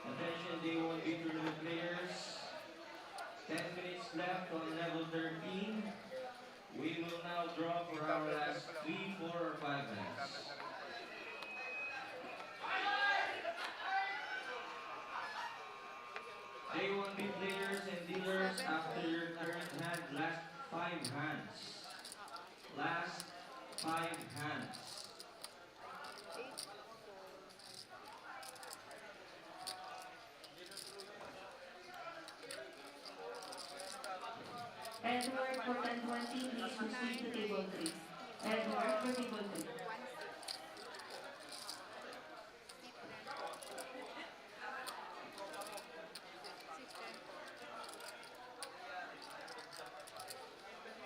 Attention, day 1B tournament players. 10 minutes left on level 13. We will now draw for our last 3, 4, or 5 hands. Day 1B players and dealers, after your current hand, last 5 hands. Last 5 hands. Edward for 1020, please proceed to table 3. Edward for table 3.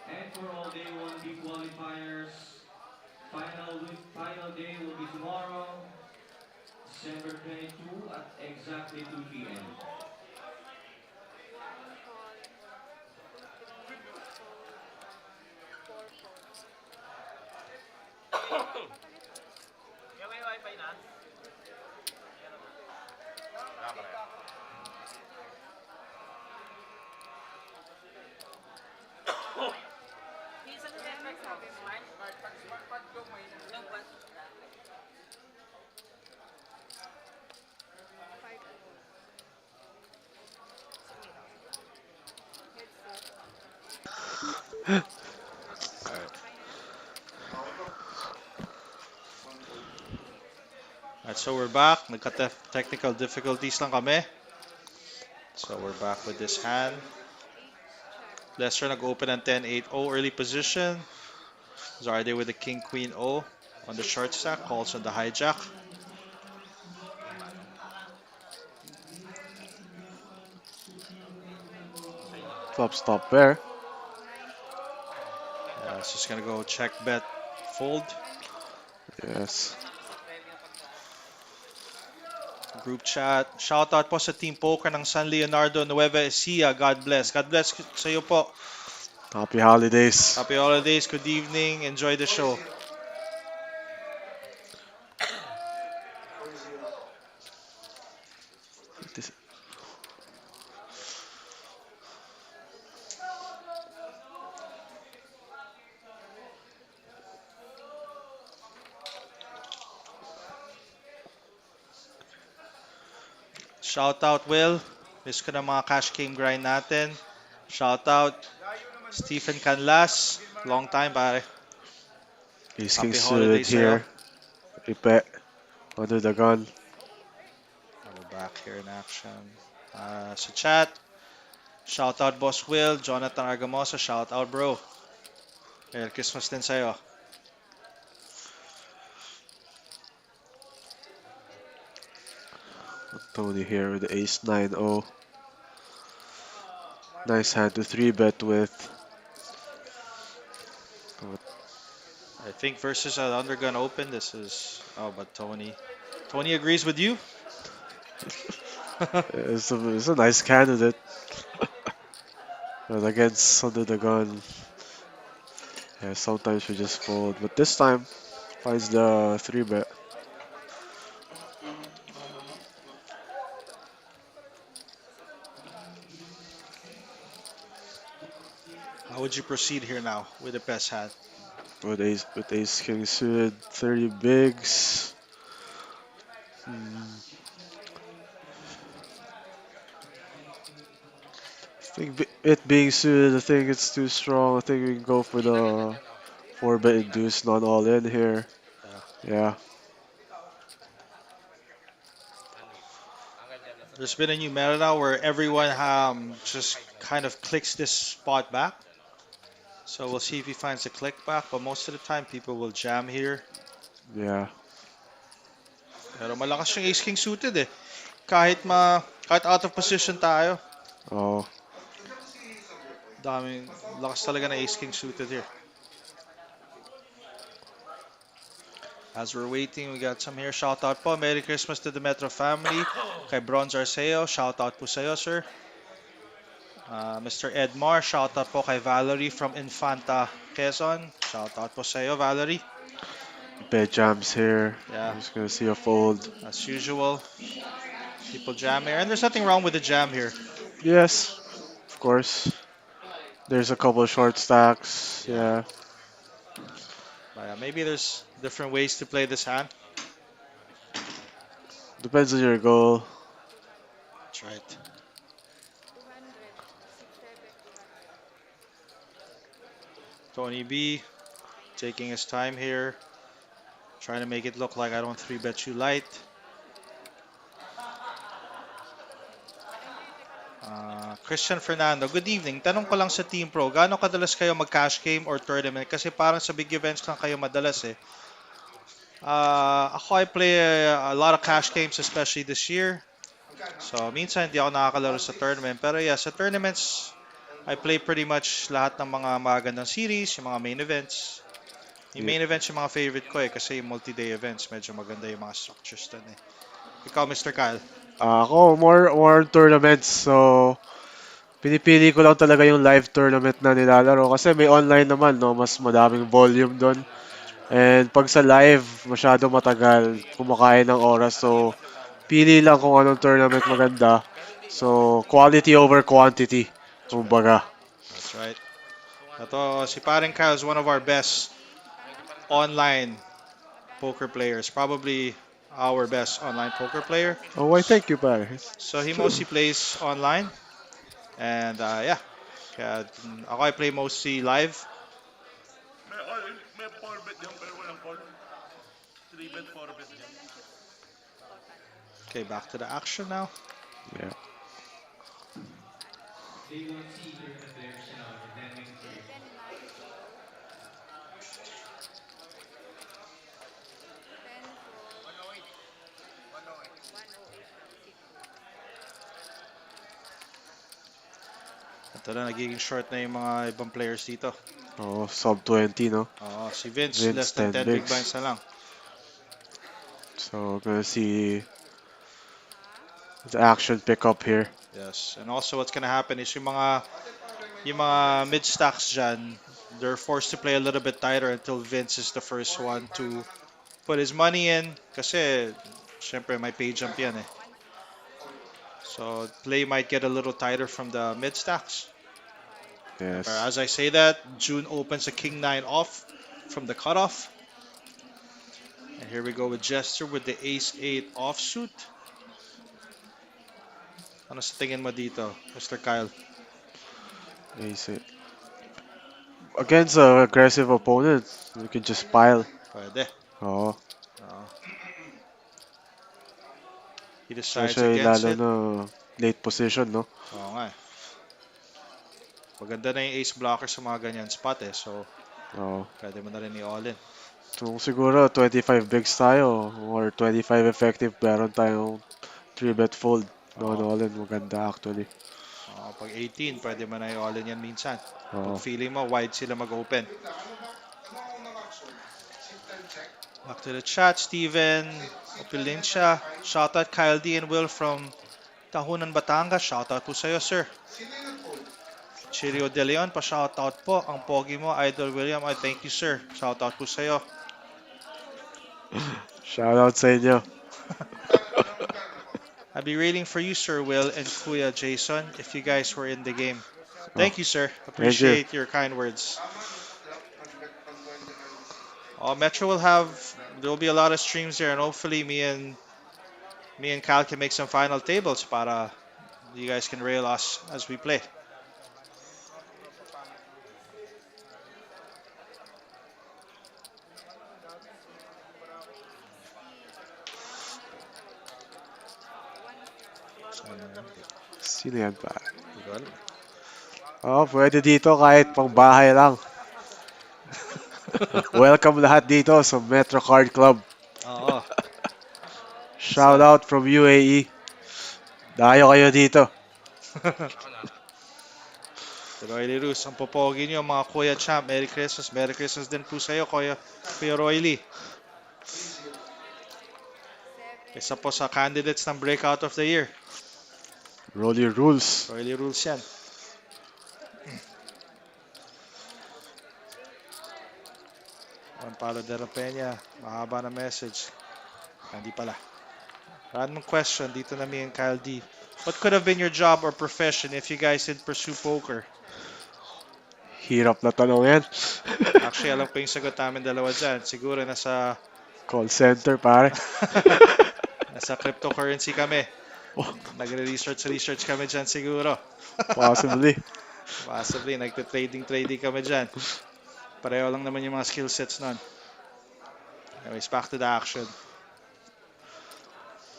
And for all day 1B qualifiers, final day will be tomorrow, December 22 at exactly 2 p.m. May wifi na? Wala pa rin. Minsan na network sabi mo? Smart pad ko may no what? Alright, so we're back. Technical difficulties lang kami. So we're back with this hand. Lester nag-open ng 10-8-0 early position. Zarde with the King-Queen O on the short stack. Calls on the hijack. Flop stop pair. Yeah, so it's gonna go check, bet, fold. Yes. Group chat. Shoutout po sa Team Poker ng San Leonardo Nueva Ecija. God bless. God bless sa iyo po. Happy holidays. Happy holidays. Good evening. Enjoy the show. Shoutout Will. Miss ko na mga cash game grind natin. Shoutout Stephen Canlas. Long time pare. Ace Happy King suited holidays sa'yo. here. Ipe. Under the gun. We're back here in action. Sa chat. Shoutout Boss Will. Jonathan Argamosa. Shoutout bro. Merry Christmas din sa'yo. Tony here with the ace 9-0. Nice hand to 3-bet with. I think versus an Undergun Open, this is... Oh, but Tony agrees with you? It's a nice candidate. But against under the gun, yeah, sometimes we just fold. But this time, finds the 3-bet. How would you proceed here now with the best hand? With ace king suited, 30 bigs. I think it being suited, I think it's too strong. I think we can go for the 4-bet induced, not all in here. Yeah. There's been a new meta now where everyone just kind of clicks this spot back. So we'll see if he finds the click back, but most of the time people will jam here. Yeah. Pero malakas yung Ace King suited eh. Kahit out of position tayo, Oh, daming lakas talaga na Ace King suited here. As we're waiting, we got some here. Shout out po. Merry Christmas to the Metro family. Kay Bronze Arceo, shout out po sa'yo, sir. Mr. Edmar, shout out po kay Valerie from Infanta, Quezon. Shout out po sa'yo, Valerie. bed jams here. Yeah. I'm just gonna see a fold. As usual, people jam here. And there's nothing wrong with the jam here. Yes, of course. There's a couple short stacks. Yeah. But maybe there's different ways to play this hand. Depends on your goal. That's right. Tony B taking his time here. Trying to make it look like I don't 3-bet you light. Christian Fernando, good evening. Tanong ko lang sa Team Pro, gaano kadalas kayo mag-cash game or tournament? Kasi parang sa big events lang kayo madalas eh. Ako I play a lot of cash games especially this year. So minsan hindi ako nakakalaro sa tournament. Pero yeah, sa tournaments, I play pretty much lahat ng mga magandang series, yung mga main events. Yung main events yung mga favorite ko eh kasi yung multi-day events, medyo maganda yung mga structures dun eh. Ikaw, Mr. Kyle. Ako, more tournaments. So, pinipili ko lang talaga yung live tournament na nilalaro. Kasi may online naman, no? Mas madaming volume doon. And pag sa live, masyado matagal. Kumakain ng oras. So, pili lang kung anong tournament maganda. So, quality over quantity. Kumbaga. That's right. Ito, si Paring Kyle is one of our best online poker players. Probably our best online poker player. Oh, why thank you, pare. So he mostly plays online. And yeah, kaya ako I play mostly live. May 4-bet yan, pero walang call. 3-bet, 4-bet yan. Okay, back to the action now. Yeah. They will see tournament players now in 10 minutes. Ito na, nagiging short na yung mga ibang players dito. Oh, sub 20, no? Si Vince, Vince, less than 10 10 big bigs. blinds na lang. So, gonna see the action pick up here. Yes, and also what's gonna happen is yung mga mid stacks dyan, they're forced to play a little bit tighter until Vince is the first one to put his money in. Kasi, syempre may pay jump yan eh. So, play might get a little tighter from the mid stacks. Yes. But as I say that, June opens a King 9 off from the cutoff. And here we go with Jester with the Ace 8 offsuit. Ano sa tingin mo dito, Mr. Kyle? Ace it. Against an aggressive opponent, you can just pile. Pwede. Oh, He decides especially against lalo it. na late position, no? Oo nga eh. Maganda na yung ace blocker sa mga ganyan spot eh. So, Oh. pwede mo na rin i-all in. So, siguro 25 bigs tayo or 25 effective, meron tayong 3-bet fold. No, Oo. all in. Maganda actually. Pag 18, pwede mo na i-all in yan minsan. Oh. Pag feeling mo, wide sila mag-open. Back to the chat, Steven Opilincia. Shoutout Kyle D and Will from Tahunan, Batangas. Shoutout po sa'yo, sir. Chirio De Leon, pa-shoutout po. Ang pogi mo, Idol William. Ay, thank you, sir. Shoutout po sa'yo. Shoutout sa inyo. I'd be railing for you, Sir Will and Kuya Jason, if you guys were in the game. Thank you, sir. Appreciate your kind words. Metro there will be a lot of streams there, and hopefully me and Cal can make some final tables para you guys can rail us as we play. So Sino yan pa? Hindi ko alam. Oh, pwede dito kahit pang bahay lang. Welcome lahat dito sa Metro Card Club. Oo. Shout out from UAE. Dayo kayo dito. Royly Roos, ang popogi niyo mga Kuya Champ. Merry Christmas. Merry Christmas din po sa iyo, Kuya Royly. Isa po sa candidates ng Breakout of the Year. Roll your rules. Royly Rules yan. Juan Pablo de la Peña, mahaba na message. Hindi pala. Random question dito na me and Kyle D. What could have been your job or profession if you guys didn't pursue poker? Hirap na tanong yan. Actually, alam ko yung sagot namin dalawa dyan. Siguro nasa Call center, pare. nasa cryptocurrency kami. Oh, Nagre-research kami dyan siguro. possibly. Possibly, nagte-trading kami dyan. Pareho lang naman yung mga skill sets nun. Anyways, back to the action.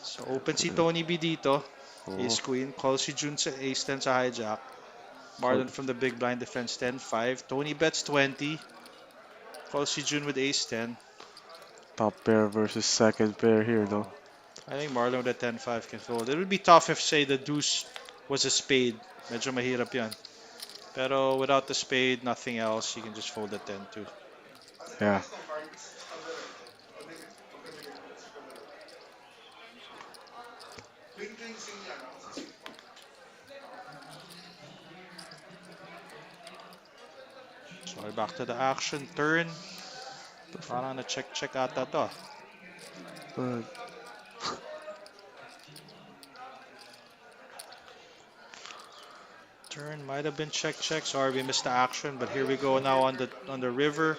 So, open si Tony B dito. Oh, Ace Queen. Call si June sa Ace 10 sa hijack. Marlon from the big blind defense 10-5. Tony bets 20. Call si June with Ace 10. top pair versus second pair here, no? I think Marlon with a 10-5 can fold. It would be tough if, say, the deuce was a spade. Medyo mahirap yan. Pero without the spade, nothing else, you can just fold a 10 too. Yeah. So we're back to the action. Turn. Parang na-check ata to. Uh, Turn might have been check. Sorry, we missed the action, but here we go now on the river.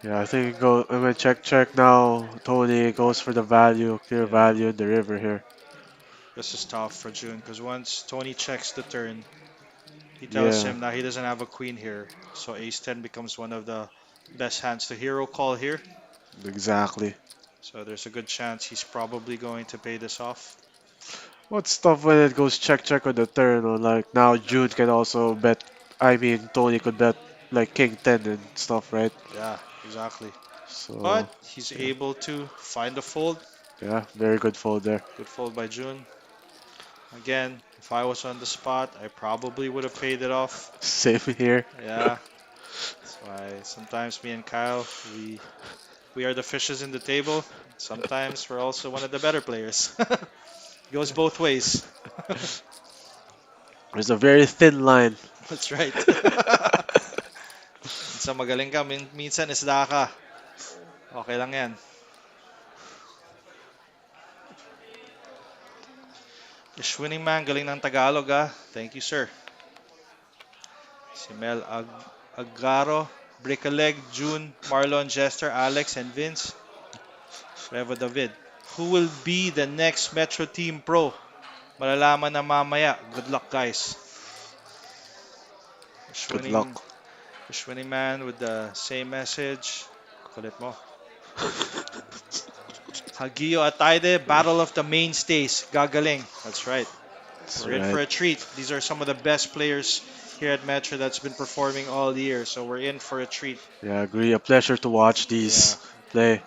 yeah, I think I'm gonna check now. Tony goes for the value, clear value in the river here. This is tough for June because once Tony checks the turn, he tells Yeah. him that he doesn't have a queen here. So ace 10 becomes one of the best hands to hero call here. Exactly. So there's a good chance he's probably going to pay this off. What's tough when it goes check on the turn, or like now Jude can also bet. I mean, Tony could bet like King 10 and stuff, right? Yeah, exactly. So But he's yeah. able to find a fold. Yeah, very good fold there. Good fold by June. Again, if I was on the spot, I probably would have paid it off. Same here. Yeah. That's why sometimes me and Kyle, we are the fishes in the table. Sometimes we're also one of the better players. Goes both ways. There's a very thin line. That's right. Minsan magaling ka, minsan isda ka. Okay lang yan. Ish winning man, galing ng Tagalog ah. Thank you, sir. Si Mel Agaro, Break a Leg, June, Marlon, Jester, Alex, and Vince. Revo David. Who will be the next Metro Team Pro? Malalaman na mamaya. Good luck, guys. Good luck. Ish winning man with the same message. Kulit mo. Hagio Ataide, Battle of the Mainstays. Gagaling. That's right. That's We're in for right. a treat. These are some of the best players here at Metro that's been performing all year. So we're in for a treat. Yeah, I agree. A pleasure to watch these play.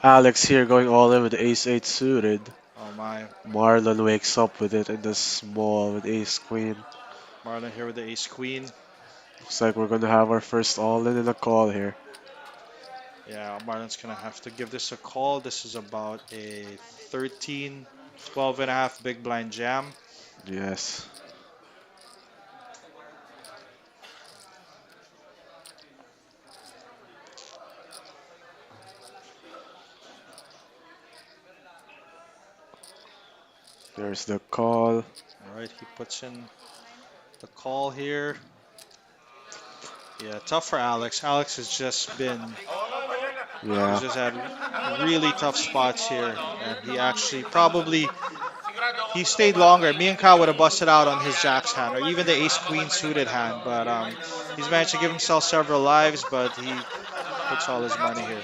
Alex here going all in with the ace 8 suited. Oh my. Marlon wakes up with it in the small with ace queen. Marlon here with the ace queen. Looks like we're gonna have our first all in a call here. Yeah, Marlon's going to have to give this a call. This is about a 13, 12 and a half big blind jam. Yes. There's the call. All right, he puts in the call here. Yeah, tough for Alex. Alex has just been, he's Yeah. just had really tough spots here. And he actually probably, he stayed longer. Me and Kyle would have busted out on his jacks hand or even the ace queen suited hand. But he's managed to give himself several lives, but he puts all his money here.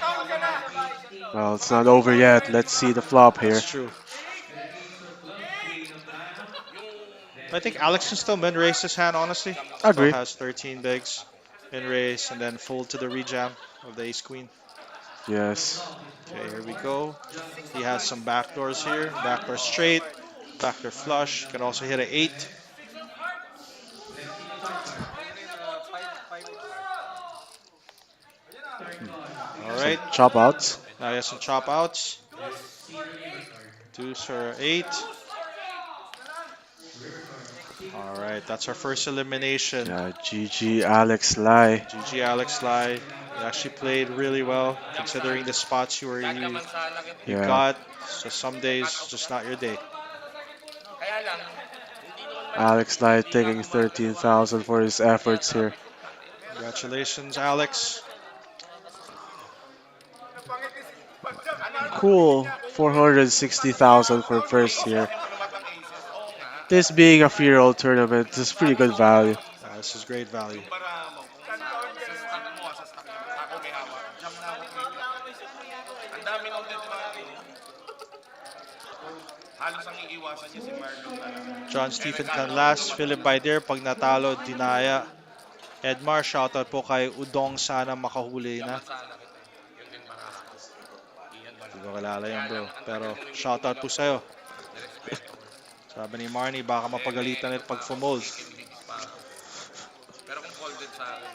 Well, it's not over yet. Let's see the flop here. That's true. Ace of clubs, queen of diamond. I think Alex can still min raise his hand, honestly. Still Agree. has 13 bigs. Min raise and then fold to the rejam of the ace queen. Yes. Okay, here we go. He has some backdoors here. Backdoor straight, backdoor flush. Can also hit an 8. Let's see the third card. Third card. All Some right. chop outs. Now he has some chop outs. Let's see the river card. Deuce or 8. River card. King All of right, that's our first elimination. Yeah, GG Alex Lai. GG Alex Lai. You actually played really well considering the spots you Gagaman sana kita. you Yeah. got. So some days just not your day. Kaya lang, hindi naman Alex Lai taking 13,000 for his efforts here. Congratulations, Alex. Cool. 460,000 for first here. This being a free roll tournament, this is pretty good value. This is great value. Ang dami nung halos ang iiwasan niya si Marlon talaga. John Stephen can last. Philip Baider, pag natalo, dinaya. Edmar, shoutout po kay Udong, sana makahuli na. Sana kita. Yun din marami. Iyan ba Hindi ko kilala yun, bro. Pero shoutout po sa'yo. Sabi ni Marnie, baka mapagalitan ito pag fumold. Pero kung folded sa akin,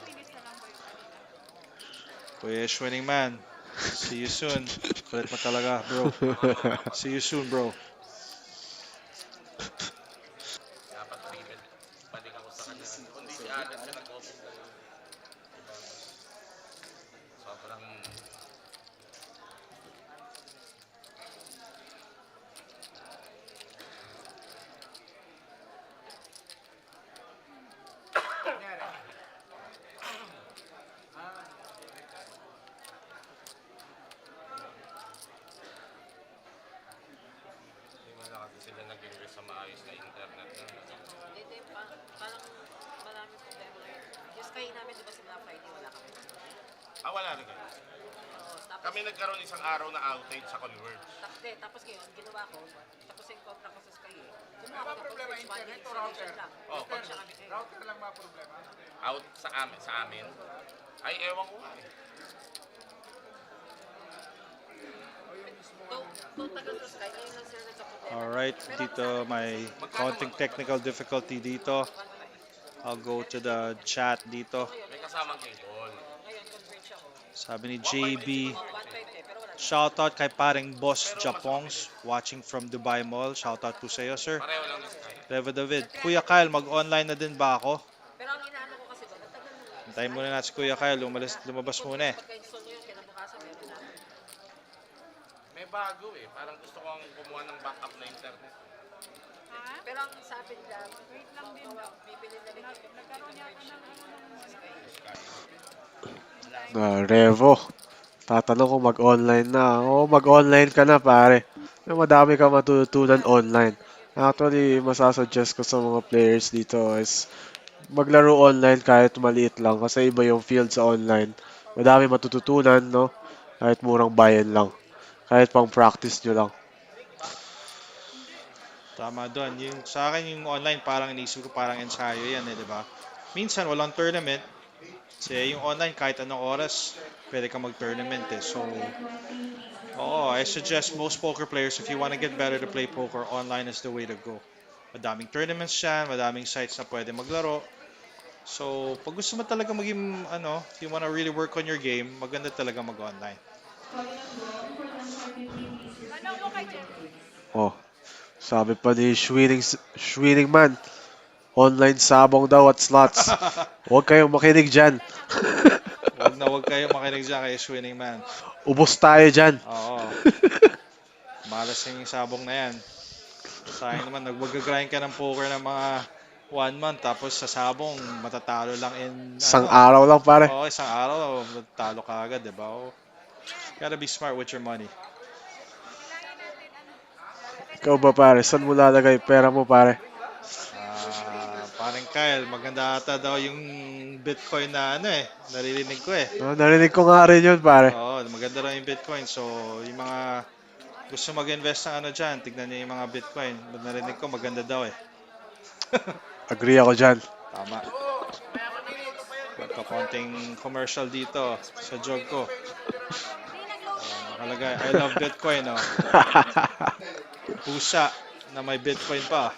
Kuya Ish winning man. See you soon. Kulit mo talaga, bro. See you soon, bro. dapat ribbon. Balik ako sa kanya. Kundi si Alex na nag-open na yun. Sobrang hindi mo na kasi sila nag-invest sa maayos na internet. Hindi, parang maraming problema ngayon. Yung Sky namin, di ba simula Friday, wala kami. Wala rin kayo. Oo, tapos, Kami nagkaroon isang araw na outage sa Converge. tapos ngayon, ginawa ko, tapos yung contract ko sa Sky eh. Gumawa ko ng Converge money, installation lang. Oh, Router siya kami kayo. Out sa amin. Ay, ewan ko nga eh. Kung tagal to Sky, ngayon lang sila nagka-problema. Alright, dito may konting technical difficulty dito. I'll go to the chat dito. May kasamang cable. Ngayon, Converge ako. Sabi ni JB, 150, pero wala. shoutout kay paring Boss Japongs watching from Dubai Mall. Shoutout po sa iyo, sir. Pareho lang ni Sky. Reva David. Kuya Kyle, mag-online na din ba ako? Pero ang inaano ko kasi doon, ang tagal mo. Antayin muna natin si Kuya Kyle. Lumabas muna eh. Pagka-install nyo yun, kinabukasan, meron na. May bago eh. Parang gusto kong kumuha ng backup na internet. Pero ang sabi nila, wait lang din daw. Bibili na rin yung Converge sa Sky. Revo. Tatanong kung mag-online na. Oo, mag-online ka na, pare. May madami ka matutunan online. Actually, masasuggest ko sa mga players dito is maglaro online kahit maliit lang kasi iba yung field sa online. Madami matututunan, no? Kahit murang bayan lang. Kahit pang practice nyo lang. Tama doon. Sa akin yung online parang inisip ko parang ensayo yan eh, di ba? Minsan walang tournament. Kasi yung online kahit anong oras pwede ka mag-tournament eh. So, I suggest most poker players if you want to get better to play poker, online is the way to go. Madaming tournaments dyan, madaming sites na pwede maglaro. So, pag gusto mo talaga maging, if you want to really work on your game, maganda talaga mag-online. Oh, sabi pa ni Schwinning Man, online sabong daw at slots. Huwag kayong makinig dyan. Huwag kayo makinig dyan kay Swinning Man. Ubos tayo dyan. Oo. Malas yung sabong na yan. Sayang naman, nagwag-grind ka ng poker ng mga 1 month tapos sa sabong matatalo lang in Isang araw lang, pare. Oo, isang araw matatalo ka agad, di ba? Gotta be smart with your money. Ikaw ba, pare? Saan mo lalagay pera mo, pare? Parang Kyle, maganda ata daw yung Bitcoin na naririnig ko eh. Narinig ko nga rin yun, pare. Oo, maganda raw yung Bitcoin. So, yung mga gusto mag-invest ng dyan, tignan niyo yung mga Bitcoin. Narinig ko maganda daw eh. Agree ako dyan. Tama. Magkakonting commercial dito sa jog ko. Nakalagay, I love Bitcoin, oh. Pusa na may Bitcoin pa.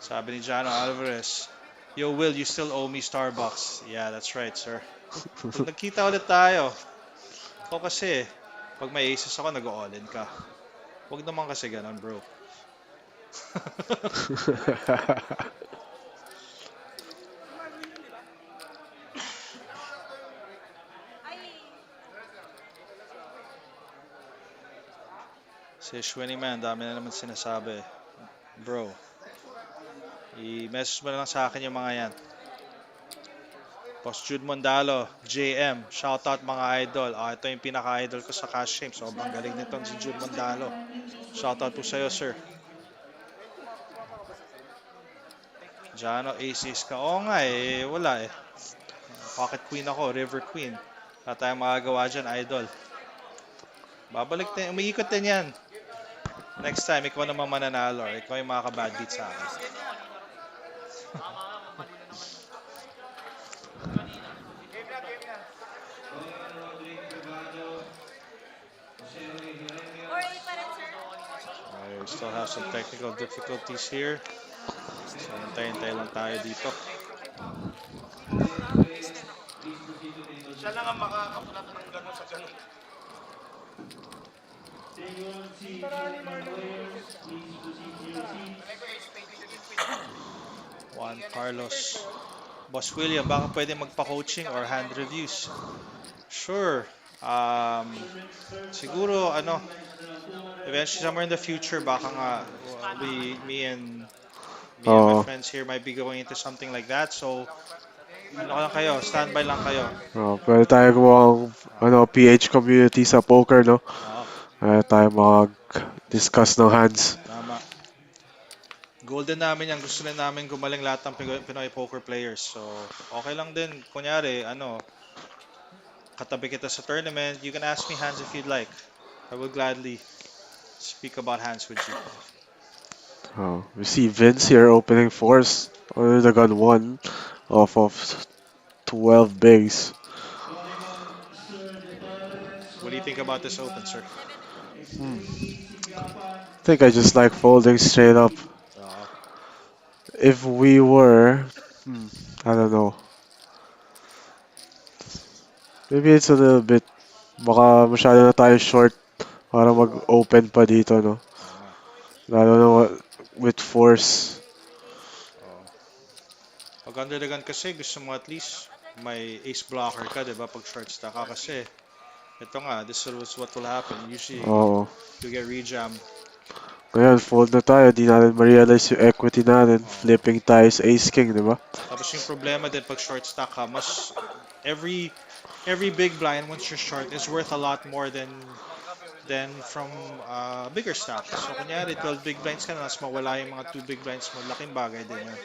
Sabi ni Jano Alvarez, Yo, Will, you still owe me Starbucks. Yeah, that's right, sir. Pag nagkita ulit tayo, ako kasi, pag may aces ako, nag-all-in ka. Huwag naman kasi ganun, bro. Si Shwinny Man, dami na naman sinasabi. Bro, i-message mo na lang sa akin yung mga yan. Boss Jude Mondalo, JM, shoutout mga idol. Ito yung pinaka-idol ko sa cash game. Sobrang galing nitong si Jude Mondalo. Shoutout po sa'yo, sir. Jano, aces ka. Oo nga eh, wala eh. Pocket queen ako, river queen. Wala tayong magagawa dyan, idol. Babalik din, umiikot din yan. Next time, ikaw naman mananalo or ikaw yung makaka-bad beat sa akin. We still have some technical difficulties here. So, hintay-hintay lang tayo dito. Siya lang ang makakapulat ng gano'n sa gano'n. Table seats, gentlemen players, please proceed to your seats. Juan Carlos. Boss William, baka pwede magpa-coaching or hand reviews? Sure. Siguro, eventually somewhere in the future, baka nga, me and my friends here might be going into something like that. So, lang kayo, standby lang kayo. Pwede tayo gawang PH community sa poker, no? Tayo mag-discuss ng hands. Tama. Golden namin yan. Gusto na namin gumaling lahat ng Pinoy poker players. So, okay lang din. Kunyari, katabi kita sa tournament, you can ask me hands if you'd like. I will gladly speak about hands with you. We see Vince here opening fours under the gun 1 off of 12 bigs. What do you think about this open, sir? I think I just like folding straight up. If we were, I don't know. Maybe it's a little bit, baka masyado na tayo short para mag-open pa dito, no? Lalo na with force. Pag under the gun kasi, gusto mo at least may ace blocker ka, diba? Pag short stack ka kasi, ito nga, this is what will happen. Usually, you get rejam. Ngayon, fold na tayo. Di natin ma-realize yung equity natin. Flipping tayo sa ace-king, diba? Tapos yung problema din pag short stack ka, every big blind once you're short is worth a lot more than from bigger stack. So kunyari 12 big blinds ka na, mas mawala yung mga 2 big blinds mo, laking bagay din yan.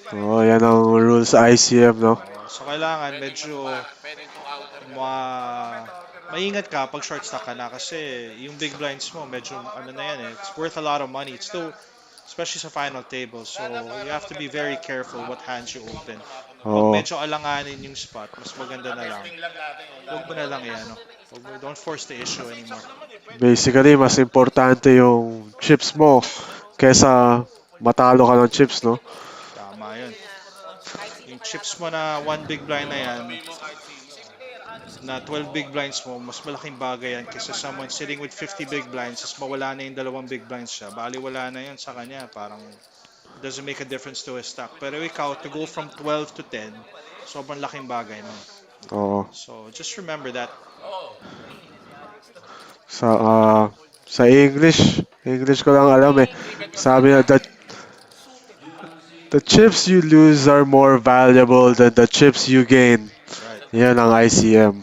Yan ang rules sa ICM, no? So kailangan medyo maingat ka pag short stack ka na kasi yung big blinds mo medyo na yan eh. It's worth a lot of money. It's still, especially sa final table. So you have to be very careful what hands you open. Pag medyo alanganin yung spot, mas maganda na lang. Huwag mo na lang yan. Don't force the issue anymore. Basically, mas importante yung chips mo kesa matalo ka ng chips, no? Tama yun. Yung chips mo na 1 big blind na yan, na 12 big blinds mo, mas malaking bagay yan kaysa someone sitting with 50 big blinds, tas mawala na yung 2 big blinds siya. Bali wala na yun sa kanya. Parang doesn't make a difference to his stack. Pero ikaw, to go from 12 to 10, sobrang laking bagay nun. So, just remember that. Sa English ko lang alam eh. Sabi na the chips you lose are more valuable than the chips you gain. Right. Yan ang ICM.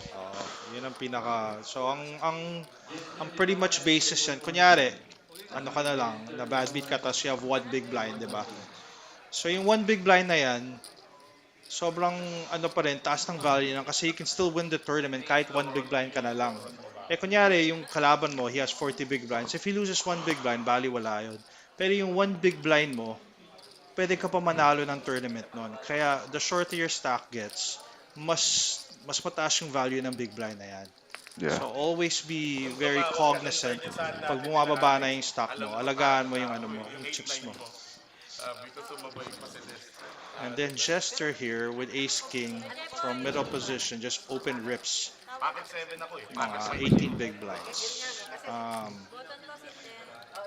Yun ang pinaka. So, ang pretty much basis yan. Kunyari, ka na lang, na bad beat ka, tapos you have 1 big blind, di ba? So, yung 1 big blind na yan, sobrang pa rin, taas ng value lang kasi you can still win the tournament kahit 1 big blind ka na lang. Eh, kunyari, yung kalaban mo, he has 40 big blinds. If he loses one big blind, bali wala yun. Pero yung one big blind mo, pwede ka pa manalo ng tournament nun. Kaya, the shorter your stack gets, mas mataas yung value ng big blind na yan. Yeah. So, always be Kung very tumawag ka, ng cognizant. try niya saan Pag natin bumababa na nilalalim. yung stock Alam mo, mo, alagaan paano mo yung pa ano mo, yung yung late chips night mo. mo. Sabi ko, sumabay pa si Des. And then Jester here with Ace King from middle position, just open rips. Pocket 7 ako eh. Pocket Mga 5 18 big blinds.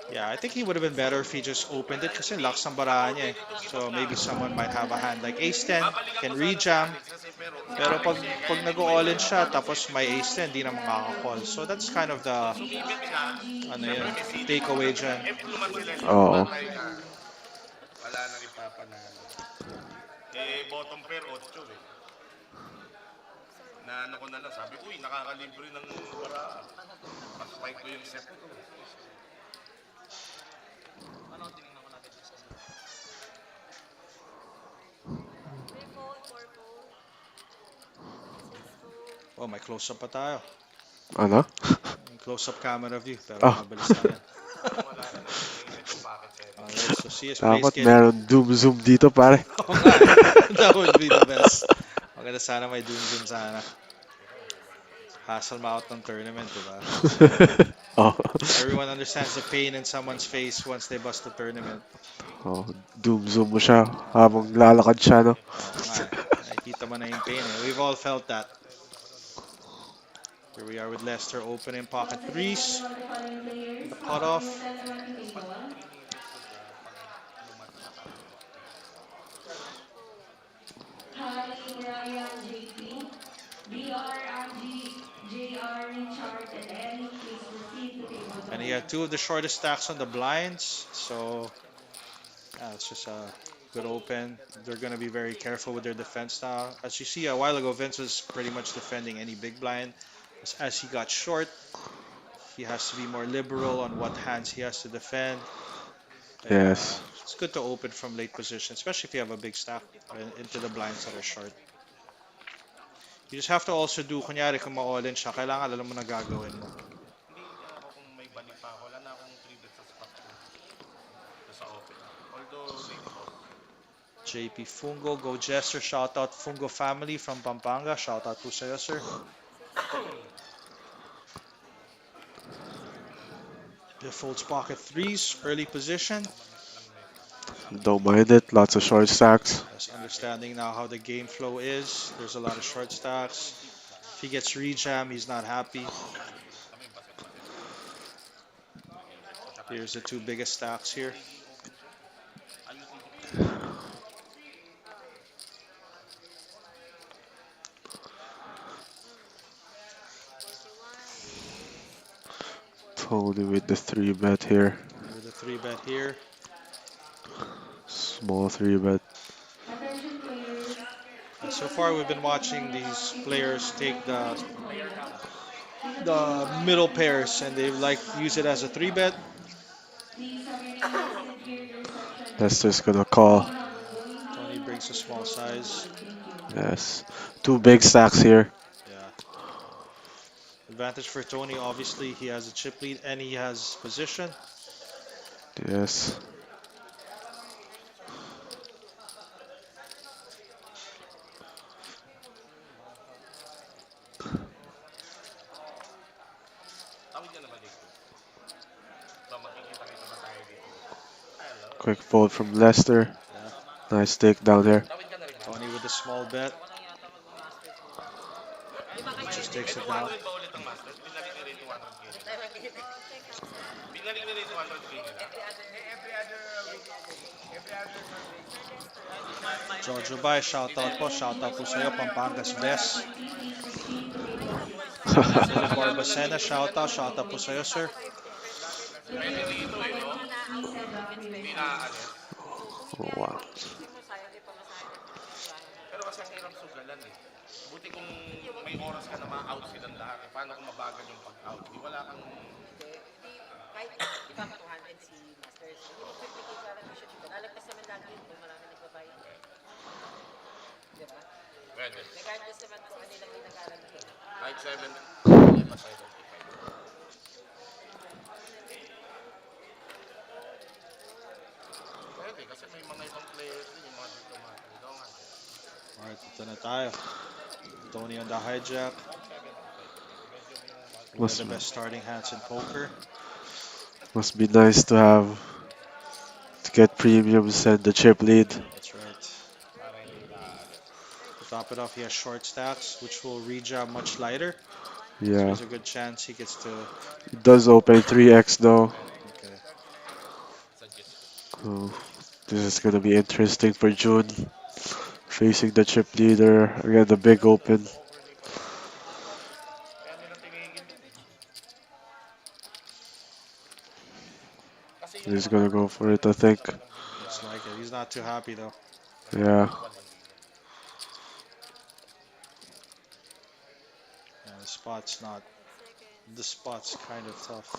Yeah, I think he would have been better if he just opened it kasi lakas ng baraan niya eh. So maybe someone might have a hand like Ace 10, Babalikan can ko sana si rejam. Alex kasi pero Pero Alex pag, eh. pag Kaya nag-all nag-iwan in ng siya pocket tapos 7. may Ace 10, di na makaka-call. So that's kind of the Sumipit siya. ano Siyempre yun, may CD naman takeaway kami. dyan. F naman sila. Oo. Patay na. Wala nang ipapanalo. Eh, bottom pair 8 eh. Na ano ko na lang, sabi ko, uy, nakakalibre ng bara. Mas fight ko yung set ko. Oh, may close-up pa tayo. Ano? May close-up camera view, pero Ah. mabilis lang yan. Wala na nag-init yung pocket 7. Alright, so CS plays Dapat kid. meron zoom dito, pare. Oo nga, that would be the best. Maganda sana may doom zoom sana. Hassle mo out ng tournament, di ba? Oh. Everyone understands the pain in someone's face once they bust the tournament. Oh, zoom mo siya habang lalakad siya, no? Oo nga, nakikita mo na yung pain eh. We've all felt that. Here we are with Leicester opening pocket Once again, threes. everyone, the following players The are on cutoff. your 10-20 table. Harry, Ryan, JP, BR, Angie, JR, Richard, and Eddie, please proceed to table And he 12. had two of the shortest stacks on the blinds. So, yeah, it's just a good open. They're going to be very careful with their defense now. As you see a while ago, Vince was pretty much defending any big blind. As he got short, he has to be more liberal on what hands he has to defend. Yeah, Yes. it's good to open from late position, especially if you have a big stack into the blinds that are short. You just have to also do, kunyari kung ma-all in siya, kailangan alam mo na gagawin mo. Hindi ako kung may balik pa ako. Wala na akong 3 bets sa spot ko. Sa open. Although, late ko. JP Fungo, Go Jester, shout out Fungo family from Pampanga. Shout out po sa'yo, sir. The folds pocket threes, early position. Don't mind it. Lots of short stacks. Just understanding now how the game flow is. There's a lot of short stacks. If he gets rejam, he's not happy. Here's the two biggest stacks here. Tony with the 3-bet here. With the 3-bet here. Small 3-bet. Attention players. And so far, we've been watching these players take the middle pairs, and they like use it as a 3-bet. Please have your name listed here in the reception That's desk. just gonna call. We have ongoing Tony meeting brings a small size. Thank you. Yes. Two big stacks here. Yeah. Advantage for Tony, obviously, he has a chip lead and he has position. Yes. Tawid niya naman dito. So, makikita-kita na tayo dito. Quick fold from Leicester. Yeah. Nice takedown there. Tawid ka na rin. Tony with a small bet. He just takes it down. 200 ba ulit ang Masters? Binalik na rin 200k. Binalik na rin 200k nila. Jojo Bay, shout out po. Shout out po sa'yo, Pampanga's best. Please proceed to table 6. Philip Barbacena, shout out po sa'yo, sir. Players, please and back Hindi relax. naaalis. Oh, wow. Pero kasi ang hirap sugalan eh. Buti kung may oras ka na ma-out silang lahat. Eh, paano kung mabagal yung pag-out? Di wala kang... Kahit iba 200 si Masters, hindi mo 50k parang mission dito. Lalagpas naman lagi yun kung marami nagbabayad. Di ba? Pwede. Regardless naman kung ano lang yung nag-aaral dito. Kahit 7, hindi pa 75. Ito na tayo. Tony on the hijack. One of Must the best starting hands in poker. must be nice to have to get premiums and the chip lead. That's right. Para hindi ka alis. To top it off, he has short stacks, which will rejab much lighter. So Yeah, there's a good chance he gets to. it does open 3x though. Okay. Suggest ko. So this is gonna be interesting for June. Facing the chip leader again, the big open. Overly ko. Kaya nila tinigil yun eh. Kasi yung He's mga gonna go backup for it, talaga I dito think. talagang Looks bibihira. like it. He's not too happy though. Kasi yung Yeah, usual hindi na. Yeah, the spot's not. The spot's kind of tough.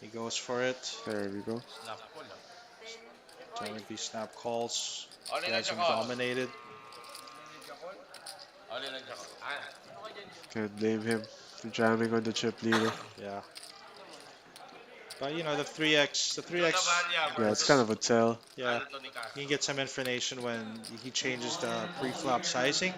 He goes for it. there we go. Snap call ah. Tony B snap calls. Oli He na has him Jackal. dominated. Oli na Jackal. Ah. Can't blame him for jamming on the chip leader. Yeah. But you know the 3x, the Yun 3x. naman niya Yeah, it's versus kind of a tell. Yeah, ano to ni Castro. you can get some information when he changes the pre-flop sizing.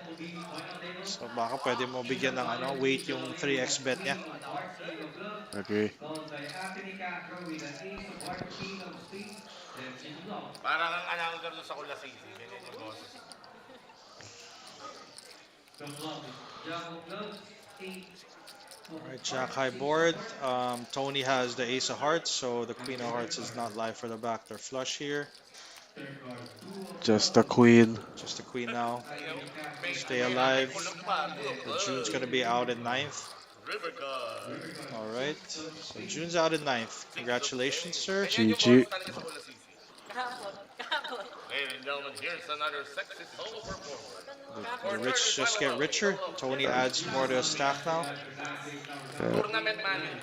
So baka pwede mo bigyan ng ano, weight yung 3x bet niya. On hearts, king of clubs, Agree. followed by Anthony Castro with an ace of hearts, king of spades, then King Block. Parang ang announcer doon sa Kulasisi. Ganyan yung boses. From Columbus, Jack of clubs, eight of Alright, Jack hearts, high ace board. of hearts. Tony has the ace of hearts, so the queen of hearts is not live for the back. They're flush here. Third card, two of Just the clubs, queen. Just the queen now. Anthony Castro, Stay alive. Kulog pa. So June's gonna be out in ninth. River God. Alright, so June's out in ninth. Congratulations, sir. Ganyan yung GG. boses talaga sa Kulasisi. Kahapon, kahapon. Ladies and gentlemen, here's another sexy solo performer. The rich just get richer. Tony adds more to his stack now. Tournament manager.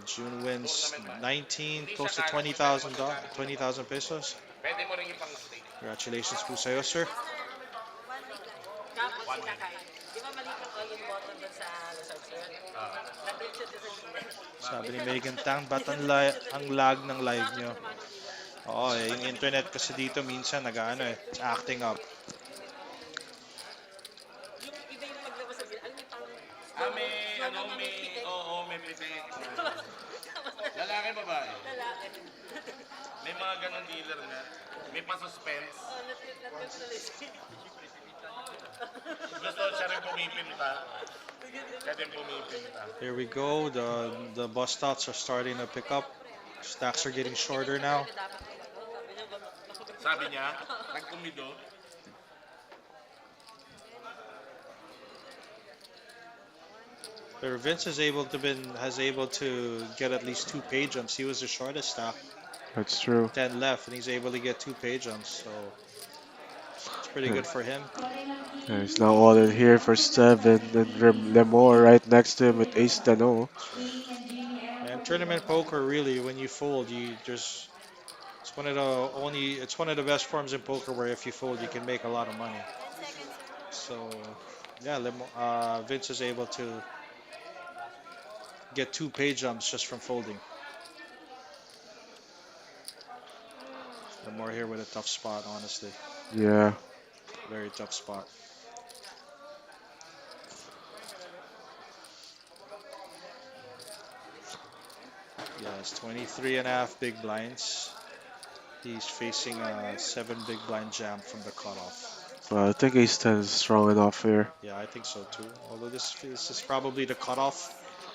June wins 19, close to 20,000 20,000 pesos. Pwede mo rin yung pang-stake. Congratulations po sa'yo, sir. Kahapon si Kakay. Di ba mali yung all in button dun sa resort sir? Nag-tilt siya dun sa gilid. Sabi ni Megan Tang, ba't ang lag ng live nyo? Oo, yung internet kasi dito minsan nag-ano eh, it's acting up. Yung iba yung paglabas sa gilid. Alam mo parang... May pitik. Lalaki, babae. Lalaki. May mga ganong dealer nga. May pa-suspense. Oh, natilt na list. Gusto siya rin pumipinta. Siya din pumipinta. Here we go, the bust outs are starting to pick up. Stacks are getting shorter now. Sabi niya, nagkumido. But Vince has able to get at least 2 pay jumps. He was the shortest stack, That's true. 10 left, and he's able to get 2 pay jumps. So it's pretty good for him. Yeah, he's now all in here for 7. And Lemore right next to him with ace 10-0. And tournament poker, really, when you fold, it's one of the best forms in poker where if you fold, you can make a lot of money. So yeah, Vince is able to get 2 pay jumps just from folding. Lemore here with a tough spot, honestly. Yeah. Very tough spot. Yeah, it's 23.5 big blinds. He's facing a 7 big blind jam from the cutoff. Well, I think ace 10 is strong enough here. Yeah, I think so too. Although this is probably the cutoff.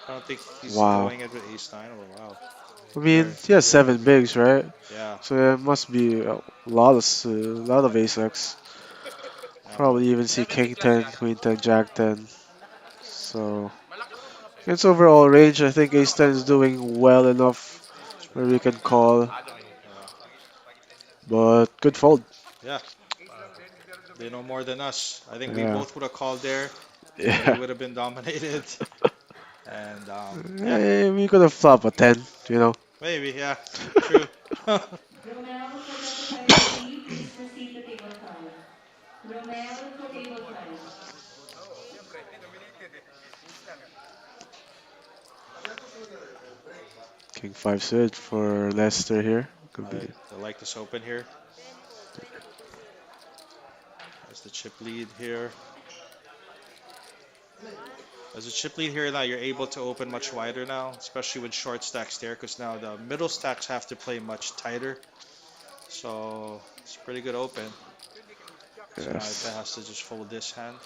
I don't think he's Wow. going it with ace 9. Oh, wow. I mean, he has 7 bigs, right? Yeah. So there must be a lot of ace X. Probably even see king 10, queen 10, jack 10. So its overall range, I think ace 10 is doing well enough where we can call. But good fold. Yeah. They know more than us. I think we Yeah. both would have called there. We Yeah. would have been dominated. And yeah, Eh, we could have flopped a 10, you know. maybe, yeah, true. Romel for 2550, please proceed to table 5. Romel to table 5. King 5 suited for Leicester here. Could be. I like this open here. As the chip lead here. As a chip lead here now, you're able to open much wider now, especially with short stacks there, because now the middle stacks have to play much tighter. So it's a pretty good open. So now Ipe Yes. has to just fold this hand.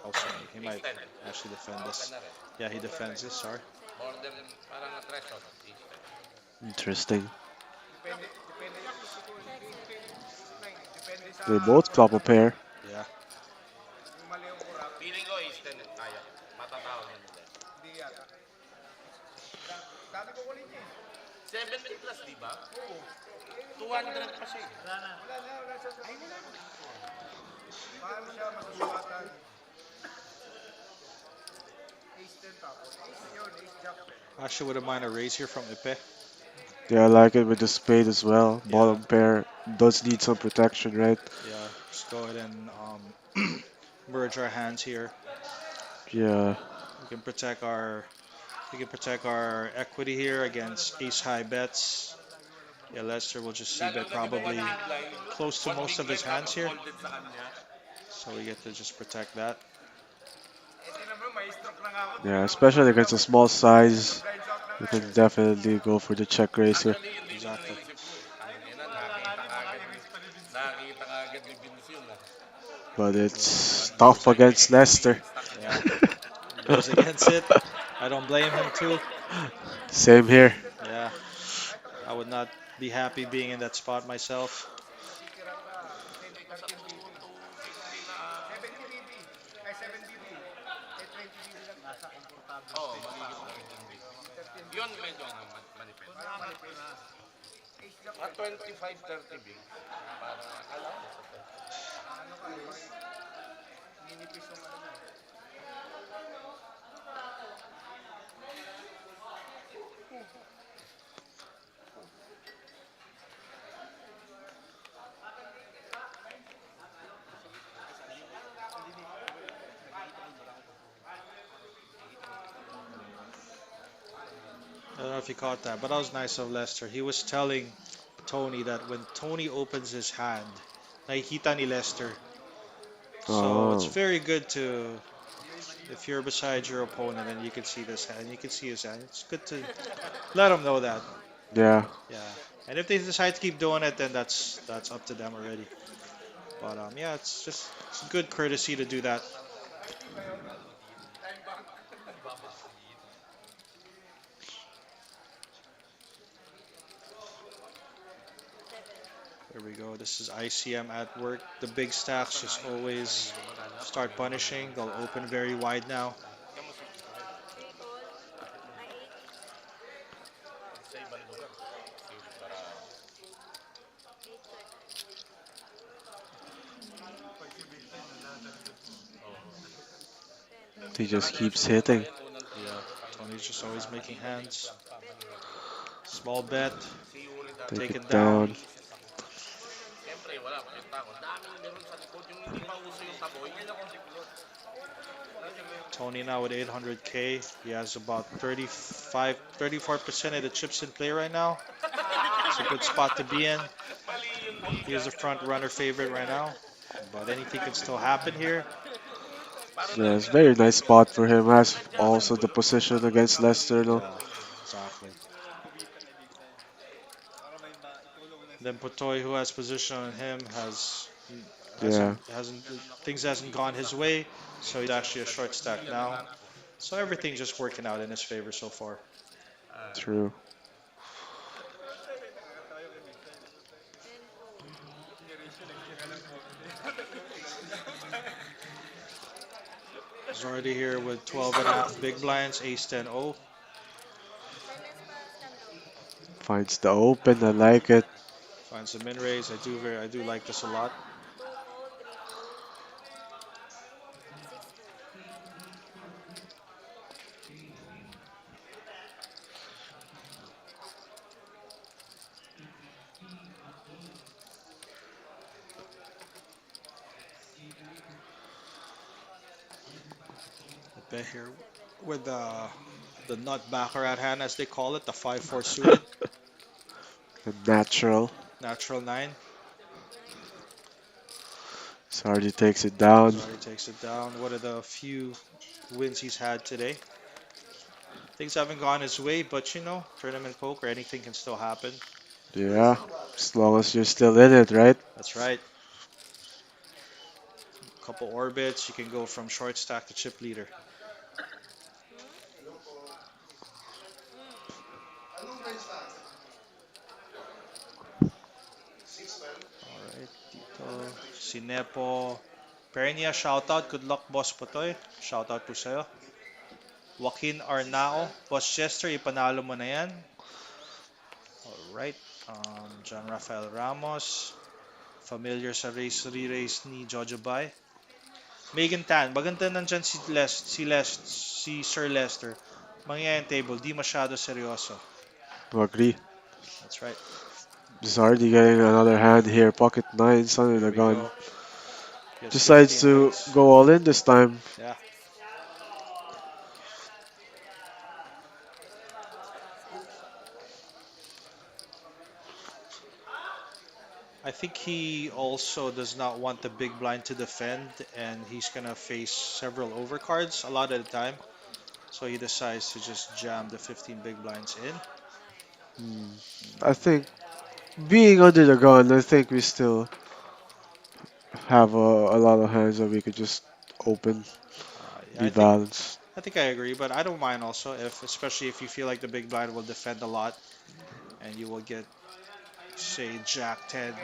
Also, he might actually defend this. Yeah, he defends this, sorry. Border, parang threshold. Interesting. They both flop a pair. Yeah. Feeling ko is 10 kaya. Matatawag yun ulit. 70 plus, di ba? 200 pa siya eh. Actually, wouldn't mind a raise here from Ipe. Yeah, I like it with the spade as well. Yeah. Bottom pair does need some protection, right? Yeah, just go ahead and merge our hands here. Yeah. We can protect our equity here against ace high bets. Yeah, Lester will just see bet probably close to most of his hands here. So we get to just protect that. Yeah, especially against a small size. You can definitely go for the check raise here. Actually, yun din yung Exactly. naisip ko eh. Nakita ka agad ni Vince yun ah. But it's tough against Leicester. Yeah, goes against it. I don't blame him too. Same here. Yeah, I would not be happy being in that spot myself. Oo, magiging 13 big. Yun medyo ang manifest. At 25-30 big. Parang akala ko sa 10. I don't know if you caught that, but that was nice of Lester. He was telling Tony that when Tony opens his hand, nakikita ni Lester. So it's Oh, very good to, if you're beside your opponent and you can see this hand, you can see his hand. It's good to let him know that. yeah. Yeah. And if they decide to keep doing it, then that's up to them already. But yeah, it's good courtesy to do that. Here we go. This is ICM at work. The big stacks just always start punishing. They'll open very wide now. Sa ibang lugar. Para He just keeps hitting. Yeah, Tony's just always making hands. Small bet, Take take it it down. down. siyempre wala pa yung tako. Daming meron sa likod. Yung hindi pa uso yung taboy. Tony now with 800K. He has about 34% of the chips in play right now. It's a good spot to be in. He is a front runner favorite right now, but anything can still happen here. Yeah, it's a very nice spot for him. Has also the position against Leicester, no? Yeah, exactly. Then Potoy, who has position on him, Yeah, hasn't gone his way, so he's actually a short stack now. So everything just working out in his favor so far. true. Zardy here with 12 and a half big blinds, ace 10 0. Finds the open. I like it. Finds the min raise. I do like this a lot. bet here with the nut backer at hand, as they call it, the 5-4 suited, The natural. natural 9. Sardi takes it down. Sorry, takes it down. What are the few wins he's had today? Things haven't gone his way, but tournament poker, anything can still happen. Yeah, as long as you're still in it, right? That's right. Couple orbits, you can go from short stack to chip leader. Alright, dito. Si Nepo. Pernia, shoutout. Good luck, Boss Potoy. Shoutout po sa'yo. Joaquin Arnao. Boss Chester, ipanalo mo na yan. Alright. John Rafael Ramos. Familiar sa race re-race ni Jojo Bay. Megan Tan. Maganda nandyan si Sir Lester. Mangyayang table. Di masyado seryoso. Agree. That's right. Zardi getting another hand here. Pocket nines under the Here we gun. go. He has Decides 15 to bigs. go all in this time. Yeah. I think he also does not want the big blind to defend, and he's gonna face several overcards a lot at a time. So he decides to just jam the 15 big blinds in. I think being under the gun, I think we still have a lot of hands that we could just open, Yeah, be balanced. I think I agree, but I don't mind also especially if you feel like the big blind will defend a lot, and you will get, say, Jack 10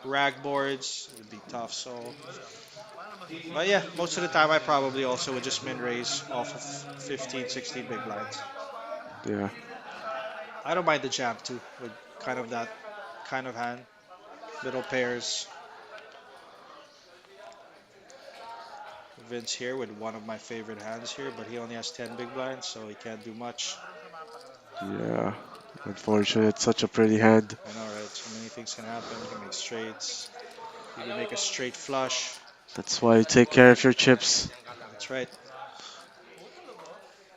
rag boards. It would be tough. So, but yeah, most of the time I probably also would just min raise off of 15, 16 big blinds. Yeah. I don't mind the jam too, with kind of that kind of hand. Middle pairs. Vince here with one of my favorite hands here, but he only has 10 big blinds, so he can't do much. Yeah. Unfortunate. It's such a pretty hand. I know, right? So many things can happen. You can make straights. You can make a straight flush. That's why you take care of your chips. That's right.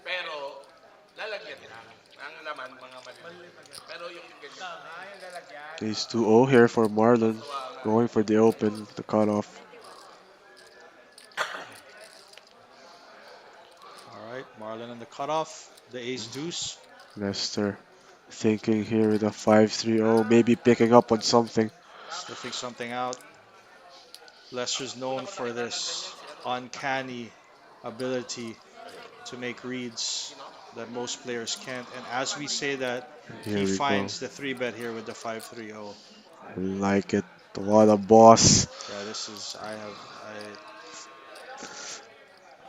Pero, lalagyan lang. Ang laman, mga maliliit. Pero yung ganyan. Ace 2-0 here for Marlon. Going for the open, the cutoff. All right, Marlon on the cutoff. The ace deuce. Lester thinking here with a 5-3-0, maybe picking up on something. Sniffing something out. Lester's known for this uncanny ability to make reads that most players can't. And as we say that, Here he we finds go. the 3-bet here with the 5-3-0. I like it. What a boss. Yeah, this is,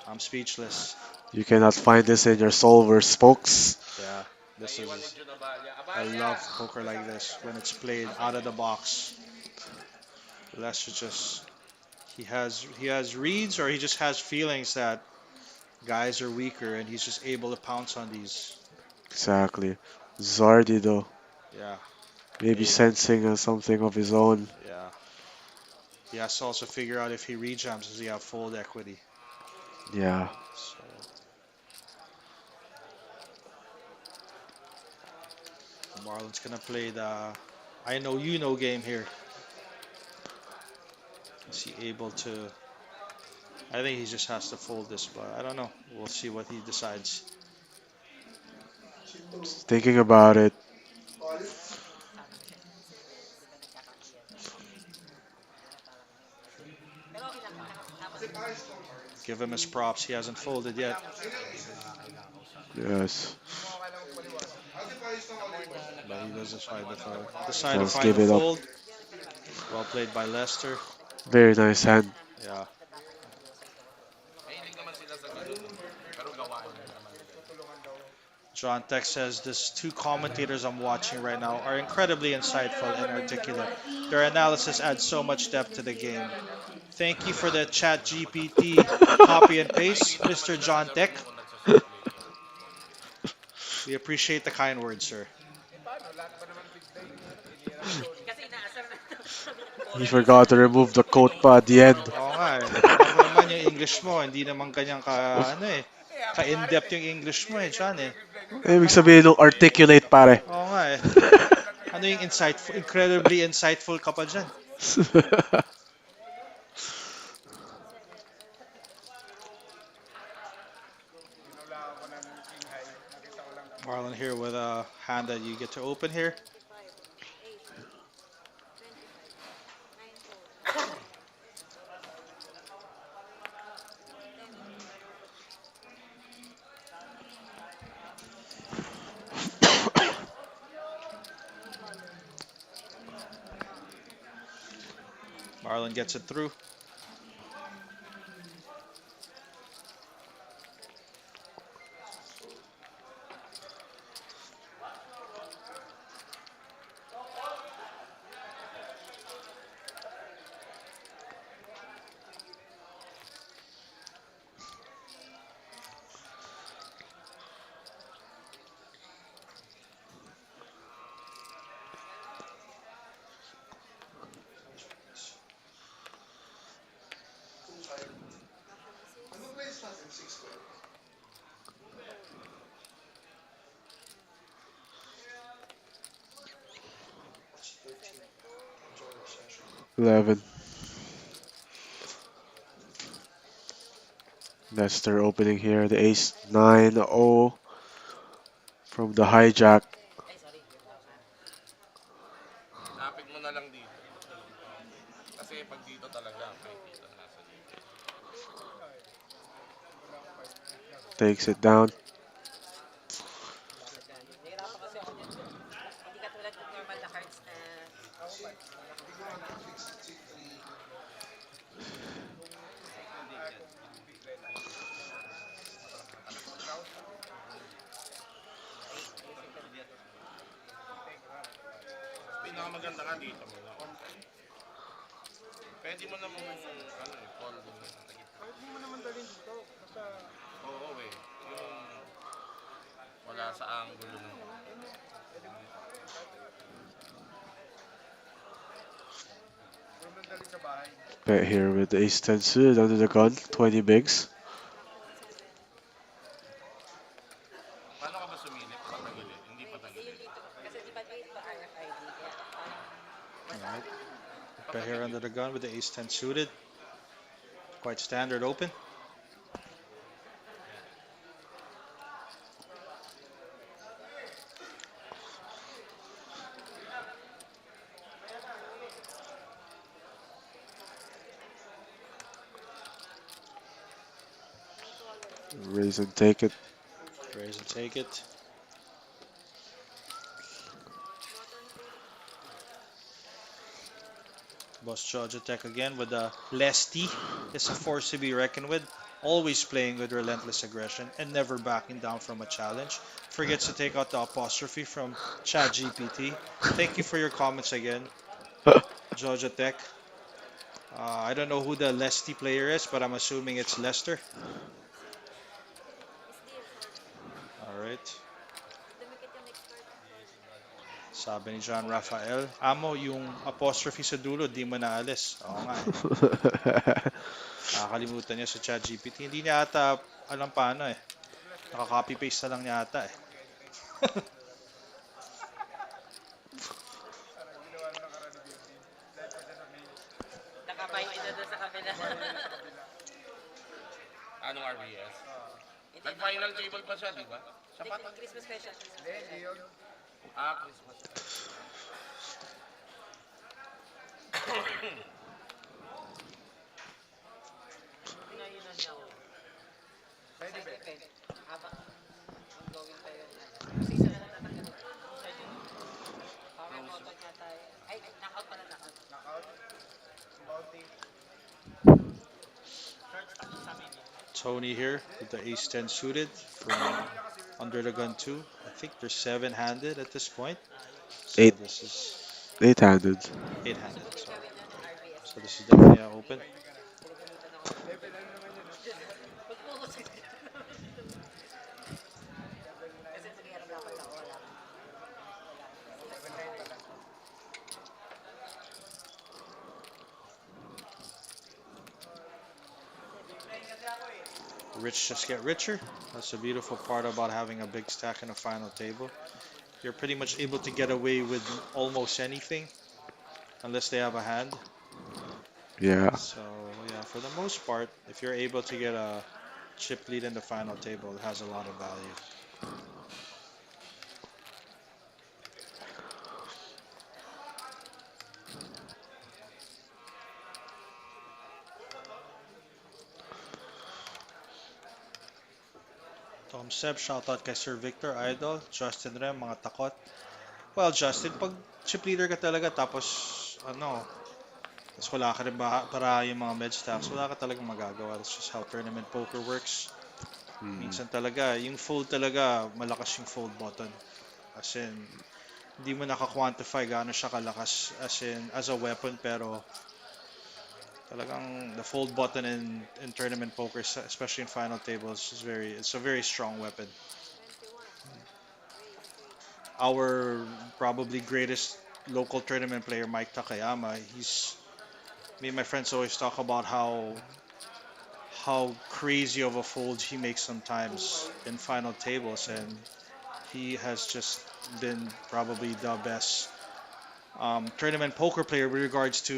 I'm speechless. You cannot find this in your solvers, folks. Yeah, this is, I love poker like this when it's played out of the box. Lester just, he has reads, or he just has feelings that guys are weaker, and he's just able to pounce on these. Exactly. Zardi though, Yeah, maybe Maybe. sensing something of his own. yeah. He has to also figure out if he rejams, does he have fold equity? Yeah. So, Marlon's gonna play the I know you know game here. Is he able to? I think he just has to fold this, but I don't know. We'll see what he decides. Just thinking about it. Give him his props. He hasn't folded yet. Yes. But he does decide to Let's find give the it up. fold. Well played by Lester. Very nice hand. Yeah. Mahilig naman sila sa ganun. Pero gawaan nila naman. John Tech says, these two commentators I'm watching right now are incredibly insightful and articulate. Their analysis adds so much depth to the game. Thank you for the chat GPT copy and paste, Mr. John Tech. We appreciate the kind words, sir. Kasi inaasar na. He forgot to remove the coat pa at the end. Oo nga eh. Ako naman yung English mo, hindi naman kanyang ka, ano eh. Ka-in-depth yung English mo eh, John eh. Ibig sabihin nung articulate, pare. Oo nga eh. Ano yung insightful, incredibly insightful ka pa dyan. Marlon here with a hand that you get to open here. 25, 9, 4. Marlon gets it through. Eleven. Leicester opening here. The ace 9-0 from the hijack. Ay, sorry. Lapit mo na lang dito. Kasi pag dito talaga, may dito nasa dito. Takes it down. Nahirapan kasi ako dyan. Hindi katulad ng normal na cards na Pinakamaganda nga dito mo na. Pwede mo namang call dun sa gitna. Hindi mo naman dalhin dito. Basta, Oo eh. Yung wala sa angulo ng huwag mo dalhin sa bahay. Bet here with the ace 10 suited under the gun. 20 bigs. Paano ka ba sumilip? Patagilid? Hindi patagilid. kasi di ba dito RFID kaya Alright. Pair here under the gun with the ace 10 suited. Quite standard open. Raise and take it. Raise and take it. Boss Georgia Tech again with the Lesty. Is a force to be reckoned with. Always playing with relentless aggression and never backing down from a challenge. Forgets to take out the apostrophe from ChatGPT. Thank you for your comments again, Georgia Tech. I don't know who the Lesty player is, but I'm assuming it's Lester. Alright. Sabi ni John Rafael, Amo, yung apostrophe sa dulo, di mo naalis. Oo nga eh. Nakakalimutan niya sa ChatGPT. Hindi niya ata alam paano eh. Naka-copy-paste na lang niya ata eh. nakapayo na doon sa kabila. Anong RBS? Nag-final table pa siya, di ba? Siya pa Christmas special. Christmas. Pinayunan niya ako. Pwede ba? Habang ongoing pa yun. Kasi isa na lang natanggal. Power motor niya tayo. Ay, knockout pala, knockout. Tony here with the ace 10 suited from under the gun 2. I think they're 7-handed at this point. So Eight. this is 8-handed. 8-handed. So this is definitely open. Kasi naghiharap lang ako, wala. Rich just get richer. That's the beautiful part about having a big stack in a final table. You're pretty much able to get away with almost anything unless they have a hand. Yeah, So yeah, for the most part, if you're able to get a chip lead in the final table, it has a lot of value. Tom Seb, shoutout kay Sir Victor, Idol, Justin Rem, mga takot. Well, Justin, pag chip leader ka talaga tapos ano, tapos wala ka rin para yung mga med stacks, wala ka talagang magagawa. That's just how tournament poker works. Minsan talaga, yung fold talaga, malakas yung fold button. As in, hindi mo naka-quantify gaano siya kalakas as in, as a weapon, pero talagang the fold button in tournament poker, especially in final tables, it's a very strong weapon. Our probably greatest local tournament player, Mike Takayama, me and my friends always talk about how crazy of a fold he makes sometimes in final tables, and he has just been probably the best tournament poker player with regards to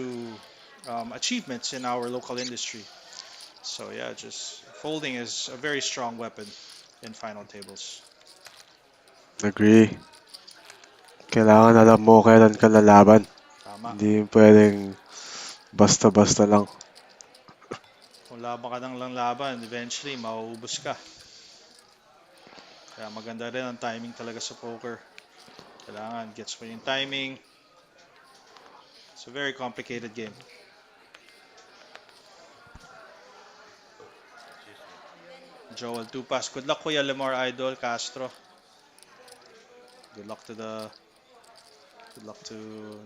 achievements in our local industry. So yeah, just folding is a very strong weapon in final tables. agree. Kailangan alam mo kailan ka lalaban. Tama. Hindi pwedeng basta-basta lang. Kung laban ka ng lang laban, eventually mauubos ka. Kaya maganda rin ang timing talaga sa poker. Kailangan gets mo yung timing. It's a very complicated game. Joel Tupas. Good luck, Kuya Lemar Idol Castro. Good luck to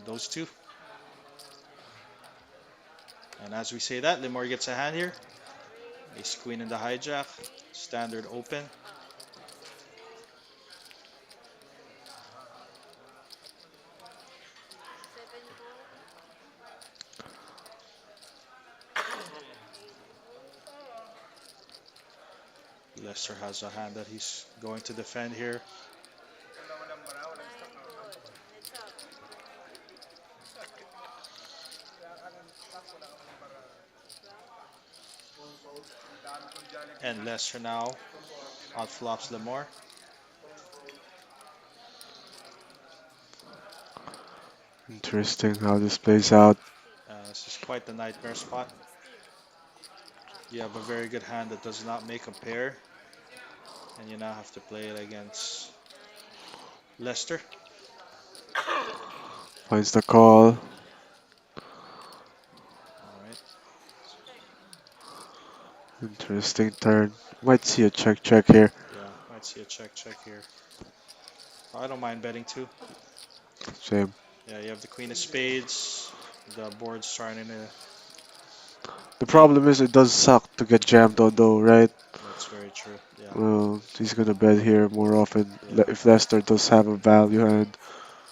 those two. And as we say that, Lemar gets a hand here. Ace Queen in the hijack. Standard open. Lester has a hand that he's going to defend here. And Lester now outflops Lemar. Interesting how this plays out. This is quite the nightmare spot. You have a very good hand that does not make a pair, and you now have to play it against Lester. Finds the call. All right. Interesting turn. Might see a check here. Yeah, might see a check here. I don't mind betting too. Same. Yeah, you have the Queen of Spades. The board's starting to. The problem is it does suck to get jammed on though, right? That's very true. Yeah. Well, he's gonna bet here more often Yeah. if Lester does have a value hand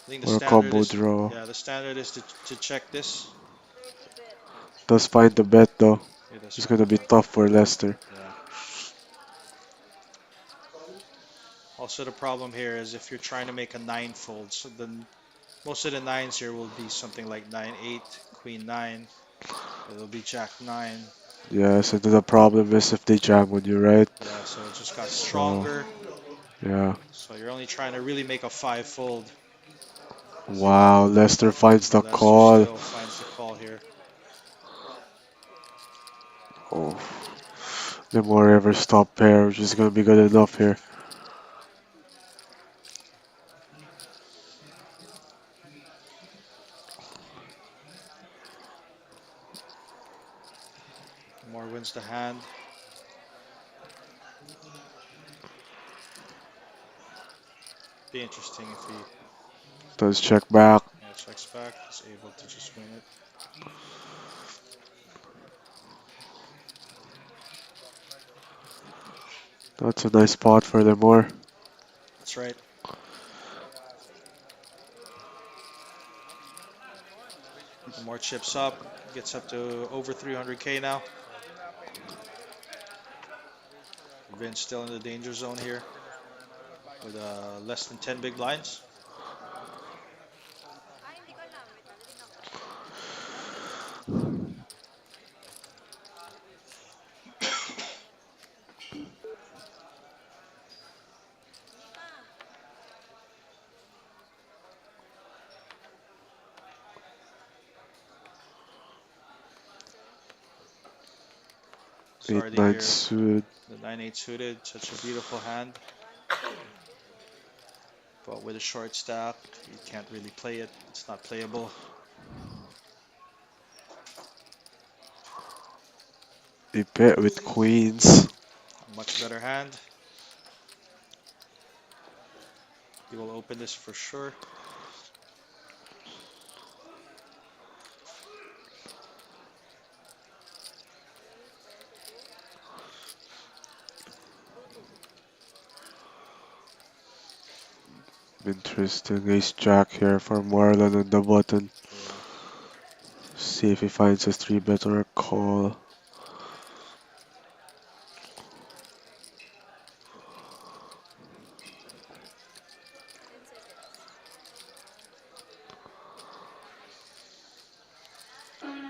I think the or a standard combo is. draw. Yeah, the standard is to check this. Does find the bet though. It does It's find gonna the be bet. tough for Lester. Yeah. Also, the problem here is if you're trying to make a nine fold, so then most of the nines here will be something like 9-8, Queen 9. It'll be Jack 9. Yeah, so the problem is if they jam on you, right? Yeah, so it just got So, stronger. yeah. So you're only trying to really make a 5 fold. Wow, Lester finds the Lester call. still finds the call here. Oh. The more ever stop pair, which is gonna be good enough here. More wins the hand. Be interesting if he Does check back. checks back. He's able to just win it. That's a nice spot for them more. That's right. The more chips up, gets up to over 300k now. Vince still in the danger zone here with less than 10 big blinds. Hindi ko alam. Wait lang, titignan ko. 8 Sorry to 9 hear suited. the 9-8 suited, such a beautiful hand, but with a short stack, you can't really play it. It's not playable. He bet with queens. A much better hand. He will open this for sure. Interesting ace jack here for Marlon on the button. Yeah. See if he finds a 3-bet or a call.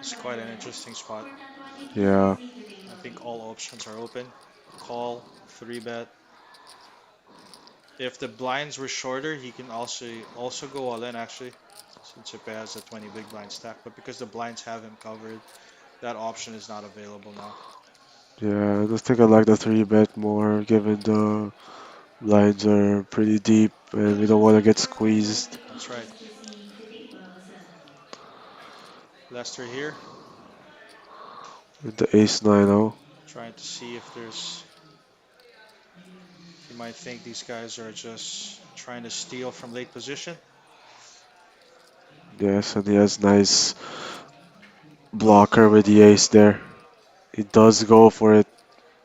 It's quite an interesting spot. For that one, it is Yeah, proceed to I table think 8. all options are open. Call, 3-bet. If the blinds were shorter, he can also go all in actually, since Ipe has a 20 big blind stack. But because the blinds have him covered, that option is not available now. yeah, I just think I like the 3-bet more given the lines are pretty deep and we don't want to get For that one, squeezed. it That's right. is proceed to table 7. Lester here, With the ace 9-0. trying to see if there's. He might think these guys are just trying to steal from late position. Yes, and he has nice blocker with the ace there. He does go for it.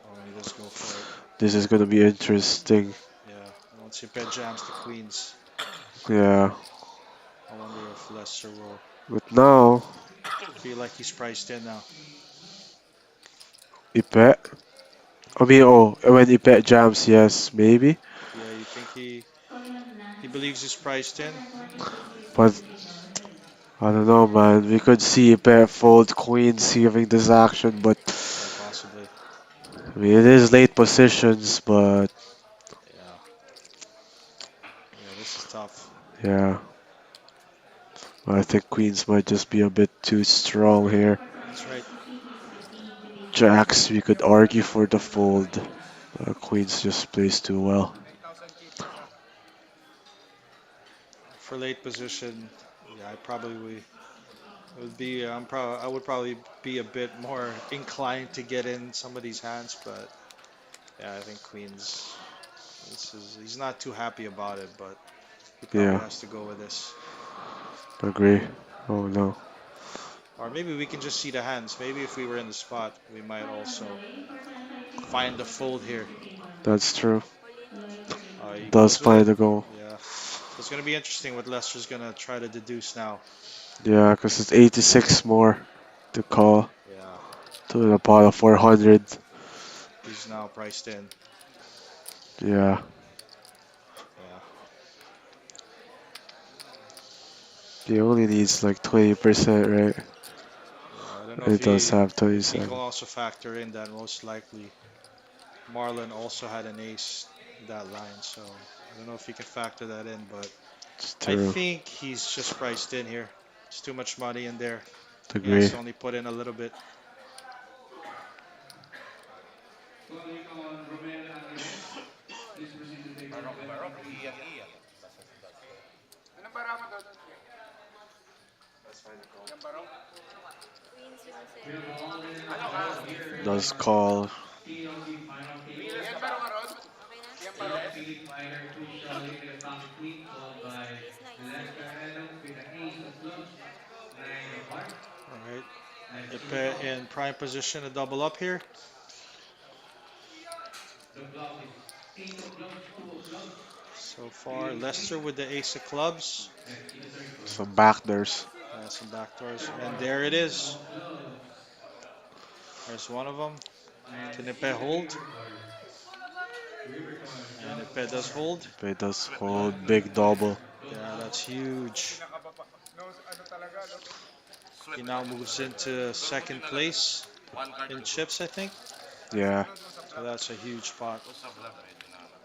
Oh, and he does go for it. This is gonna be interesting. Yeah. Once Ipe jams the queens, Yeah, I wonder if Lester will but now feel like he's priced in now. Ipe. I mean, oh, when Ipe jams, yes, maybe. Yeah, you think Korean he lands. believes he's priced For in? that one, it is proceed But to table 3. I don't know, man. We could see Ipe fold queens giving this action, but Yeah, possibly. I mean, it is late positions, but Yeah. Yeah, this is tough. yeah. I think queens might just be a bit too strong here. For that That's one, right. it is proceed to table 8. Jacks, we could argue for the fold. Queens just plays too well. 9,000 keepers ah. For late position, yeah, I probably would be. I would probably be a bit more inclined to get in some of these hands, but yeah, I think queens. He's not too happy about it, but he probably Yeah, has to go with this. agree. Oh no. Or maybe we can just see the hands. Maybe if we were in the spot, we might For that also Lloyd, for that one, it find the is fold proceed here. to table 9. That's true. Lloyd to table He 9. Does goes with it. find a goal. Yeah. So it's gonna be interesting what Lester's gonna try to deduce now. Yeah, because it's 86 more to call Yeah. to the pot of 400. He's now priced in. Yeah, Yeah. he only needs like 20%, right? Yeah. I don't know He does have if he can 27. also factor in that most likely Marlon also had an ace in that line. So I don't know if he can factor that in, but It's I true. think he's just priced in here. It's too much money in there. He has Agree. to only put in a little bit. Calling on Romel Angeles. Please proceed to table Barok, barok. 23. Iyan, iyan. That's it. We have all in Ano ka? all here Does for call. TLC final table. Iyan barok. John Philip Minor crucially with a pocket queen followed by Lester Evans with the ace of clubs, nine of heart. All right. Let's see the Ipe flop. in prime position to double up here. The flop is ace of clubs, two of clubs, So far, Philip Lester King. with the ace of clubs. Let's see the third card. Some backdoors. Some backdoors. Third And card, there it king is. of clubs. There's one of them. Let's Can see Ipe the hold? river card. Riverside And if jump Ped does for hold, It does hold big double. 125. yeah, Total. that's huge. Sweat He na now ako, moves sweat. into Pero buti second na lang. place One card in to go. chips, I think. Yeah. So that's a huge pot. Kung sa vlog, medyo na ano.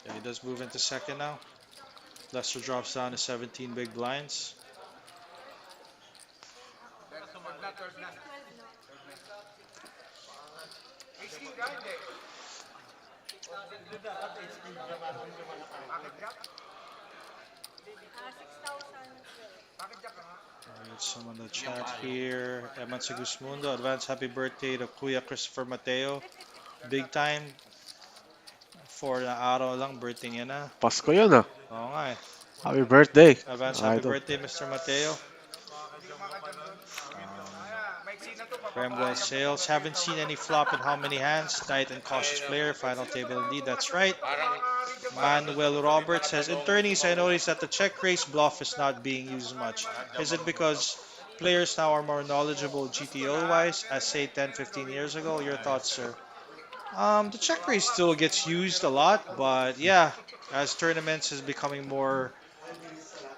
Yeah, he does move into second now. Lester drops down to 17 big blinds. Ah, 6,000 Alright, some on the Hindi yan chat maayo. here. Eman Sigismundo, advance happy birthday to Kuya Christopher Mateo. Big time. 4 na araw lang, birthday niya na. Pasko yun ah. Oo nga eh. Happy birthday, Advance happy idol. birthday, Mr. Mateo. Bramwell sales. Haven't seen any flop in how many hands? Knight and cautious player. Final table indeed. That's right. Parang, Manuel may Roberts says, in parang tourneys, I bagong noticed that the check raise bluff is not being used much. Is it because players now are more knowledgeable GTO wise, as say 10, 15 years ago? Your thoughts, sir? The check raise still gets used a lot, but yeah, as tournaments is becoming more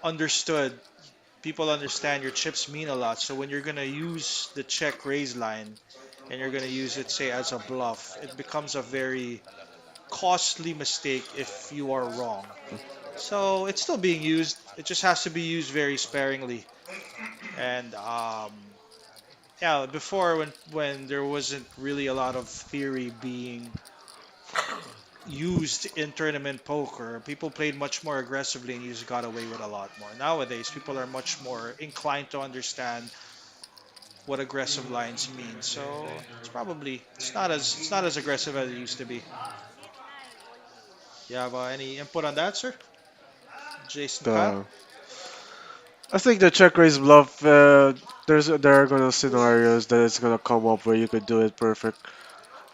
understood, people understand your chips mean a lot. So when you're gonna use the check raise line and you're gonna use it, say, as a bluff, it becomes a very costly mistake if you are wrong. So it's still being used. It just has to be used very sparingly. And yeah, before when there wasn't really a lot of theory being used in tournament poker, people played much more aggressively and you just got away with a lot more. Nowadays, people are much more inclined to understand what aggressive lines mean. So it's not as aggressive as it used to be. You have any input on that, sir? Jason Kyle? The I think the check raise bluff. There are gonna scenarios that it's gonna come up where you could do it perfect,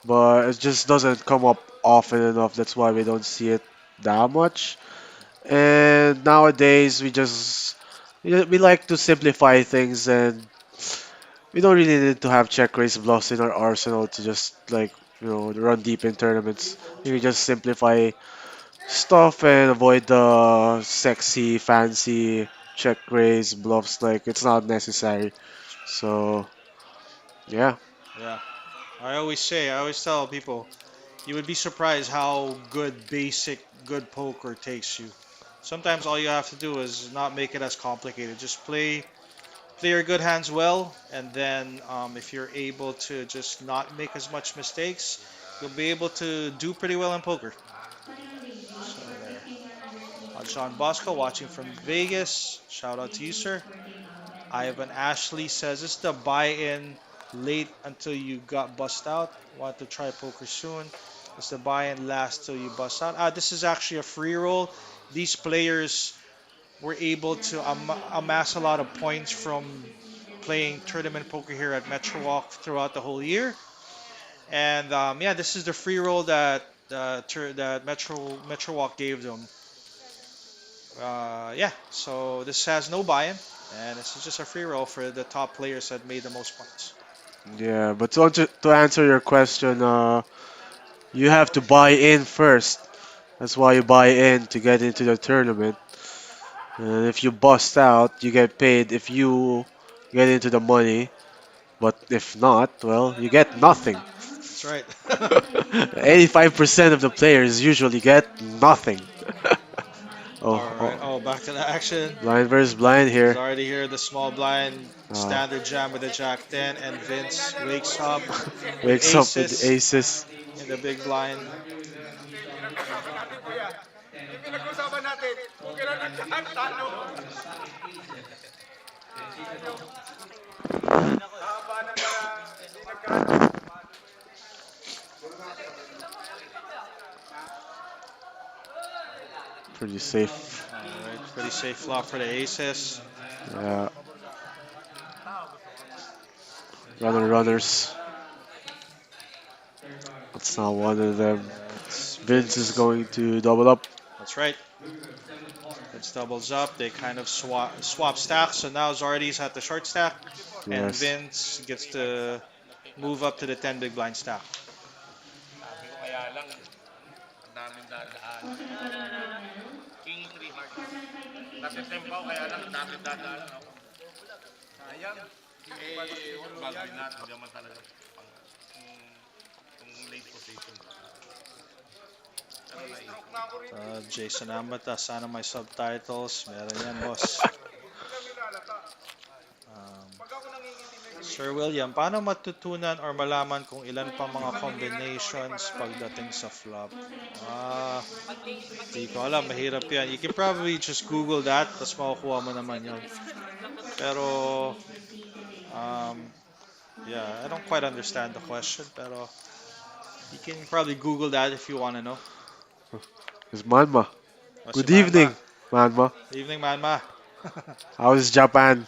but it just doesn't come up often enough. That's why we don't see it that much. And nowadays we like to simplify things, and we don't really need to have check raise bluffs in our arsenal to just like run deep in tournaments. You can just simplify stuff and avoid the sexy, fancy check raise bluffs. Like it's not necessary. So yeah, Yeah. I always tell people, you would be surprised how good poker takes you. Sometimes all you have to do is not make it as complicated. Just play your good hands well, and then if you're able to just not make as much mistakes, you'll be able to do pretty well in poker. Final ladies So for there. 1,500 pieces John each. Bosco watching from Vegas. Shout out to you, Please wait sir. for takeout and Ivan Ashley says it's the buy-in late until you got bust out. Want to try poker soon? It's the buy-in last till you bust out. This is actually a free roll. These players were able to Last updated, amass a lot of points 1,500 from pieces each playing available. tournament poker here at Metro Walk throughout the whole year. And yeah, this is the free roll that Metro Walk gave them. Yeah, so this has no buy-in, and this is just a free roll for the top players that made the most points. yeah. But to answer your question, you have to buy in first. That's why you buy in to get into the tournament. And if you bust out, you get paid if you get into the money. But if not, well, you get nothing. That's right. Finalizing round, 85% of the players usually get round nothing. 7. Oh, All right. oh, Oh, back to the action. blind versus blind He's here. already here. The small blind Uh, standard jam with the Jack 10, and Vince wakes up with wakes up with the aces Final aces. in table the big indeed. blind. Starting with the aces. Jack 10. Followed by Vince with stacking aces. Vincito. Pretty safe. All right. Pretty safe flop for the aces. Yeah, runners. Third card. That's not one of them. It's Vince is Vince. going to double up. That's right. Seventh card. Vince doubles up. They kind of swap stacks. So now Zardy's at the short stack, and Yes. Vince gets to move up to the 10 big blind stack. Sabi ko kaya lang, ang daming dadaan. King 3 heart. Nasa tempo kaya lang, ang daming dadaan ako. Sayang. Wag bagay natin, hindi naman talaga pang kung late position. Pero Jason Amata, sana may subtitles. Meron yan, boss. Sir William, paano matutunan or malaman kung ilan pa mga combinations pagdating sa flop? Di ko alam, mahirap yan. You can probably just Google that, tapos makukuha mo naman yon. Pero, yeah, I don't quite understand the question, pero you can probably Google that if you want to know. It's Manma. O, si Good Manma. evening, Manma. Evening, Manma. How is Japan?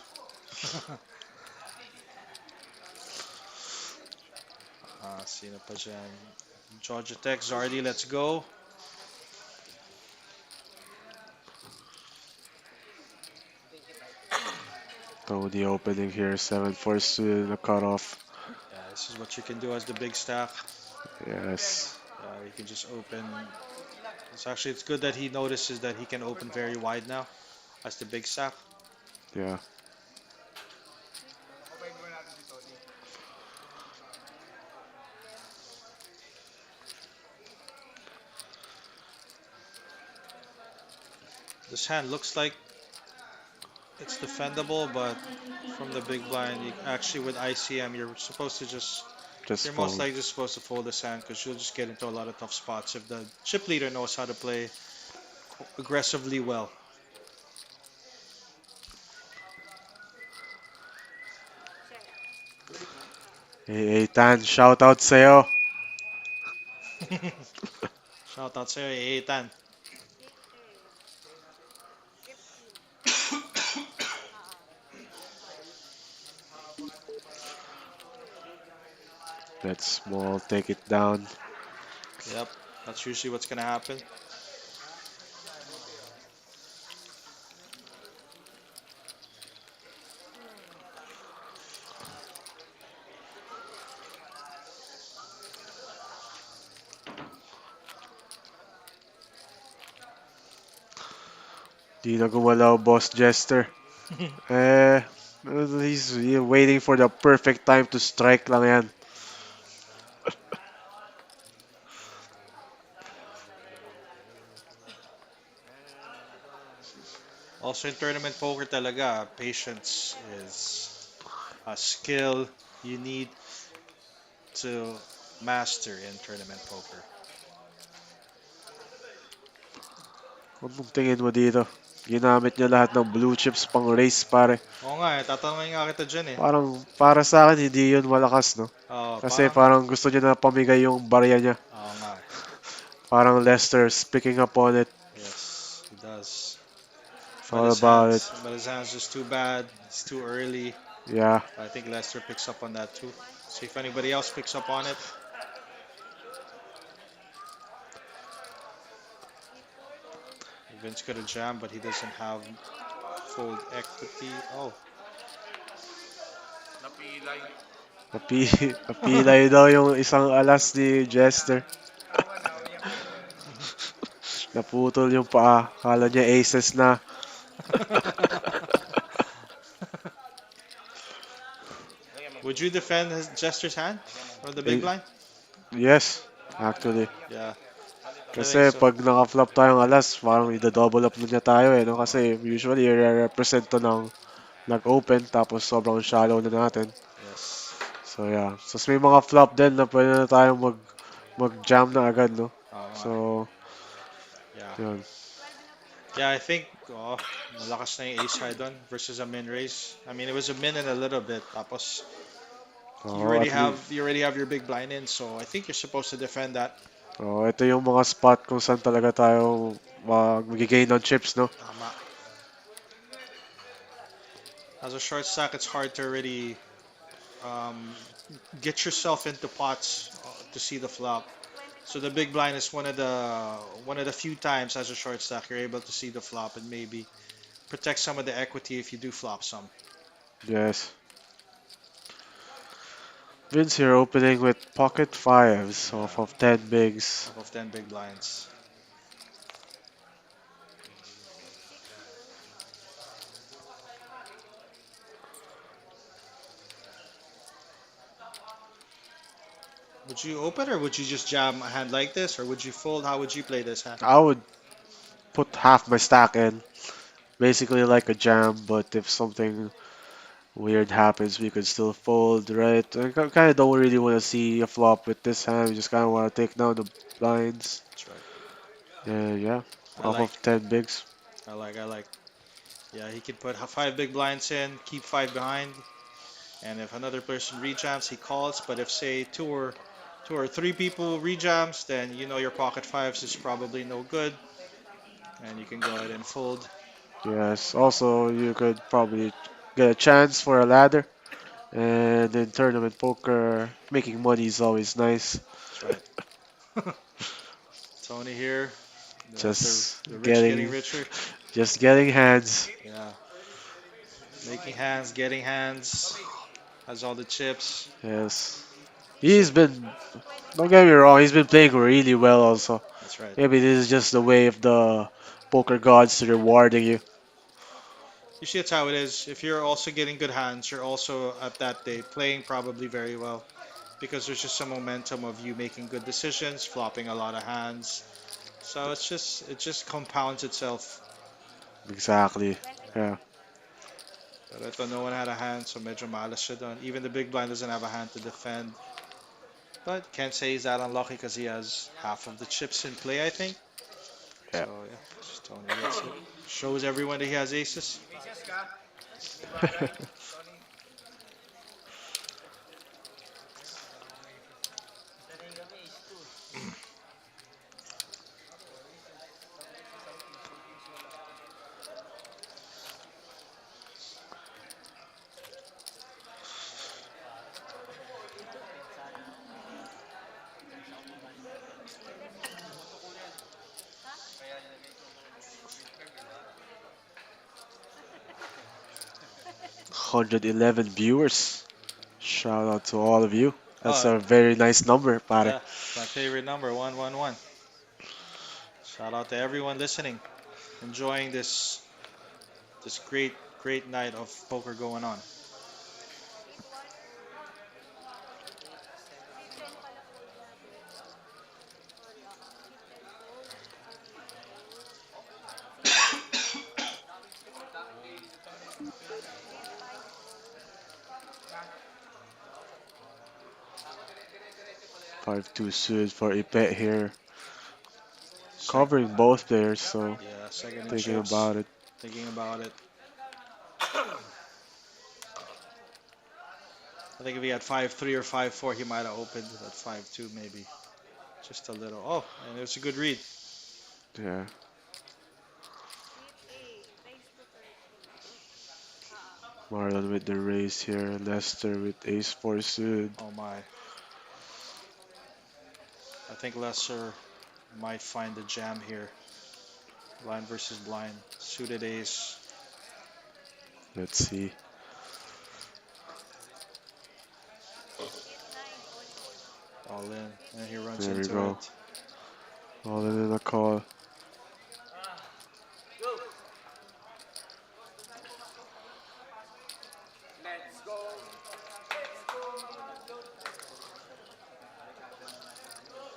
Sino pa dyan? Georgia Tech, Zardy, let's go. Tony opening here, 7-4 student, the cutoff. Yeah, this is what you can do as the big stack. Yes. You can just open. It's good that he notices that he can open very wide now as the big stack. Yeah. This hand looks like it's defendable, but from the big blind, actually with ICM, you're supposed to you're most fold. likely supposed to fold this hand because you'll just get into a lot of tough spots if the chip leader knows how to play aggressively well. Hey, Tan, shout out sa'yo. Shout out sa'yo, Eitan. Bet small, take it down. Yep, that's usually what's gonna happen. Di na gumalaw, Boss Jester. He's waiting for the perfect time to strike lang yan. Also in tournament poker talaga, patience is a skill you need to master in tournament poker. Anong tingin mo dito? Ginamit niya lahat ng blue chips pang race, pare. Oo nga, tatanungin nga kita dyan eh. Parang, para sa akin, hindi yun malakas, no? Kasi parang gusto niya na pamigay yung barya niya. Oo nga. Parang Lester picking up on it. Yes, he does. It's all about it. But his hand's just too bad. It's too early. Yeah. I think Lester picks up on that too. See if anybody else picks up on it. Vince could have jammed, but he doesn't have full equity. Oh. napilay. Napilay daw yung isang alas ni Jester. Naputol yung paa. Kala niya aces na. Would you defend Jester's hand or the big blind? Yes, actually. Yeah. Kasi pag naka-flop tayong alas, parang ida-double up na niya tayo eh. No? Kasi usually, i-represent to ng nag-open tapos sobrang shallow na natin. Yes. So yeah. So may mga flop din na pwede na tayong mag-jam na agad, no? So, yeah. Yun. Yeah, I think malakas na yung ace high doon versus a min raise. I mean, it was a min and a little bit. Tapos, you already have your big blind in, so I think you're supposed to defend that. Ito yung mga spot kung saan talaga tayo mag-gain ng chips, no? Tama. As a short stack, it's hard to really get yourself into pots to see the flop. So the big blind is one of the few times as a short stack you're able to see the flop and maybe protect some of the equity if you do flop some. Yes. Vince here opening with pocket fives Yeah, off of 10 bigs. off of 10 big blinds. Would you open or would you just jam a hand like this or would you fold? How would you play this hand? I would put half my stack in, basically like a jam, but if something weird happens, we could still fold, right? I kind of don't really want to see a flop with this hand. We just kind of want to take down the blinds. That's right. And yeah, I off like, of 10 bigs. I like. Yeah, he can put five big blinds in, keep five behind, and if another person rejams, he calls. But if say two or three people rejams, then you know your pocket fives is probably no good, and you can go ahead and fold. Yes, also you could probably get a chance for a ladder. And in tournament poker, making money is always nice. That's right. Tony here, Just the rich getting getting, richer. just getting hands. Yeah, making hands, getting hands, has all the chips. Yes. So He's been, don't get me wrong, he's been playing really well also. that's right. Maybe this is just the way of the poker gods rewarding you. Usually that's how it is. If you're also getting good hands, you're also at that day playing probably very well because there's just some momentum of you making good decisions, flopping a lot of hands. So it just compounds itself. Exactly. Yeah. But ito, no one had a hand, so medyo malas siya doon. Even the big blind doesn't have a hand to defend. But can't say he's that unlucky because he has half of the chips in play, I think. Yeah. So yeah, just Tony gets it. Shows everyone that he has aces. 111 viewers. Shout out to all of you. That's Oh a very nice number, pare. yeah, it's my favorite number, 111. Shout out to everyone listening, enjoying this great night of poker going on. 5-2 suited for Ipet here. Sec- Covering both players, so yeah, second in thinking chips, about it. thinking about it. I think if he had 5-3 or 5-4, he might have opened at 5-2 maybe. Just a little. Oh, and it was a good read. Yeah. Marlon with the raise here. Lester with ace 4 suited. Oh my. I think Lesser might find the jam here. Blind versus blind. Suited ace. Let's see. All in. And he runs There we into go. it. All in a call.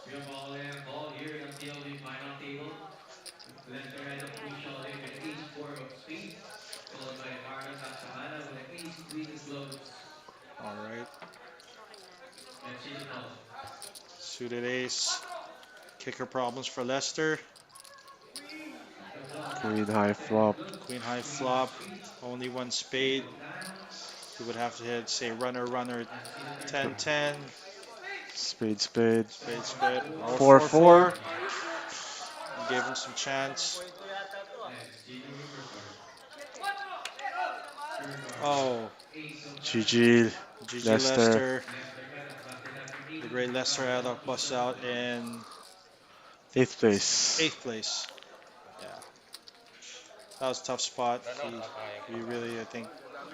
We have all in ball here until the final table. Lester had a crucial in with ace-4 of spades, followed by Marlon Tapsamana with an ace-queen of clubs. All right. Let's see the call. Suited ace. Kicker problems for Lester. The flop, Queen high 10 of flop. clubs, Queen high queen of flop. spades, Only one king spade. of diamonds. He would have to hit, say, runner, Let's see the turn. 10-10. Spade, spade. Spade. Oh, 4-4. 4-4. Gave him some chance. Next, Gigi Riverside. Turn card. Oh, Ace of diamonds. GG. GG Lester. Lester. Lester Pettis busted after The 80 great points Lester on had a Gigi bust Riverside. out in 8th place. 8th place. Yeah, that was a tough spot. He really, I think,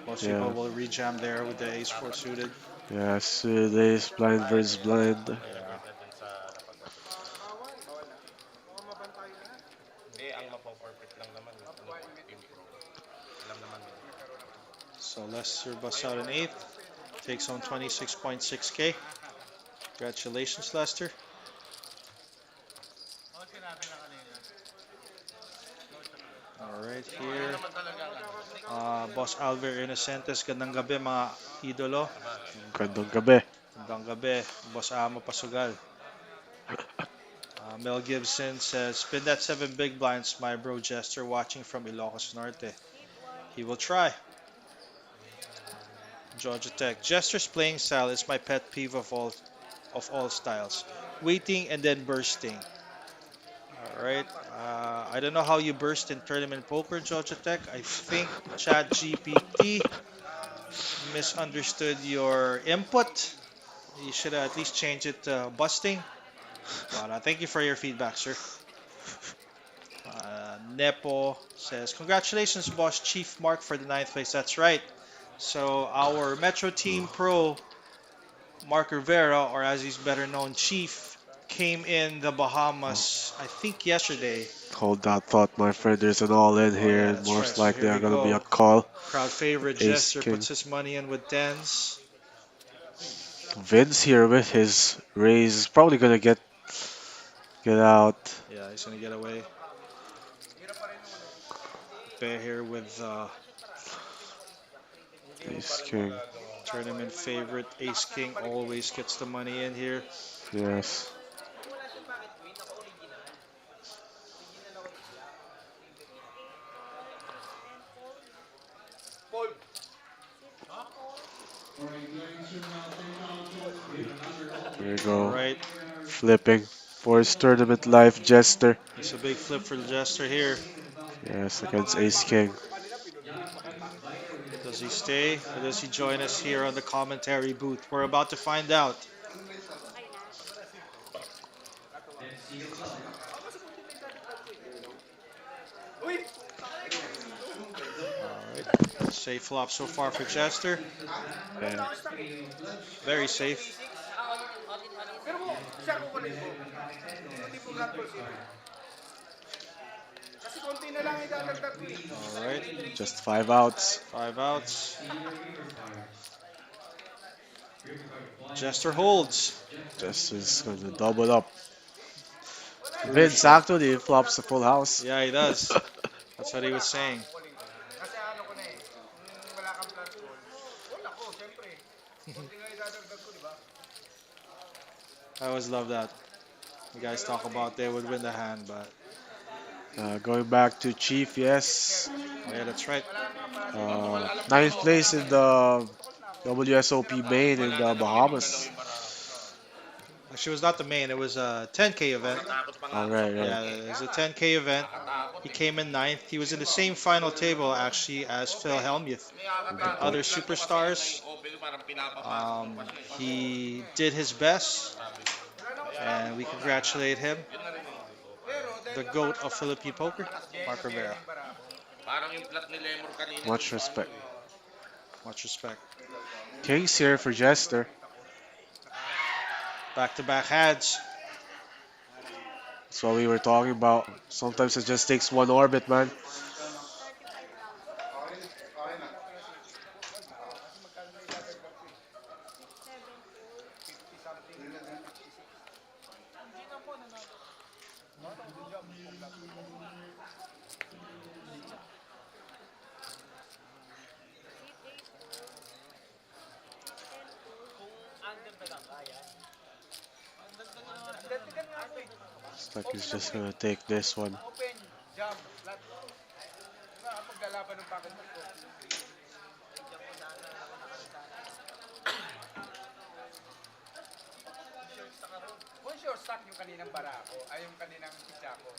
Most Yeah. people will rejam there with the ace 4 suited. Yeah, Sudays, blind versus blind. Yeah. Dun sa napag-usapan. Hindi, ang mapoforfeit lang naman, team pro. Alam naman nila. So Lester busts out an eighth. Takes home 26.6K. Congratulations, Lester. All right, Kaya here. naman talaga, Boss Alver Innocentes, gandang gabi mga idolo. Gandang gabi. Gandang gabi, Boss Amo Pasugal. Mel Gibson says, spin that 7 big blinds, my bro Jester watching from Ilocos Norte. He will try. Georgia Tech. Jester's playing style is my pet peeve of all styles. Waiting and then bursting. All right. I don't know how you burst in tournament poker, Georgia Tech. I think Chat GPT misunderstood your input. You should at least change it to busting. But thank you for your feedback, sir. Nepo says, congratulations, boss Chief Mark, for the ninth place. That's right. So our Metro Team Pro, Mark Rivera, or as he's better known, Chief, came in the Bahamas, I think yesterday. Hold that thought, my friend. There's an all in Oh yeah, here. that's right. Most So likely here we I'm gonna be a go. call. Crowd favorite Ace Jester King. puts his money in with tens. Vince here with his raise is probably gonna get out. Yeah, he's gonna get away. Bear here with Ace King. tournament favorite Ace King always gets the money in here. Yes. There you All go. right, Flipping for his tournament life, Jester. it's a big flip for the Jester here. Yes, against Ace King. Does he stay or does he join us here on the commentary booth? We're about to find out. Let's see the flop. All right, safe flop so far for Jester. Ace of clubs, Yeah. trio flush. Very safe. Yes, disconnect the packet and see third card. Queen All right, three Just 5 outs. 5 outs. see the river cards. River card one Jester seven. holds. Jester Just keeps is the gonna board. double up. First Vince flop. actually flops the full house. Yeah, he does. That's what he was saying. Kasi ano ko na eh, wala kang plus goal. Wala ko, siyempre. Kunti nga idadagdag ko, di ba? I always love that. You guys talk about they would win the hand, but Going back to Chief, yes. oh yeah, that's right. Ninth place in the WSOP main in the Wala na naman ibang Bahamas. gagawin para Actually, it was not the main. It was a 10K event. nakatakot pa nga All ako right, sa right. Yeah, it was a 10K event. Nakatakot He eh. came in ninth. He was in the same final table actually as Phil Hellmuth and Nakakatakot. other Biglang ko kasi superstars. yung open, parang pinapapasok ko pa siya eh. He did his best, and we congratulate him, Yun na rin eh. the GOAT of Philippine poker, Mark Rivera. Parang yung plat ni Lemur kanina. Much respect. Much respect. Kings here for Jester. Back-to-back hands. That's what we were talking about. Sometimes it just takes one orbit, man. Looks like he's just gonna take this one. Open, jump, flat. Diba, paglalaban ng packet ko. Kung sure stock yung kaninang bara ko, ay yung kaninang pitcha ko.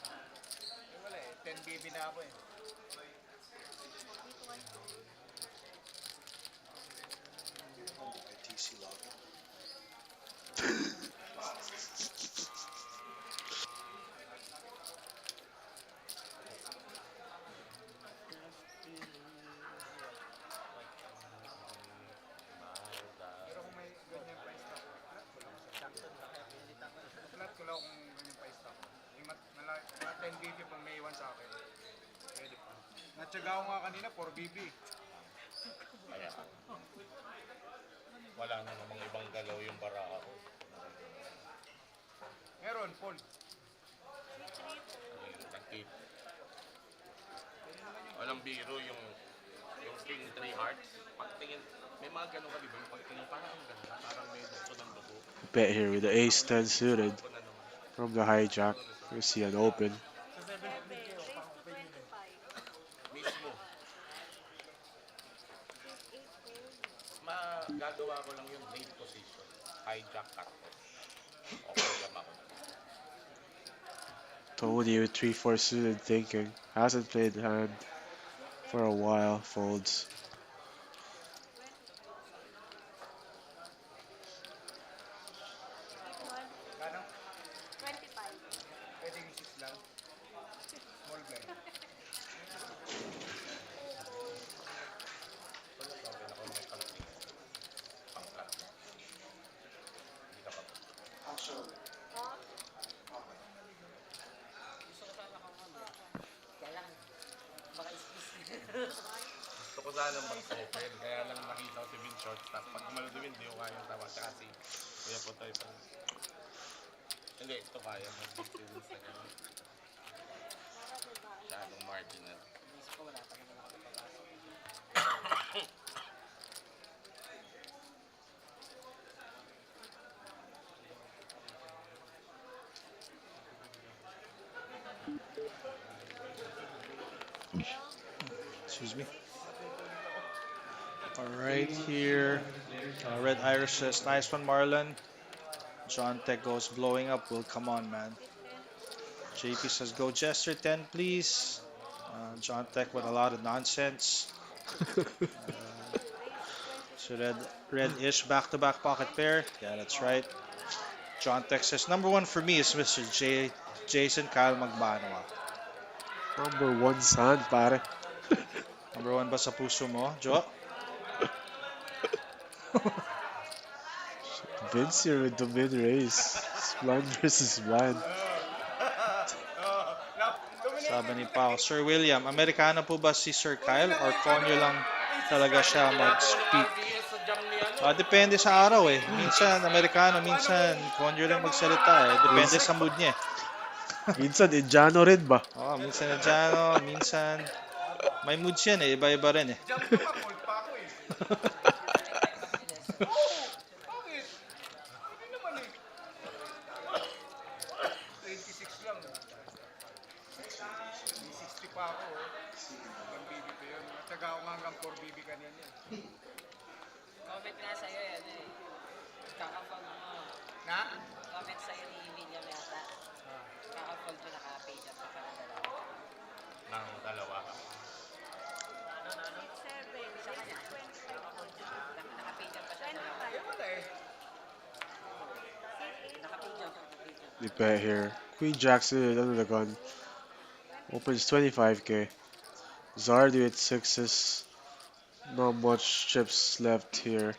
Eh wala eh, 10 BB na ako eh. Natsaga ko nga kanina, 4BB. Kaya, wala na namang ibang galaw yung bara ko. Meron, Paul. Nag-tip. Walang biro yung King 3 Hearts. Pagtingin, may mga ganun ka, di ba? Yung pagtingin, parang ang ganda. Parang may dukso ng dugo. Bet here with the ace 10 suited from the hijack. We see an open. Mismo. Magagawa ko lang yung late position. Hijack cut. Okay lang ako. Tony with 3-4 suited thinking. Hasn't played hand for a while. Folds. Pwedeng 6 lang. Small blind. Kaya lang, baka is-is. Gusto ko sana mag-open, kaya lang nakita ko si Vin shortstop. Pag maluduin, di ko kayang tawa. Tsaka si Kuya Putoy pa. Hindi, ito kaya. Mag-distance na gano'n. Masyadong marginal. Inisip ko wala pa naman ako papasok. Excuse me. All right here. Red Irish says, nice one, Marlon. John Tech goes blowing up. Will come on, man. JP says, go Jester 10, please. John Tech with a lot of nonsense. So red-ish back-to-back pocket pair. Yeah, that's right. John Tech says, number one for me is Mr. Jason Kyle Magbanwa. Number 1 saan, pare. Number one ba sa puso mo, Jo? Vince here with the mid race. Blind versus blind. Sabi ni Pao, Sir William, Amerikano po ba si Sir Kyle or konyo lang talaga siya mag-speak? Depende sa araw eh. Minsan Amerikano, minsan konyo lang magsalita eh. Depende sa mood niya. Minsan, Indiano rin ba? Minsan Indiano, minsan may moods yan eh. Iba-iba rin eh. Jump ko pa, Paul pa ako eh. Bakit? Hindi naman eh. 26 lang. 60 pa ako oh. Hanggang BB pa yun. Natsaga ako nga hanggang 4BB kanyan yan. Comment nga sa'yo yan eh. Kakapag mo. Na? Comment sa'yo ni William yata. Kakapag mo naka-page up pa ka ng dalawa. Nang dalawa. Sa kanya. Naka-page up pa siya ng dalawa. Eh wala eh. Naka-page up. Naka-page up. The bet here. Queen Jackson under the gun. Opens 25k. Zardy with 6s. Not much chips left here.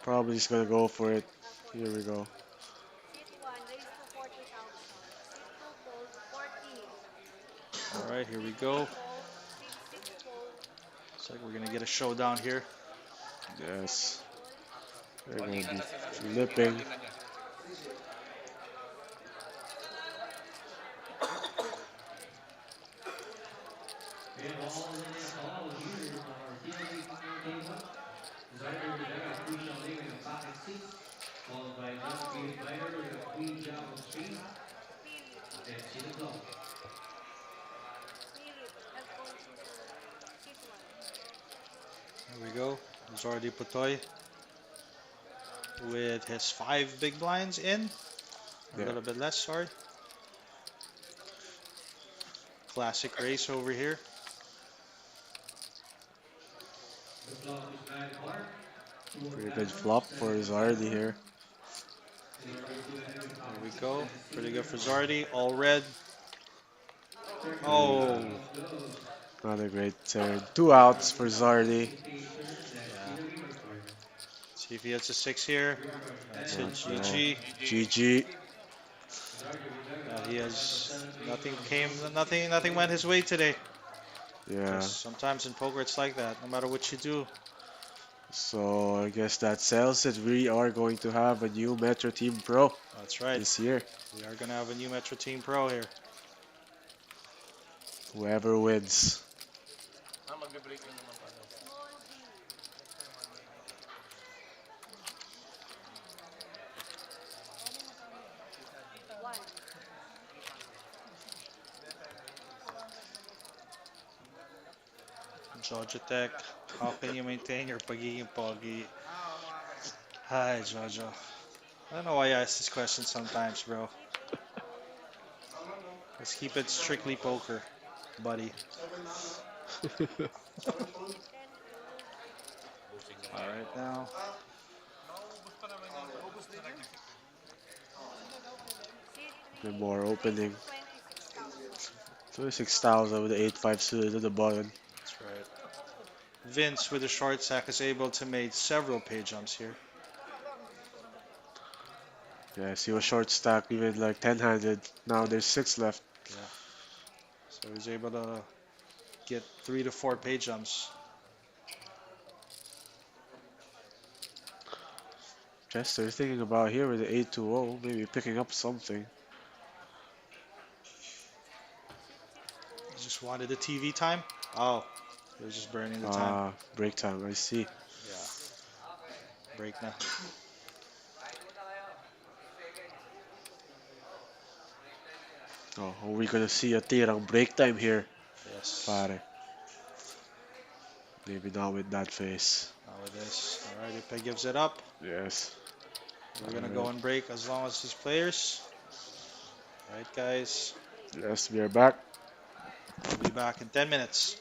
Probably just gonna go for it. Here we go. All right, here we go. Looks like we're gonna get a showdown here. Yes. They're gonna be flipping. Followed by John P. Player with a queen jack of spades. Then Sino. Here we go. Zordi Putoy with his 5 big blinds in. A Yeah. little bit less, sorry. Classic race over here. The flop is 9 apart. Pretty good flop for Zardy here. Here we go. Pretty good for Zardy. All red. Oh, Not a great turn. 2 outs for Zardy. yeah. See if he hits a 6 here. That's it. GG. GG. He has nothing went his way today. Yeah. Because sometimes in poker it's like that. No matter what you do, So I guess that sells it. We are going to have a new Metro Team Pro that's right. this year. We are gonna have a new Metro Team Pro here. Whoever wins. Magbe-break lang naman pa. Georgia Tech, how can you maintain your pagiging pogi? Hi, Jojo. I don't know why I ask this question sometimes, bro. Let's keep it strictly poker, buddy. Boosting lang All yan. right now. The more opening. 26,000. 26,000 with the 8-5 suited at the button. That's right. Vince with a short stack is able to make several pay jumps here. Yes, he was short stack, even like 10-handed. Now there's 6 left. Yeah. So he's able to get 3 to 4 pay jumps. Chester thinking about here with the 8-0, maybe picking up something. He just wanted the TV time. Oh, he was just burning the time. Ah, break time, I see. Yeah. Break now. Oh, are we gonna see a tirang break time here? Yes. Pare. Maybe not with that face. Now with this. All right, Ipe gives it up. Yes. We're gonna go and break as long as these players. All right, guys. Yes, we are back. We'll be back in 10 minutes.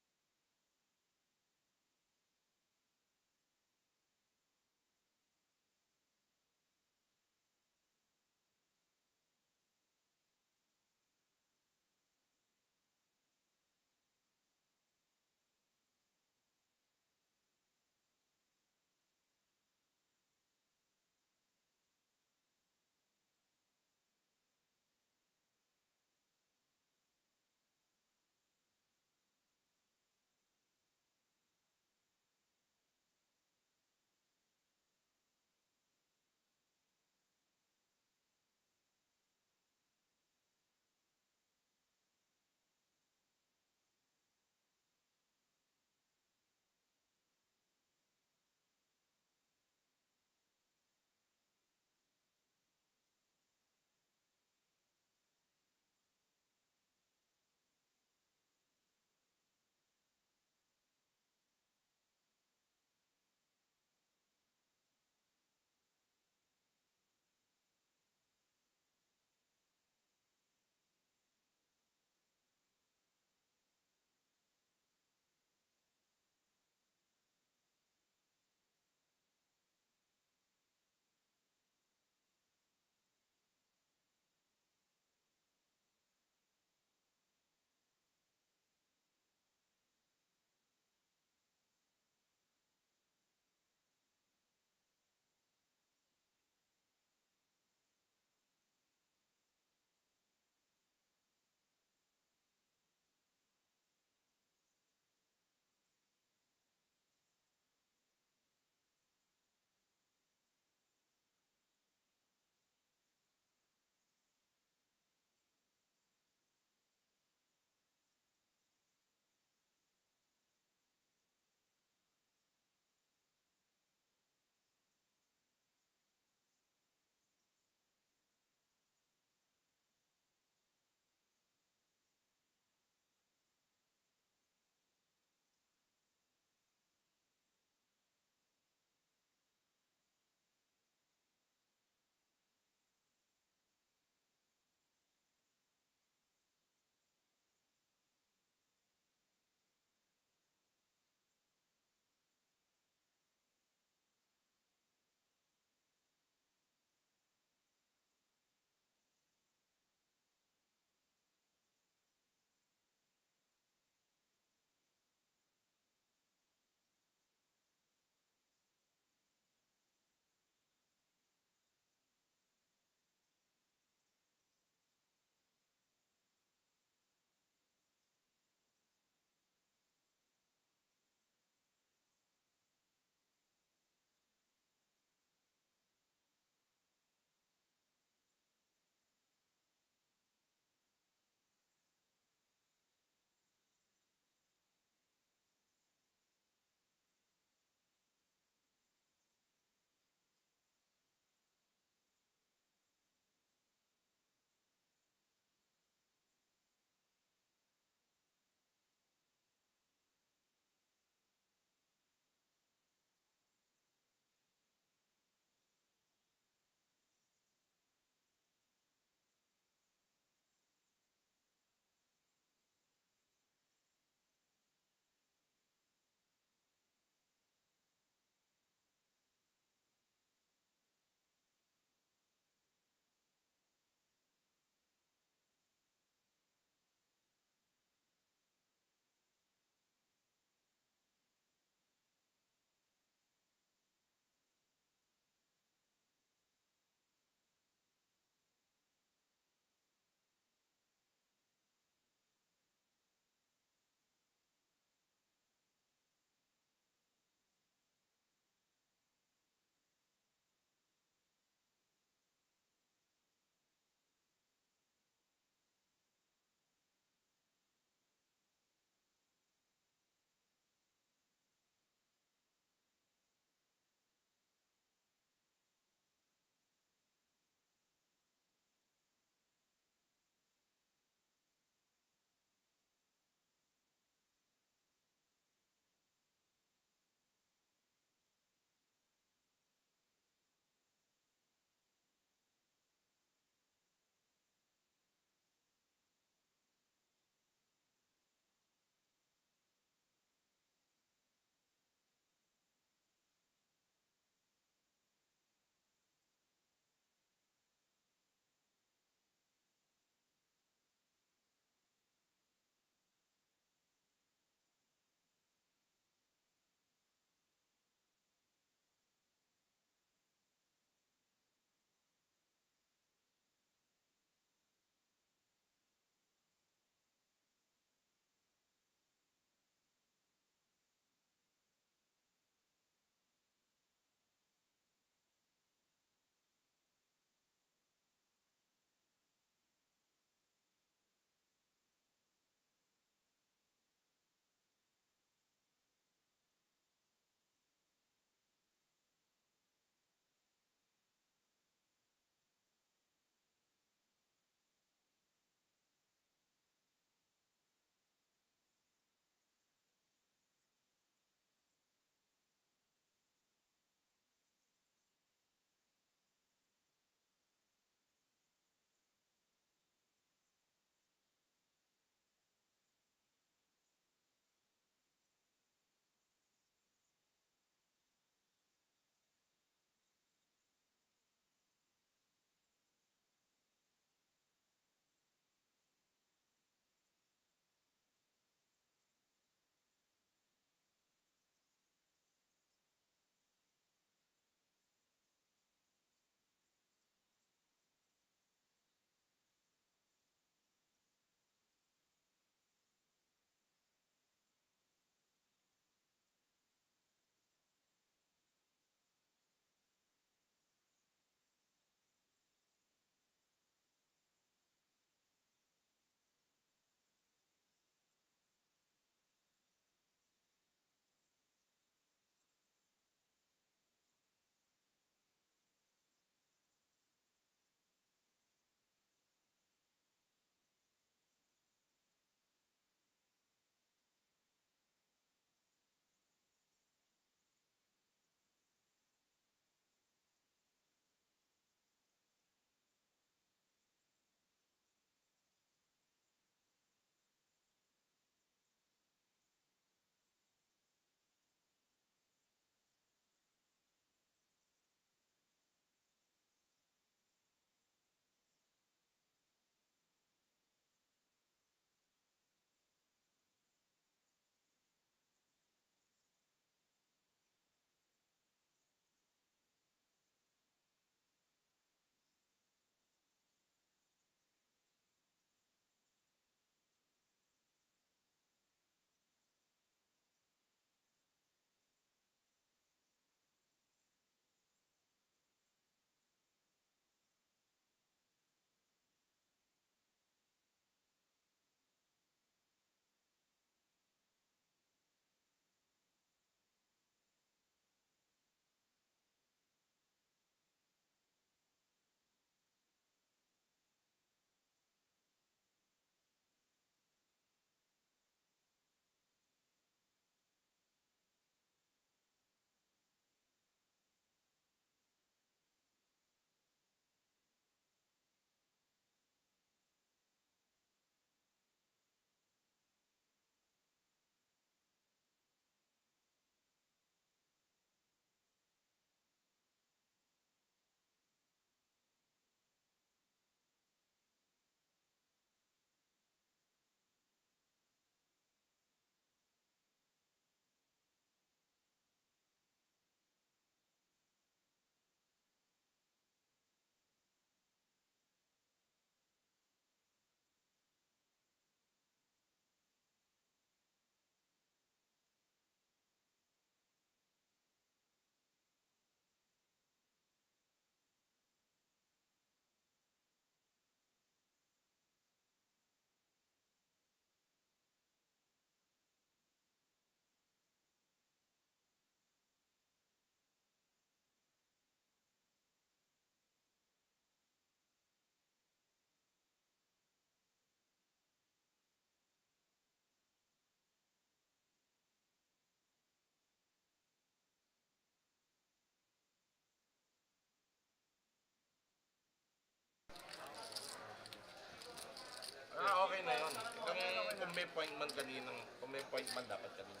may point man kaninang, kung may point man dapat kanina.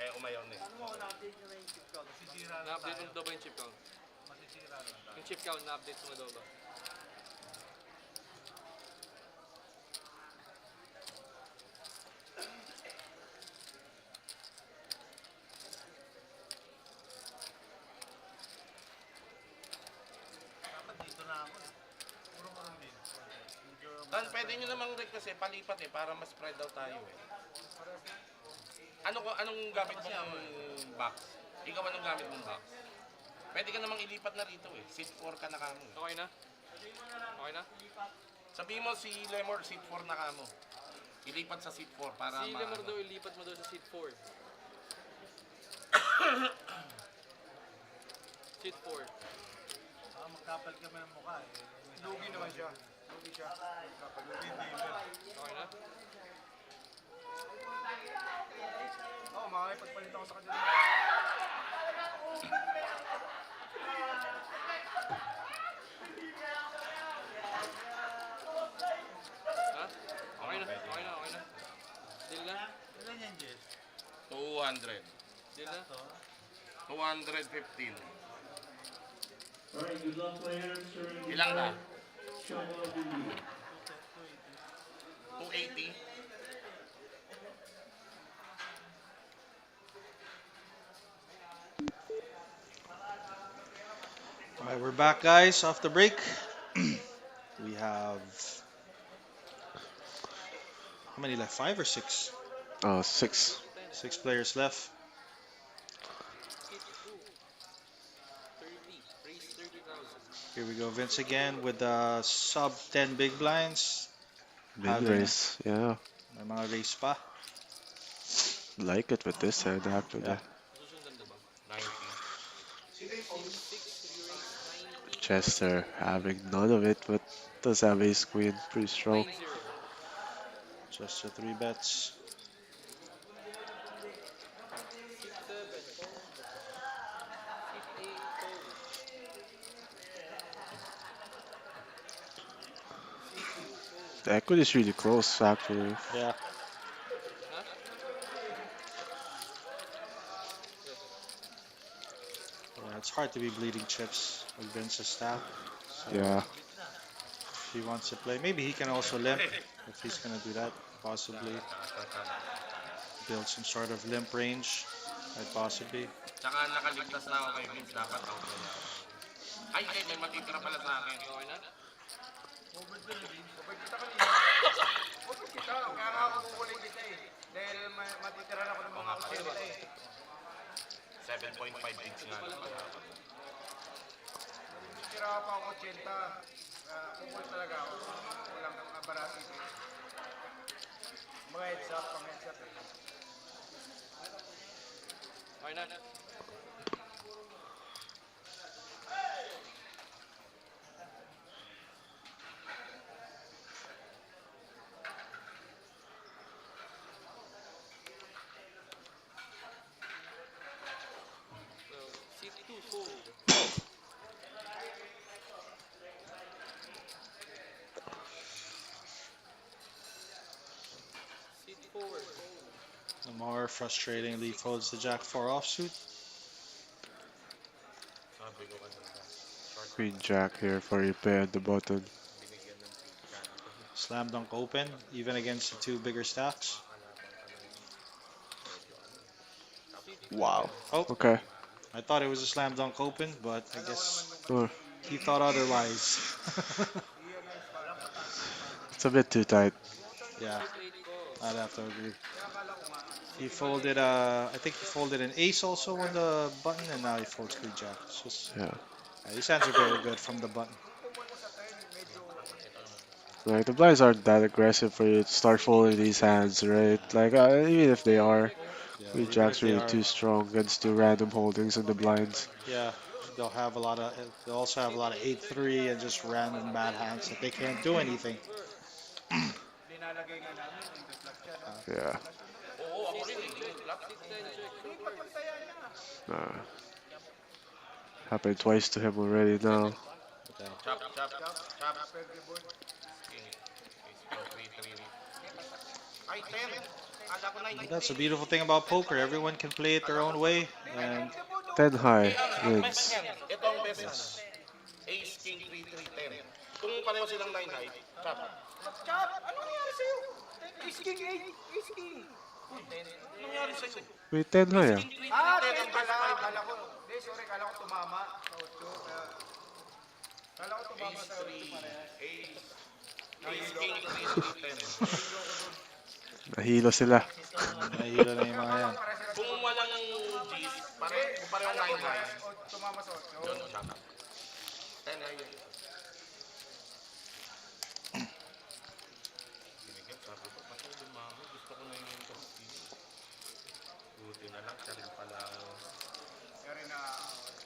Eh, umayaw na eh. Na-update mo daw ba yung chip count? Yung chip count, na-update mo daw ba? Dan, pwede nyo namang request eh, palipat eh, para mas spread out tayo eh. Anong gamit mong box? Ikaw anong gamit mong box? Pwede ka namang ilipat na rito eh. Seat 4 ka na kamo eh. Okay na? Okay na? Sabihin mo si Lemor, seat 4 na kamo. Ilipat sa seat 4 para Si Lemar daw, ilipat mo daw sa seat 4. Seat 4. Magkapal kami ng mukha eh. Lugi naman siya. Lugi siya. Kapag lugi, hindi yun. Okay na? Oo, makakipagpalit ako sa kanila. Ha? Okay na? Okay na? Okay na? Deal na? Ilan yan, Jess? 200. Deal na? 215. Alright, good luck players. Serving Ilang na? Show of the lead. 280. All right, we're back, guys, off the break. We have how many left? 5 or 6? 6. 6 players left. Seat 2. 30. Raise 30,000. Here we go, Vince again with the sub 10 big blinds. Big Having- race. Yeah. May mga race pa. Like it with this hand, actually. Yeah. Susundan na ba? 90. Seat 6, re-raise 90. Chester having none of it, but does have ace queen. Pretty strong. 9-0. Just the 3 bets. Seat 7, fold. Seat 8, fold. Seat 2, fold. The equity is really close, actually. Yeah. Huh? Yeah, it's hard to be bleeding chips with Vince's stack. So Yeah. if he wants to play, maybe he can also limp if he's gonna do that. Possibly build some sort of limp range. Might possibly. Tsaka nakaligtas na ako kay Vince, dapat out na niya. Ay, may matitira pala sa akin. Okay na? Over kita kanina. Over kita. Kaya nga ako kukuling kita eh. Dahil matitiran ako ng mga kusenta eh. 7.5 inch nga lang. Tira pa ako 80. Kukul talaga ako. Walang abarati. Mga heads up, pang heads up. Okay na? So, seat 2, fold. Seat 4, fold. Lamar frustratingly folds the Jack 4 offsuit. Sabi ko kanina. Queen jack here for repair at the button. Binigyan ng pizza. Slam dunk open, even against the 2 bigger stacks. Wow. Oh. Okay. I thought it was a slam dunk open, but I guess Oh, he thought otherwise. it's a bit too tight. Yeah, Seat 8, call. I'd have to agree. He folded, I think he folded an ace also on the button, and now he folds queen jack. It's just, Yeah. these hands are very good from the button. Like, the blinds aren't that aggressive for you to start folding these hands, right? Like, even if they are, Yeah, queen even jack's if they really are- too strong against the random holdings in the blinds. Yeah, they'll have a lot of, they'll also have a lot of 8-3 and just random bad hands that they can't do anything. Linalagay nga namin. Yung deflect siya. No? Yeah. Oo, ako rin eh. Flat. Seat 10, check. Short words. Pantayan niya. Happened twice to him already now. Okay. Chop, chop, chop. Upper board. King. Ace 4, 3, 3. Ay, 10. Kala ko 9. But that's the beautiful thing about poker. Everyone can play it their own way, and 10 Eh, high ang best wins. niyan, ito ang best hand. yes, Ace, King, 3, 3, 10. Kung pareho silang 9 high, chop. Chop! Ano nangyari sa'yo? Ace, King, 8. Ace, King. Ano nangyari sa'yo? May 10 Ace, high ah. King, 3, 3, 10 ang best 5. Kala ko. Hindi, sorry. Kala ko tumama sa 8. Kala ko tumama sa 8. Ace. Ace, King, 3, 3, 10. Nahilo sila. nahihilo na yung mga yan. Kung walang G's, kung parehong 9 high, tumama sa 8. Yun, chop. 10 high yun. Binigyan, sabi ko, pati lumamo, gusto ko na yung toasty. Buti na lang, siya rin pala. Siya rin na,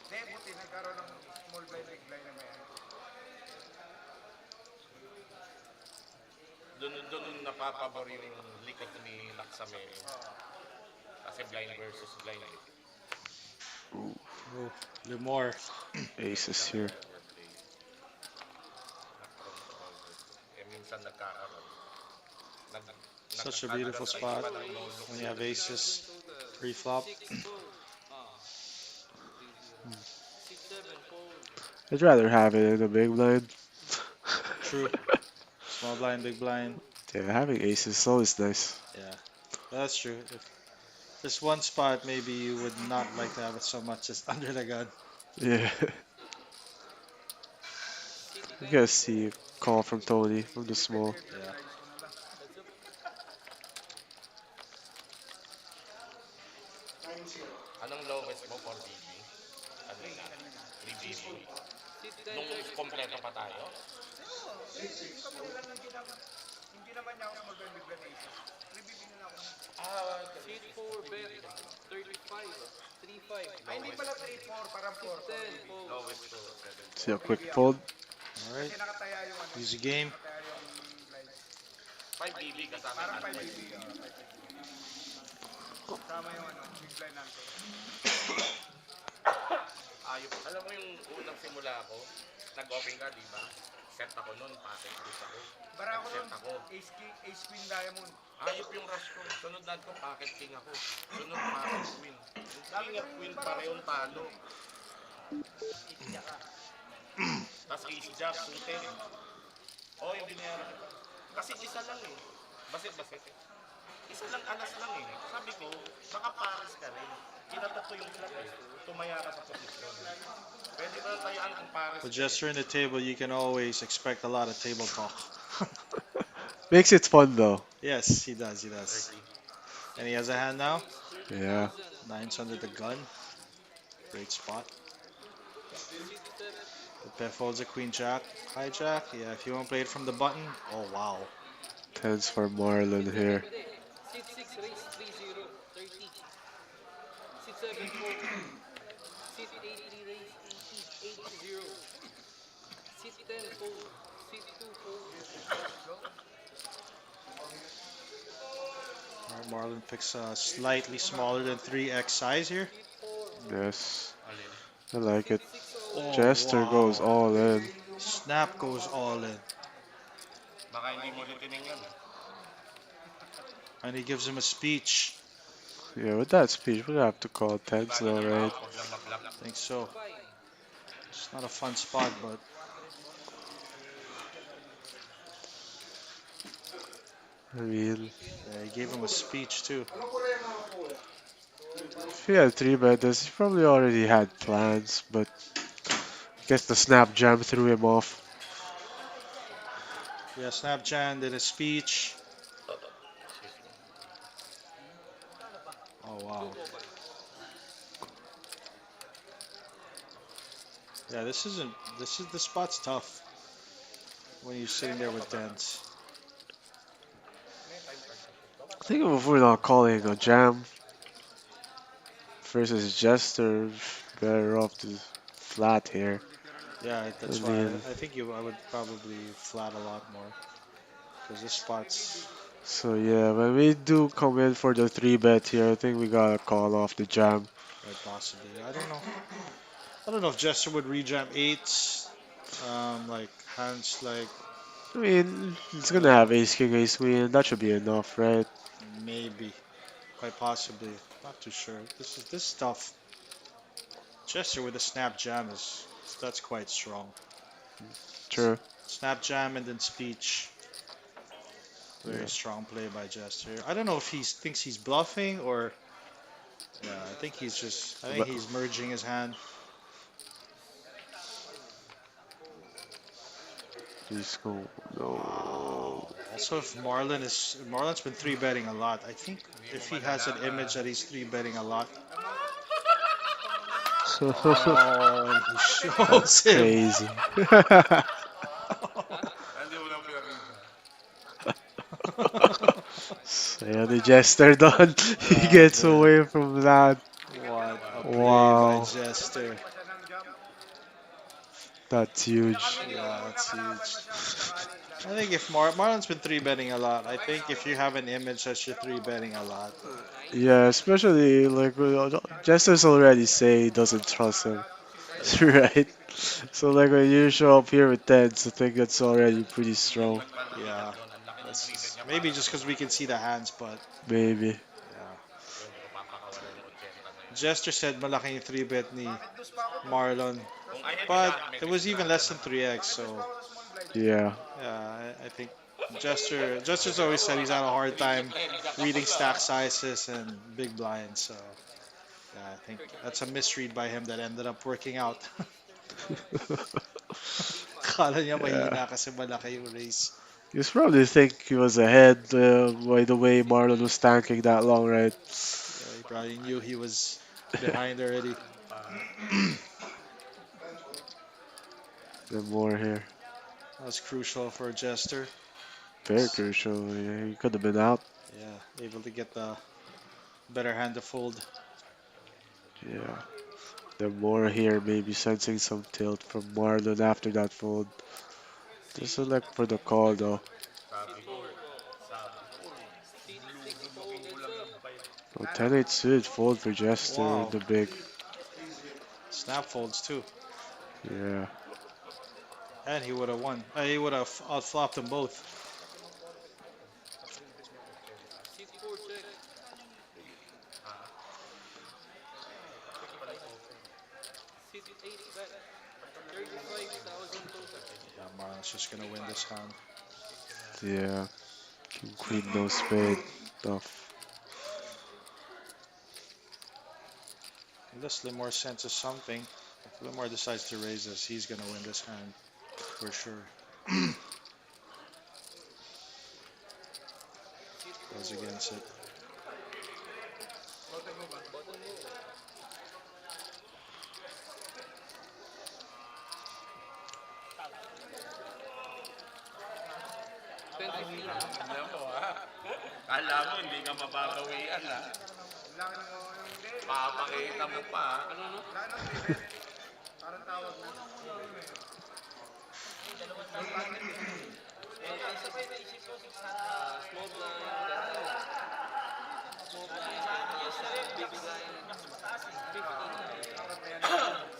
buti nagkaroon ng small blind, big blind na may. Doon napapabor yung likod ni Laksame. Kasi blind versus blind. Oh, Limor. Aces here. Eh, minsan nagkakaroon. Such a beautiful spot when you have aces pre-flop. 6 fold. 6 7 fold. I'd rather have it in a big blind. True. Small blind, big blind. Yeah, having aces is always nice. Yeah, that's true. If there's one spot maybe you would not like to have it so much as under the gun. Yeah. You guys see a call from Tony from the small. Yeah. Anong lowest mo for BB? Ano na? 3 BB. Nung kompleto pa tayo? Hindi naman niya ako mag-biglan aces. 3 BB na lang ako. Seat 4 bet. 35. 3 5. Ay, hindi pala 3-4, parang 4. 10 fold. Lowest ko, 7. See a quick fold. All right. Nakataya yung ano, Easy game. 5 BB kasama. Parang 5 BB. Kasama yung ano, big blind natin. Ayop. Alam mo yung unang simula ako, nag-open ka, di ba? Set ako nun, packet boost ako. Bara ako nun, ace queen diamond. Ayop yung rush ko. Sunod na ko, packet king ako. Sunod, packet queen. Yung king at queen, parehong talo. Tapos ace jack, suited. Oh, yung binayaran ko. Kasi isa lang eh. Basit. Isa lang, alas lang eh. Sabi ko, baka pares ka rin. Kinatak ko yung flat eh. Tumaya ka sa posisyon. Pwede ba tayaan ang pares? With gesture in the table, you can always expect a lot of table talk. Makes it fun though. Yes, he does. And he has a hand now. Yeah. Nines under the gun. Great spot. The pair folds a queen jack. Hijack. Yeah, if you want to play it from the button. Oh, wow. Tens for Marlon here. Seat 6 raise 30. 30. Seat 7 fold. Seat 8 raise 80. Seat 10 fold. Seat 2 fold. All right, Marlon picks a slightly smaller than 3x size here. Yes. I like it. Oh, Jester wow. goes all in. Snap goes all in. Baka hindi mo litinin yan. And he gives him a speech. Yeah, with that speech, we're gonna have to call tens though, right? Huwag lang mag-block. I think so. It's not a fun spot, but I mean, yeah, he gave him a speech too. if he had 3-bet this, he probably already had plans, but I guess the snap jam threw him off. Yeah, Snapchat did a speech. Oh wow. Yeah, this is the spot's tough when you're sitting there with tens. I think if we're not calling a jam versus Jester, better off to flat here. Yeah, that's I why mean- I think I would probably flat a lot more because this spot's So yeah, when we do come in for the 3-bet here, I think we gotta call off the jam. right, possibly. I don't know. I don't know if Jester would rejam eights, like hands like I mean, he's gonna have ace king, ace queen. That should be enough, right? Maybe, quite possibly. Not too sure. This is tough. Chester with a snap jam is that's quite strong. S- True. Snap jam and then speech. Very Yeah. strong play by Jester. I don't know if he thinks he's bluffing or yeah. I think But he's merging his hand. please go. No. Also, if Marlon's been three betting a lot. I think Hindi mo if he has an image malalaman. that he's three betting a lot. Oh, and he shows him. Crazy. Hindi mo lang pinakita. Saya ni Jester done. He gets Grabe. away from that. What a play by Wow. Jester. That's huge. Yeah, that's huge. I think if Marlon's been three betting a lot, I think if you have an image that you're three betting a lot. Yeah, especially like Jester's already say he doesn't trust him. Right? So like when you show up here with tens, I think that's already pretty Yung strong. nagpaliwanag Yeah, doon, ang laki ng that's tribet niya maybe para just because we can see the hands, but Maybe. yeah. hindi ko papakawalan yung 80 na yun. Jester said malaki yung three bet ni Marlon, Kung ahead but siya, may it was even discount less na than lang. 3x. So Yeah. yeah, I think Jester's always said he's had a hard time reading stack sizes and big blinds. So yeah, I think that's a misread by him that ended up working out. Kala niya Yeah. mahina kasi malaki yung race. You probably think he was ahead by the way Marlon was tanking that long, right? Yeah, he probably knew he was behind already. And more here. That was crucial for Jester. Very crucial. Yeah, he could have been out. Yeah, able to get the better hand to fold. Yeah. Then more here, maybe sensing some tilt from Marlon after that fold. Just select for the call though. Sabi ko, Seat 6 fold heads up. Oh, 10-8 suited fold for Jester in Wow, the big. snap folds too. Yeah. And he would have won. He would have outflopped them both. Seat 4 check. Seat 8 bet. 35,000 total. Yeah, Marlon's just gonna win this hand. Yeah. King, queen, no spade. Tough. Unless Limor senses something. If Limor decides to raise this, he's gonna win this hand for sure. Goes against it. Bottom move. 10-15. alam mo ha. Kala mo hindi ka mababawian ha. Papakita mo pa ha. Ano, ano? Small blind, ganito. Small blind, big blind, 15.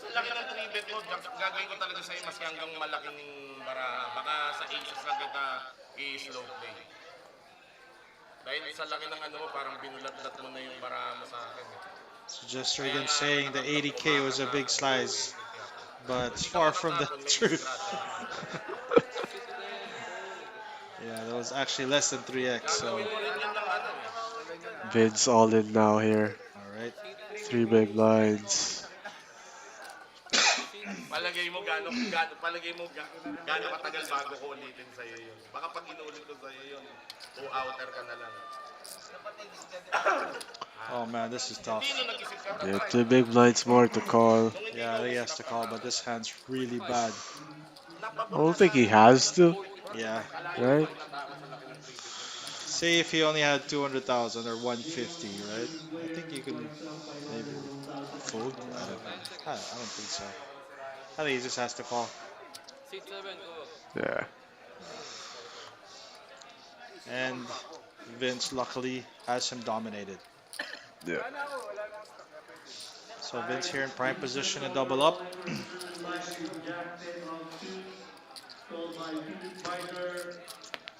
Sa laki ng 3-bet mo, gagawin ko talaga sa'yo mas hanggang malaking baraha. Baka sa aces lang kita i-slow play. Dahil sa laki ng ano mo, parang binulat-lat mo na yung baraha mo sa akin. So Jester again saying the 80k was a big slice, but it's far from the truth. Yeah, that was actually less than 3x. So, Gagawin mo rin yan ng ano eh. Vince all in now here. all right. 3 big blinds. Gaano katagal bago ko ulitin sa'yo yun. Baka pag inulit ko sa'yo yun, 2-outer ka na lang. Oh man, this is tough. Hindi nung nag-isip ka, Yeah, 2 big blinds more to call. Yeah, he has to call, but this hand's really bad. I don't think he has to, Yeah. right? Say if he only had 200,000 or 150, right? I think you could maybe fold. I don't know. I don't think so. I think he just has to call. Seat 7, go. Yeah. And Vince luckily has him dominated. Yeah. So Vince here in prime position to double up. called by Philip Barker.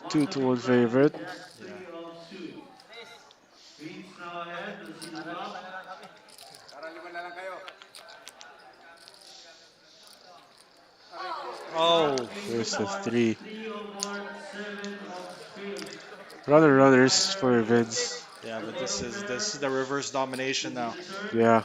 On 2 the to big 1 blind, favorite. Jack Yeah. 3 of suit. Vince now ahead. Let's see the top. Oh, Top 3 There's the supports, 3. 3 of hearts, 7 of spades. Runners Tyler for Vince, Vince. yeah, the but bottom this pair. is the reverse domination This is now. the turn. Yeah,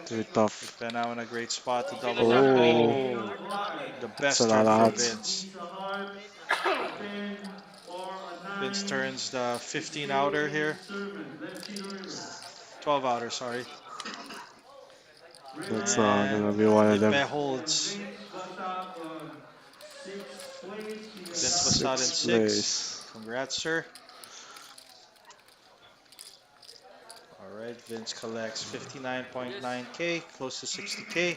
very Put tough. Ben now in a great spot to double up. Oh, 3 Oh, of hearts. the that's a best lot turn of for odds. Vince. Ace of heart, a 10 or a Vince 9. turns the The 15 spade outer is here. servant. Let's see the river. 12 outer, sorry. That's River not And gonna has be one of them. Ipe 6, and holds. Vince Basak on 6th place. He has Vince got Basad in 6th 6. place. Congrats, sir. All right, Vince collects Just 59.9K, close to 60K.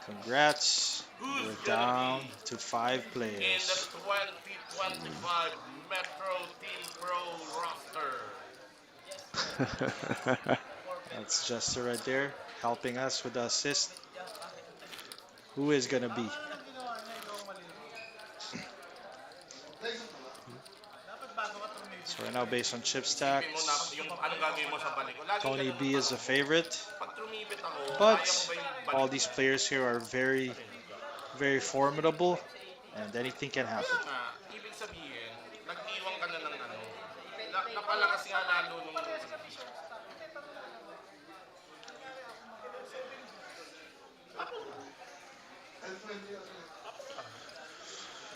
Congrats. Who's We're gonna down be to 5 in the players. 2025 Metro Team Pro roster? That's Jester right there, helping us with the assist. Who is gonna be? So right now, based on chip Isipin mo na stacks, yung anong gagawin mo sa balik ko. Lagi Tony ganun ang B is a tanong mo. favorite, Pag tumipit ako, kaya mo but ba yung all balik these mo? players here are very, very formidable, and anything can Kaya happen. nga, ibig sabihin, nag-iwan ka na ng ano. Napalakas nga lalo nung ano.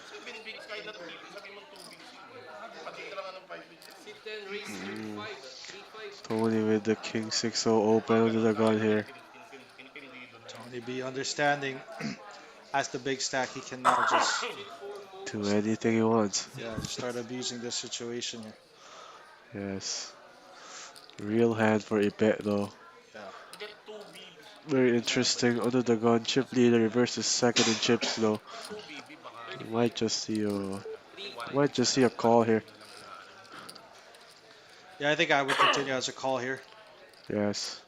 Seven bigs kahit na tumipit, sabi mo 2 bigs yun. Patitira ka ng 5 bigs. sit 10 raise 35. 35. Tony with the King 6-0 open under the gun here. Pinipindido na yun. Tony B understanding as the big stack, he can now just Sit 4 fold. Do anything he wants. just start abusing this situation here. Yes. Real hand for Ipe though. Yeah. Get 2 BB. Very interesting. Under the gun, chip leader versus second in chips though. 2 BB baka. You might just see a 3 might just see a call here. Yeah, I think I would continue as a call here. Yes.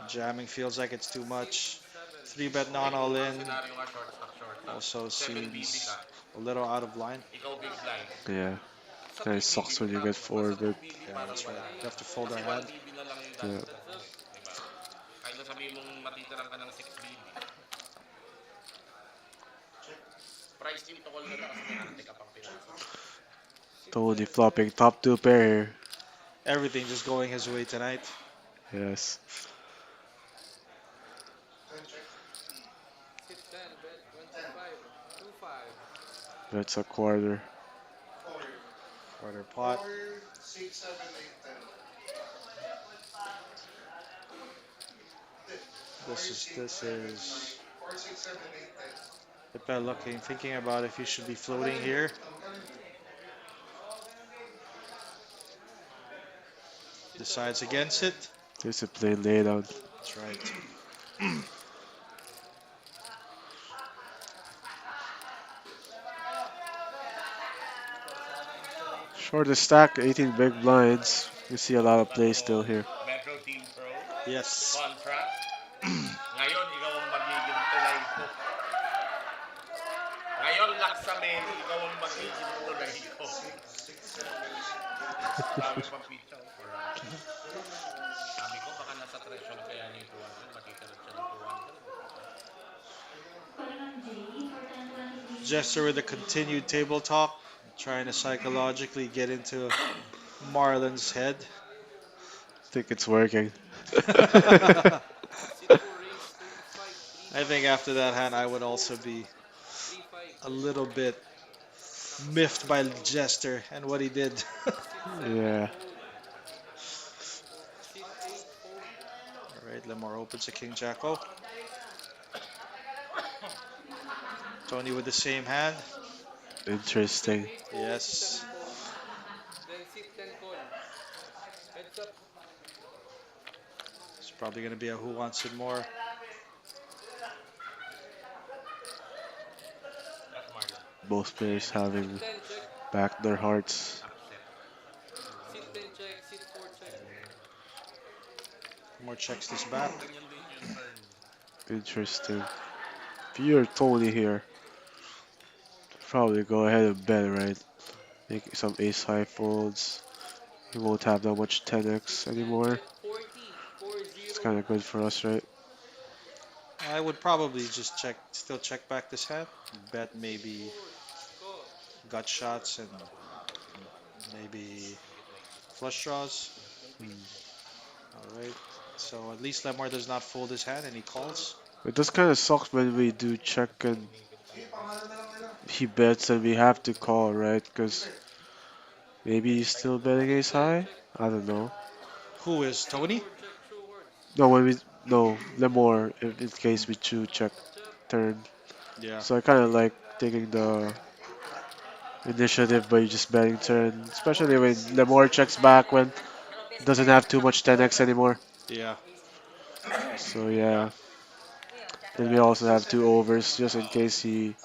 Jamming feels like it's too much. 7. 3-bet non all in Senaryo nga short stock, short stock. also 7 BB seems ka. a little out of line. Ikaw big blind. Yeah. Sa Kinda 2 sucks BB, when you get sa 2 4 bit. BB Yeah, parang that's right. wala. You have to fold Kasi our 1 hand. BB na lang yung Yeah. dati. Diba? Kahit na sabihin mong matitirang ka ng 6 BB. Price team to call na lang kasi may ante ka pang pinasa. Tony flopping top 2 pair here. Everything just going his way tonight. Yes. Sit 10. Bet 25. 25. That's a quarter. Quarter pot. This is Ipe looking, thinking about if he should be floating here. Decides against it. Discipline laydown. That's right. Shortest stack, 18 big blinds. You see a lot of play still here. Metro Team Pro. Yes. Contract. Ngayon, ikaw ang magiging tulay ko. Ngayon, Laksamen, ikaw ang magiging tulay ko. Sabi pang pizza. Sabi ko, baka nasa threshold kaya niya yung 200. Matitira siya ng 200. Jester with a continued table talk, trying to psychologically get into Marlon's head. Think it's working. Sit 4 raise 35. I think after that hand, I would also be 35. a little bit miffed by Jester and what he did. Sit 7 Yeah. fold. Sit 8 fold. All right, Lemar opens a King Jacko. Tony with the same hand. Interesting. Yes. Then sit 10 call. Heads up. It's probably going to be a who wants it more. That's Marlon. Both players having Sit 10 check. back their hearts. Upset. Sit 10 check. Sit 4 check. More checks this back. Ganyan din yung turn. Interesting. Pure Tony here. Probably go ahead and bet, right? Make some ace high folds. He won't have that much 10x And anymore. bet 40, 40. It's kind of good for us, right? I would probably just still check back this hand. Bet maybe Fold. Call. gut shots and maybe flush draws. Hmm. All right. So at least Lemar does not fold his hand and he calls. It does kind of suck when we do check and he bets and we have to call, right? Because maybe he's still betting ace Ten high. check. I don't know. Who is Tony? Leaderboard check. Show hearts. No, when we no Lemore in case we chew check Tap. turn. Yeah. So I kind of like taking the initiative by just betting turn, especially when Lemore checks back when doesn't have too much 10x anymore. Yeah. So yeah. Then we also have two overs just in case he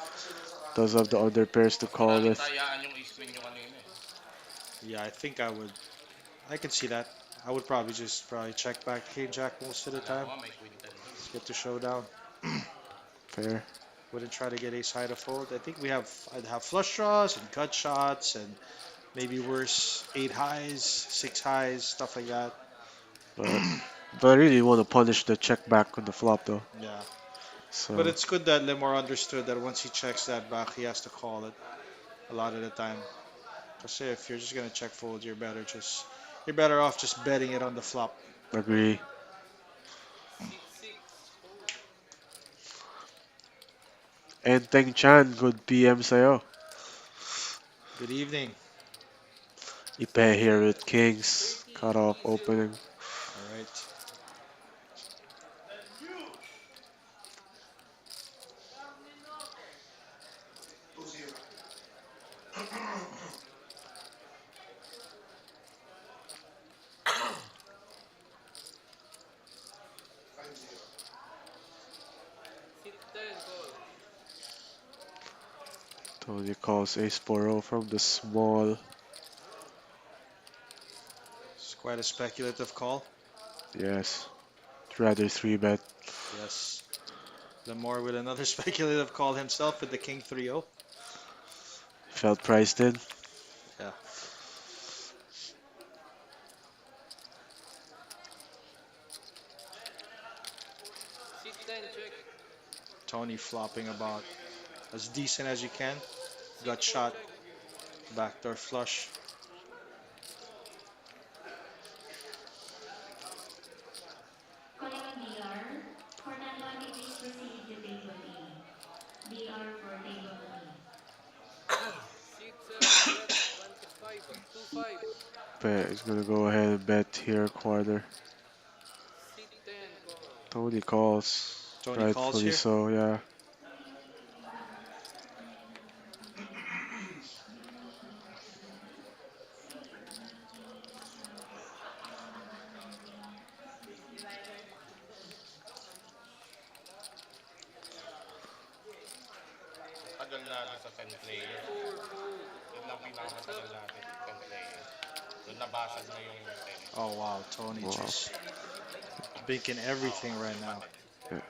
does have the other pairs to Baka call with. nagtayaan yung ace queen nyo kanina eh. Yeah, I think I would. I can see that. I would probably just check back King Jack most of the Kala ko time. nga may queen 10 dun. Let's get to showdown. Fair. Wouldn't try to get ace high to fold. I think I'd have flush draws and gut shots and maybe worse eight highs, six highs, stuff like that. But but I really want to punish the check back on the flop though. Yeah. But So it's good that Lemore understood that once he checks that back, he has to call it a lot of the time. Because if you're just gonna check fold, you're better off just betting it on the flop. agree. 6-6. Fold. And Teng Chan, good PM sa'yo. Good evening. Ipe here with Kings. 30, Cut off 30. opening. All right. Sit 10. Call. Tony calls ace 4 from the small. It's quite a speculative call. Yes. Rather 3 bet. Yes. Lemore with another speculative call himself with the King 3-0. Felt priced in. Yeah. Sit 10. Check. Tony flopping about as decent as you can. Sit Gut 4. shot, Check. backdoor flush. Calling on DR. For non-money, please proceed to table E. DR for table E. Sit 7. Bet 25. 2-5. Bet is gonna go ahead and bet here quarter. Sit 10. Call. Tony calls. Tony calls Rightfully here. so, yeah. Tagal natin sa 10 players. 4. Fold. Yun lang pinakamatagal natin, 10 players. Doon nabasag na yung 10. Oh wow, Tony Wow. just banking everything right now. Yeah.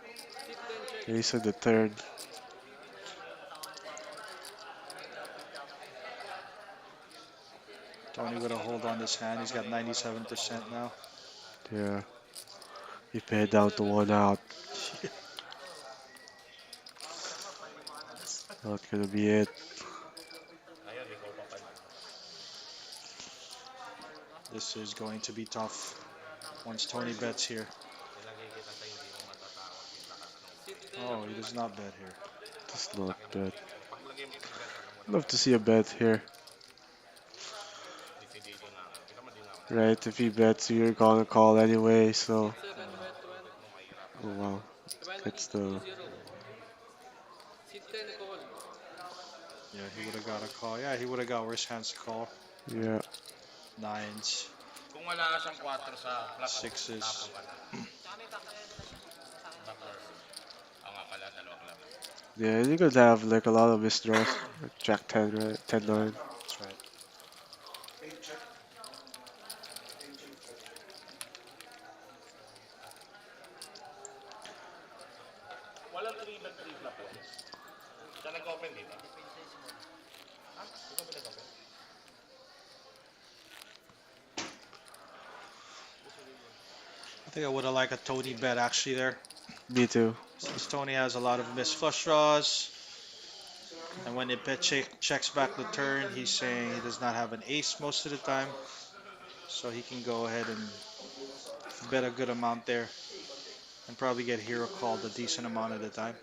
Sit 10. Check. Ace of the third. Tony with a hold on this hand. He's got 97% now. Yeah. He paid Sit down to 7. 1 Bet. out. Not gonna be it. Ayun, ikaw pa pala. This is going to be tough once Tony bets here. Nilagay kita sa hindi mo matatakot yung lakas ng Sit 10. Oh, he does not bet here. Just not bet. paglagay mo 3 bet, alam mo Love to see a bet here. decidido na ako. Kita mo din ako. Right, if he bets, you're gonna call anyway, so. 7. Bet 20. Oh wow. It's 20. the. 2-0. Sit 10. Call. Yeah, he would have got a call. Yeah, he would have got worse hands to call. Yeah. Nines, Kung wala ka siyang 4 sa flop, sixes. tapon ka na. Backer. Ang nga pala, dalawang lang. Yeah, you could have like a lot of misdraws. Like Jack 10, right? 10 9. That's right. Walang 3 bet 3 flop yun. Siya nag-open, di ba? think I would have liked a Tony bet actually there. Me too. Since Tony has a lot of missed flush draws, and when it checks back the turn, he's saying he does not have an ace most of the time, so he can go ahead and bet a good amount there and probably get hero called a decent amount of the time.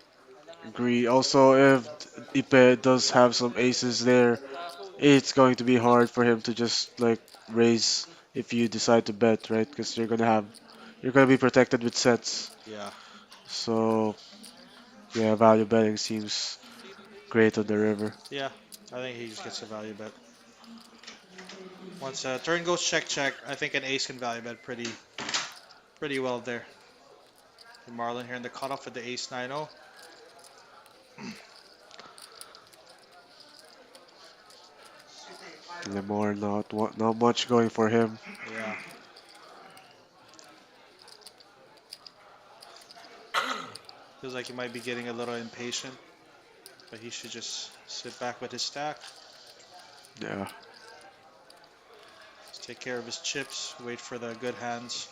Agree. Also, if Ipe does have some aces there, it's going to be hard for him to just like raise if you decide to bet, right? Because you're gonna be protected with sets. Yeah, So yeah, value betting seems great on the river. yeah. I think he just gets a value bet. Once turn goes check check, I think an ace can value bet pretty well there. And Marlon here in the cutoff with the ace 9-0. Lemore not much going for him. Yeah. Feels like he might be getting a little impatient, but he should just sit back with his stack, Yeah. just take care of his chips, wait for the good hands.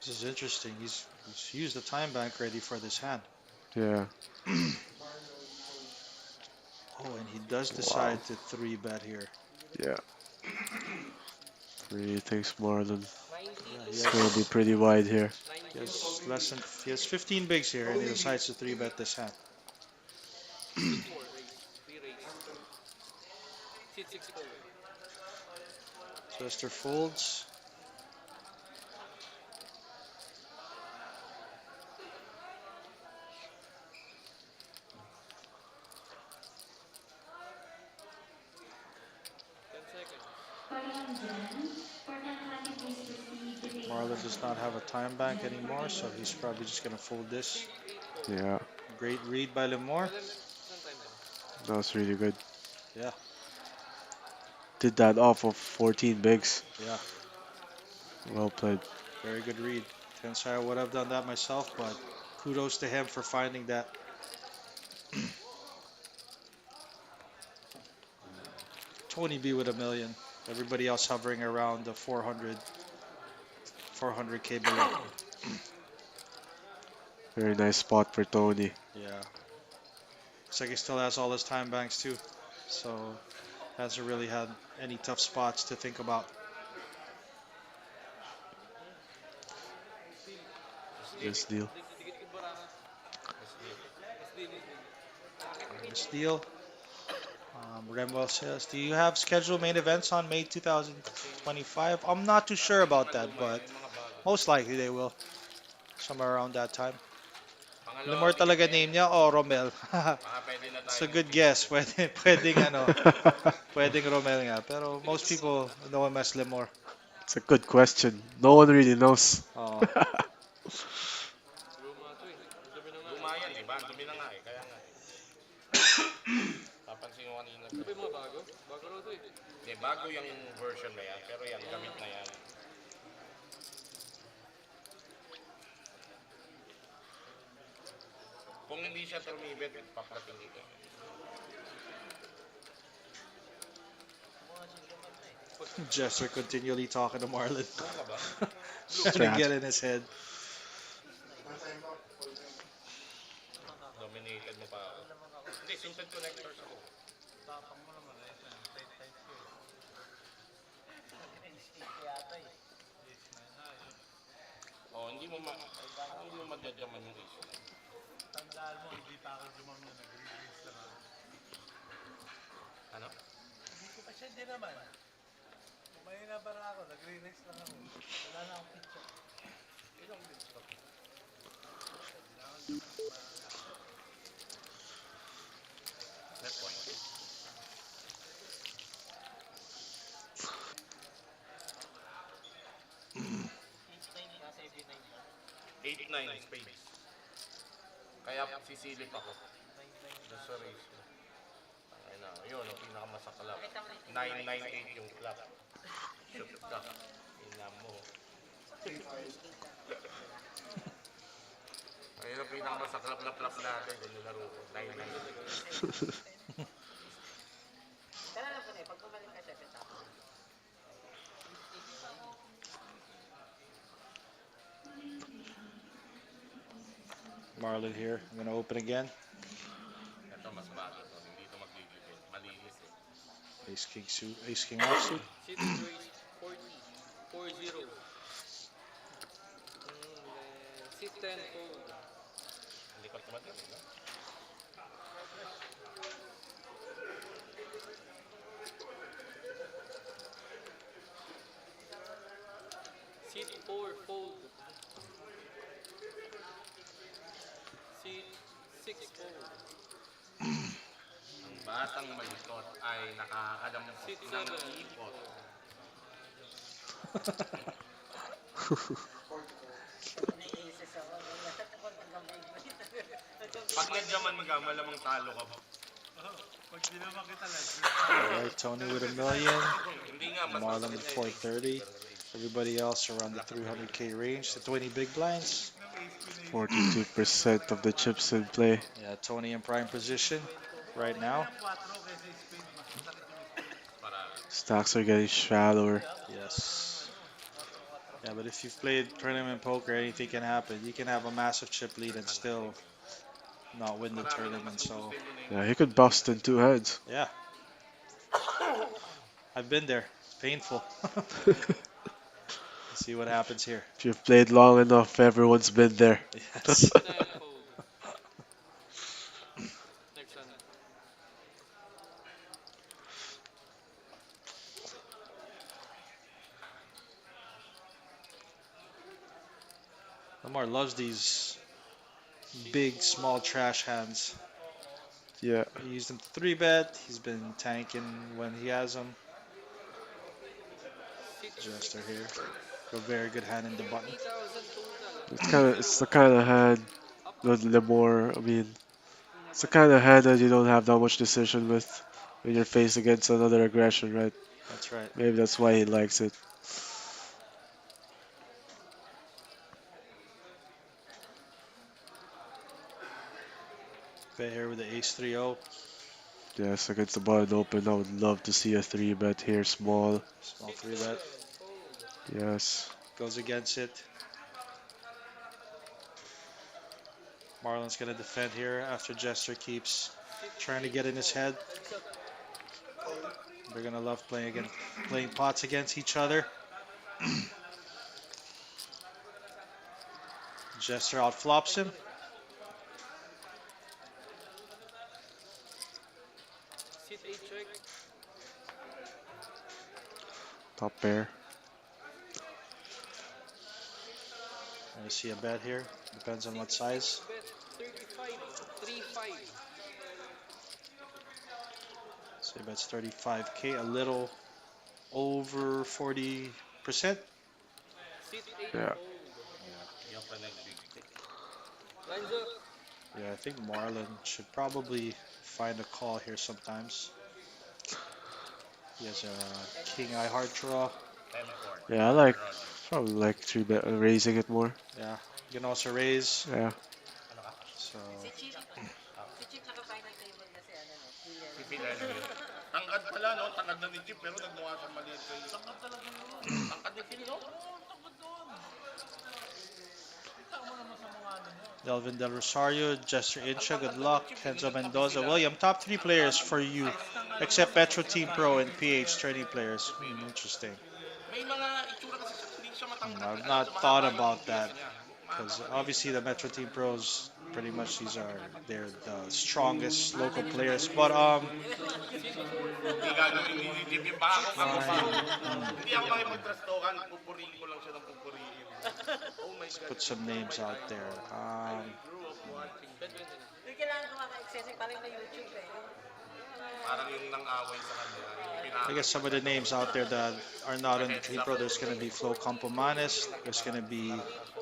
This is interesting. He's used the time bank ready for this hand. Yeah. Oh, and he does Wow. decide to 3-bet here. Yeah. Three thanks Marlon. 90 Yeah, to he It's gonna be pretty wide here. 90 he has to less than he has 15 bigs here, and he decides to 3-bet this hand. sit 4 raise. 3 raise. Sit 6 4. Jester folds. Calling on Jen. For 1020, please proceed to table Marlon does not have a 74. time bank Next anymore, so he's available. probably just gonna fold this. 8 4. Yeah. Great read by Lemore. Alam, saan time ba? That was really good. Yeah, Did that off of 14 bigs. yeah, Well played. very good read. Tensai, I would have done that myself, but kudos to him for finding that. Tony B with a million. Everybody else hovering around the 400K below. Very nice spot for Tony. Yeah. Looks like he still has all his time banks too. So hasn't really had any tough spots to think about. This deal. Dikit-dikit baraka. This deal. Remwell says, do you have scheduled main events on May 2025? I'm not too sure about that, but most likely they will. Somewhere around that time. Lemore Pangalawang talaga ticket na yan. name niya o Romel? Baka pwede na It's tayo a good mag-picture. guess. Pwedeng Romel nga. Pero most people know him as Lemore. It's a good question. No one really knows. Oh, Luma to eh. Ang dumi na nga. Luma yan, di ba? Ang dumi na nga eh. Kaya nga eh. Papansin ko kanina. Ano ba yung mga bago? Bago raw to eh. Hindi, bago yung version na yan. Pero yan, gamit na yan. Kung hindi siya tumibet, papating dito. Jester continually talking to Marlon. Ano ba? Trying to get in his head. Dominated mo pa ako. Hindi, simple connectors ako. Oh, hindi mo madadyaman yung issue. Ano? Net point. Eight, nine spades. Kaya sisilip ako. Doon sa race. Ayun na, yun, ang pinakamasaklap. 998 yung club. Shoot ka. Ina mo. Ayun ang pinakamasaklap na flop natin. Kung nilaro ko. 9-9. Kaya lang po na pag bumalik ka, syempre tapos. Marlon here. I'm gonna open again. Ito mas bago to. Hindi ito magbibigay. Malinis eh. Ace king suit. Ace king offsuit. Sit and raise 40. 4-0. Sit 10 fold. Hindi ko tumatid. No? Sit 4 fold. Sit 6 fold. Ang batang malikot ay nakakadampot Sit ng 7. ipot. Naiisis ako. Lahat ako pagkamay mo. Pag nadyaman ka, malamang talo ka. Alright, Tony with $1 million. Hindi nga, mas Marlon masakit with na eh. 430. Everybody else around the 300k range. The 20 big blinds. 42% of the chips in play. Yeah, Tony in prime position right now. Stacks are getting shallower. Yes. Yeah, but if you've played tournament poker, anything can happen. You can have a massive chip lead and still not win the tournament. So, Yeah, he could bust in 2 hands. yeah. I've been there. It's painful. Let's see what happens here. If you've played long enough, everyone's been there. Yes. 10 fold. Next one. Lamar loves these big, small trash hands. Yeah. He used them to 3-bet. He's been tanking when he has them. Sit Jester here. A very good hand in the button. 3,000 total. It's the kind of hand the more, I mean, it's the kind of hand that you don't have that much decision with when you're faced against another aggression, right? That's right. Maybe that's why he likes it. Bet here with the ace 3-0. Yes, against the button open, I would love to see a 3-bet here, small. Small 3-bet. Yes. Goes against it. Marlon's going to defend here after Jester keeps trying to get in his head. They're going to love playing pots against each other. Jester outflops him. Sit 8 check. Top pair. I see a bet here. Depends on what size. Bet 35. 3-5. So he bets 35k, a little over 40%. Sit 8 Yeah. fold. Yung pa nagbigay. Lines up. Yeah, I think Marlon should probably find a call here sometimes. He has a king eye heart draw. 10-4. Yeah, I probably like 3-bet, raising it more. Yeah, you can also raise. Yeah. So Si Chip naka-final table kasi ano no, clear. Si Phil Elliott. Tangkad pala, no? Tangkad na ni Chip, pero nagmukha siyang maliit kayo. Tangkad talaga yun. Tangkad ni Phil, no? Delvin Del Rosario, Jester Incha, good luck. Kenzo Mendoza, William, top 3 players for you, except Metro Team Pro and PH 30 players. Interesting. May mga itsura kasi hindi siya matangkad. I've not thought about that because obviously the Metro Team Pros, pretty much they're the strongest local players. But Hindi gagawin ni Chip yung bako ako pa. Hindi ako makipagtrastokan. Pupurihin ko lang siya ng pupurihin. Oh my let's God. put some names out there. Hindi kailangan ko maka-excessive parang na YouTube eh. Parang yung nang-away sa kanya. I guess some of the names out there that are not on the Team Pro, there's going to be Flo Campomanes, there's going to be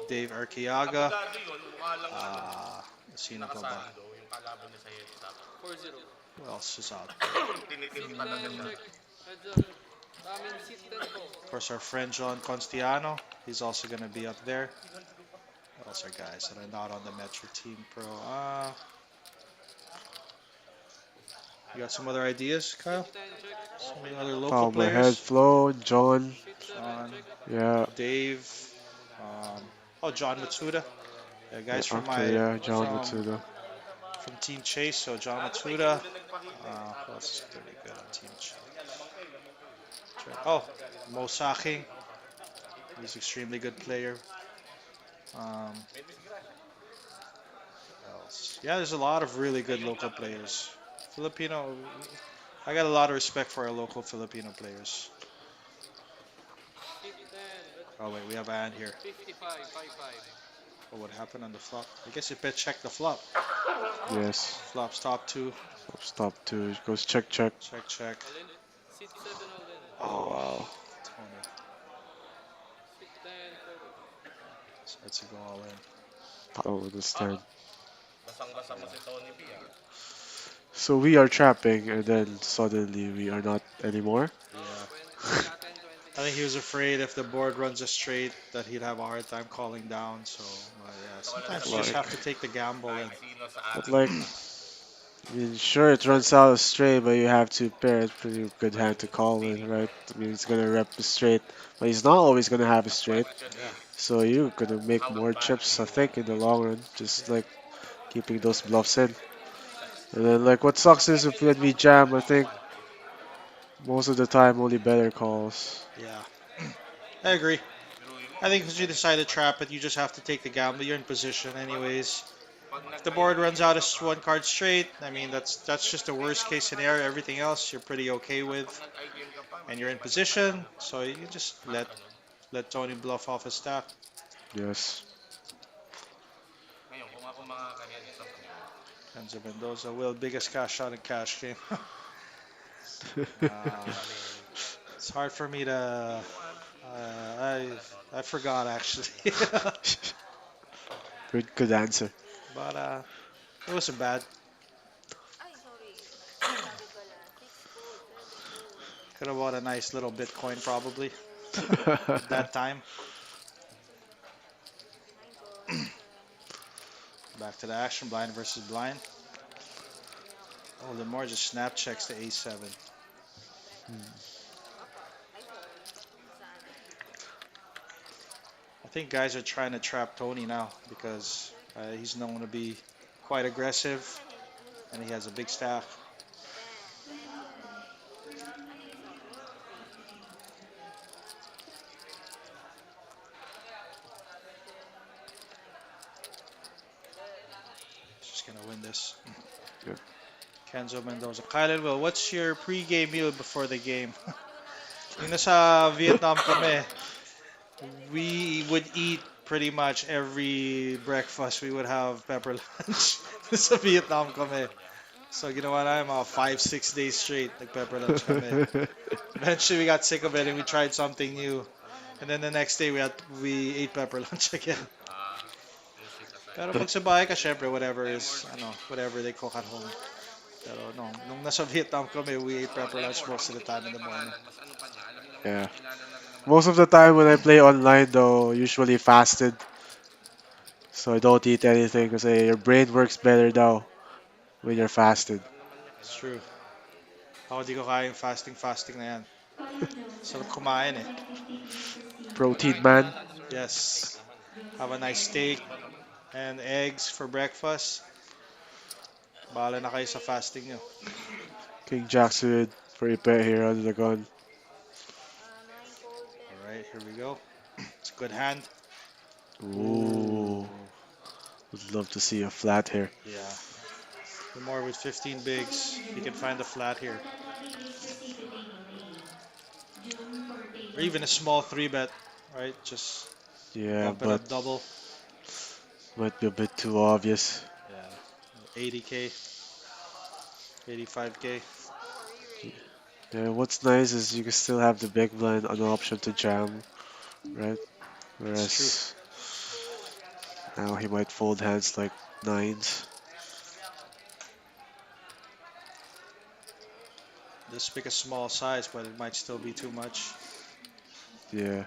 Dave Arqueaga. Abogado yun, mukha lang Sino pa ba? nakasando. Yung kalaban niya sa heads up. 4-0. Who else is out there? Tinitin talaga siya. Check. Heads up. Amin seat 10 po. Of course, our friend John Constiano, he's also going to be up there. What else are guys that are not on the Metro Team Pro? You got some other ideas, Seat Kyle? 10 check. Some other local Top of my head, players? Flo, John. Seat 7 John, check. Yeah. Dave, um, John Matsuda. Yeah, Yeah, guys okay, yeah, John from Matsuda. Team Chase. So John Matsuda. Who else is pretty good on Team Chase? Mo Saking. He's an extremely good player. Um, who else? Yeah, there's a lot of really good local players. Filipino. I got a lot of respect for our local Filipino players. Seat 10. Oh wait, we have Ann here. 55. 55. Oh, what happened on the flop? I guess you better check the flop. Yes. Flops top two. Stop two. Goes check, check. Check, check. All in. Seat 7 all in. Oh, wow. Tony Seat 10 photo. starts to go all in. I don't understand. Basang-basa mo si Tony B, ah. So we are trapping, and then suddenly we are not anymore. Yeah. 20. Yeah, 10, 20. I think he was afraid if the board runs a straight that he'd have a hard time calling down. So yeah, sometimes you just Like- have to take the gamble. And Sino sa But atin? like, I mean, sure, it runs out of straight, but you have to pair it pretty good hand to call with, right? I mean, he's gonna rep the straight, but he's not always gonna have a straight. So you're gonna make more chips, I think, in the long run. Just like keeping those bluffs in. And then like, what sucks is if when we jam, I think most of the time only better calls. yeah, I agree. I think if you decide to trap it, you just have to take the gamble. You're in position anyways. If the board runs out as one card straight, I mean that's just the worst case scenario. Everything else you're pretty okay with, and you're in position, so you just let Tony bluff off his stack. Yes. Ngayon, kung ako mga ka-heads up niya, Enzo Mendoza will biggest cash out in cash game. It's hard for me to. I forgot actually, Good answer. but it wasn't bad. Could have bought a nice little Bitcoin probably at that time. Back to the action, blind versus blind. Oh, Lamar just snap checks to A7. I think guys are trying to trap Tony now because he's known to be quite aggressive and he has a big stack. He's just gonna win this. Yeah. Kenzo Mendoza. Kylan Will, what's your pre-game meal before the game? Yung nasa Vietnam kami, we would eat pretty much every breakfast. We would have pepper lunch. Sa Vietnam kami. So ginawa namin mga 5-6 days straight nag-pepper lunch kami. Eventually we got sick of it and we tried something new. And then the next day we ate pepper lunch again. Pero pag sa bahay ka, syempre whatever they cook at home. Pero no, nung nasa Vietnam kami, we ate pepper lunch most of the time in the morning. Yeah. Most of the time when I play online, though, usually fasted. So I don't eat anything because your brain works better now when you're fasted. It's true. Ako di ko kaya yung fasting na yan. Colin Joseph, Sarap kumain eh. 150, please proceed. Protein man. Yes. Joseph Have a nice Eric. steak and eggs for breakfast. Bahala na kayo sa fasting nyo. King Jack suited for Ipe here under the gun. Alright, here we go. It's a good hand. Ooh. Would love to see a flat here. Yeah. More with 15 bigs. You can find a flat here. Cortan 20, please proceed to table A. June for table Or even a B. small 3-bet, right? Just Yeah, bump it but up double. might be a bit too obvious. Yeah. 80K. 85K. Yeah, what's nice is you can still have the big blind an option to jam, right? Whereas now he might fold hands like nines. Just pick a small size, but it might still be too much. Yeah,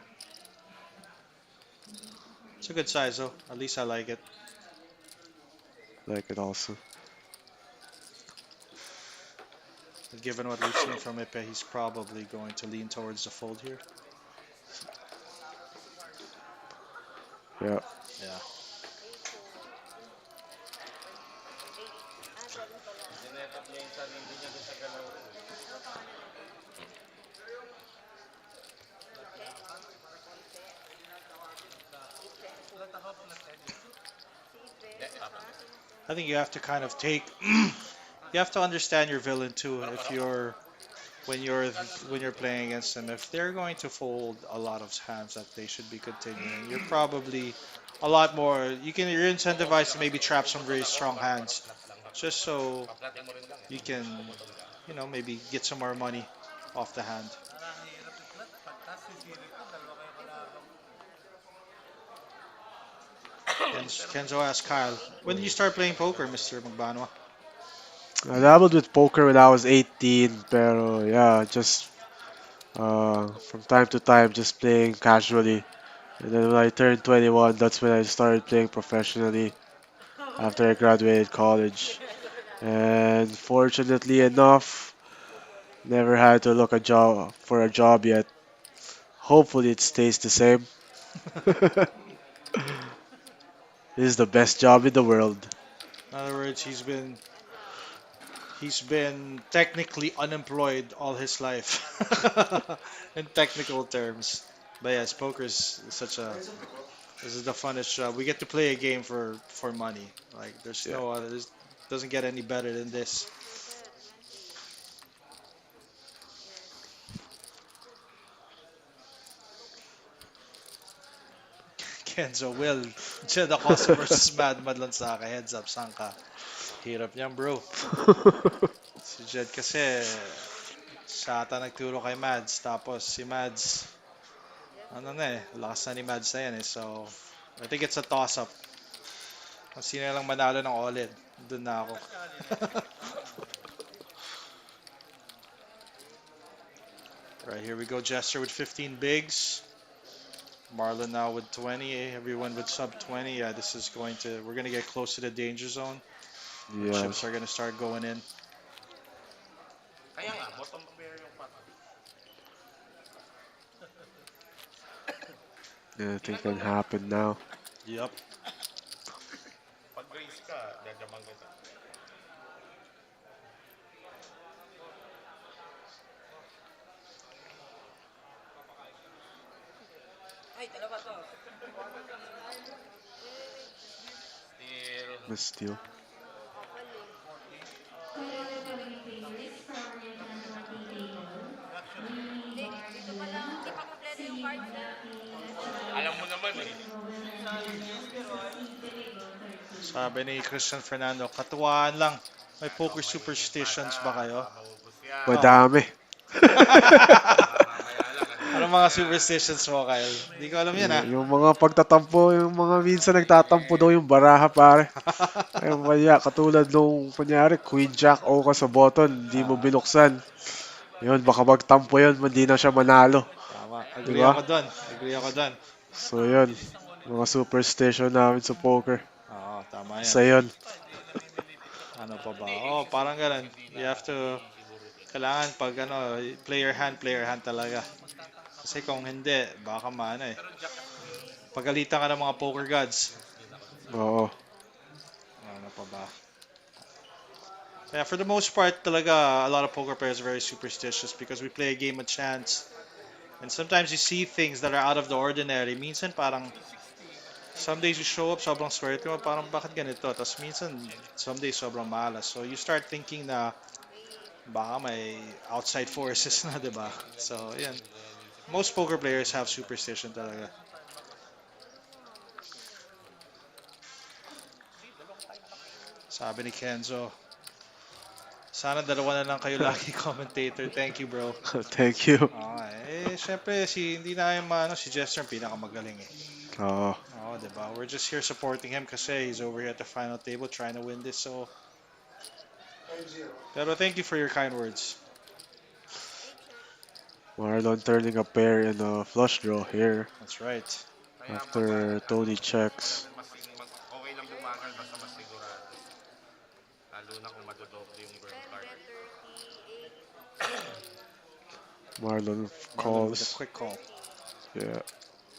It's a good size though. At least I like it. like it also. Given what we've seen from Ipe, he's probably going to lean towards the fold here. Yeah. Yeah. Sinetup niya yung sarili niya doon sa galaw ko. I think you have to kind of take. You have to understand your villain too. If you're when you're when you're playing against them, if they're going to fold a lot of hands that they should be continuing, you're probably a lot more. You're incentivized to maybe trap some very strong hands, just so Paplatin mo rin lang eh. you can maybe get some more money off the hand. Kenzo asks Kyle, when did you start playing poker, Mr. Magbanwa? I dabbled with poker when I was 18, pero yeah, just from time to time, just playing casually. And then when I turned 21, that's when I started playing professionally after I graduated college. And fortunately enough, never had to look a job for a job yet. Hopefully it stays the same. This is the best job in the world. In other words, he's been technically unemployed all his life, in technical terms. But yes, poker is such a this is the funnest job. We get to play a game for money. Like there's Yeah. no other. This doesn't get any better than this. Kenzo Will, Jed Acosta versus Mad Madlan Saka. Heads up, Sangka. Hirap niyan, bro. Si Jed kasi siya ata nagturo kay Mads. Tapos si Mads, ano na eh, lakas na ni Mads na yan eh. So, I think it's a toss-up. Kung sino lang manalo ng all-in, dun na ako. Right, here we go. Jester with 15 bigs. Marlon now with 20. Everyone with sub 20. Yeah, we're going to get close to the danger zone. The Yeah, chips are going to start going in. Kaya nga, bottom pair yung pot. anything can happen now. Yep. Pag raise ka, dadamang kita. Ay, dalawa to. Still, Miss Steal. Calling all the following players from your January table. Hindi, Leaderboard dito pa lang, hindi pa kompleto yung Steve cards eh. Lucky Natural alam mo naman eh. Robert Hernandez, Steve Deligo 13. Sabi ni Christian Fernando, katuwaan lang. May poker superstitions ba kayo? Maubos yan. Madami. Mamaya lang. Ano mga superstitions mo, Kyle? Hindi ko alam yan, ha? Yung mga pagtatampo, yung mga minsan nagtatampo daw yung baraha, pare. Ay, kaya, katulad nung, kunyari, Queen Jack o ka sa button, hindi mo binuksan. Yun, baka magtampo yun, hindi na siya manalo. Tama. Agree Diba? ako doon. Agree ako doon. So, yun. Mga superstition namin sa poker. Oo, tama yan. Isa yun. Ano pa ba? Oh, parang ganun. You have to, kailangan pag player hand talaga. Kasi kung hindi, baka pagalitan ka ng mga poker gods. Oo. Ano pa ba? Yeah, for the most part, talaga, a lot of poker players are very superstitious because we play a game of chance. And sometimes you see things that are out of the ordinary. Minsan parang, some days you show up, sobrang swerte mo, parang bakit ganito? Tapos minsan, some days sobrang malas. So you start thinking na baka may outside forces na, di ba? So, yan. Most poker players have superstition talaga. Sabi ni Kenzo, sana dalawa na lang kayo lagi commentator. Thank you, bro. Thank you. Syempre, hindi na si Jester ang pinakamagaling eh. Oo. Oo, diba? We're just here supporting him kasi he's over here at the final table trying to win this, so. Pero thank you for your kind words. Marlon turning a pair in a flush draw here That's right. Kaya after Tony maganda checks. okay lang bumagal basta mas sigurado. Lalo na kung madodoble yung world card. Marlon Marlon with a calls. quick call. Yeah.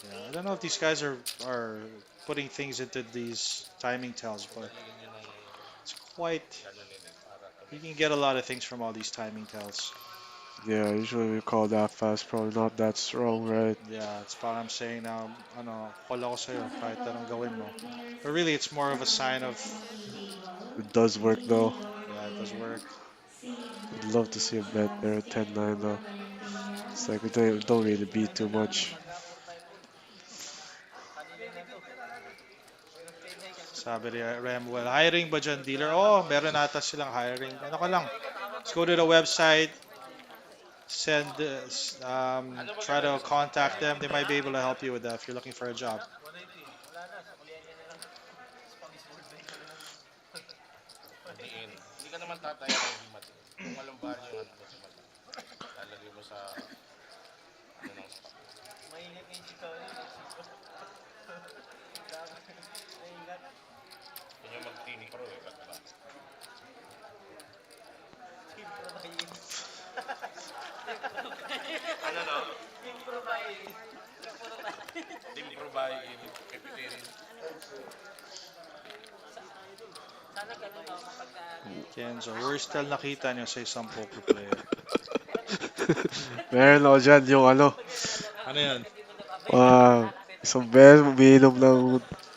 Yeah, I don't know if these guys are putting things into these timing tells, but Yun ang it's quite. gano'n nila para You can get a lot of things from all these timing tells. Yeah, usually we call that fast, probably not that strong, right? Yeah, it's what I'm saying now. Ano, call ako sa'yo kahit anong gawin mo. Category players But really, it's more of a sign of, permanent SE table, It does work though. engaging lower yeah, it does work. player, save I'd black love to see a players bet from there at staying 10-9 though. permanent premium. It's like we don't really beat too much. Sabi ni Remuel, hiring ba dyan, dealer? Oh, meron ata silang hiring. Ano ka lang? Let's go to the website, send, try to contact them. They might be able to help you with that if you're looking for a job. diin. Hindi ka naman tataya ng himat. Kung malumbar yung ano mo sa mata. Lalagay mo sa ano ng stock. Yun yung mag-team pro eh. Kat ba? Ano no? Team pro by Epitherin. Sana ganun no, kapag Kenzo, worst tell nakita nyo sa isang poker player. Meron ako dyan yung ano, Ano yan? isang beses umiinom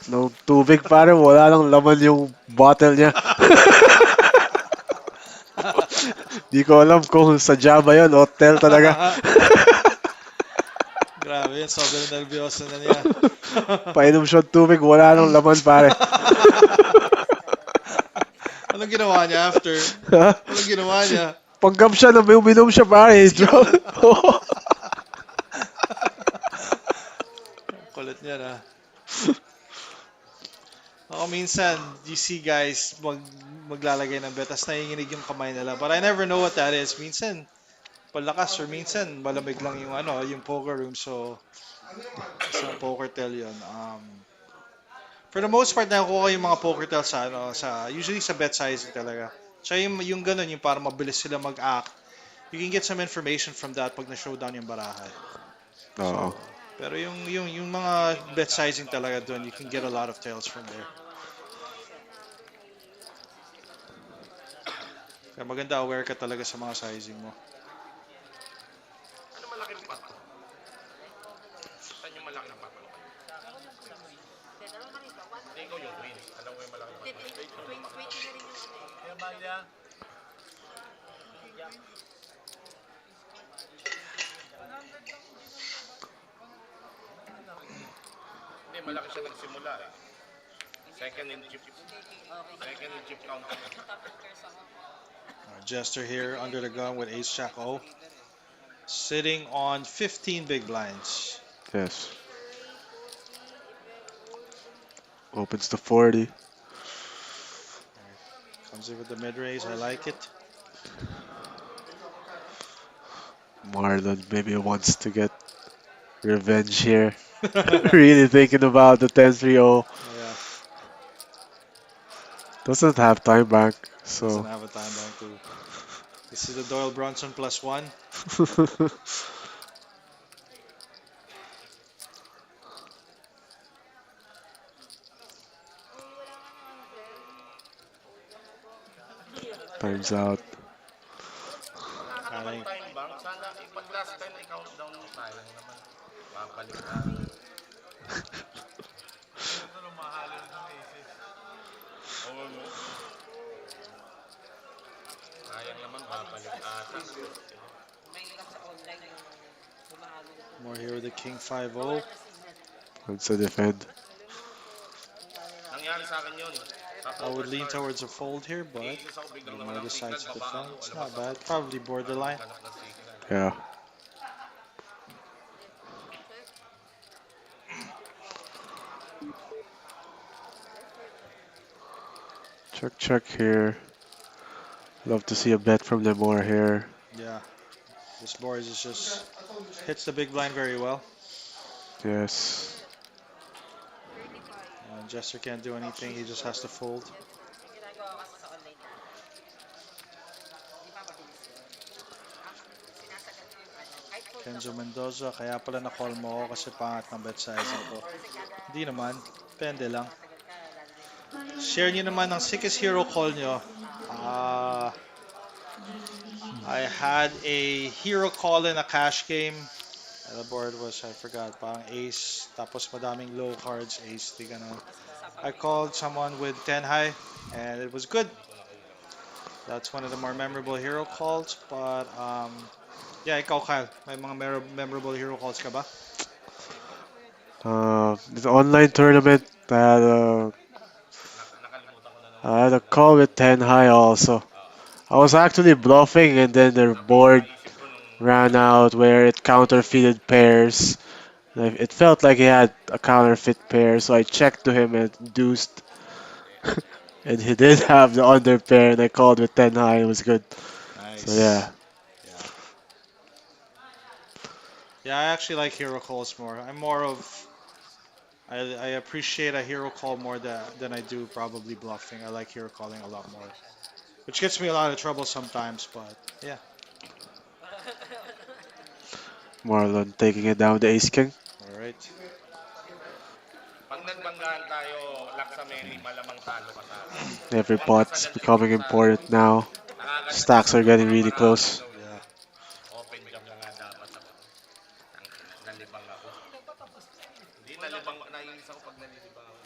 ng tubig pare, wala lang laman yung bottle niya. Di ko alam kung sadya ba yun, hotel talaga. Grabe yan, sobrang nervyoso na niya. Painom siya ng tubig, wala lang laman pare. Anong ginawa niya after? Ha? Anong ginawa niya? Panggap siya na may uminom siya pare. Kulit niya na. Ako minsan, you see guys maglalagay ng bet, tapos nanginginig yung kamay nila. But I never know what that is. Minsan, palakas or minsan, malamig lang yung yung poker room. So, sa poker tell yun. For the most part, nakukuha yung mga poker tell usually sa bet sizing talaga. Tsaka yung ganun, yung para mabilis sila mag-act. You can get some information from that pag na-showdown yung baraha. Oo. Pero yung mga bet sizing talaga doon, you can get a lot of tails from there. Kaya maganda aware ka talaga sa mga sizing mo. Ano malaking pat? Saan yung malaking pat? Hindi, ikaw yung queen. Alam mo yung malaking pat. Hindi, malaki siya nagsimula eh. Second in chip. Second in chip counter. Jester here under the gun with Ace Jack O. Sitting on 15 big blinds. Yes. Opens to 40. Comes in with the mid raise. I like it. Marlon maybe wants to get revenge here. Really thinking about the 10-3-0. Yeah, Doesn't have time back, doesn't so have a time bank too. This is the Doyle Bronson +1. time's out. Wala ka naman time bank. Sana, pag last time i-countdown mo tayo naman. Babalik na. Oo mo. Sayang naman, babalik ata. mahirap sa online yung humahalo. More here with the King 5-0. Wants to defend. Nangyari sa akin yun. I would lean towards a fold here, but Lamar decides to defend. It's not bad. Probably borderline. Yeah. Check here. Love to see a bet from Lemore here. Yeah. This board is just Hits the big blind very well. Yes. 35. Jester can't do anything. He just has to fold. Yung ginagawa ko kasi sa online na, di ba mabilis yun? Ang sinasagat ko yung ano, kahit full na Kenzo full, Mendoza, kaya pala na-call mo ako kasi pangat ng bet sizing ko. kasi kada Hindi naman. Depende lang. sumasagat ka, lalo na yung Calling on Share nyo naman Leaderboard, ang quarter sickest hero final call games nyo. proceed to table 2. Ah, I JP had a hero call in a cash game. The board was, I forgot, parang ace. Tapos madaming low cards, ace, di ganun. tapos usapan I mo called someone with 10 high, and it was good. That's one of the more memorable hero calls. But, yeah, ikaw, Kyle. May mga memorable hero calls ka ba? The online tournament, Nakalimutan ko na naman I yung had a pangalan. call with 10 high also. I was actually bluffing and then their board Naisip ko nung ran out where it counterfeited pairs. It felt like he had a counterfeit pair, so I checked to him and deuced. And he did have the under pair, and I called with 10 high. It was good. So Nice. yeah, Yeah. Yeah, I actually like hero calls more. I'm more of I appreciate a hero call more than I do probably bluffing. I like hero calling a lot more, which gets me a lot of trouble sometimes. But yeah, Marlon taking it down the ace king. all right. pag nagbanggaan tayo, Laksameli, malamang talo ka sa akin. Every Huwag ka sa pot's lalaki becoming sa ano. important now. Nakakalikot Stacks ang are getting mga really maraming close. gawin. Yeah. Open jam na nga dapat ako. Ang nalibang ako. Hindi, nalibang. Naiinis ako pag nalilibang ako.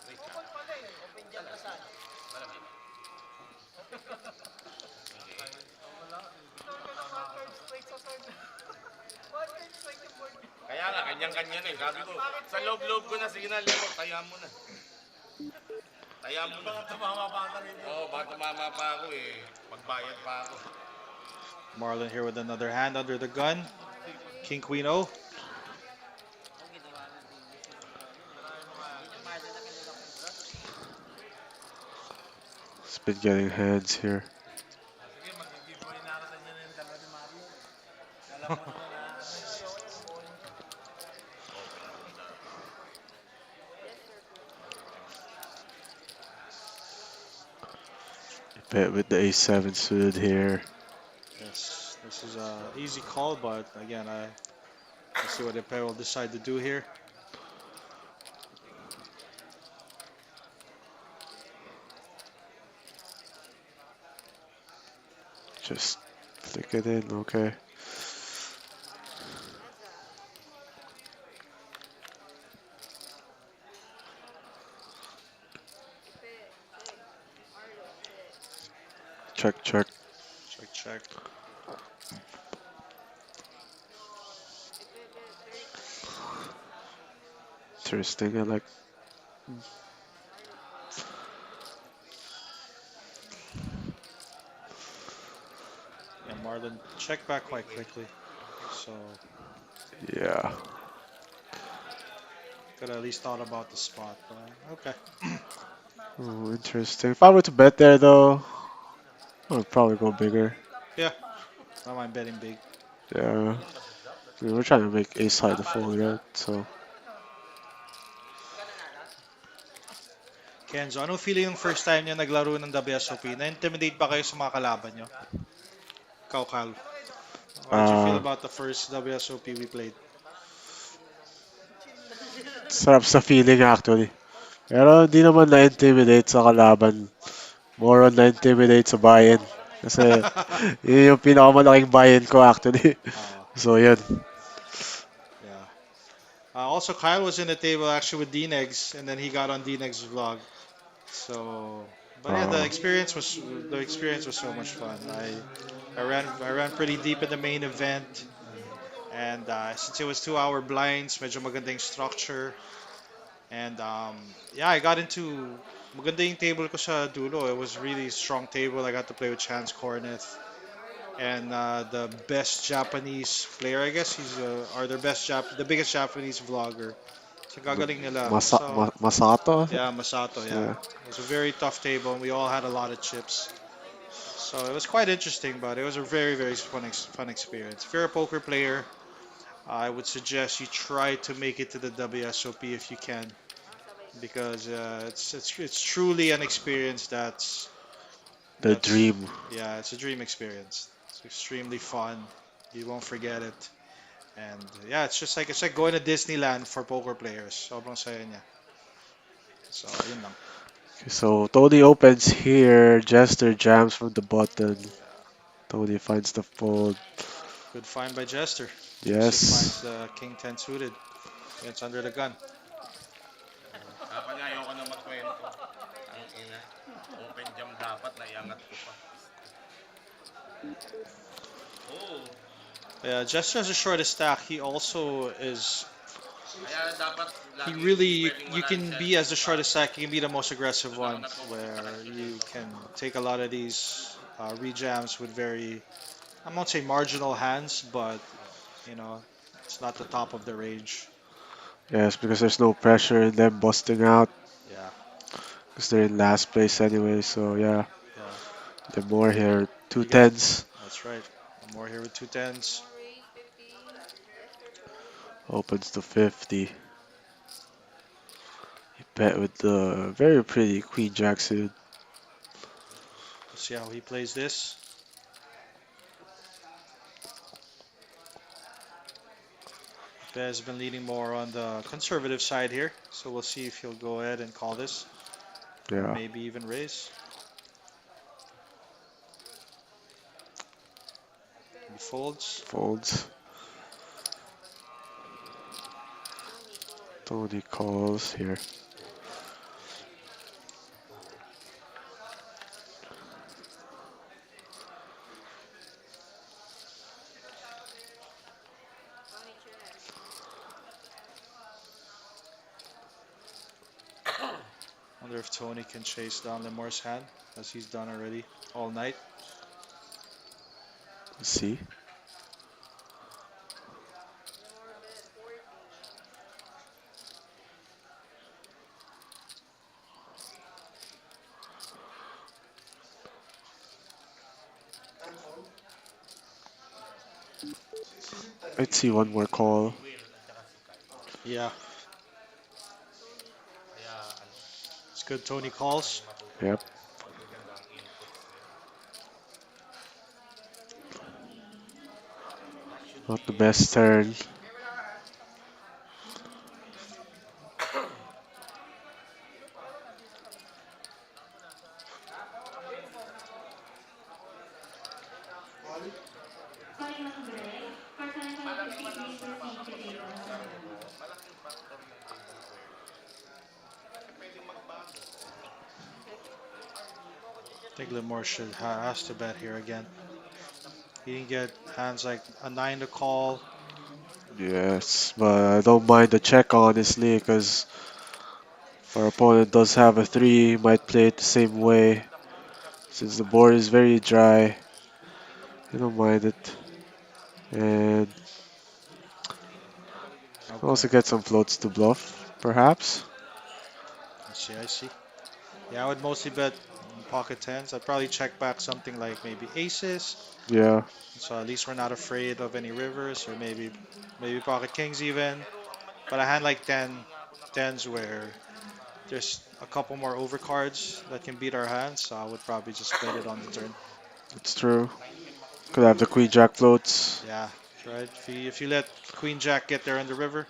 Wait lang. open jam na saan. Malamig. Kaya nga, kanyang-kanya na eh. Sabi ko, sa loob-loob ko na, sige na, limot, taya mo na. Taya mo na. Baka tumama pa ka rin. Oo, baka tumama pa ako eh. Magbayad pa ako. Marlon here with another hand under the gun. King Queen O. Ang ginawa ng previous na yun yung Marlon na kinulak ko, bro. It's been getting hands here. Bet with the ace 7 suited here. Yes, this is a easy call, but again, let's see what the pair will decide to do here. Just flick it in, okay. Check, check. Check, check. Interesting. I like. Yeah, Marlon checked back quite quickly, so Yeah. could have at least thought about the spot. But okay. Oh, interesting. If I were to bet there, though, I would probably go bigger. Yeah, I don't mind betting big. Yeah. I mean, we're trying to make ace high the fold, right? So. Kenzo, anong feeling yung first time niyo naglaro ng WSOP? Na-intimidate ba kayo sa mga kalaban niyo? Ikaw, Kyle. How did you feel Uh, about the first WSOP we played? sarap sa feeling actually. Pero di naman na-intimidate sa kalaban. More on na-intimidate sa buy-in. Kasi yun yung pinakamalaking buy-in ko actually. Oh, So yun. yeah. Also, Kyle was in the table actually with D-Negs, and then he got on D-Negs' vlog. So, but yeah, Uh, the experience was so much fun. I ran pretty deep in the main event, and since it was 2 hour blinds, medyo maganda yung structure, and yeah, I got into maganda yung table ko sa dulo. It was really strong table. I got to play with Chance Corneth and the best Japanese player, I guess or the biggest Japanese vlogger. So gagaling nila. So Masato? yeah, Masato, yeah. Yeah. It was a very tough table, and we all had a lot of chips. So it was quite interesting, but it was a very, very fun experience. If you're a poker player, I would suggest you try to make it to the WSOP if you can, because it's truly an experience The that's dream. yeah, it's a dream experience. It's extremely fun. You won't forget it. And yeah, it's like going to Disneyland for poker players. Sobrang saya niya. So, yun lang. Okay, so Tony opens here. Jester jams from the button. Tony finds the fold. Good find by Jester. Joseph finds Yes. the King 10 suited. It's under the gun. Dapat niya ayoko na magkwento. Ang ina. Open jam dapat, naiangat ko pa. Oh, Yeah, Jester has a shortest stack. He also is. kaya dapat He lagi really, pwedeng you walang can chance be as the sa shortest stack. You can be the most aggressive one, nagkaroon na focus sa where kanila. you can take a lot of these rejams with very, I won't say marginal hands, but you know, it's not the top of the range. Yes, because there's no pressure in them busting out. Yeah, Because they're in last place anyway. So yeah, yeah. they're more here. Two You get. tens. That's right. More here with two tens. More raise, 50. Opens to 50. He bet with the very pretty Queen Jack suit. Let's see how he plays this. Bez has been leaning more on the conservative side here, so we'll see if he'll go ahead and call this, or Yeah, maybe even raise. He folds. folds. Tony calls here. Tony check. Wonder if Tony can chase down Lemore's hand, as he's done already all night. Let's see. More bet, 40. I'd see one more call. Si Will at saka si Kai. Yeah, Tony call. Kaya ano, it's good. Tony kailangan calls. niya matuto. Yep, Magaganda ang inputs niya. That should not the be best turn. Calling on break. For 2550, please proceed to table 7. malaking factor ng tableware. Kasi pwedeng magbago. I think Lemore has to bet here again. He can get hands like a 9 to call. Yes, but I don't mind the check honestly, because if our opponent does have a 3, he might play it the same way. Since the board is very dry, I don't mind it. And also Okay, get some floats to bluff, perhaps. I see. Yeah, I would mostly bet pocket tens. I'd probably check back something like maybe aces. Yeah, So at least we're not afraid of any rivers, or maybe pocket kings even. But a hand like tens where there's a couple more overcards that can beat our hands, so I would probably just bet it on the turn. it's true. Could have the Queen Jack floats. Yeah, right. If you let Queen Jack get there on the river,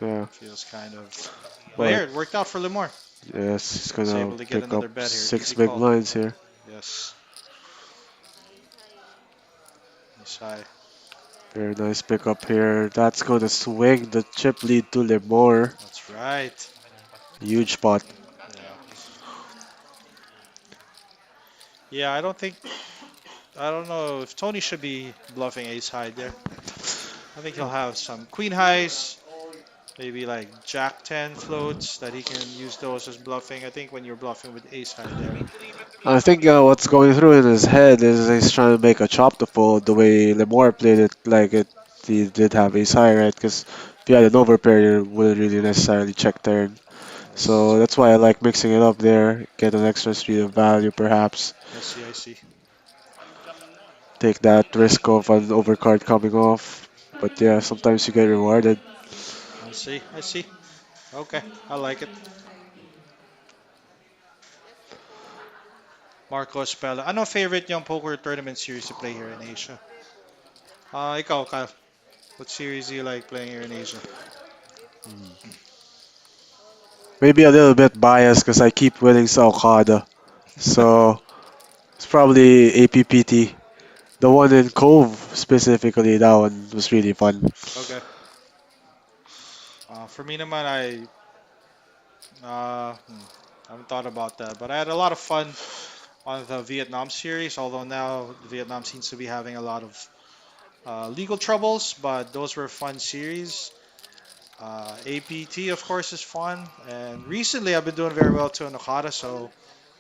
Yeah, feels kind of. Well, here but it worked out for Lemore. yes, he's He's gonna able to get pick another up bet here. 6 Easy big call. blinds here. Yes, Ace high. nice high. Very nice pickup here. That's gonna swing the chip lead to Lemore. That's right. Huge pot. Yeah. Yeah, I don't know if Tony should be bluffing ace high there. I think he'll have some queen highs, maybe like jack 10 floats that he can use those as bluffing. I think when you're bluffing with ace high there. I think what's going through in his head is he's trying to make a chop to fold the way Lemore played it. Like it, he did have ace high, right? Because if you had an overpair, you wouldn't really necessarily check turn. Yes. So that's why I like mixing it up there. Get an extra street of value, perhaps. I see. I see. Take that risk of an overcard coming off. But yeah, sometimes you get rewarded. I see. I see. Okay. I like it. Table 13. Marcos Pella. Ano favorite yung poker tournament series you play here in Asia? Ikaw, Kyle. What series do you like playing here in Asia? Maybe a little bit biased because I keep winning sa Okada. So it's probably APPT. The one in Cove specifically, that one was really fun. Okay. For me naman, I haven't thought about that, but I had a lot of fun on the Vietnam series. Although now Vietnam seems to be having a lot of legal troubles, but those were fun series. APT, of course, is fun, and recently I've been doing very well too in Okada, so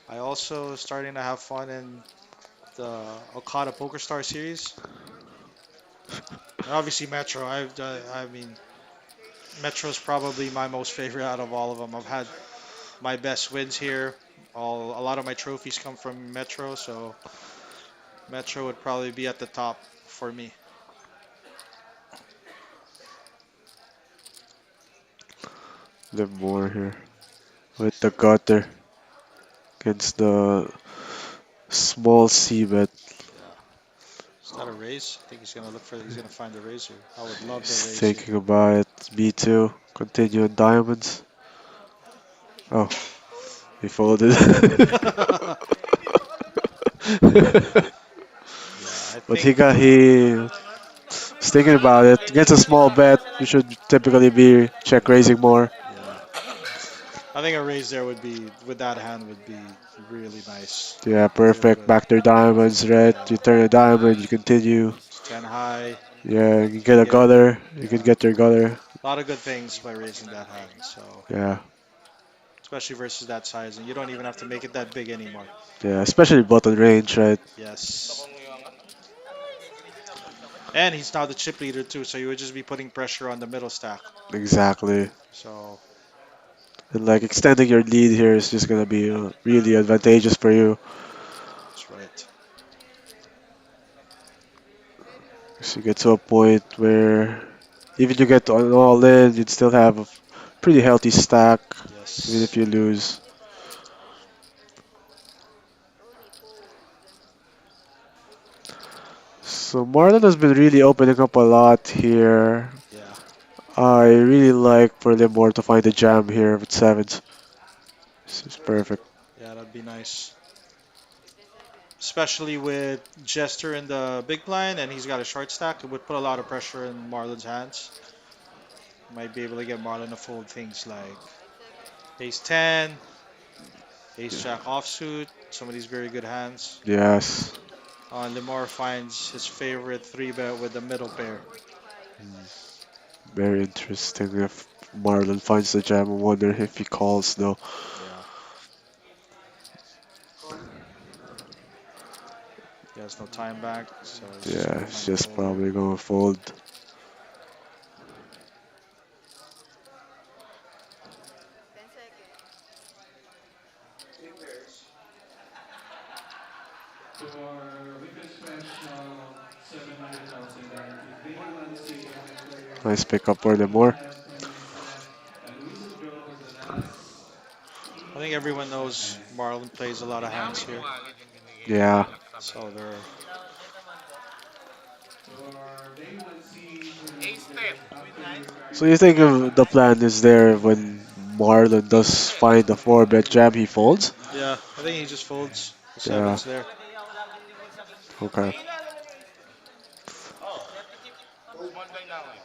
I also starting to have fun in the Okada Poker Star series. And obviously Metro. I mean, Metro is probably my most favorite out of all of them. I've had my best wins here. A lot of my trophies come from Metro, so Metro would probably be at the top for me. Live more here with the gutter against the small C bet. Yeah. Is that a raise? I think he's gonna look for. He's gonna find the raise here. I would love the He's raise here. thinking about it. B2. Continue in diamonds. Oh, he folded. Yeah, I but think. he's thinking about it. Gets a small bet. You should typically be check raising more. Yeah, I think a raise there would be with that hand would be really nice. Yeah, Real perfect. good. Back their diamonds, right? Yeah. You turn a diamond, you continue. It's 10 high. Yeah, you You get can a get gutter. You can yeah, get your gutter. a lot of good things by raising that hand. So Yeah, especially versus that size, and you don't even have to make it that big anymore. yeah, especially button range, right? Yes. And he's now the chip leader too, so you would just be putting pressure on the middle stack. Exactly. So And like extending your lead here is just gonna be really advantageous for you. that's right. So you get to a point where even you get an all in, you'd still have a pretty healthy stack, even if Yes. you lose. So Marlon has been really opening up a lot here. Yeah. I really like for Limor to find a jam here with sevens. This is perfect. Yeah, that'd be nice. Especially with Jester in the big blind and he's got a short stack, it would put a lot of pressure in Marlon's hands. Might be able to get Marlon to fold things like Ace 10, Ace Jack offsuit, some of these very good hands. Yes. Limor finds his favorite 3 bet with the middle pair. Very interesting if Marlon finds the jam. I wonder if he calls though. Yeah. He has no time back, so he's just Yeah, gonna he's find the just fold here. probably gonna fold. For weakest stretch of 700,000 guaranteed. Video 1C every player Nice has pickup for 1 Limor. minute left, 10 minutes left, and we will draw for the last I think 3 everyone or 5 knows minutes. Marlon plays a lot of hands Ginamit ko here, nga agad yung binigay ko Yeah. alak sa so they're For day 1C for the Ace 10. players after your card So you think is of the plan is there when Marlon does find the 4 bet jam, he folds? yeah. I think he just folds the Yeah. sevens there. Okay. small blind na ako eh.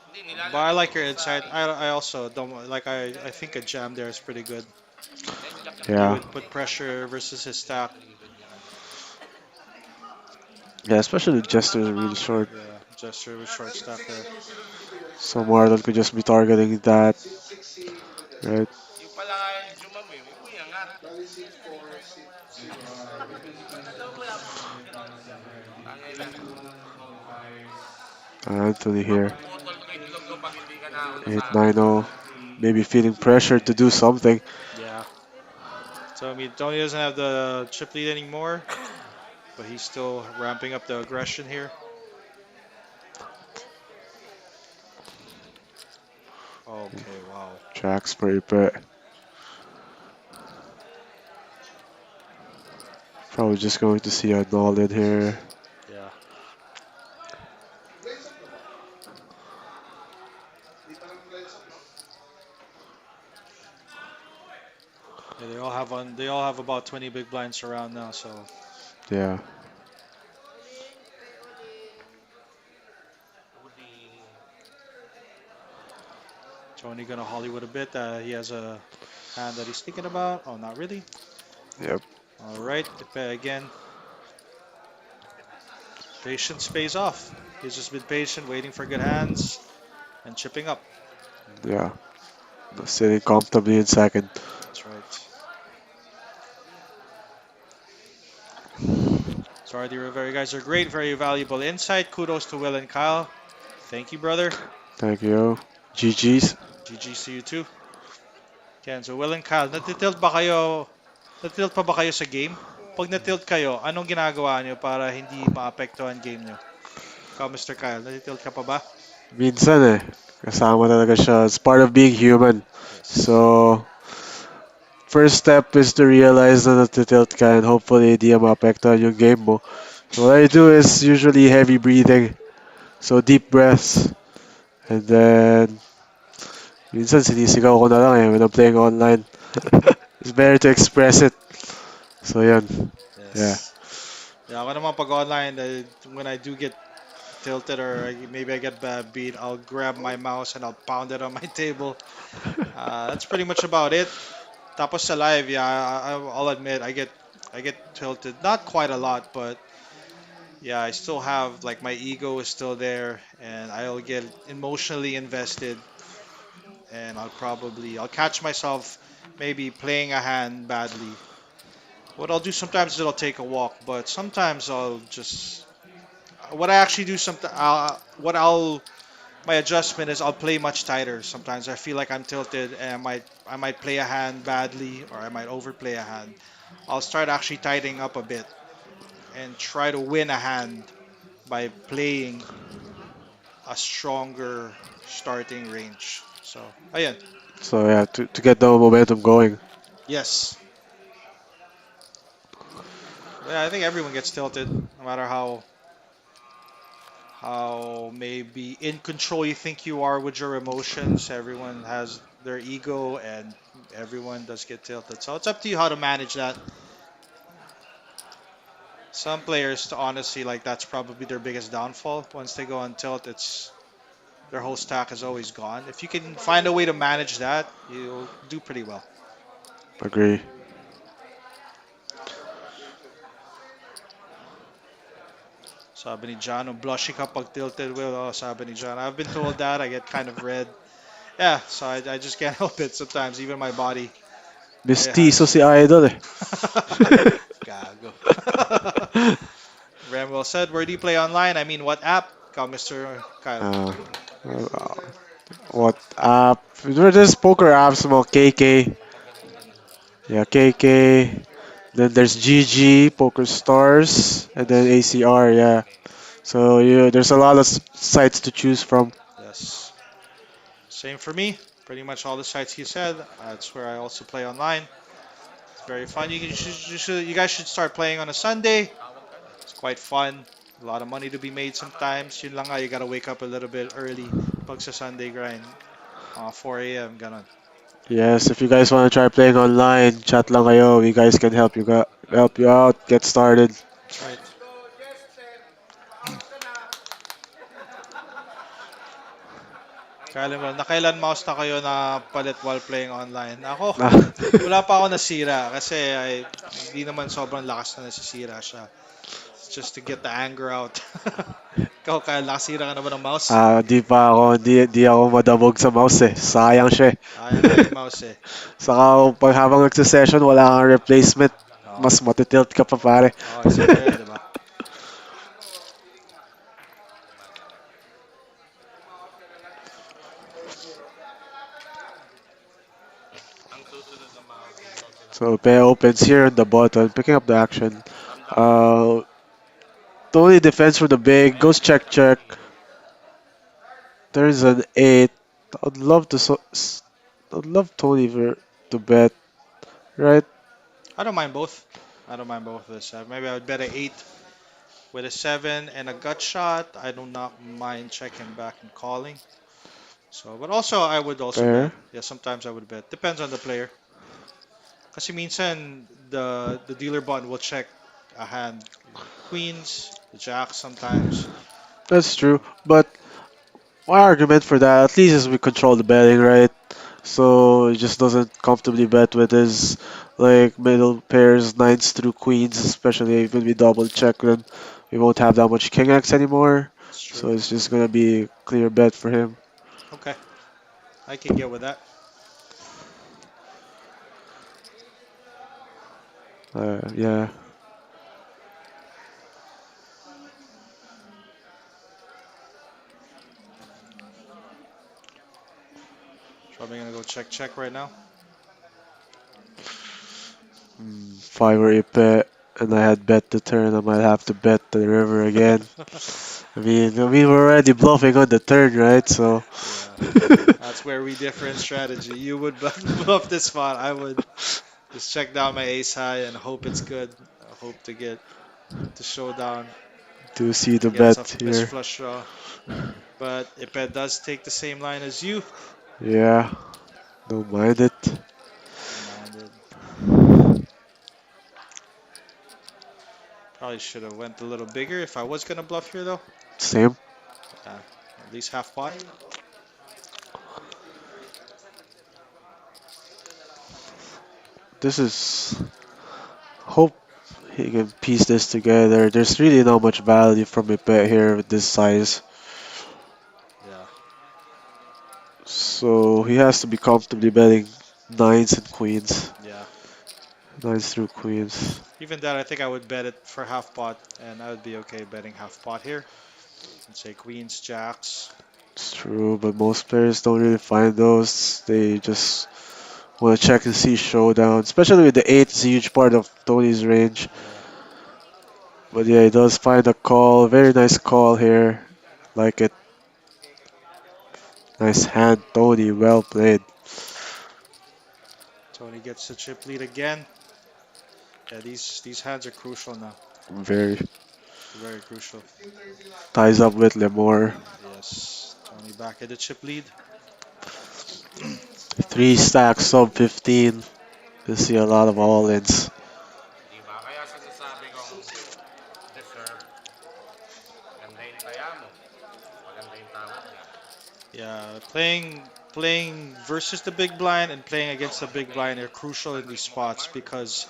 Hindi, But I nilalagay ko like your kasi sa insight. ace. I also don't like. I think a jam there is pretty good. He Yeah. would put pressure versus his stack. Yeah, especially the gestures are really short. Yeah, gesture with short stack there. So Marlon could just be targeting that, right? Yung pala nga yung Jumam eh. Huwag mo iangat. and for our weakest stretch of 700,000 guaranteed. Tangay na. Video 1 qualifiers. Anthony here. Mapuputol ko itlog ko pag hindi ka na 8 9-0. Maybe feeling pressure to do something. Yeah. So I mean, Tony doesn't have the chip lead anymore, but he's still ramping up the aggression here. Okay, wow. Jack's pretty bad. Probably just going to see a null in here. Yeah. Yeah, they all have about 20 big blinds around now, so Yeah. Tony gonna Hollywood a bit. He has a hand that he's thinking about. Oh, not really. Yep. All right, again, patience pays off. He's just been patient, waiting for good hands and chipping up. Yeah. Sitting comfortably in second. That's right. Sorry, the Rivera guys are great, very valuable insight. Kudos to Will and Kyle. Thank you, brother. Thank you. GG's. GG's to you too. Yan, so Will and Kyle, natitilt ba kayo? Natilt pa ba kayo sa game? Pag natilt kayo, anong ginagawa nyo para hindi maapektuhan game nyo? Ikaw, Mr. Kyle, natitilt ka pa ba? Minsan eh. Kasama talaga siya. It's part of being human. Yes. So, first step is to realize na natitilt ka and hopefully di maapektuhan yung game mo. So what I do is usually heavy breathing. So deep breaths. And then, minsan sinisigaw ko na lang eh when I'm playing online. It's better to express it. So yun. Yeah. Yes. Yeah, ako naman pag online, when I do get tilted or maybe I get bad beat, I'll grab my mouse and I'll pound it on my table. That's pretty much about it. Tapos sa live, yeah, I'll admit I get tilted, not quite a lot, but yeah, I still have like my ego is still there, and I'll get emotionally invested, and I'll catch myself maybe playing a hand badly. What I'll do sometimes is I'll take a walk, but sometimes I'll just what I actually do sometimes what I'll my adjustment is I'll play much tighter. Sometimes I feel like I'm tilted and I might play a hand badly or I might overplay a hand. I'll start actually tightening up a bit and try to win a hand by playing a stronger starting range. So, ayan. So yeah, to get the momentum going. Yes. Yeah, I think everyone gets tilted, no matter how maybe in control you think you are with your emotions. Everyone has their ego, and everyone does get tilted. So it's up to you how to manage that. Some players, honestly, like that's probably their biggest downfall. Once they go on tilt, it's their whole stack is always gone. If you can find a way to manage that, you'll do pretty well. Agree. Sabi ni John, blushing kapag tilted, Will. Oh, sabi ni John. I've been told that. I get kind of red. Yeah, so I just can't help it sometimes. Even my body. It Mistiso has. si Idol eh. Gago. Ramwell said, where do you play online? I mean, what app? Ikaw, Mr. Kyle. Uh, what app? There's poker apps mo, KK. Yeah, KK. Then there's GG, Poker Stars, and then ACR. Yeah. So there's a lot of sites to choose from. Yes. Same for me. Pretty much all the sites he said. That's where I also play online. It's very fun. You guys should start playing on a Sunday. It's quite fun. A lot of money to be made sometimes. Yun lang nga, you gotta wake up a little bit early pag sa Sunday grind. 4 a.m. Ganon. Yes, if you guys want to try playing online, chat lang kayo. We guys can help you out, get started. That's right. Nakailan mouse na kayo na palit while playing online? Ako, wala pa ako nasira kasi hindi naman sobrang lakas na nasisira siya. It's just to get the anger out. Ikaw, kaya nakasira ka na ba ng mouse? Di pa ako, di ako madabog sa mouse eh. Sayang siya eh. Ayaw nga yung mouse eh. Saka pag habang nagsa-session, wala kang replacement. Oo. Mas matitilt ka pa pare. Isa pa yun, diba? Ang susunod na ma-out daw sila. So Pe opens here on the button, picking up the action. Ramdam mo. Uh, Tony defends for the big, Ayan, goes check nakita mo yung check. tingin. There's an 8. I'd love to I'd love Tony to bet, right? I don't mind both. I don't mind both of this. Maybe I would bet a 8 with a 7 and a gut shot. I do not mind checking back and calling. So, but also I would also Fair. bet. Yeah, sometimes I would bet. Depends on the player. Kasi minsan the dealer button will check a hand queens, the jacks sometimes. That's true. So, But my argument for that, at least, is we control the betting, right? So he just doesn't comfortably bet with his like middle pairs, nines through queens, especially when we double check them. We won't have that much king X anymore. it's true. So it's just gonna be a clear bet for him. Okay, I can get with that. Yeah. Probably gonna go check right now. If I were Ipe and I had bet the turn, I might have to bet the river again. I mean, we're already bluffing on the turn, right? So. Yeah, that's where we differ in strategy. You would bluff this spot. I would just check down my ace high and hope it's good. I hope to get to showdown Do see the against a bet miss here. flush draw. But if it does take the same line as you, Yeah, don't mind it. don't mind it. Probably should have went a little bigger if I was gonna bluff here though. Same. Yeah, at least half pot. This is. Hope he can piece this together. There's really not much value from a bet here with this size. Yeah, So he has to be comfortably betting nines and queens. yeah. Nines through queens. Even that, I think I would bet it for half pot, and I would be okay betting half pot here. And say queens, jacks. It's true, but most players don't really find those. They just want to check and see showdown. Especially with the 8, it's a huge part of Tony's range. Yeah. But yeah, he does find a call. Very nice call here. Like it. Nice hand, Tony. Well played. Tony gets the chip lead again. Yeah, these hands are crucial now. Very. Very crucial. Ties up with Lemore. Yes. Tony back at the chip lead. 3 stacks sub 15. You see a lot of all-ins. Di ba? Kaya sinasabi kong deserve. Maganda yung taya mo. Maganda yung tawad niya. Yeah, playing versus the big blind and playing against the big blind are crucial in these spots because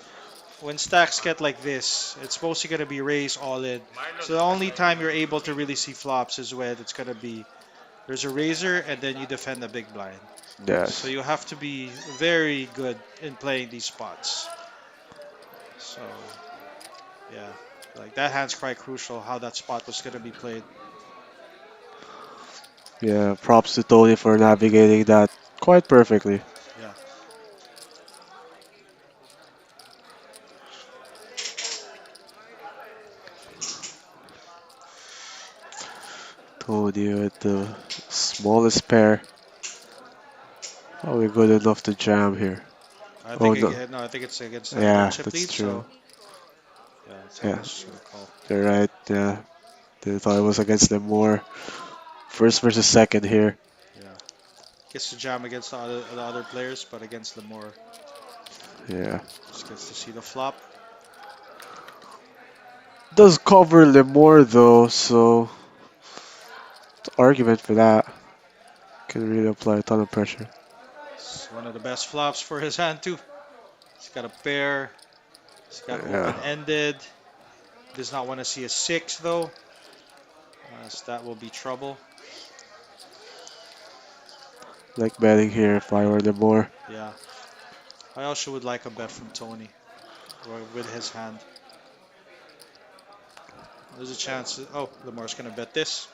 when stacks get like this, it's mostly going to be raise all in. Marlon, So the only time you're able to really see flops is when it's going to be there's a razor and then you defend the big blind. So Yes. you have to be very good in playing these spots. So yeah, like that hand's quite crucial how that spot was going to be played. Yeah, props to Tony for navigating that quite perfectly. Yeah. Tony with the smallest pair. Probably good enough to jam here. I Oh think no. again, no, I think it's against the Yeah, chip that's lead. true. So yeah, I think Yeah, it's just gonna call. you're right. Yeah, they thought it was against them more. First versus second here. Yeah, gets to jam against the other players, but against the more Yeah. just gets to see the flop. Does cover Lemore though, so argument for that. Can really apply a ton of pressure. It's one of the best flops for his hand too. He's got a pair. He's got Yeah. open-ended. Does not want to see a 6 though, as that will be trouble. Like betting here if I were Lemore. Yeah, I also would like a bet from Tony with his hand. There's a chance. Oh, Lamar's gonna bet this.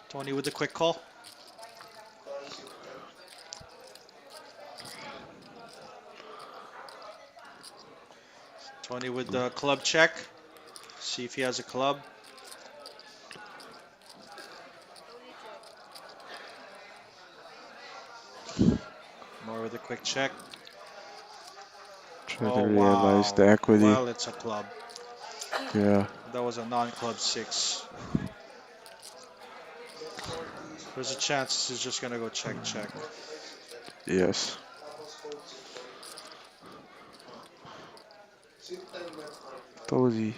Tony with the quick call. Tony with the club check. See if he has a club. More with a quick check. Trying to Oh, realize wow. the equity. Well, it's a club. Yeah. That was a non-club six. There's a chance this is just going to go check, check. Yes. Tony.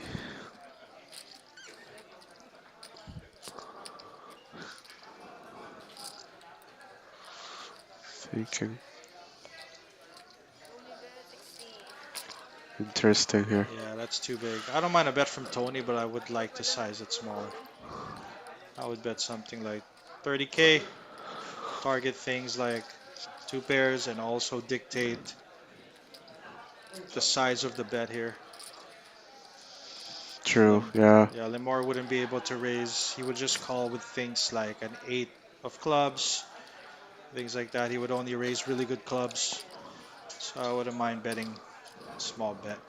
Thinking. Interesting here. Yeah, that's too big. I don't mind a bet from Tony, but I would like to size it smaller. I would bet something like 30K. Target things like two pairs and also dictate the size of the bet here. True. Yeah. Yeah, Lemar wouldn't be able to raise. He would just call with things like an eight of clubs, things like that. He would only raise really good clubs. So I wouldn't mind betting a small bet.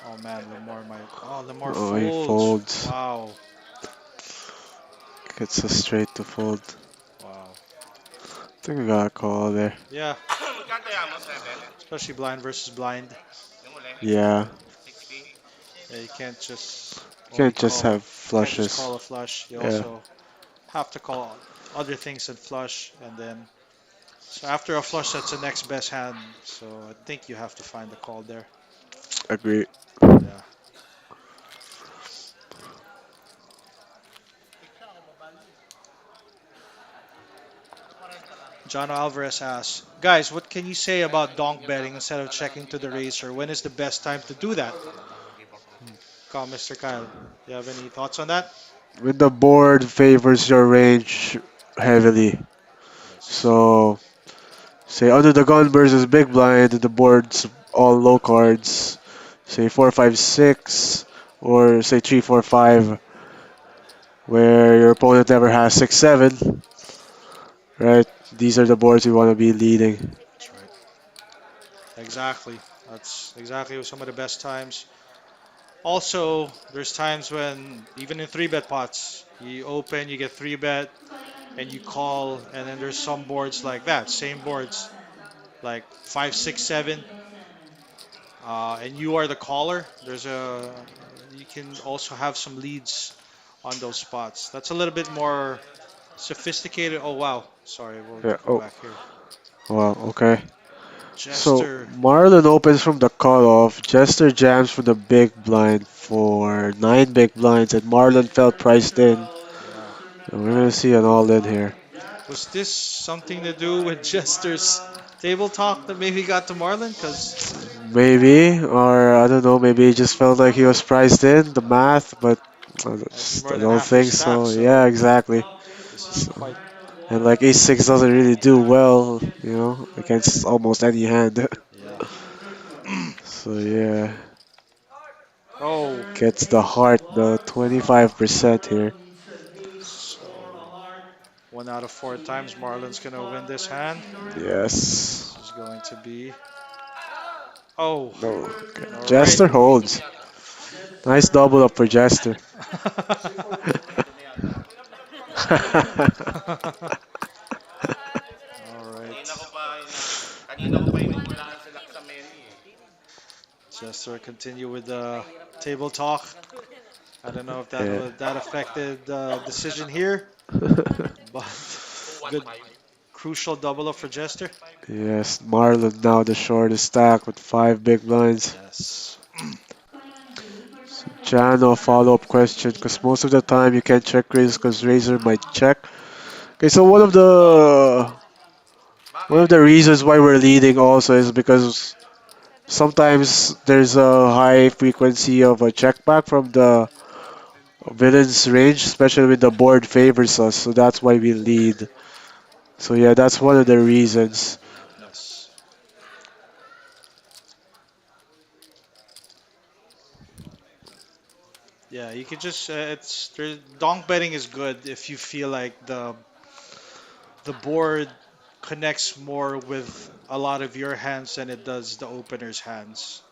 Oh man, Lemar might. Oh, Lemar Oh, he folds. folds. Wow. Gets a straight to fold. Wow. I think we got a call there. Yeah, Magkano yan mo? 7? especially blind versus blind. Yung uli? Yeah. 60? Yeah, you can't just only Can't just call. have Can't just flushes. call a flush. You Yeah. also have to call other things than flush, and then so after a flush, that's the next best hand. So I think you have to find the call there. Agree. Yeah. John Alvarez asks, guys, what can you say about donk betting instead of checking to the racer? When is the best time to do that? Call Mr. Kyle. You have any thoughts on that? When the board favors your range heavily. Yes. So, say under the gun versus big blind, the board's all low cards. Say 4, 5, 6, or say 3, 4, 5, where your opponent never has 6, 7. Right? These are the boards you want to be leading. That's right. Exactly. That's exactly some of the best times. Also, there's times when even in three bet pots, you open, you get three bet, Calling on and you D. call, and then there's some boards like that, same boards, 3807. like 5, 6, 7, 3807. and you are the caller. You can also have some leads on those spots. That's a little bit more sophisticated. Oh wow, sorry, we'll Yeah. go Oh, back here. well, okay. So Jester, Marlon opens from the cutoff. Jester jams for the big blind for 9 big blinds, and Marlon felt Jester priced in. neutral, yeah. And we're gonna see an all in here. Was this something to do with Jester's table talk that maybe got to Marlon? Because Maybe, or I don't know, maybe he just felt like he was priced in, the math, but he's I more than don't half your think stack, so. Yeah, so exactly. Top pick this is of So, the quite. final and board. like ace 6 doesn't really do well, Jester against almost any hand. Yeah. So yeah, Oh, gets the ace of heart, the hearts. 25% here. Marlon needs at least four so of heart 1 out of 4 times to win Marlon's this gonna win top this hand. bracelet. Yes. This is going to be. Oh, No. Reverse Okay. all right. Jester holds. Nice Jester double up for Jester. All Kanina ko right. pa kanina ko pa hinuhulaan sila sa menu eh. Jester continue with the table talk. I don't know if Yeah. that affected the decision here, but Kung good 1-5. crucial double up for Jester. Yes, Marlon now the shortest stack with 5 big blinds. Yes. Calling on D for So tournament Jano, follow-up question, because most of the 3807. time you can't check raise because Razor might check. Okay, so one of the Bakit? reasons why we're leading also is because sometimes there's a high frequency of a check back from the villain's range, especially when the board favors us. So that's why we lead. So yeah, that's one of the reasons. Yes. Yeah, you could just donk betting is good if you feel like the board connects more with a lot of your hands than it does the opener's hands.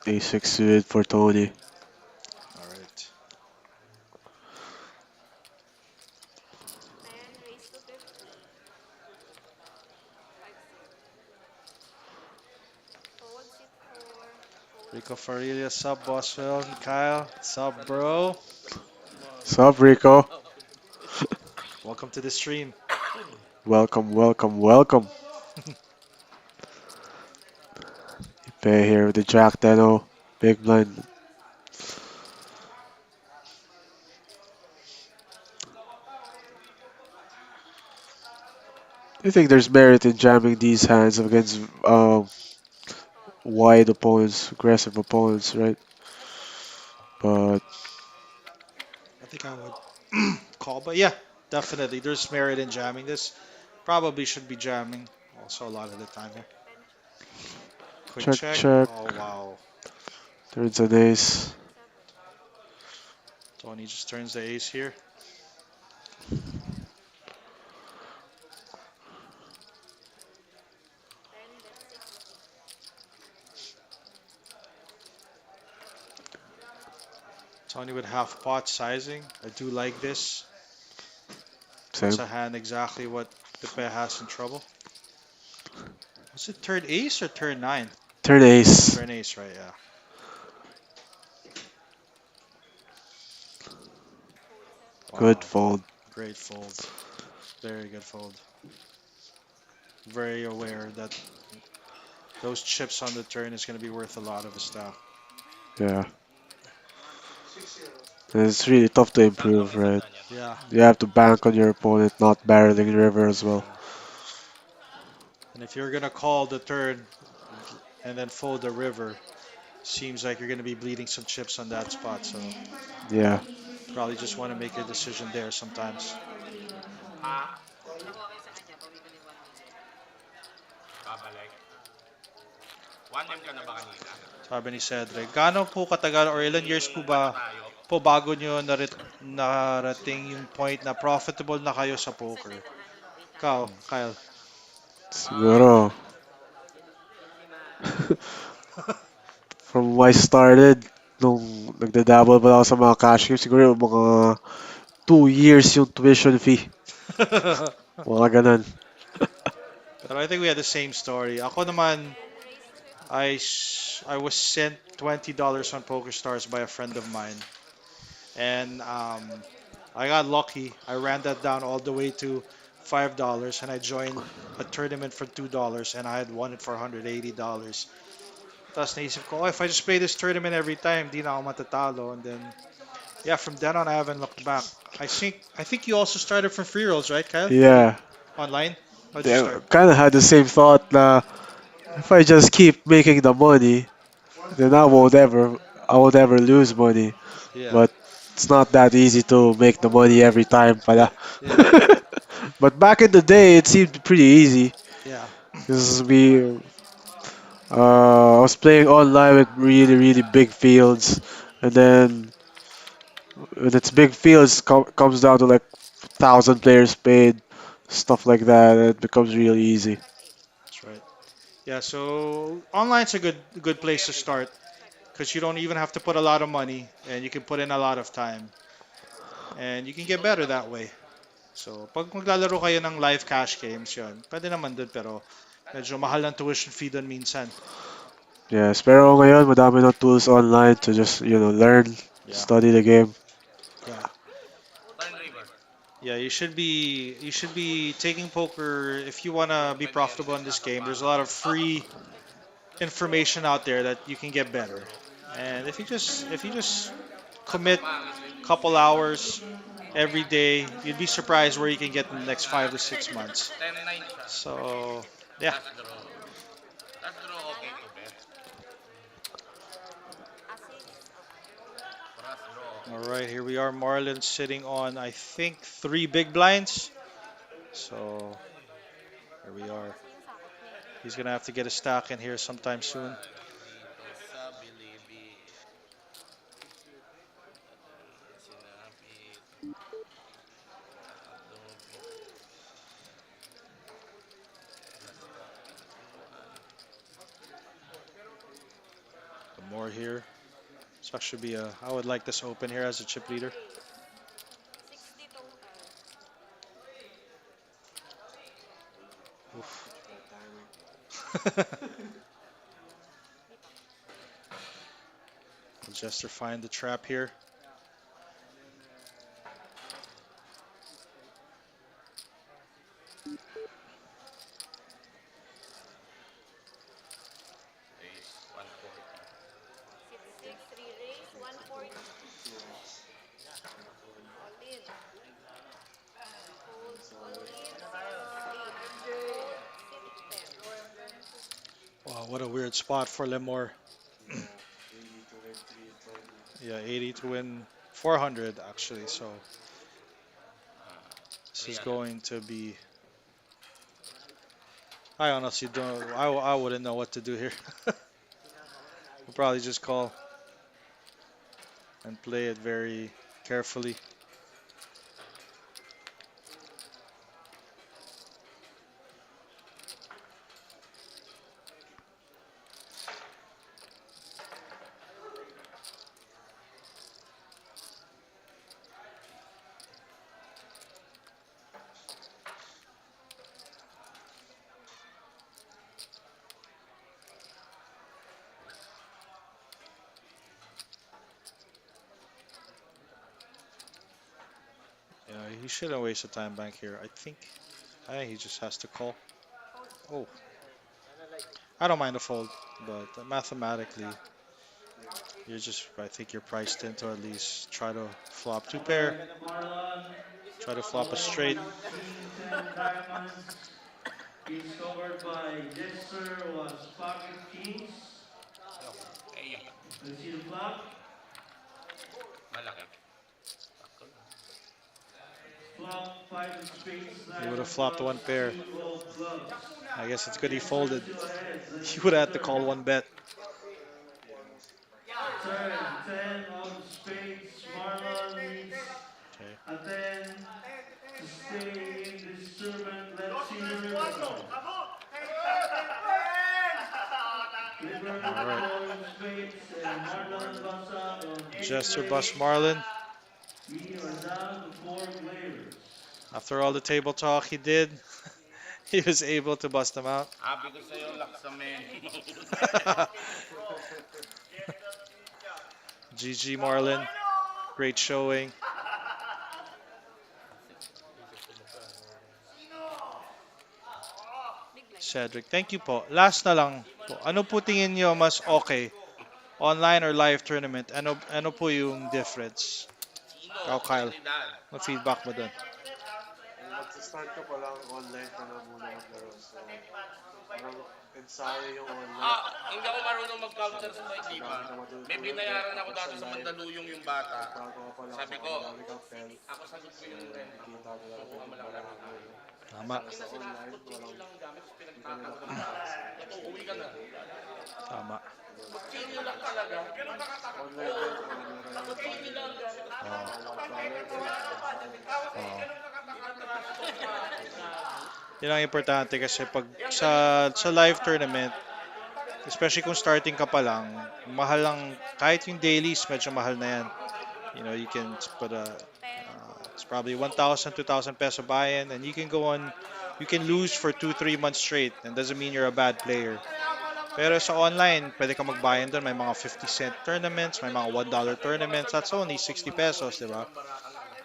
A6 suited for Tony. All right. 10 raised to 50. 5-0. Fold, sit 4. Fold, Rico sit Farilia, 3. sub Boswell, Kyle, sub bro. Sup, Rico? Welcome to the stream. Welcome, welcome, welcome. Pay here with the Jack Deno. Big blind. I think there's merit in jamming these hands against wide opponents, aggressive opponents, right? But I think I would call, but yeah, definitely. There's merit in jamming this. Probably should be jamming also a lot of the time here. 10 check. Quick check, check. check. Oh, wow. Turns an ace. 7. Tony just turns the ace here. 10 bet 60. Tony with half pot sizing. I do like this. Puts Same. a hand exactly what the pair has in trouble. Was it turn ace or turn nine? Turn ace. Turn ace, right? Yeah. Fold 7. Good Wow. fold. Great fold. Very good fold. Very aware that those chips on the turn is going to be worth a lot of his stack. Yeah. And it's really tough to Saan daw improve, right? messenger niya? Yeah. You have to bank on your opponent not barreling river as well. Yeah. And if you're going to call the turn and then fold the river, seems like you're going to be bleeding some chips on that spot. So Appointment for Yeah. technical please proceed to probably just want to table make your 4. decision there sometimes. Appointment for table 4. Ha? Kung okay sa kanya, pabibili 1 minute. Babalik. 1M ka na ba kanina? Sabi ni Cedric, gaano po katagal or ilan years po Ano ba tayo? po bago nyo narating yung point na profitable na kayo sa Isa poker? siya ng ano, no, 800. Kyle, Kyle. Siguro. 5. From when I started, nung nagda-dabble pa ako sa mga cash games, siguro yung mga 2 years yung tuition fee. Mga ganun. Pero I think we had the same story. Ako naman, 10 raised to 50. I was sent $20 on PokerStars by a friend of mine. And I got lucky. I ran that down all the way to $5 and I joined a tournament for $2 and I had won it for $180. Tapos naisip ko, oh, if I just play this tournament every time, di na ako matatalo. And then, yeah, from then on, I haven't looked back. I think you also started from free rolls, right, Kyle? Yeah. Online? How'd you They start? kind of had the same thought na if I just keep making the money, then I won't ever lose money. Yeah, But it's not that easy to make the money every time pala. yeah, But back in the day, it seemed pretty easy. yeah. Because I was playing online with really, really big fields. And then when it's big fields, comes down to like 1,000 players paid, stuff like that. It becomes really easy. That's right. Yeah, so online's a good place to start because you don't even have to put a lot of money and you can put in a lot of time and you can get better that way. So, pag maglalaro kayo ng live cash games, yun, pwede naman dun pero medyo mahal ng tuition fee dun minsan. Yes, pero ngayon madami ng tools online to just, learn, Yeah, study the game. yeah. Turn river. Yeah, you should be taking poker if you want to be profitable in this game. There's a lot of free information out there that you can get better. And if you just commit a couple hours Table 4. every day, you'd be surprised where you can get in the next 5 to 6 months. 10-9 siya. So, yeah. Last draw. Last draw okay to bet. A6. Last draw. All right, here we are. Marlon sitting on, I think, 3 big blinds. So, here we are. Kasi yung sakot niya. He's going to have to get a stack in here sometime soon. more here. So should be a. I would like this open here as a chip leader. 60 total. Oof. Jester find the trap here. Ace 140. Sit 6, 3 raise, 140. All in. Hold, all in, 6, 8. Hold, sit 10. Wow, what a weird spot for Lemore. Yeah, 80 to win 320. Yeah, 80 to win 400 actually. So this is going to be. I honestly don't. I wouldn't know what to do here. We'll probably just call and play it very carefully. Yeah, he shouldn't waste a time bank here. I think he just has to call. Oh, I don't mind the fold, but mathematically, you're just. I think you're priced in to at least try to flop two Upper pair, deck Marlon. try to flop a straight. Although King 10 diamonds is covered by Jester was pocket kings. Ayan. Let's see the flop. Malaki. Sakto lang. Flop 5 of spades, He 9 would have of flopped clubs, one pair. King of clubs. I guess it's good he Jester folded. still ahead. Let's He see would the have had to call turn. one bet. Turn 10 of spades. Marlon needs Okay. a 10 to stay in this tournament. Let's see the river card. River All right. 4 of spades and Marlon busts out on 8 Jester plays. bust Marlin. We are down to 4 players. After all the table talk he did, he was able to bust them out. Sabi ko sa'yo, laksamen. GG Marlin. Great showing. Big blind. Cedric, thank you po. Last na lang po. Ano po tingin nyo mas okay? Online or live tournament? Ano po yung difference? Sino? Ikaw, Kyle. Realidad. Ano feedback mo dun? Kung magsa-start ka pa lang, online ka na muna maglaro. So, parang ensayo yung online. Hindi ako marunong mag-counter strike, di ba? May binayaran ako dati sa Mandaluyong yung bata. Bago ka pa lang, Sabi so ko, madami kang pel. ako sagot ko yung rent. Nakikita mo natin Subukan mo lang namin tayo. Tama. Ina sinasakot, change lang ang gamit, tapos pinagtatanggol mo. Ito, uwi ka na. Tama. Change lang talaga. Online din, Change lang ang gamit. Yun ang importante kasi pag sa live tournament, especially kung starting ka pa lang, mahal lang, kahit yung dailies, medyo mahal na yan. You know, you can put it's probably 1,000, 2,000 peso buy-in, and you can go on, you can lose for 2, 3 months straight, and doesn't mean you're a bad player. Pero sa online, pwede ka mag-buy-in doon, may mga 50-cent tournaments, may mga $1 tournaments, that's only 60 pesos, di ba?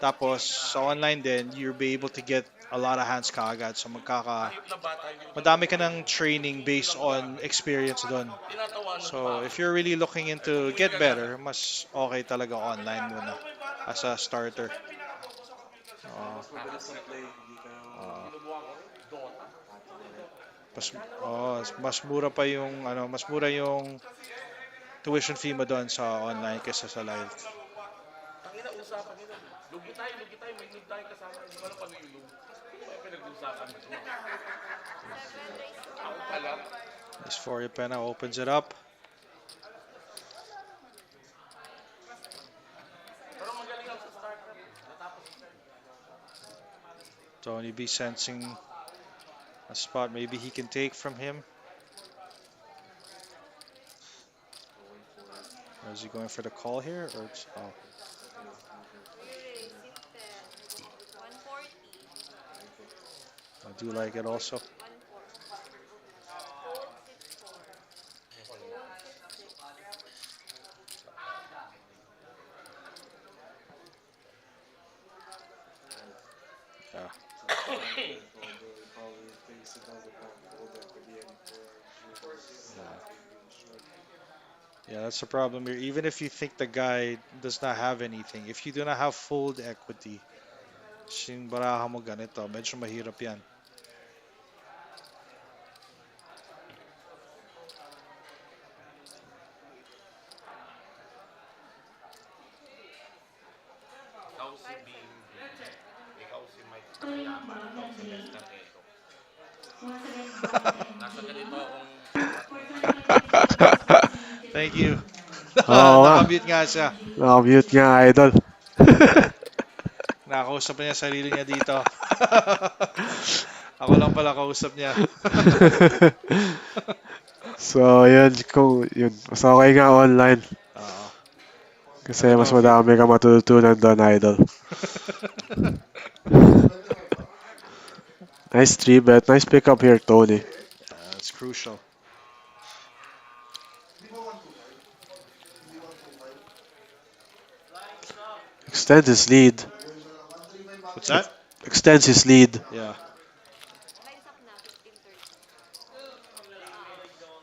Tapos, sa online din, you'll be able to get a lot of hands kaagad. So, madami ka ng training based on experience doon. So, if you're really looking into get better, mas okay talaga online muna as a starter. mas mabilis ang play, hindi ka Mas mura pa yung mas mura yung tuition fee mo doon sa online kaysa sa live. Tangina, usapan nila. Lugi tayo, may need tayo kasama. Hindi ko alam paano yung lugi. Ano ba yung pinag-usapan nito? 7 raise to Ako pala. This Pena opens it up. Pero magaling ako sa starter. Natapos siya. Tony B sensing a spot maybe he can take from him. Or is he going for the call here? Or oh, Really, sit 10. 140. I do like it also. 140. Fold sit 4. Fold sit 6. Yeah. Yeah, that's the problem here. Even if you think the guy does not have anything, if you do not have fold equity, yung baraha mo ganito, medyo mahirap yan. Ikaw si Bimbi. Ikaw si Mike Calling Mayaman. Ikaw ball si and Lester Jake. Eto. Once again, ball and Nasa ganito Jake. akong sukat For nung ano. 25 please proceed to Thank table you. 9. Oo nga. Nakamute nga siya. Jake. Naka-mute nga, idol. Nakausap niya sarili niya dito. Ako lang pala kausap niya. So, yun, kung, yun. Mas okay nga online. Oo. I Kasi don't mas know if you... madami ka matututunan doon, idol. Nice 3-bet. Nice pick up here, Tony. That's crucial. Extends his lead. What's that? Extends his lead. Yeah. Lines up na, 15:30.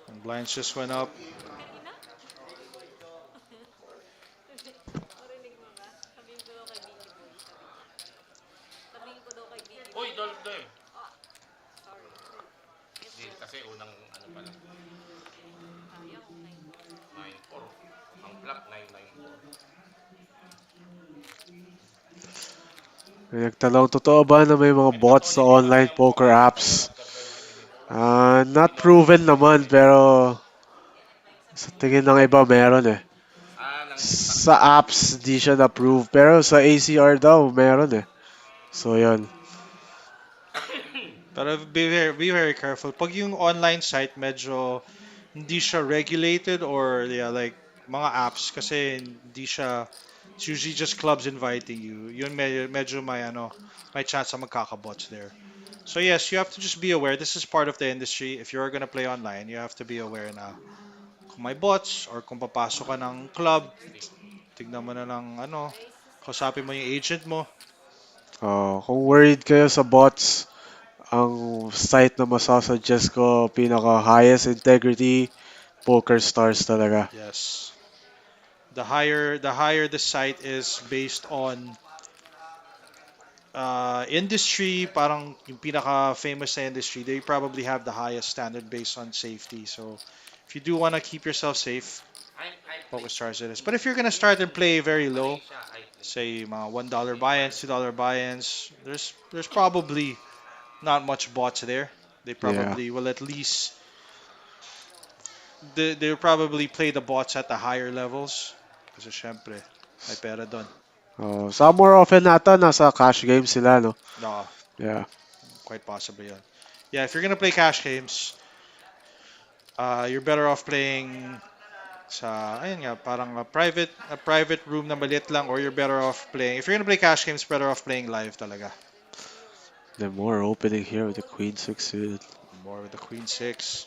And blinds just went up. Kanina? Narinig mo ba? Sabihin ko daw kay Vicky Boy. Sabihin ko daw kay Vicky Uy, Boy. doldo eh. Ah, sorry. Yes, Hindi, bro. kasi unang ano pa lang. Sayang, 9-4. 9-4. Ang flop, 9-9-4. May nagtanong, totoo ba na may mga Pwede ba, bots Tony, sa bigyan online kayang poker bumaba apps? after 20 minutes? Not proven naman, pero sa tingin ng iba meron eh. Nang TikTok Sa lang. apps, di siya na-prove. Pero sa ACR daw, meron eh. So, yun. Pero be very careful. Pag yung online site medyo hindi siya regulated or yeah, like mga apps kasi hindi siya it's usually just clubs inviting you. Yun medyo may ano, may chance na magkakabots there. So yes, you have to just be aware. This is part of the industry. If you're gonna play online, you have to be aware na kung may bots or kung papasok ka ng club, tignan mo na ng ano, Raise to 6. kausapin mo yung agent mo. Kung worried kayo sa bots, ang site na masasuggest ko, pinaka highest integrity, Poker Stars talaga. Yes. The higher the site is based on industry, parang yung pinaka famous na industry, they probably have the highest standard based on safety. So if you do want to keep yourself safe, I play focus stars it is. But easy. if you're gonna start and play very low, Malaysia, I play. say mga $1 buy-ins, $2 buy-ins, there's probably not much bots there. They Yeah. probably will at least they'll probably play the bots at the higher levels. Kasi syempre, may pera doon. Some more often nata, nasa cash games sila, no? No, Yeah. quite possibly yun. Yeah, if you're gonna play cash games, you're better off playing sa, ayun nga, parang a private room na maliit lang or you're better off playing, if you're gonna play cash games, better off playing live talaga. The more opening here with the Queen 6 suited. More with the Queen 6.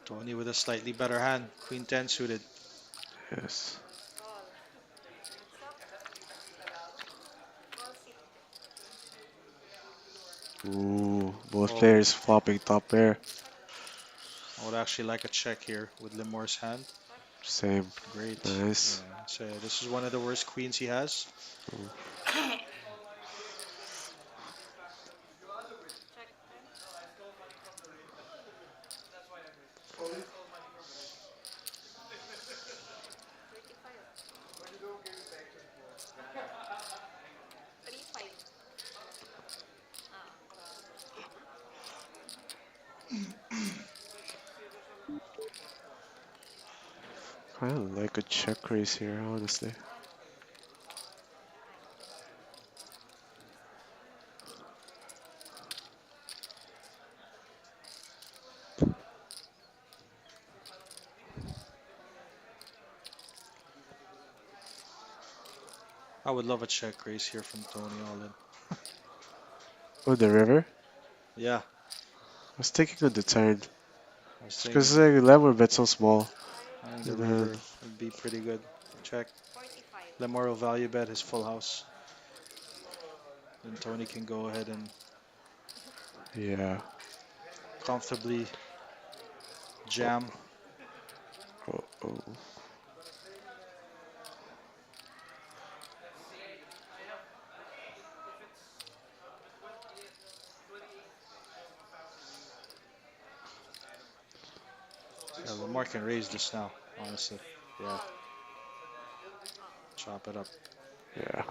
Tony with a slightly better hand. Queen 10 suited. Yes. Call. Heads up. Call sit. Ooh, both Oh. players flopping top pair. I would actually like a check here with Limore's hand. Same. Great. Nice. Yeah, so this is one of the worst queens he has. Check 10. 35. 3-5. Ah. Kind of like a check raise here, honestly. I would love a check raise here from Tony Allen. Oh, the river? Yeah, I was thinking on the turn. I was Because thinking. the level bet's so small. I think the And then, river would be pretty good. Check. 45. Lemoro value bet his full house. Then Tony can go ahead and yeah. comfortably jam. Oh, oh. Yeah, Lamar can raise this now, honestly. Yeah, chop it up. Yeah.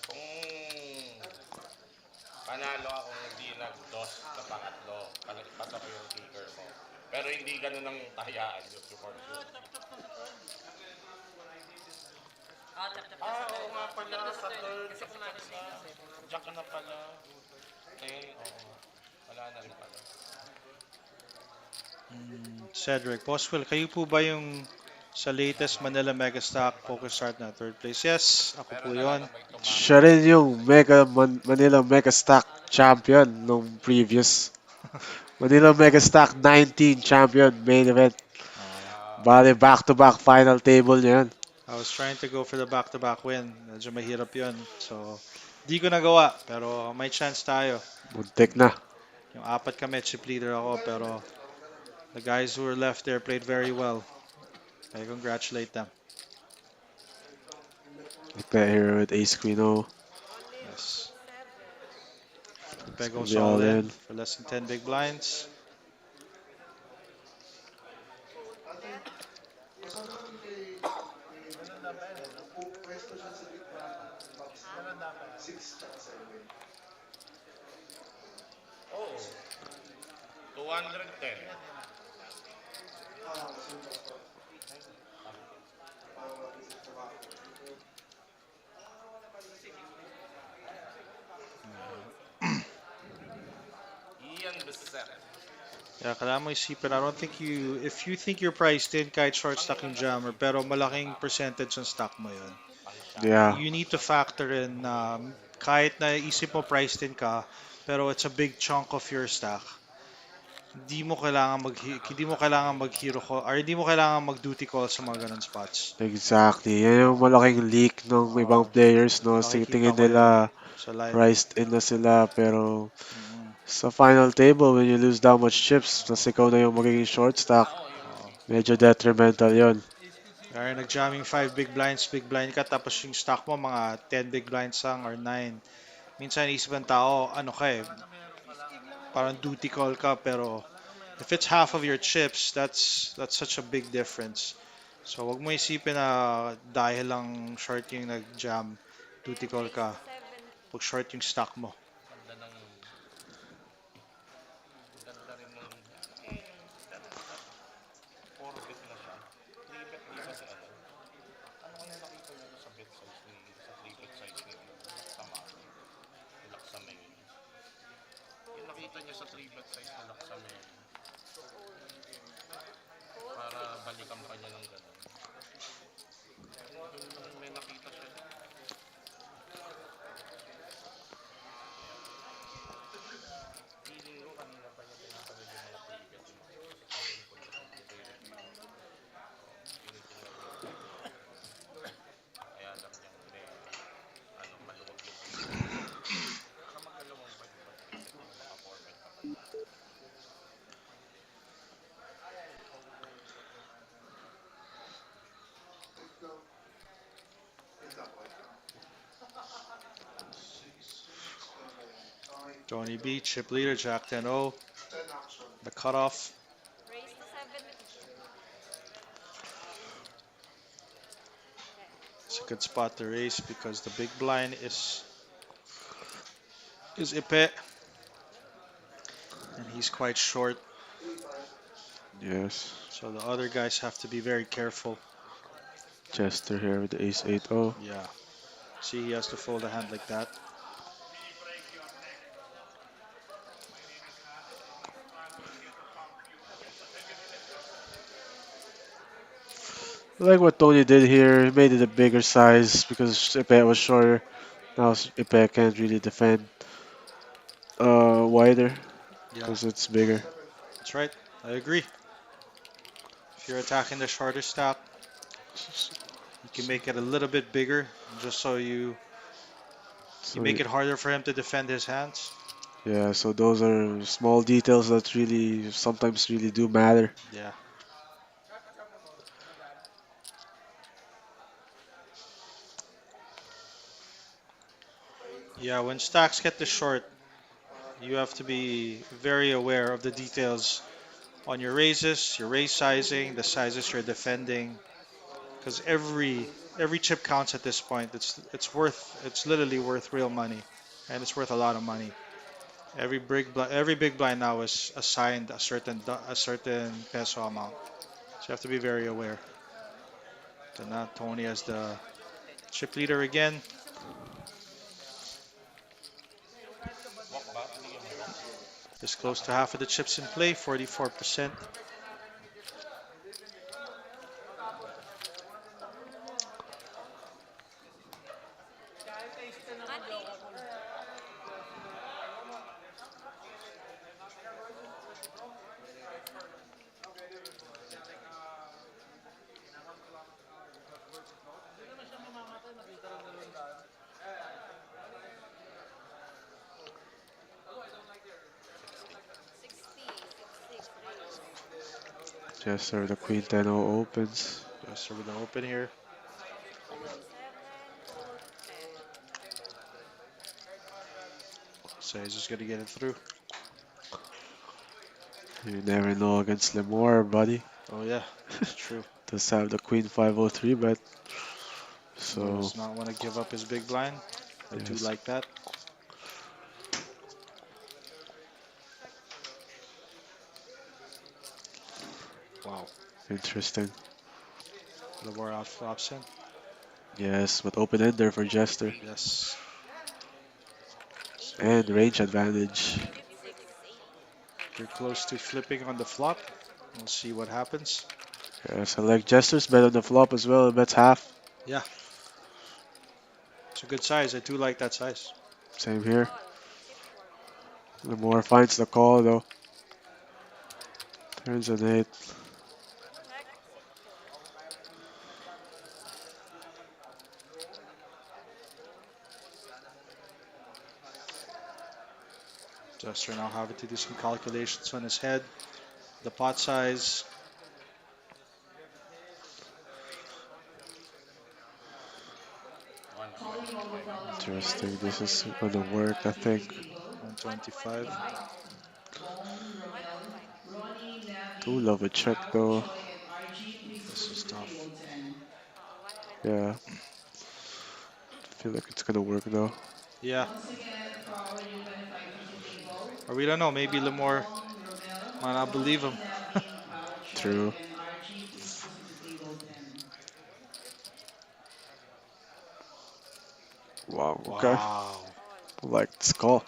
Kung panalo akong hindi nag-dos sa pangatlo, pasok yung kicker mo. Pero hindi ganun ang tahayaan yung support ko. Oo nga pala, sa third. Jack na pala. 10, oo. Wala na rin pala. Cedric, Boss Will, kayo po ba yung sa latest Manila Mega Stock Poker Start na third place? Yes, ako Pero po yun. nalalamay tumama. Siya rin yung Manila Mega Stack champion nung previous. Manila Mega Stack 19 champion main event. Bale, back-to-back final table niya yun. I was trying to go for the back-to-back win. Medyo mahirap yun. So, di ko nagawa. Pero may chance tayo. Muntik na. Yung apat kami, chip leader ako. Pero the guys who were left there played very well. I congratulate them. We play here with Ace Queen O. Yes. It's Pepe gonna goes be all all in in. for less than 10 big blinds. Oh, 210. Ian Bissett. Yeah, kailangan mo isipin. I don't think if you think you're priced in kahit short stock yung jammer, pero malaking percentage ng stock mo yun. Yeah, You need to factor in kahit na isip mo priced in ka, pero it's a big chunk of your stock. Hindi mo kailangan mag hero call or hindi mo kailangan mag duty call sa mga ganun spots. exactly. Yan yung malaking leak ng ibang players, no? Nakikita Tingin ko yun nila sa live. priced in na sila, pero Mm. sa final table, when you lose that much chips, tas ikaw na yung magiging short stack, medyo detrimental yon. Kaya nag-jamming 5 big blind ka, tapos yung stock mo mga 10 big blinds lang or 9. Minsan isip ng tao, ano ka eh, parang duty call ka, pero if it's half of your chips, that's such a big difference. So wag mo isipin na dahil lang short yung nag-jam, duty call ka. Pag short yung stock mo. Ganda ng... Ganda rin ng... Puro bet na siya. 3-bet di ba si ano? Ano kaya nakita niyo sa bet size ni... Sa 3-bet size ni... Tamari? Ni Laksamay. Yung nakita niyo sa 3-bet size ni Laksamay. Para balikan pa niya ng gano'n. Yung may nakita siya. Feeling ko kanina pa niya pinapanood yung mga pre-bet. Sabi ko na nire-review. Tinitingnan ko yung kaya lang niya may ano, maluwag yung pre-bet. Baka magdalawang pag-pre-bet yung naka-format pa man. Tony B, chip leader, Jack 10-0. The cutoff. Raise to 7. It's a good spot to raise because the big blind is Ipe. And he's quite short. Yes. So the other guys have to be very careful. Chester here with the Ace 8-0. Yeah. See, he has to fold a hand like that. I like what Tony did here. He made it a bigger size because Ipe was shorter. Now Ipe can't really defend wider Yeah, because it's bigger. that's right. I agree. If you're attacking the shorter stack, you can make it a little bit bigger, just so you So make it harder for him to defend his hands. yeah, so those are small details that really sometimes really do matter. Yeah. Yeah, when stacks get this short, you have to be very aware of the details on your raises, your raise sizing, the sizes you're defending, because every chip counts at this point. It's literally worth real money, and it's worth a lot of money. Every big blind now is assigned a certain peso amount, so you have to be very aware. So now Tony as the chip leader again. Walk ba? Bigyan mo walk. Just close to half of the chips in play, 44%. Jester, the Queen 10-0 opens. Just with an open here. So he's just gonna get it through. You never know against Lemore, buddy. Oh yeah, it's true. Does have the Queen 503 bet. Moore So, does not want to give up his big blind. I do yes, like that. Wow. interesting. Lamar option. Yes, with open ender for Jester. Yes. So And range advantage. you're close to flipping on the flop. We'll see what happens. Yes, I like Jester's bet on the flop as well. It bets half. Yeah, it's a good size. I do like that size. Same here. Lemore finds the call though. Turns an 8. Jester now having to do some calculations on his head. The pot size. Calling all the following Interesting. players This for is taking part gonna in work, I think. activity table. 125. White, Bong, Romel, Ronnie, Do Navi, love a check Rao, though. Choi, and RG, please This is proceed to tough. table 10. Yeah, feel like it's gonna work though. Yeah. Once again, for our new benefit feature table, Or we don't know. Maybe Rob, Lamore Bong, Romel, might not believe Ronnie, him. Navi, Rao, Choi, True. and RG, please proceed to table 10. Wow. Okay. Wow. I like this call.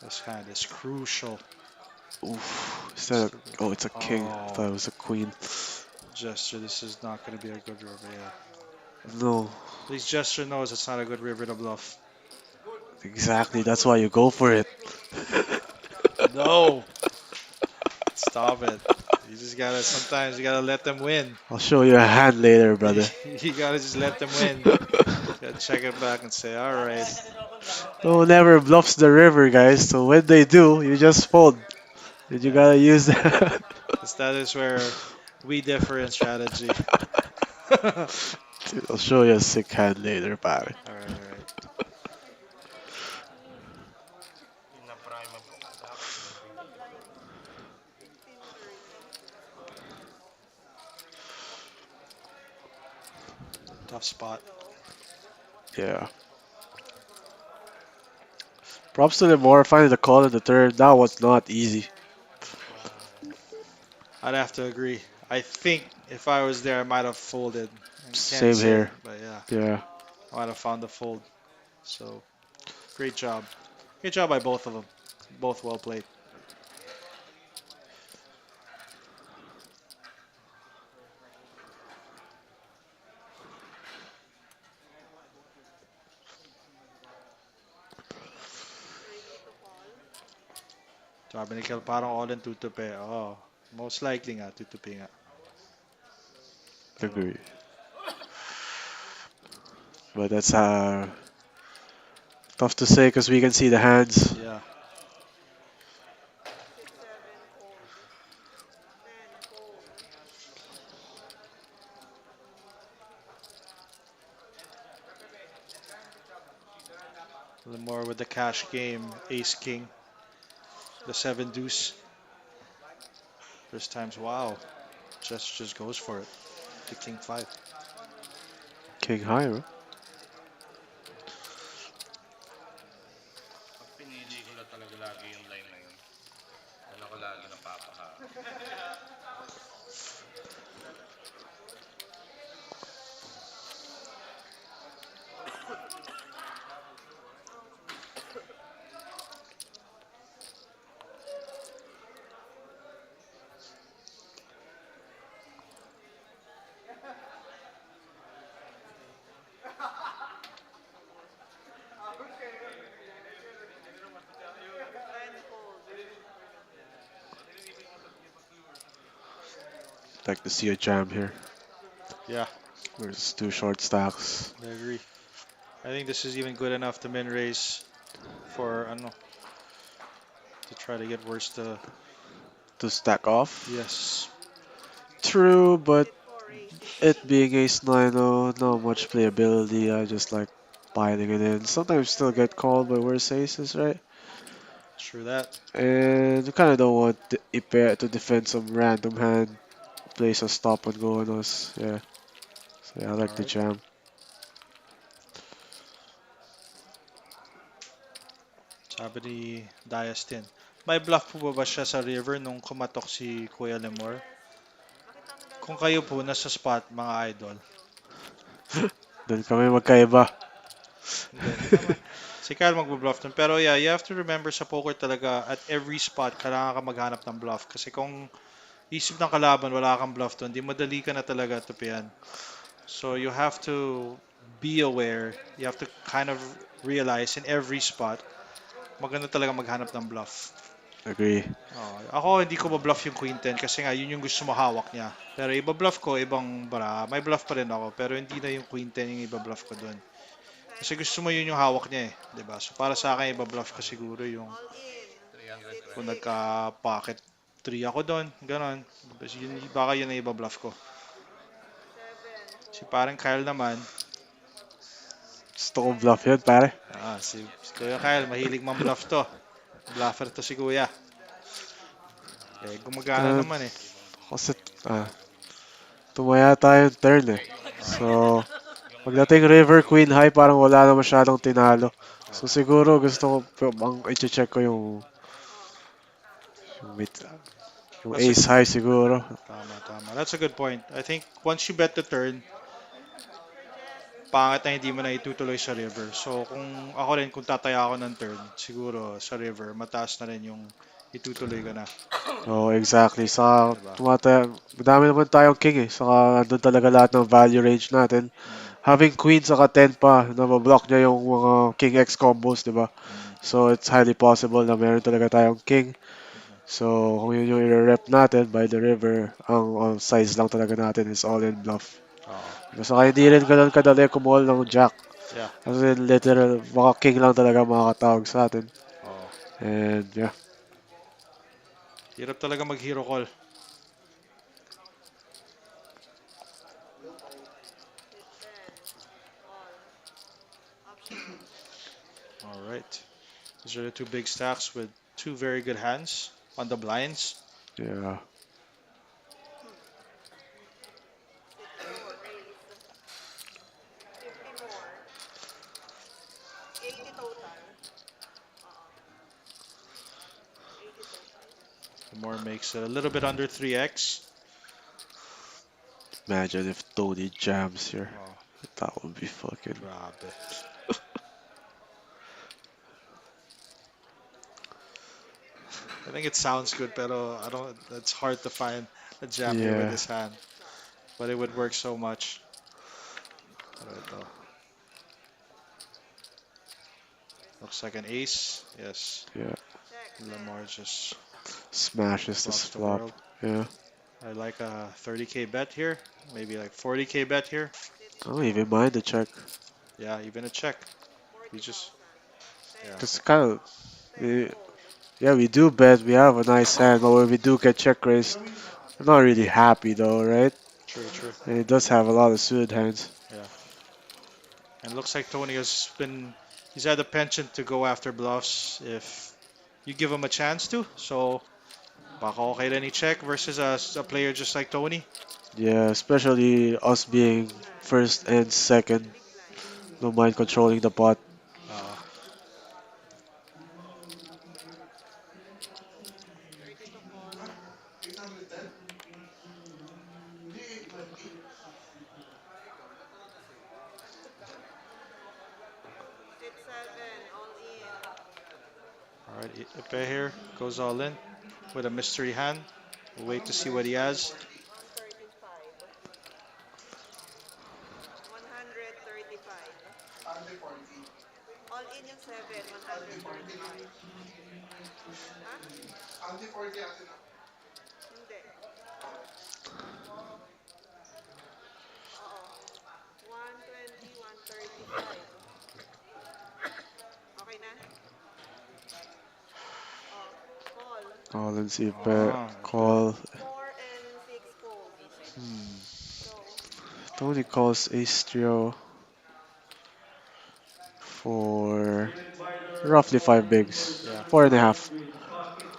This hand is crucial. Oof. Is that a, oh, it's a king. I Oh, thought it was a queen. Gesture, this is not going to be a good river, yeah. No, At least Gesture knows it's not a good river to bluff. exactly. That's why you go for it. No! Stop it. Sometimes you gotta let them win. I'll show you a hand later, You, brother. you gotta just let them win. You gotta check it back and say, alright. No one ever bluffs the river, guys. So when they do, you just fold. And you Yeah. gotta use that. 'Cause that is where we differ in strategy. Alright, Dude, I'll show you a sick hand later, pare. alright. Pina-prime po. Dapat may Tough spot. Yeah. Props to the more finding the call in the third. That was not easy. I'd have to agree. I think if I was there, I might have folded. I can't Same say, here. but yeah, Yeah. I might have found the fold. So, great job. Great job by both of them. Both well played. Sabi ni Kel, parang all in tutupi. Oh, most likely nga, tutupi nga. Agree. But that's tough to say because we can see the hands. Yeah. 6, 7, fold. 10, fold. A little more with the cash game. Ace King. The 7 deuce. First times, wow. Just goes for it. The King 5. King high, bro. Pag pinili ko lang talaga lagi yung line na yun. Yan ako lagi napapaka. Like to see a jam here. Yeah, There's two short stacks I agree. I think this is even good enough to min raise for, I don't know, to try to get worse to. to stack off. Yes. True, but Before ace. it being ace 9, no, not much playability. I just like piling it in. Sometimes still get called by worse aces, right? True that. And you kind of don't want the Ipe to defend some random hand, place a stop and go on us. Yeah. So yeah, I like the Alright. jam. Sabi ni Diastin. May bluff po ba siya sa river nung kumatok si Kuya Lemore? Makita mo daw Kung daw kayo kung po nasa spot, mga idol. Doon kami magkaiba. Hindi naman. Si Kyle magbo-bluff dun. Pero yeah, you have to remember sa poker talaga, at every spot, kailangan ka maghanap ng bluff. Kasi kung isip ng kalaban, wala kang bluff dun, di madali ka na talaga tupian. So you have to be aware. You have to kind of realize in every spot, maganda talaga maghanap ng bluff. Agree. Ako, hindi ko ba-bluff yung Queen 10 kasi nga yun yung gusto mo hawak niya. Pero iba-bluff ko, ibang bara. May bluff pa rin ako, pero hindi na yung Queen 10 yung iba-bluff ko dun. Kasi gusto mo yun yung hawak niya eh, 'di ba? So para sa akin iba-bluff ko siguro yung all in. 300 kung 300. nagka-pocket 3 ako doon, ganon. Yun, baka yun ang iba-bluff ko. 7, Si 4. parang Kyle naman, Gusto kong bluff yun, pare. si Kuya Kyle, mahilig man bluff to. Bluffer to si Kuya. Eh, gumagana Uh, naman eh. kasi, tumaya tayong turn eh. So, pagdating river queen high, parang wala na masyadong tinalo. So siguro gusto ko, ang i-check ko yung, mid- yung That's a, ace high siguro. tama. That's a good point. I think once you bet the turn, pangit na hindi mo na itutuloy sa river. So kung ako rin, kung tataya ako ng turn, siguro sa river, mataas na rin yung itutuloy ka na. Oh, exactly. Saka, Diba? madami naman tayong king eh. Saka, doon talaga lahat ng value range natin. Having queen saka 10 pa, nabablock niya yung mga king x combos, di ba? So, it's highly possible na meron talaga tayong king. So, kung yun yung i-rep natin by the river, ang size lang talaga natin is all-in bluff. Oo. Saka hindi rin ganun kadali kumall ng jack. Yeah. Kasi literal, baka king lang talaga makakatawag sa atin. Oo. And yeah, Hirap talaga mag-hero call. Hit 10. All. Option. All right. These are the two big stacks with two very good hands on the blinds. yeah. 64 raise. 50 more. 80 total. 80 total. The more makes it a little bit under 3x. Imagine if Tony jams here. Oh, That would be fucking. grabe. I think it sounds good, pero I don't. It's hard to find a jam here with Yeah. this hand, but it would work so much. Pero ito. Looks like an ace. Yes. Yeah. Check. Lamar just Smashes this Flops the flop. world. Yeah. I like a 30k bet here, maybe like 40k bet here. I don't even mind the check. Yeah, even a check. We just 40,000. yeah. 10. Cause kind of, 10 we, fold. yeah, we do bet. We have a nice hand, but when we do get check raised, we're not really happy though, right? True, true. And it does have a lot of suited hands. Yeah. And it looks like Tony has been he's had a penchant to go after bluffs if you give him a chance to. So baka okay rin i-check versus a player just like Tony. Yeah, especially us being first and second. Big blind. Don't mind controlling the pot. Uh, 30 to call. Sit 7. All in. all right, Ipe here goes all in with a mystery hand. We'll wait to see what he has. 135. 135. All in yung 7. 135. Ha? Hindi. Oo. 120, 135. Okay na? Oh. Call. Oh, let's see if Okay. call. 4 and 6 fold. Hmm. Go. Tony calls ace trio for Three-bet wider, roughly five calling bigs. versus Yeah. Four and a three-bet half. with pocket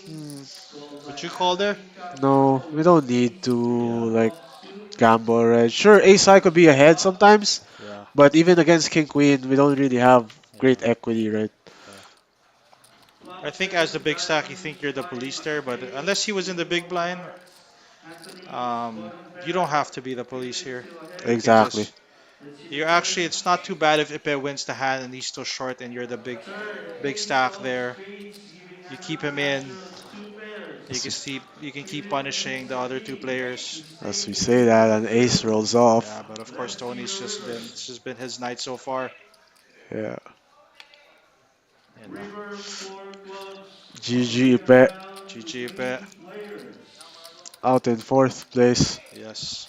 Hmm. kings. Call Would by you call there? king captain No, we don't over need to ace three Yeah. like offsuit. gamble, right? Sure, ace high could be ahead Flop. sometimes, Yeah. but even against king queen, we don't really have great Yeah. equity, right? Yeah. I Flop think as 7 the big stack, you think you're the police there, but 5-6K. unless he was in the big Equal blind, parts. Anthony, you don't bottom have pair. to be the police 30 minutes here. still ahead. You can Exactly. just Let's see the you actually turn. it's not too bad if Ipe wins the hand and he's still short and you're the Turn. big Ace stack of there. spades giving You hand keep of him in. natural 2 pairs. As, You can keep Pivot punishing the other two instantly players. to as we stay say in that, the an ace zero. rolls off. Yeah, but of course Let's see Tony's the river. it's just been his night so far. Yeah. And River 4 clubs GG hovering Ipe around GG Ipe. 20 players. out in fourth place. Yes.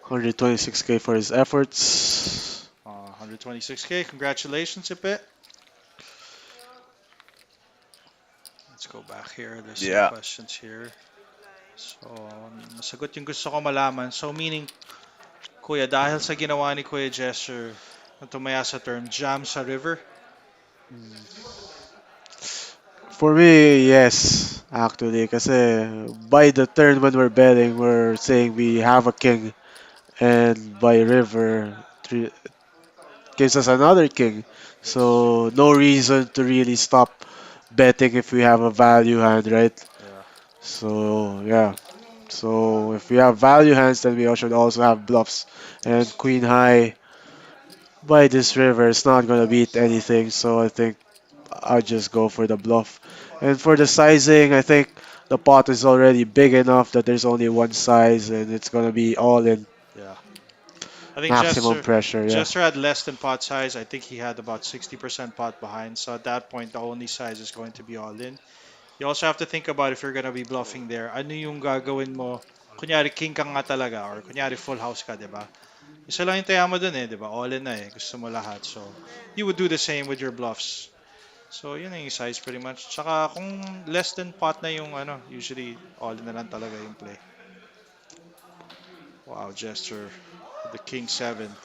126k for his efforts. 126k. Congratulations, Ipe. Let's go back here. There's some Yeah. questions here. Big blind. So, nasagot yung gusto ko malaman. So, meaning, Kuya, dahil sa ginawa ni Kuya Jester na tumaya sa term, jam sa river. For me, yes, actually, kasi by the turn when we're betting, we're saying we have a king, and by river gives us another king. Yes. So no reason to really stop betting if we have a value hand, right? Yeah. So yeah. So if we have value hands, then we should also have bluffs. And Yes. queen high by this river is not gonna beat anything. So I think I'll just go for the bluff. And for the sizing, I think the pot is already big enough that there's only one size and it's gonna be all in Yeah. I think maximum pressure. Yeah, Jester had less than pot size. I think he had about 60% pot behind. So at that point, the only size is going to be all in. You also have to think about if you're gonna be bluffing there. Ano yung gagawin mo? Kunyari, king ka nga talaga or kunyari full house ka, di ba? Isa lang yung taya mo dun eh, di ba? All in na eh. Gusto mo lahat. So, 10. you would do the same with your bluffs. So, yun na yung size pretty much. Tsaka kung less than pot na yung ano, usually all in na lang talaga yung play. Wow, gesture. The king 7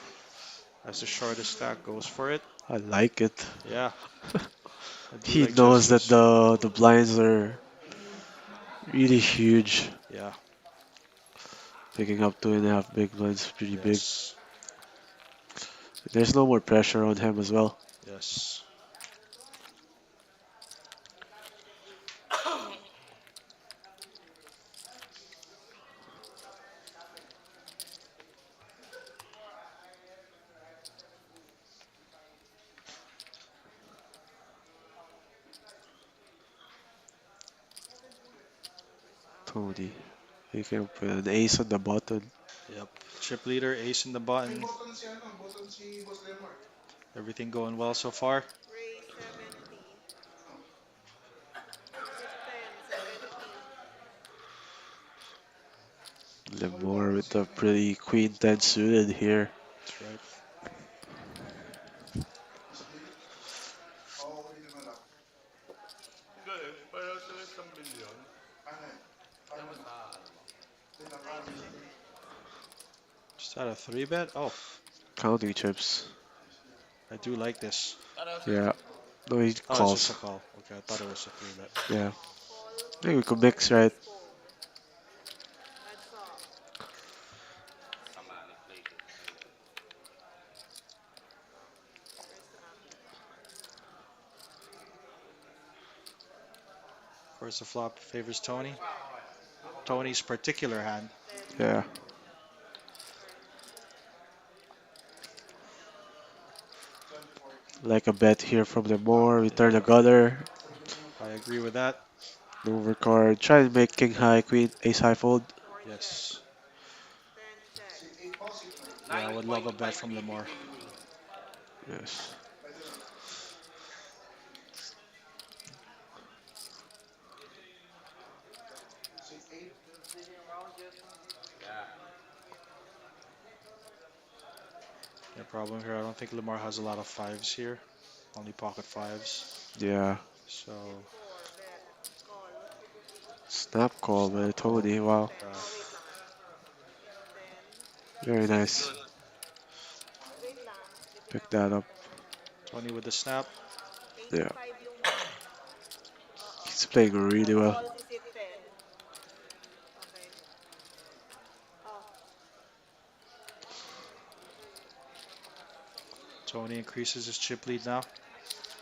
as the shortest stack goes for it. I like it. Yeah, I do He like knows that gestures. the blinds are really huge. Yeah, Picking up 2.5 big blinds is pretty big. yes, There's no more pressure on him as well. yes. Tony, he can put an ace on the button. Yep. Chip leader, ace in the button. Everything going well so far. Raise 70. Lemore with the pretty queen 10 suited here. That's right. Galing, parang sila isang milyon. Yan ba sa ano mo? Is that a three bet? Oh, Counting chips. I do like this. Parang sila Yeah. No, he Oh, it's just a calls. call. Okay, I thought it was a three bet. Yeah. Call, Maybe we could mix, right? fold. Heads up. sama ng play ko. First round. Of course, the flop favors Tony. Tony's particular hand. 10, Yeah. turn. Like a bet here from Lemore. We turn the gutter. I agree with that. Overcard. Try and make king high, queen, ace high fold. 4 check. Yes. 10 check. Yeah, I would love a bet 9.5 from Lemore. bibigay mo. Yes. Yeah. The problem here, I don't think Lemore has a lot of fives here. Only pocket fives. Yeah. So, 4, bet. Call. Snap call by Tony. Wow. 10. Oh, wait lang. King 10. Very Seems nice. good. Wait lang. Pick Titignan ko that lang. up. Tony with the snap. Yeah. 85 yung... Oo. He's playing really well. Call si Sit 10. Okay. Oh. Tony increases his chip lead now.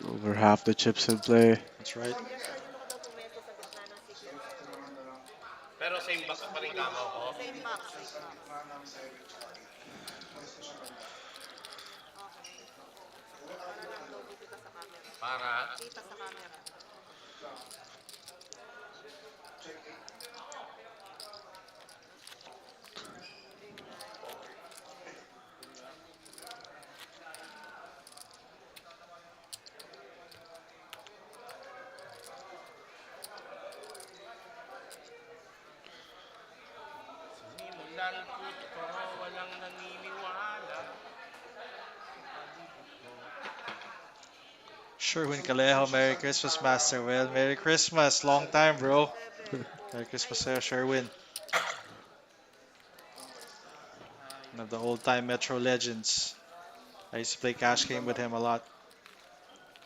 Over half the chips in play. That's right. Just pwede mo ko daw pumesto sa gitna ng 6 and 7. Pero same box pa rin kamo ko. Same box, same box. Okay. Para lang logo kita sa camera. Para Kita sa camera. simulan ko walang naniniwala. Sherwin Calejo, Merry Christmas, Master Will. Merry Christmas. Long time, bro. 7, Merry Christmas sa'yo, Sherwin. One of the old-time Metro legends. I used to play cash game with him a lot.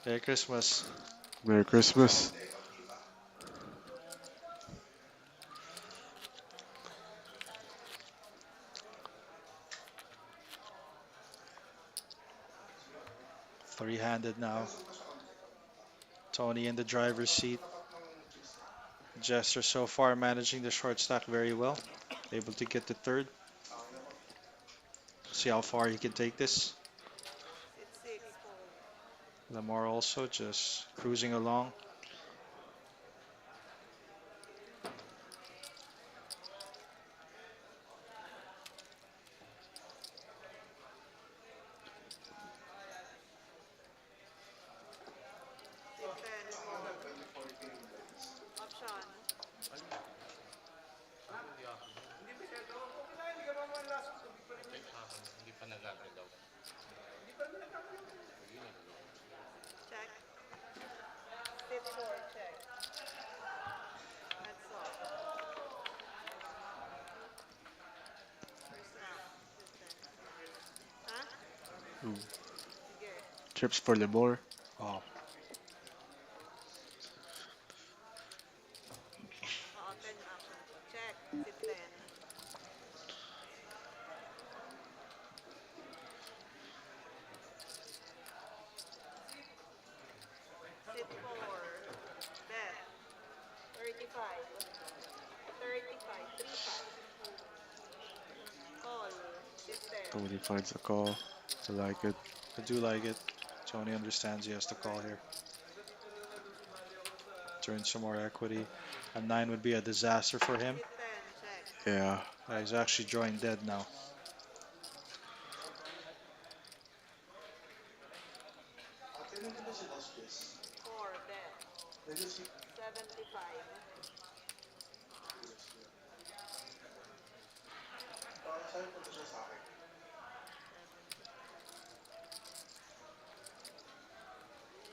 Merry Christmas. Merry Christmas. Three-handed now. Tony in the driver's seat. Jester so far managing the short stack very well. Able to get to third. See how far he can take this. it's 6, fold. Lamar also just cruising along. Sit 10, fold. Option. Hindi pa nagagalaw. Check. Sit 4, check. Heads up. First round. Sit 10. Ha? Ooh. Sige. Chips for Lemore. Oh, Oo, 10 yung action ko. Check. Sit 10. Sit 4. Bet. 35. 35. 35. Call. Sit 10. Tony finds a call. I like it. I do like it. Tony understands he has to call here. Turn some more equity. A 9 would be a disaster for him. Sit 10. Check. Yeah. He's actually drawing dead now. Four, bet. 75.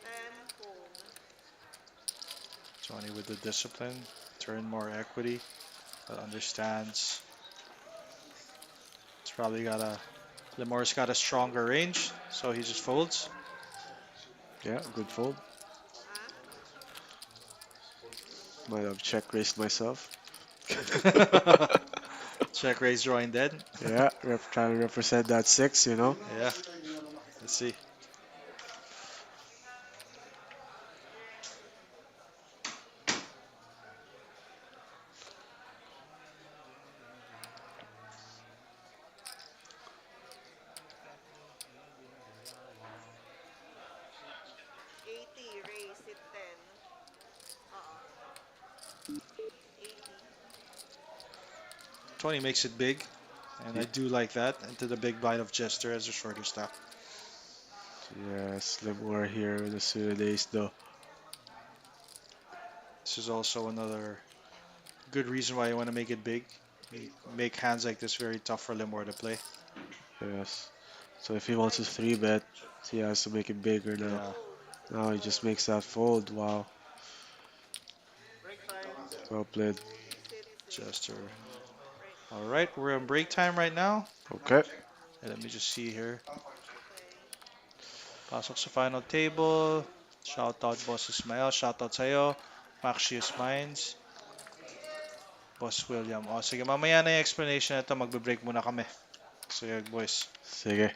And home. Tony with the discipline, turn more equity, but understands it's probably got a Limore's got a stronger range, so he just folds. Yeah, good fold. Ah, Might have check raised myself. Check raise drawing dead. Yeah, trying to represent that six, you know. Yeah, let's see. eighty, raise it 10. Uh-uh. 80. Tony makes it big, and I Ye- do like that. Into the big blind of Jester as a shorter stack. Yes, Limor here with the suited ace though. This is also another good reason why you want to make it big. You make hands like this very tough for Limor to play. Yes. So if he wants to three bet, he has to make it bigger now. Yeah, Fold. Now he just makes that fold. Wow. Break time. Well played. Raise it 6. Jester. Break. All right, we're on break time right now. Okay. And let me just see here. Okay. Pasok sa final table. Shoutout Boss Ismael. Shoutout sa'yo. Maxius Minds. Boss William. O sige, mamaya na yung explanation na ito. Magbe-break muna kami. Sige, boys. Sige.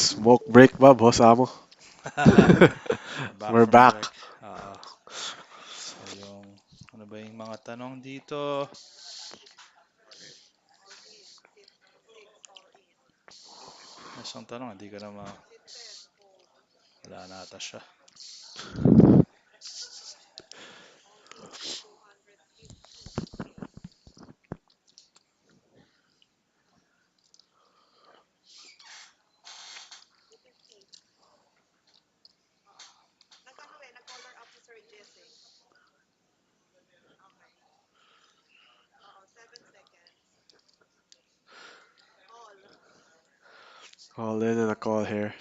Smoke break ba, boss amo? Back We're from back. break. So yung, ano ba yung mga tanong dito? May isang tanong, hindi ko na wala na ata siya. All in and a call here.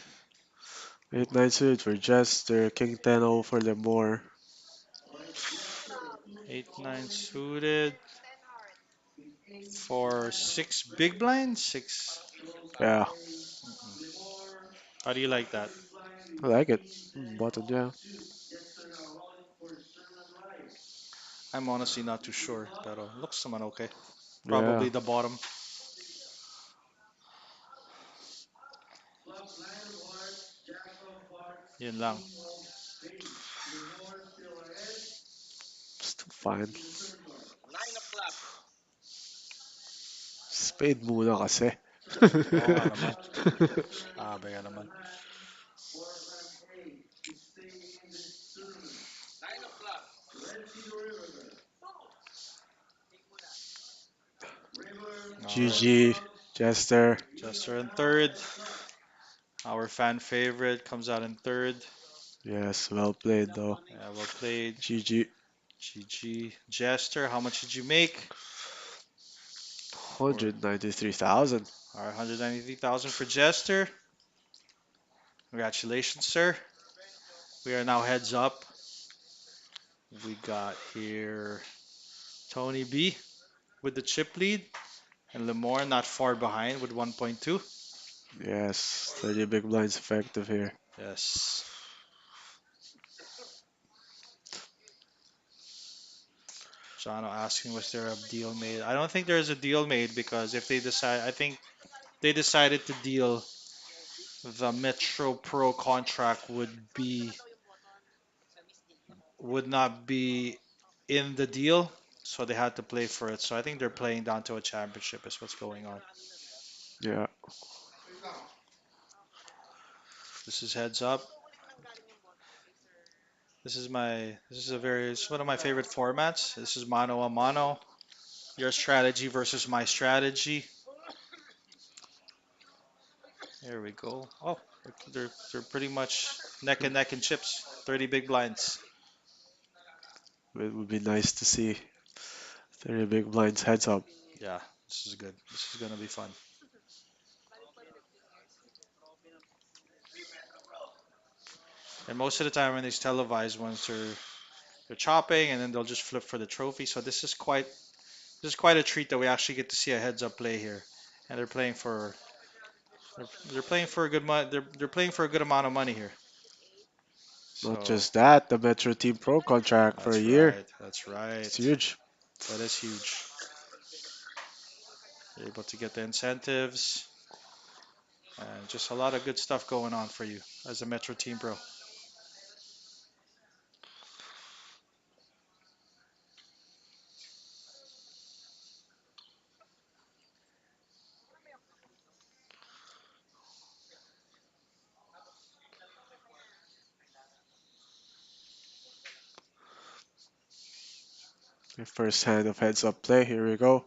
8-9 suit for Jester, King 10-0 for Lemore. 8-9 suited for 6 big blinds? Six. Yeah, How do you like that? I like it. Button, yeah. I'm honestly not too sure, pero looks naman okay. Yeah. Probably the bottom. Yun lang. Still fine. 9 o'clock. Spade muna kasi. Oo nga naman. Baya naman. 9 o'clock. Alright. GG, Jester. Jester in third. Our fan favorite comes out in third. Yes, well played though. Yeah, well played. GG. GG. Jester, how much did you make? 193,000. Alright, 193,000 for Jester. Congratulations, sir. We are now heads up. We got here Tony B with the chip lead, and Lemore not far behind with 1.2. Yes, 30 big blinds effective here. Yes. Jono asking, was there a deal made? I don't think there's a deal made because if they decide, I think they decided to deal the Metro Pro contract would not be in the deal, so they had to play for it. So I think they're playing down to a championship is what's going on. Yeah, This is heads up. This is one of my favorite formats. This is mano a mano. Your strategy versus my strategy. There we go. Oh, they're pretty much neck and neck in chips. 30 big blinds. it would be nice to see 30 big blinds heads up. Yeah, this is good. This is gonna be fun. And most of the time when these televised ones they're chopping and then they'll just flip for the trophy. So this is quite a treat that we actually get to see a heads up play here. And they're playing for a good they're playing for a good amount of money here. Not So just that, the Metro Team Pro contract for a that's year. right. That's right. It's huge. That is huge. You're able to get the incentives and just a lot of good stuff going on for you as a Metro Team Pro. The first hand of heads up play. Here we go.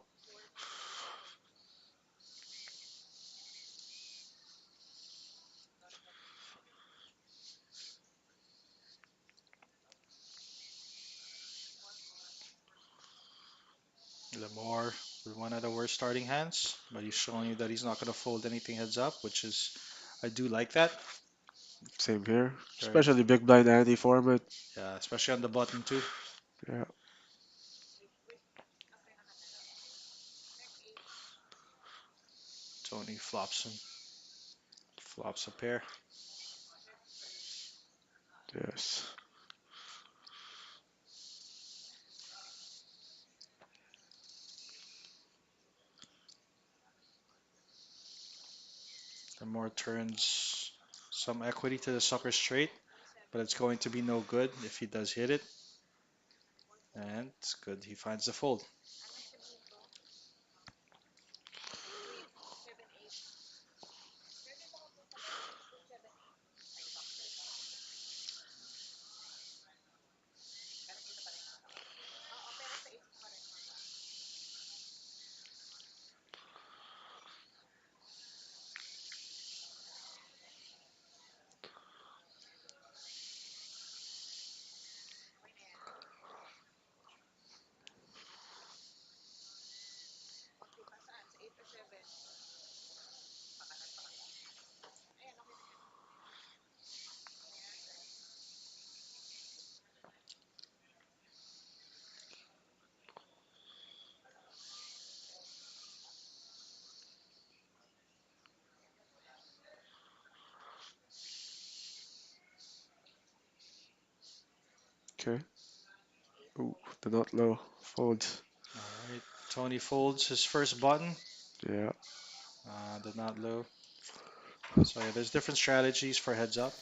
Lamar with one of the worst starting hands, but he's showing you that he's not going to fold anything heads up, which is, I do like that. Same here. Very, Especially big blind anti format. yeah, especially on the button too. Yeah. Tony flops a pair. Yes. The more turns some equity to the sucker straight, but it's going to be no good if he does hit it. And it's good. He finds the fold. Okay. Ooh, the not low. Folds. All right. Tony folds his first button. Yeah. The not low. So yeah, there's different strategies for heads up.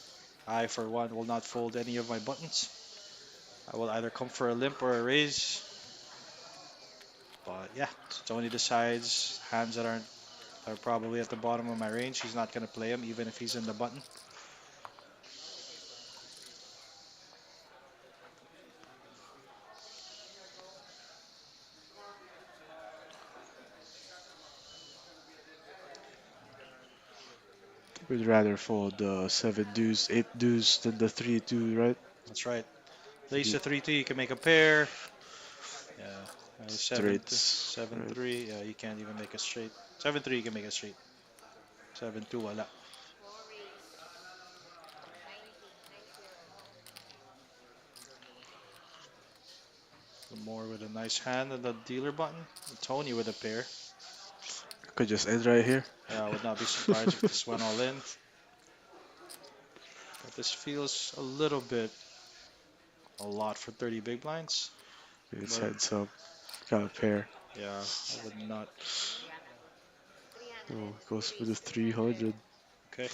I, for one, will not fold any of my buttons. I will either come for a limp or a raise. But yeah, Tony decides hands that are probably at the bottom of my range. He's not going to play him even if he's in the button. We'd rather fold the 7 deuce, 8 deuce than the 3-2, right? That's right. Lace Three the 3-2, you can make a pair. Yeah. 7 straights. Right. 3. Yeah, you can't even make a straight. 7-3, you can make a straight. 7-2, wala. More with a nice hand and the dealer button. Tony with a pair. Could just end right here. Yeah, I would not be surprised if this went all in. But this feels a little bit a lot for 30 big blinds. It's But heads up. Got a pair. yeah, I would not. Oh, goes for the 300. Okay.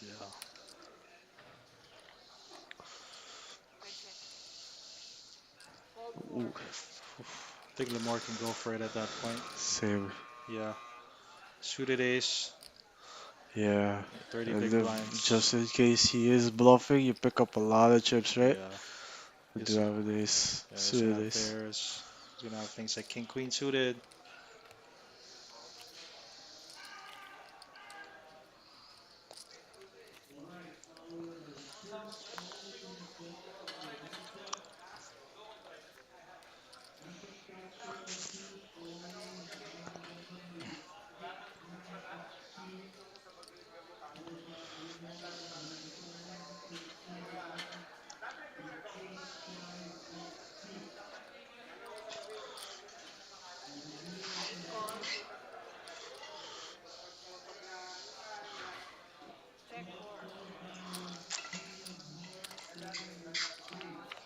Yeah. Ooh, I think Lamar can go for it at that point. same. Yeah. Suited ace, Yeah. 30 And big then blinds. just in case he is bluffing, you pick up a lot of chips, right? Yeah. We He's, do have an ace. yeah, he's gonna Suited have ace. pairs. He's gonna have things like king queen suited.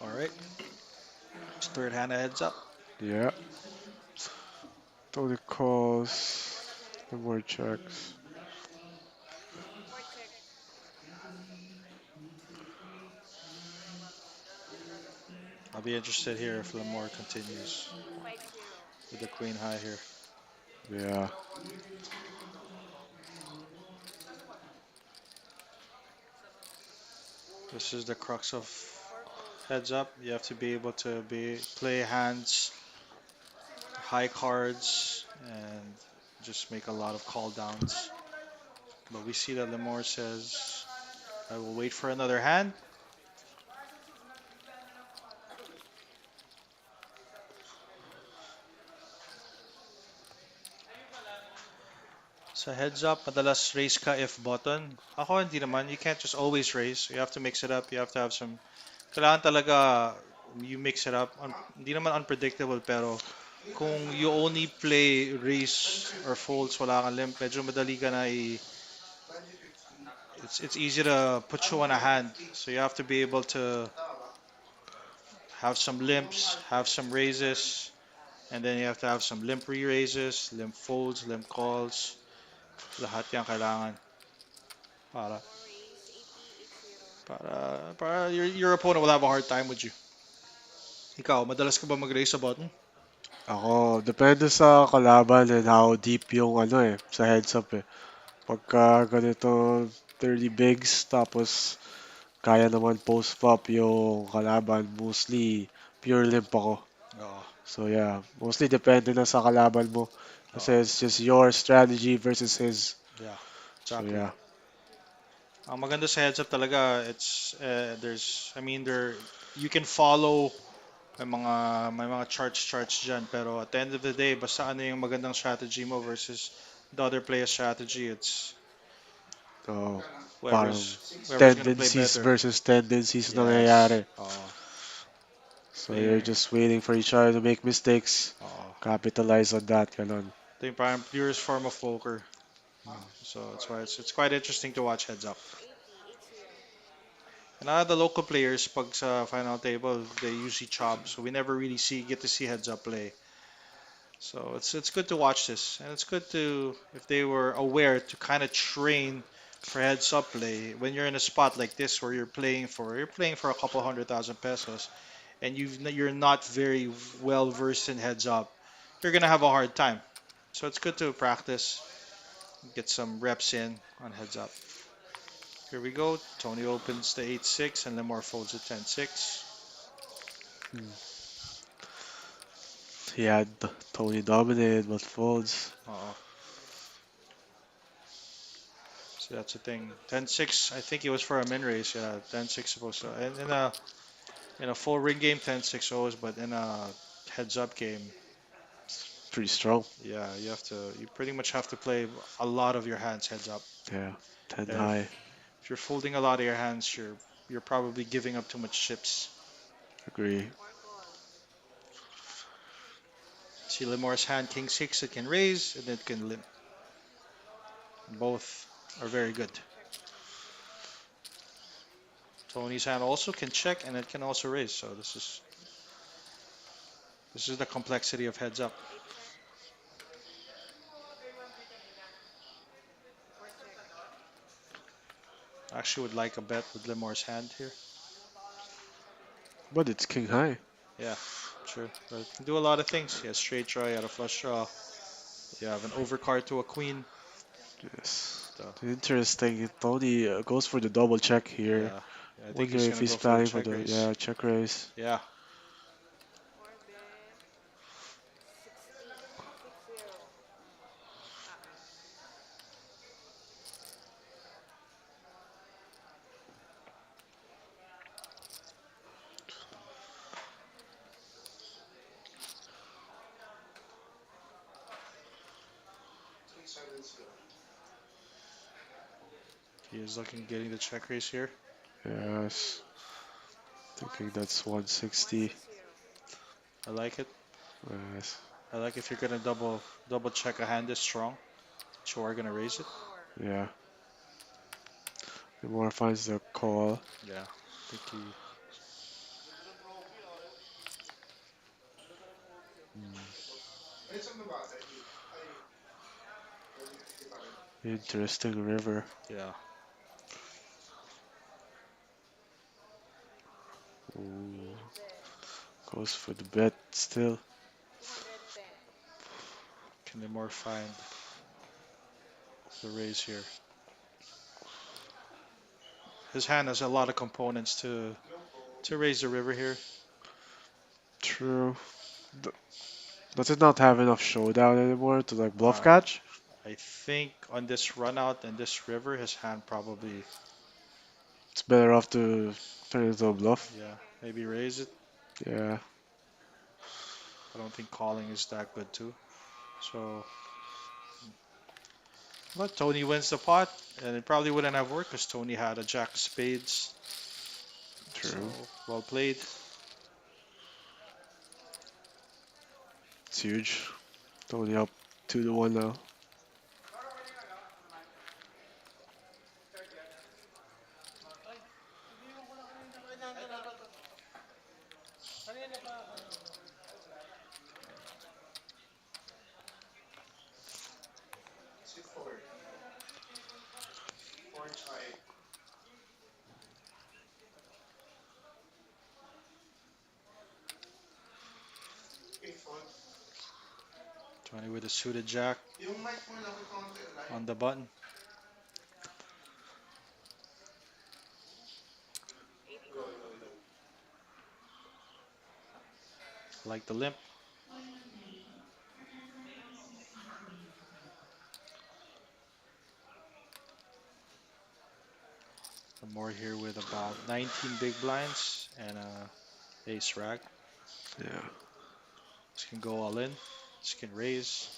All right. It's third hand a heads up. Yeah. Tony calls. No more checks. I'll be interested here if Lamar continues with the queen high here. Yeah. This is the crux of heads up. You have to be able to play hands, high cards, and just make a lot of call downs. But we see that Lamar says, I will wait for another hand. Sa heads up, madalas raise ka if button. Ako hindi naman. You can't just always raise. You have to mix it up. You have to have some... Kailangan talaga you mix it up. Hindi naman unpredictable pero kung you only play raise or folds, wala kang limp, medyo madali ka na it's easy to put you on a hand. So you have to be able to have some limps, have some raises, and then you have to have some limp re-raises, limp folds, limp calls. Lahat yan kailangan para para your opponent will have a hard time with you. Ikaw, madalas ka ba mag-raise sa button? Ako, depende sa kalaban and how deep yung ano eh, sa heads up eh. Pagka ganito 30 bigs, tapos kaya naman post flop yung kalaban, mostly pure limp ako. Oo. So yeah, mostly depende na sa kalaban mo. Oo. Kasi it's just your strategy versus his. Yeah, So exactly. yeah. Ang maganda sa heads up talaga, it's there's I mean you can follow may mga charts diyan, pero at the end of the day, basta ano yung magandang strategy mo versus the other player's strategy, it's So, parang whoever's gonna play tendencies better. versus tendencies Yes. nangyayari. Oo. So Ito you're yung, just waiting for each other to make mistakes, oo. capitalize on that, ganon. Ito yung parang purest form of poker. So that's why it's quite interesting to watch heads up. And a lot of the local players, pag sa final table, they usually chop, so we never really get to see heads up play. So it's good to watch this, and it's good to if they were aware to kind of train for heads up play when you're in a spot like this where you're playing for a couple 100,000 pesos, and you're not very well versed in heads up, you're gonna have a hard time. So it's good to practice, get some reps in on heads up. Here we go. Tony opens the 8-6 and Lemore folds the 10-6. He had Tony dominated, but folds. Uh-oh. So that's the thing. 10-6, I think it was for a min race. Yeah, 10-6 supposed to. And in a full ring game, 10-6 always, but in a heads up game, Pretty strong. yeah, you pretty much have to play a lot of your hands heads up. Yeah, 10 If high. if you're folding a lot of your hands, you're probably giving up too much chips. Agree. See Lemore's hand, King 6, it can raise and it can limp. Both are very good. Tony's hand also can check and it can also raise. So this is the complexity of heads up. I actually would like a bet with Lemore's hand here. But it's king high. Yeah, sure. But it can do a lot of things. You have straight draw, you have a flush draw, you have an overcard to a queen. Yes. So, Interesting. Tony goes for the double check here. yeah, I think Wonder he's if gonna he's go for the planning for check the raise. check raise. Yeah, he is looking getting the check raise here. Yes. Thinking that's 160. I like it. Yes. I like if you're gonna double check a hand this strong, that you are gonna raise it. Yeah. The more finds the call. Yeah, I think Interesting river. yeah. Ooh. Goes for the bet still. Can Lemore find the raise here? His hand has a lot of components to raise the river here. True. Does it not have enough showdown anymore to like bluff Uh, catch? I think on this run out and this river, his hand probably, It's better off to turn it into a bluff. yeah, maybe raise it. Yeah. I don't think calling is that good too. So, but Tony wins the pot, and it probably wouldn't have worked because Tony had a jack of spades. So, True. well played. It's huge. Only up 2-1 now. Tony with a suited jack on the button. Like the limp. Calling on three for network aces e-queen. More here with about 19 big blinds and a ace rag. Yeah. This can go all in. This can raise.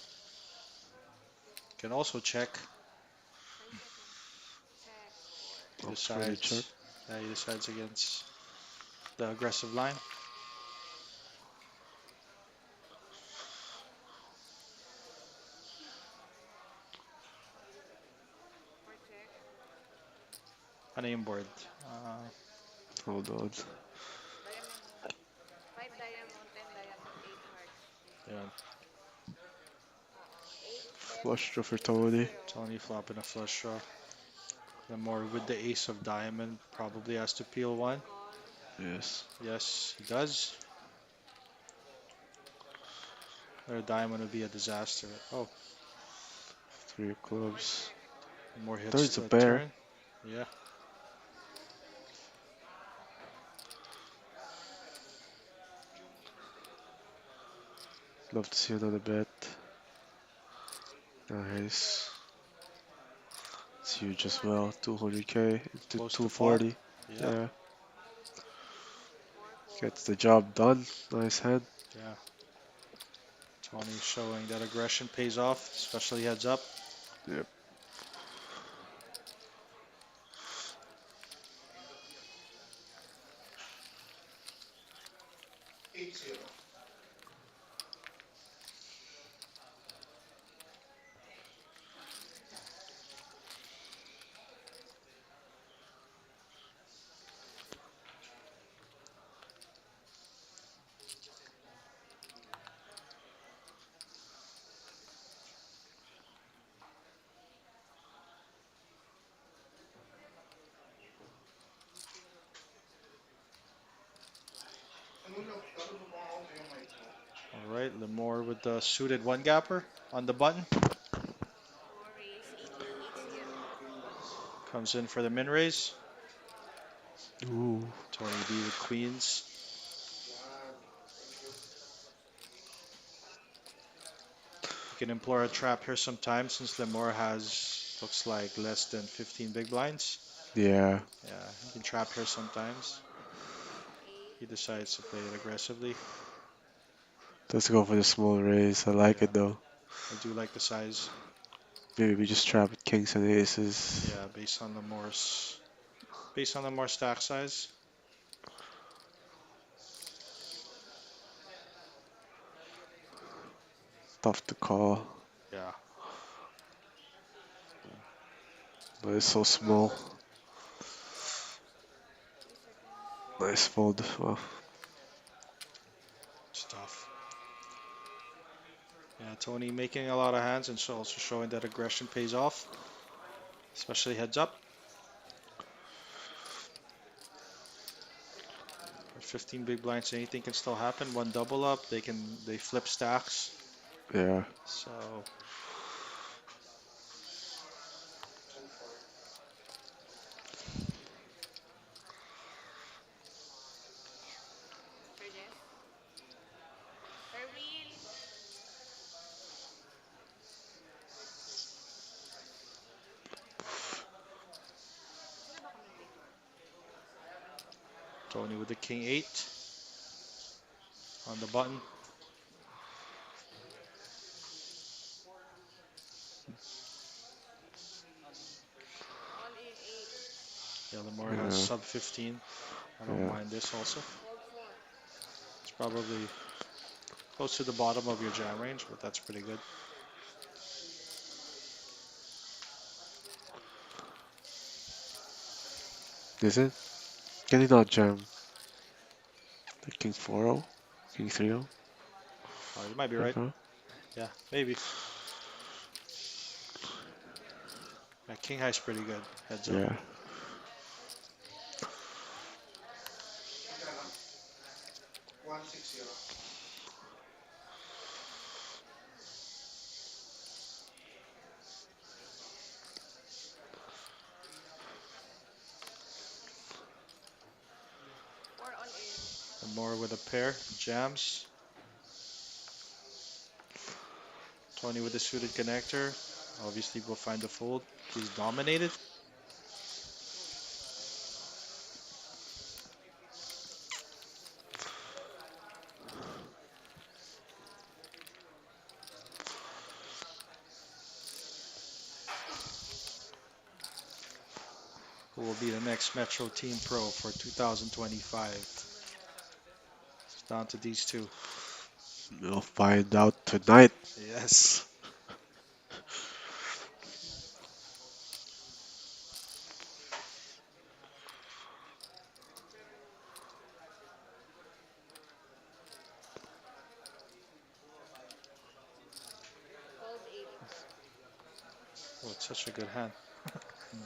Can also check. 5 seconds. Check or He Ops ready check. decides. He decides against the aggressive line. or check. An aim board. Hold on. Diamond. 5 diamond, 10 diamond, 8 hearts. Yeah, 8, 10, Flush draw for 8, Tony. 0. Tony flopping a flush draw. More with the ace of diamond probably has to peel one. Call. Yes. Yes, he does. Their diamond would be a disaster. Oh, 3 of clubs. Check. more hits Third's a to a pair. turn. Yeah, Love to see another bet. Nice. It's huge as well. 200k to close to pot. 240. Yeah, Yeah. 4, 4. Gets the job done. Nice hand. yeah. Tony showing that aggression pays off, especially heads up. Yep. All right, Lemore with the suited one gapper on the button. 4 raise, 18, 80. Comes in for the min raise. Ooh. Tony B with queens. You can implore a trap here sometime since Lemore has, looks like, less than 15 big blinds. Yeah. Yeah, you can trap here sometimes. 8. He decides to play it aggressively. Let's go for the small raise. I like Yeah, it though. I do like the size. Maybe we just trap with kings and aces. Yeah, based on the more stack size. Tough to call. Yeah, But it's so small. 3 seconds. Nice fold. Wow. it's tough. Yeah, Tony making a lot of hands and so also showing that aggression pays off, especially heads up. At 15 big blinds, anything can still happen. One double up, they flip stacks. Yeah. So Sir Jess. Sir Will. Sino ba commentator? Tony with the king 8 on the button. All in 8. Yeah, Lemore has Yeah. sub 15. I don't Yeah. mind this also. Fold 4. It's probably Close to the bottom of your jam range, but that's pretty good. Is it? Can he not jam? Like King 4-0? King 3-0? Oh, you might be right. Okay. Yeah, maybe. Yeah, King High's pretty good. Heads up. Yeah. Or all in. And more with a pair. Jams. Tony with the suited connector. Obviously, will find the fold. He's dominated. Who will be the next Metro Team Pro for 2025? It's down to these two. We'll find out tonight. Yes. Fold 8. Oh, it's such a good hand.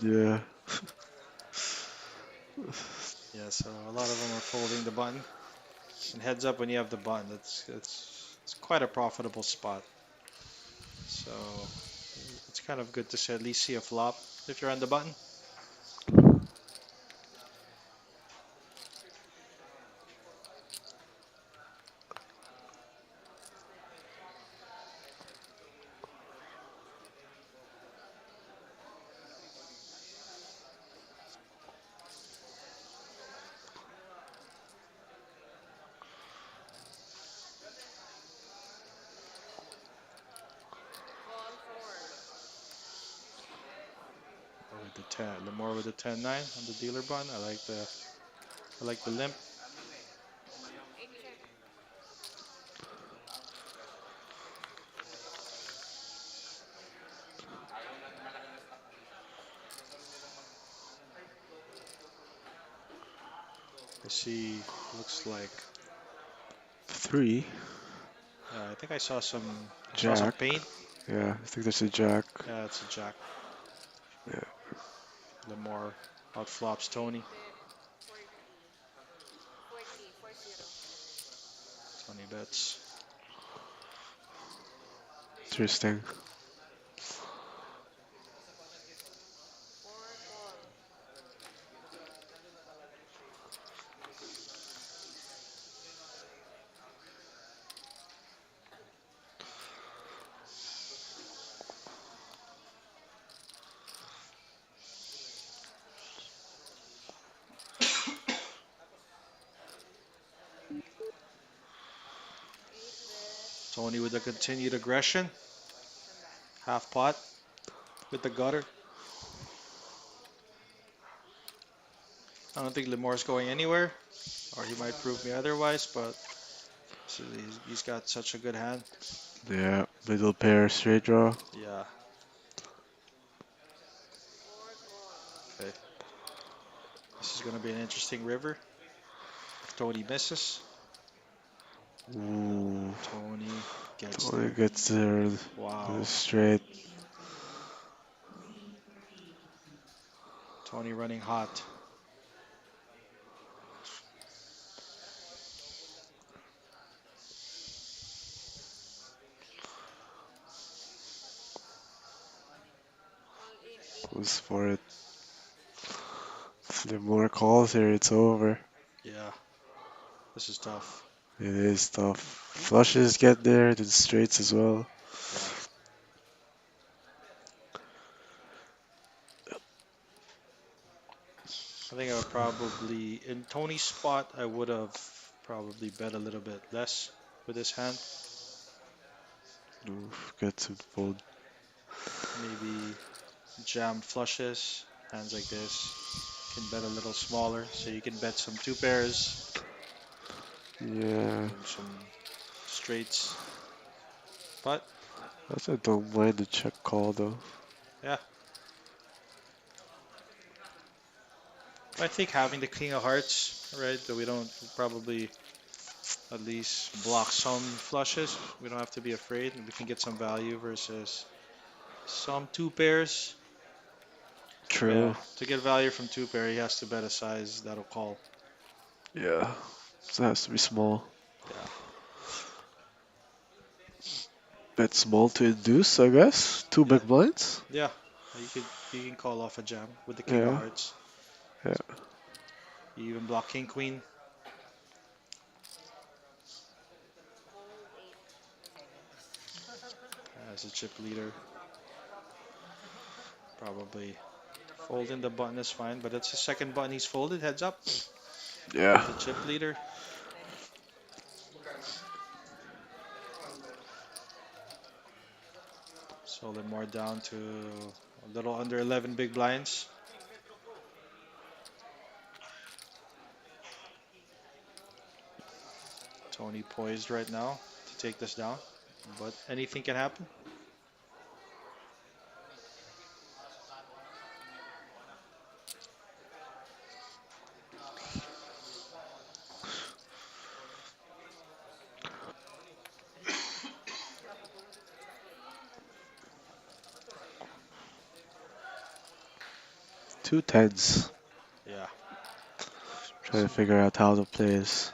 Yeah. Yeah, so a lot of them are folding the button. And heads up when you have the button. It's quite a profitable spot. So it's kind of good to at least see a flop if you're on the button. Call 4. Or with the 10, the more with the 10-9 on the dealer button. I like the limp. 8 check. I see. Looks like 3. I think I saw some Jack. paint. Yeah, I think there's a jack. Yeah, it's a jack. Yeah. The more out flops Tony. Bet 40. 40. 40. Tony bets. Interesting. 4 call. Eight bet. Tony with the continued aggression. Some back. Half pot with the gutter. I don't think Lemore's going anywhere, or he might prove me otherwise, but he's got such a good hand. Yeah. Middle pair straight draw. Yeah. 4 call. Okay. This is going to be an interesting river. If Tony misses, Ooh. Tony gets Tony there. gets there. Wow. Straight. Tony running hot. All in 8. Goes for it. If there are more calls here, it's over. Yeah. This is tough. It is tough. Flushes get there, then straights as well. Yeah. I think I would probably, in Tony's spot, I would have probably bet a little bit less with this hand. Oof, get to fold. Maybe jam flushes, hands like this. Can bet a little smaller, so you can bet some two pairs Yeah. and some straights. But That's a don't mind the check call though. yeah, I think having the king of hearts, right, that we don't probably at least block some flushes. We don't have to be afraid, and we can get some value versus some two pairs. Yeah, True. to get value from two pair, he has to bet a size that'll call. Yeah. So it has to be small. Yeah, Bet small to induce, I guess. Two yeah, big blinds. yeah. You can call off a jam with the king of Yeah. hearts. Yeah. You even block king queen as a chip leader. Probably folding the button is fine, but it's the second button he's folded. Heads up Yeah. as a chip leader. So they're more down to a little under 11 big blinds. Tony poised right now to take this down, but anything can happen. Two tens. Yeah, Trying to figure out how to play this.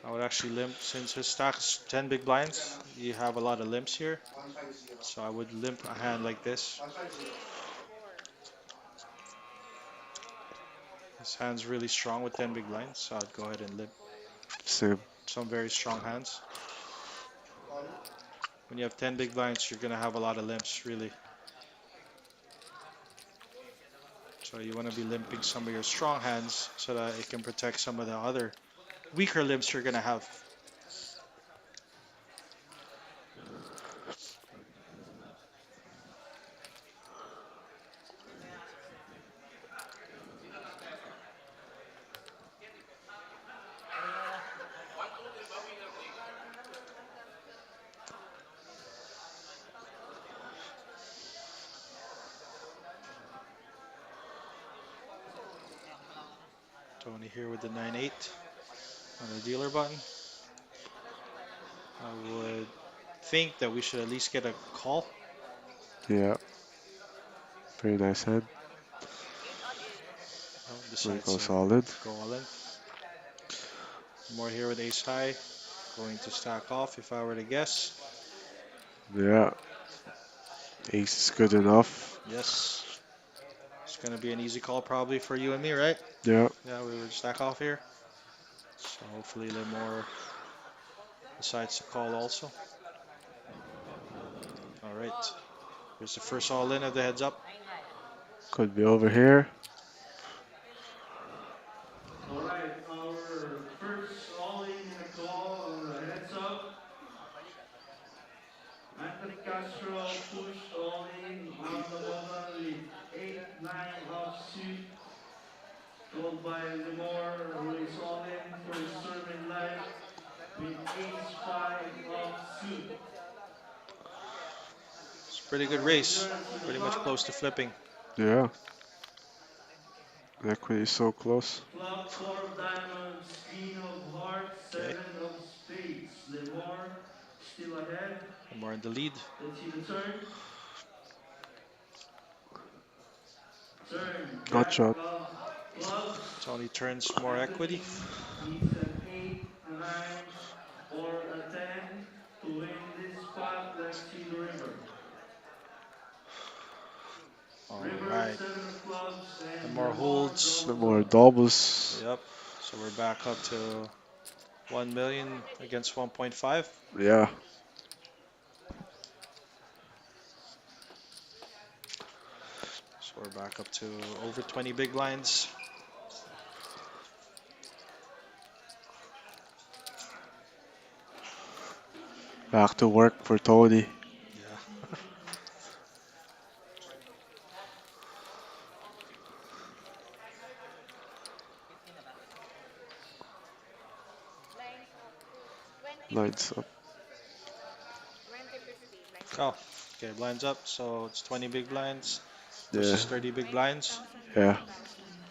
I would actually limp since his stack is 10 big blinds. You have a lot of limps here, so I would limp a hand like this. His hand's really strong with 10 big blinds, so I'd go ahead and limp Same. some very strong hands. When you have 10 big blinds, you're gonna have a lot of limps, really. So you want to be limping some of your strong hands so that it can protect some of the other weaker limps you're gonna have. Tony here with the 9-8 on the dealer button. I would think that we should at least get a call. Yeah. Very nice hand. Oh, We decides go to solid. go all in. More here with ace high. Going to stack off if I were to guess. Yeah. Ace is good enough. Yes. It's going to be an easy call probably for you and me, right? Yeah. Yeah, we would stack off here. So hopefully Lemore decides to call also. All right. Here's the first all in of the heads up. Could be over here. All right, our first all-in in a call on the heads up. Anthony Castro pushed all-in on the button with 8-9 offsuit, followed by Lemore, who is all-in for his tournament life with ace-5 offsuit. It's a pretty good Our race. return to the Pretty much top, close to flipping. Yeah. Equity is so close. flop 4 of diamonds, queen of hearts, Okay. 7 of spades. Lemore still ahead. Lemore in the lead. Let's see the turn. Turn, Hot jack shot. of clubs. Tony turns more equity. Anthony needs an 8, a 9, or a 10 to win this spot. Let's see the river. All River, right. 7 of clubs, and Lemore holds. The doubles more up. doubles. Yep. So we're back up to 1 million against 1.5. Yeah. So we're back up to over 20 big blinds. Back to work for Tony. Yeah. Lines up. Oh, okay, blinds up. So it's 20 big blinds Yeah, versus 30 big blinds. 20,000 yeah. per thousand. 20,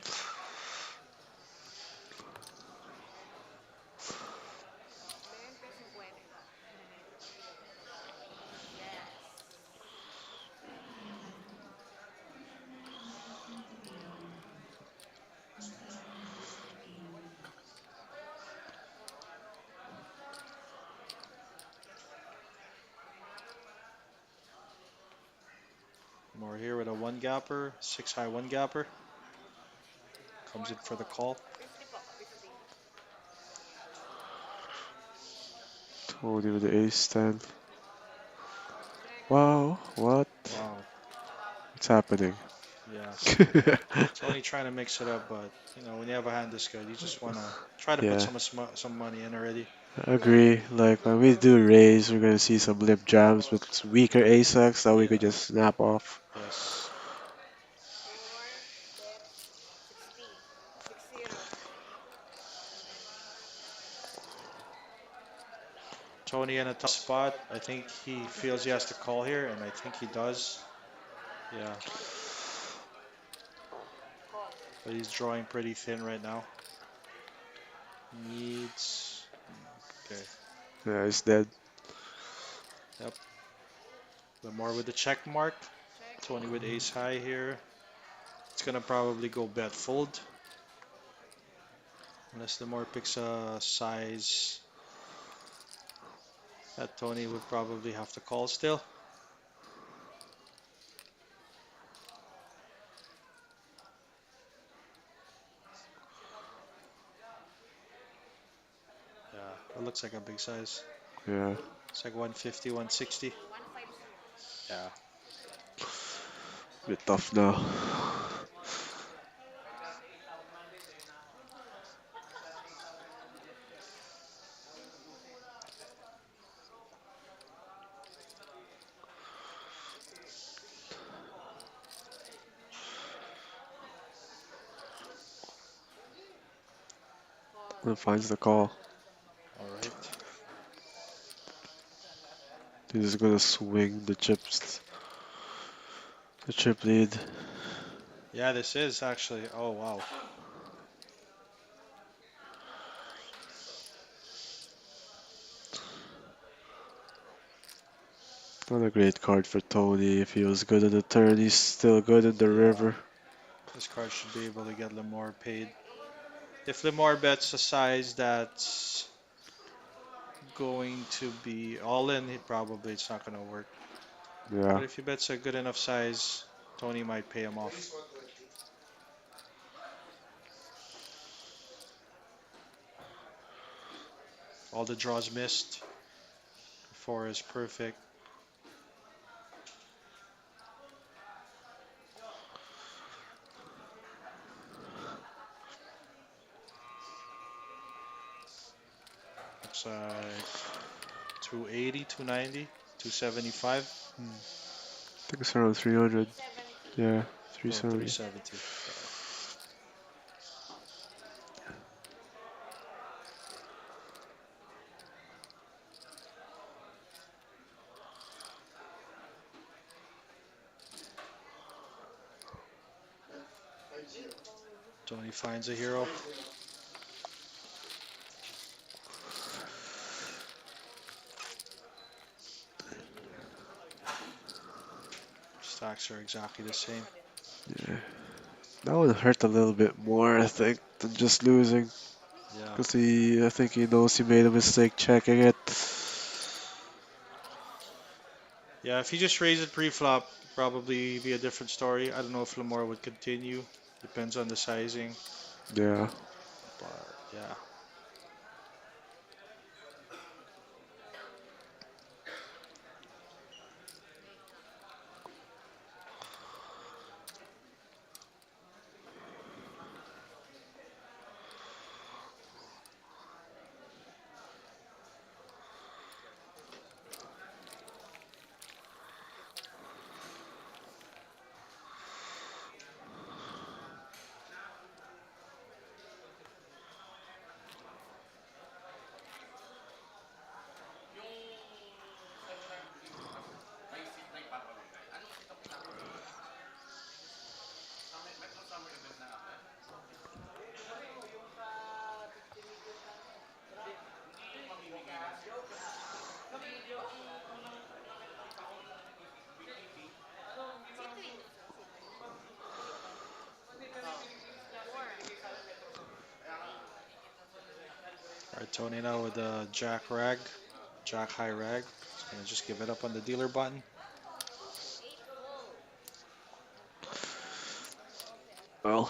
50. Yes. More here with a one gapper, six high one gapper. Comes in More for the call. call. 50 po, 50. Tony with the ace 10. Check. Wow, what? Wow. What's happening? Yeah. Tony trying to mix it up, but when you have a hand this good, you just wanna try to put Yeah, some money in already. I agree. Like when we do raise, we're gonna see some lip jams with weaker ace-x that we could Yeah. just snap off. Yes. 4, bet, 60. 60. Tony in a tough spot. I think he feels he has to call here, and I think he does. Yeah. Call. But he's drawing pretty thin right now. Needs. Okay. Yeah, it's dead. Yep. Lamar with the check mark. Check. Tony with ace high here. It's gonna probably go bet fold. Unless Lamar picks a size that Tony would probably have to call still. Yeah, that looks like a big size. Yeah, It's like 150, 160. 150. Yeah. bit tough now. Call. And finds the call. All right. He's gonna swing the chips. The chip lead. Yeah, this is actually. Oh, wow. Not a great card for Tony. If he was good on the turn, he's still good in the Yeah. river. This card should be able to get Lamar paid. Check 8. If Lamar bets a size that's going to be all in, probably it's not going to work. Yeah, But if he bets a good enough size, Tony might pay him off. All the draws missed. 4 is perfect. Looks like 280, 290, 275. I think it's around 300. 370. Yeah, Oh, 370. 370. Okay. Tony finds a hero. Stacks are exactly the same. Yeah, that would hurt a little bit more, I think, than just losing. Yeah. Because I think he knows he made a mistake checking it. Yeah, if he just raised it pre-flop, probably be a different story. I don't know if Lamar would continue. Depends on the sizing. Yeah, But yeah. Alright, Tony now with the Jack Rag, Jack High Rag. He's gonna just give it up on the dealer button. Well,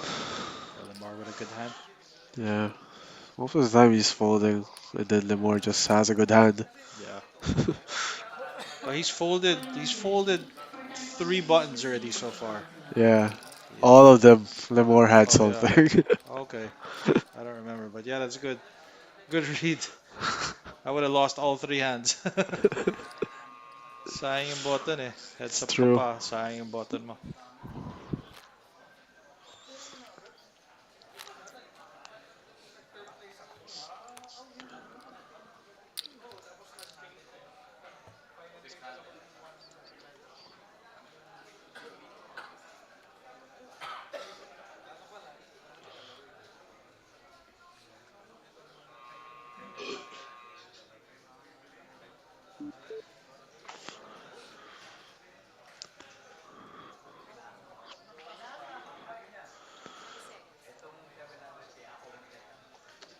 Lamar with a good hand. yeah. Most of the time he's folding, and then Lemore just has a good hand. Yeah. But he's folded. He's folded three buttons already so far. Yeah. Yeah. All of them, Lemore had Oh yeah. something. Okay. I don't remember, but yeah, that's good. Good read. I would have lost all three hands. Sayang yung button eh. Heads It's up ka true. pa. Sayang yung button mo.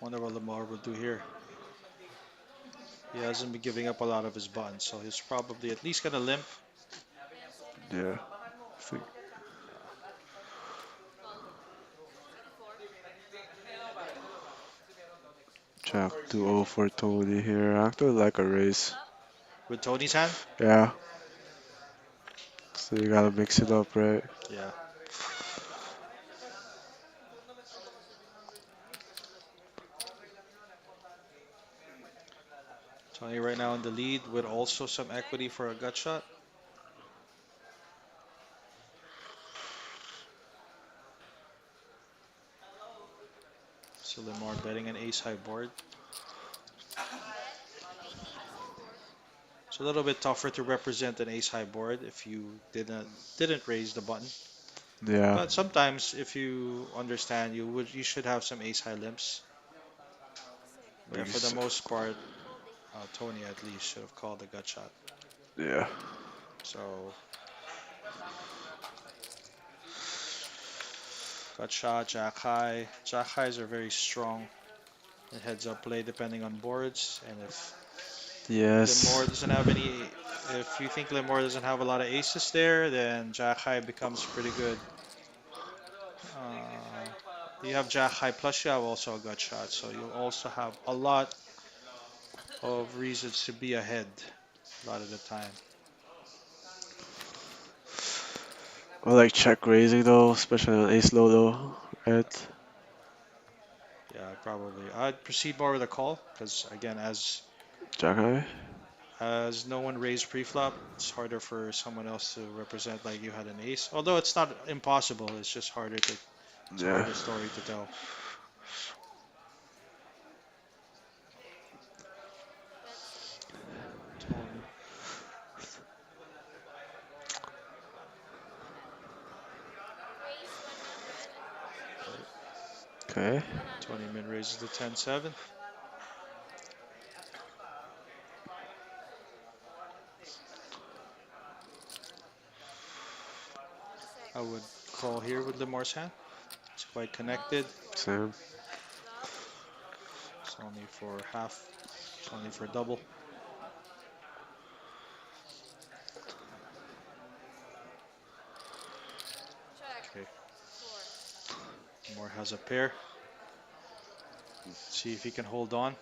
Wonder what Lamar will do here. He hasn't been giving up a lot of his buttons, so he's probably at least gonna limp. Yeah. Think- Jack 2-0 for Tony here. I actually like a raise. With Tony's hand? Yeah. So you gotta mix it up, right? Yeah. Tony right now in the lead with also some equity for a gut shot. So Lamar betting an ace high board. It's a little bit tougher to represent an ace high board if you didn't raise the button. Yeah. But sometimes if you understand, you should have some ace high limps. But yeah, Like, for the most part, Tony at least should have called the gut shot. yeah. So gut shot, jack high. Jack highs are very strong in heads up play depending on boards. And if Yes. Limor doesn't have any, if you think Limor doesn't have a lot of aces there, then jack high becomes pretty good. You have jack high plus you have also a gut shot, so you also have a lot of reasons to be ahead a lot of the time. I like check raising though, especially on ace low though. Right? Yeah, probably. I'd proceed more with a call because again, Jack high? as no one raised pre-flop, it's harder for someone else to represent like you had an ace. Although it's not impossible, it's just harder to. It's a Yeah. harder story to tell. Tony, Okay. Tony min raises the 10-7. I would call here with Limar's hand. It's quite connected. Same. It's only for half. It's only for double. Okay. Limar has a pair. See if he can hold on.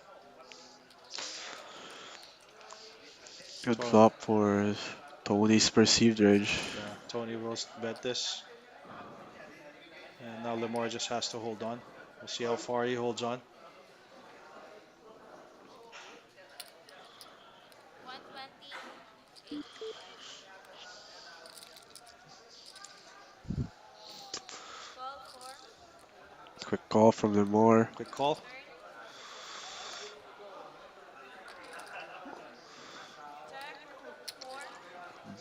Good Tony, flop for Tony's perceived range. yeah, Tony will bet this. And now Limar just has to hold on. We'll see how far he holds on. Quick call from Lemore. Quick call.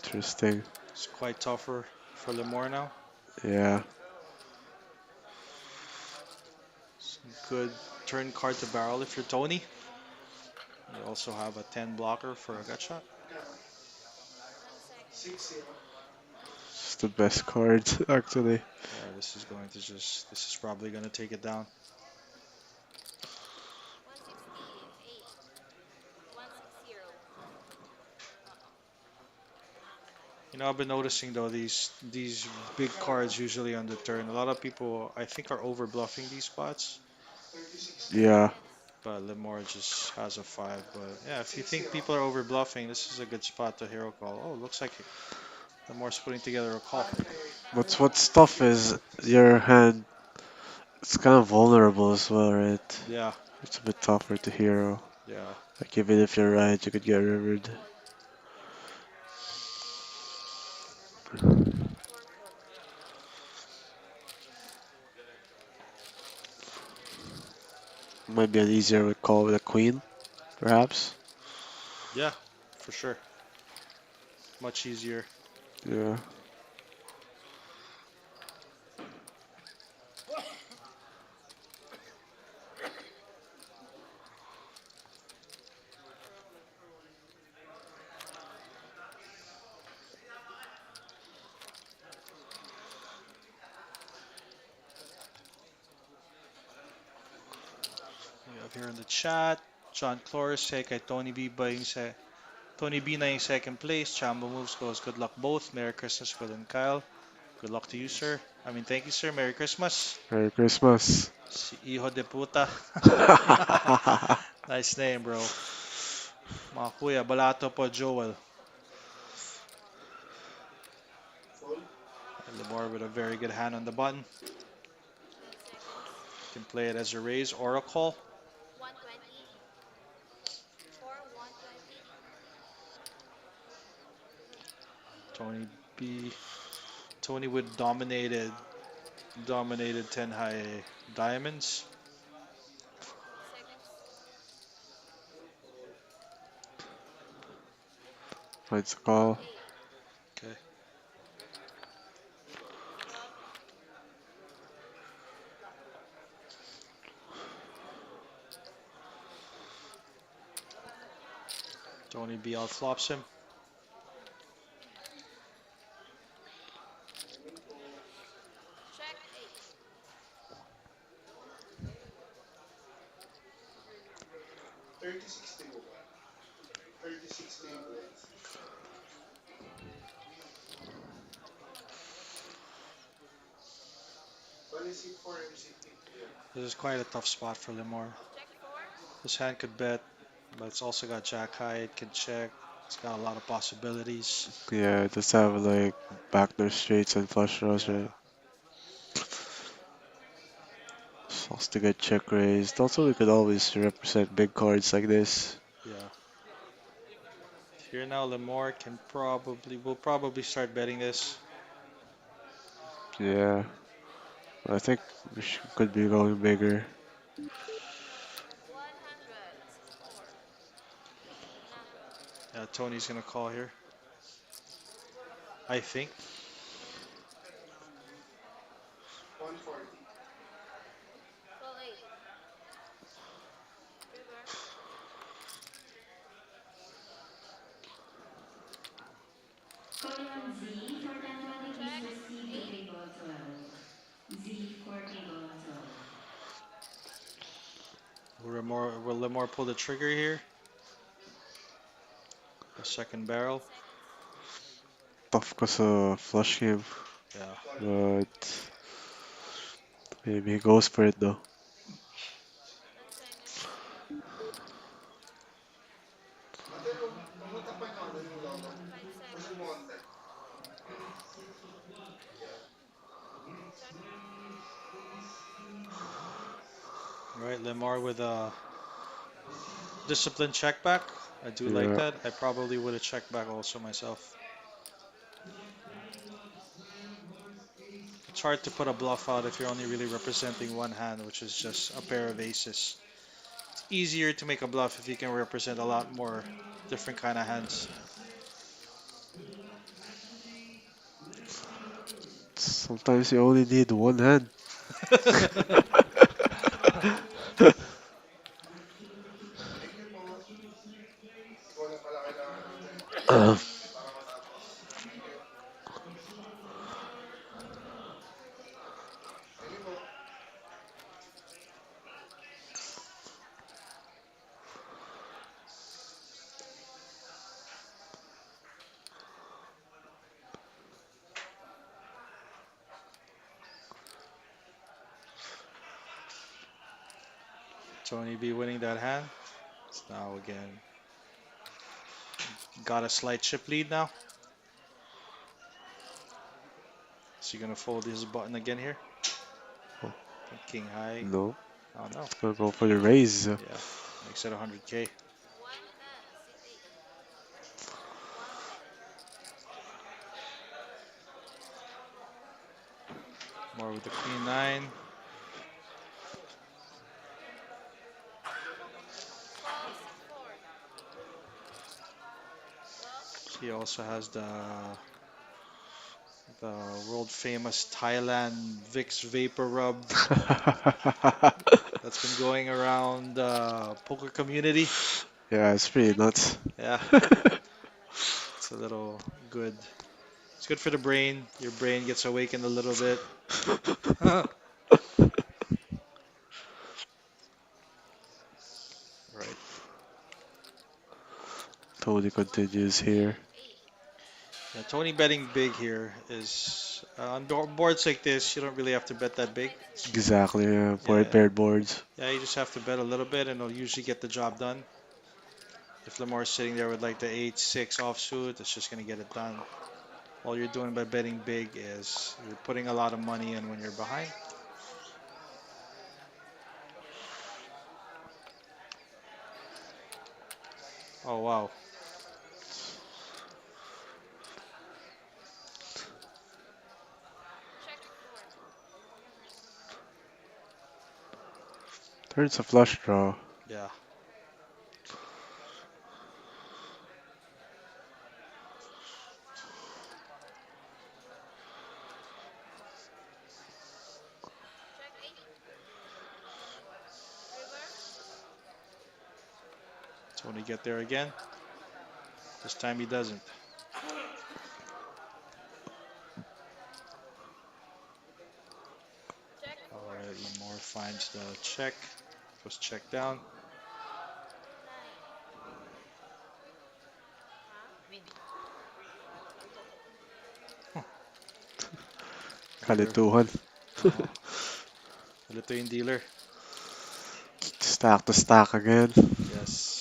Interesting. It's quite tougher for Limor now. Yeah. Some good turn card to barrel if you're Tony. You also have a 10 blocker for a gut shot. It's the best card, actually. Yeah, this is going to just, this is probably going to take it down. I've been noticing though these big cards usually on the turn. A lot of people I think are over bluffing these spots, Yeah, but Lemore just has a five. But yeah, if you think people are over bluffing, this is a good spot to hero call. Oh, looks like Lemore's putting together a call. what's tough is your hand. It's kind of vulnerable as well, right? Yeah, It's a bit tougher to hero. yeah. Like even if you're right, you could get rivered. Might be an easier call with a queen, perhaps. Yeah, for sure. Much easier. Yeah. We have here in the chat, John Cloris, hey kay Tony B na yung second place. Chambo Moves goes, good luck both. Merry Christmas, Phil and Kyle. Good luck to you, sir. I mean, thank you, sir. Merry Christmas. Merry Christmas. Si Hijo de Puta. Nice name, bro. Mga kuya, balato po, Joel. Lemore with a very good hand on the button. Can play it as a raise or a call. Tony B. Tony with dominated 10 high diamonds. Finds a call. Okay. Tony B outflops him. This is quite a tough spot for Lemore. This hand could bet, but it's also got Jack High. It can check. It's got a lot of possibilities. Yeah, it does have like backdoor straights and flush draws, Yeah, right? Supposed to get check raised. Also, we could always represent big cards like this. yeah. Here now, Lemore will probably start betting this. Yeah, I think could be going bigger. Yeah, Tony's gonna call here. I think. Calling on Z for 1020, please proceed to table 12. Z for table 12. Will Lemore pull the trigger here? A second barrel. Tough cause a flush game, Yeah. but maybe he goes for it though. All right, Lemore with a disciplined check back. I do like Yeah, that. I probably would have checked back also myself. It's hard to put a bluff out if you're only really representing one hand, which is just a pair of aces. It's easier to make a bluff if you can represent a lot more different kind of hands. sometimes you only need one hand. Tony B winning that hand. So now again, got a slight chip lead now. Is he gonna fold his button again here? Oh, King high. no. Oh no. Gonna go for the raise. Yeah. Makes it 100K. More with the queen nine. He also has the world famous Thailand Vicks Vapor Rub that's been going around the poker community. Yeah, it's pretty nuts. Yeah, it's a little good. It's good for the brain. Your brain gets awakened a little bit. Right. Tony continues here. Yeah, Tony betting big here is on boards like this. You don't really have to bet that big. Exactly, yeah. Yeah, Paired boards. yeah. You just have to bet a little bit, and it'll usually get the job done. If Lamar's sitting there with like the 8-6 offsuit, it's just gonna get it done. All you're doing by betting big is you're putting a lot of money in when you're behind. Oh wow. Turns a flush draw. Yeah. Tony get there again. This time he doesn't. All right, Lamar finds the check. Goes check down. Dealer. Kalituhan. Oh, ito yung dealer. Stack to stack again. Yes.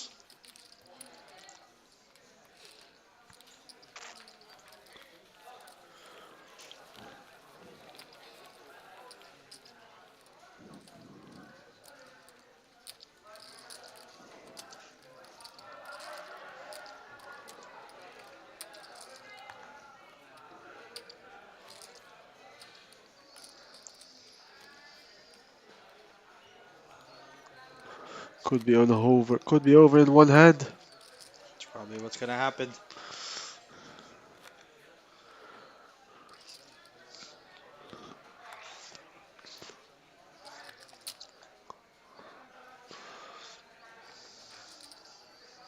Could be on over. Could be over in one hand. That's probably what's gonna happen.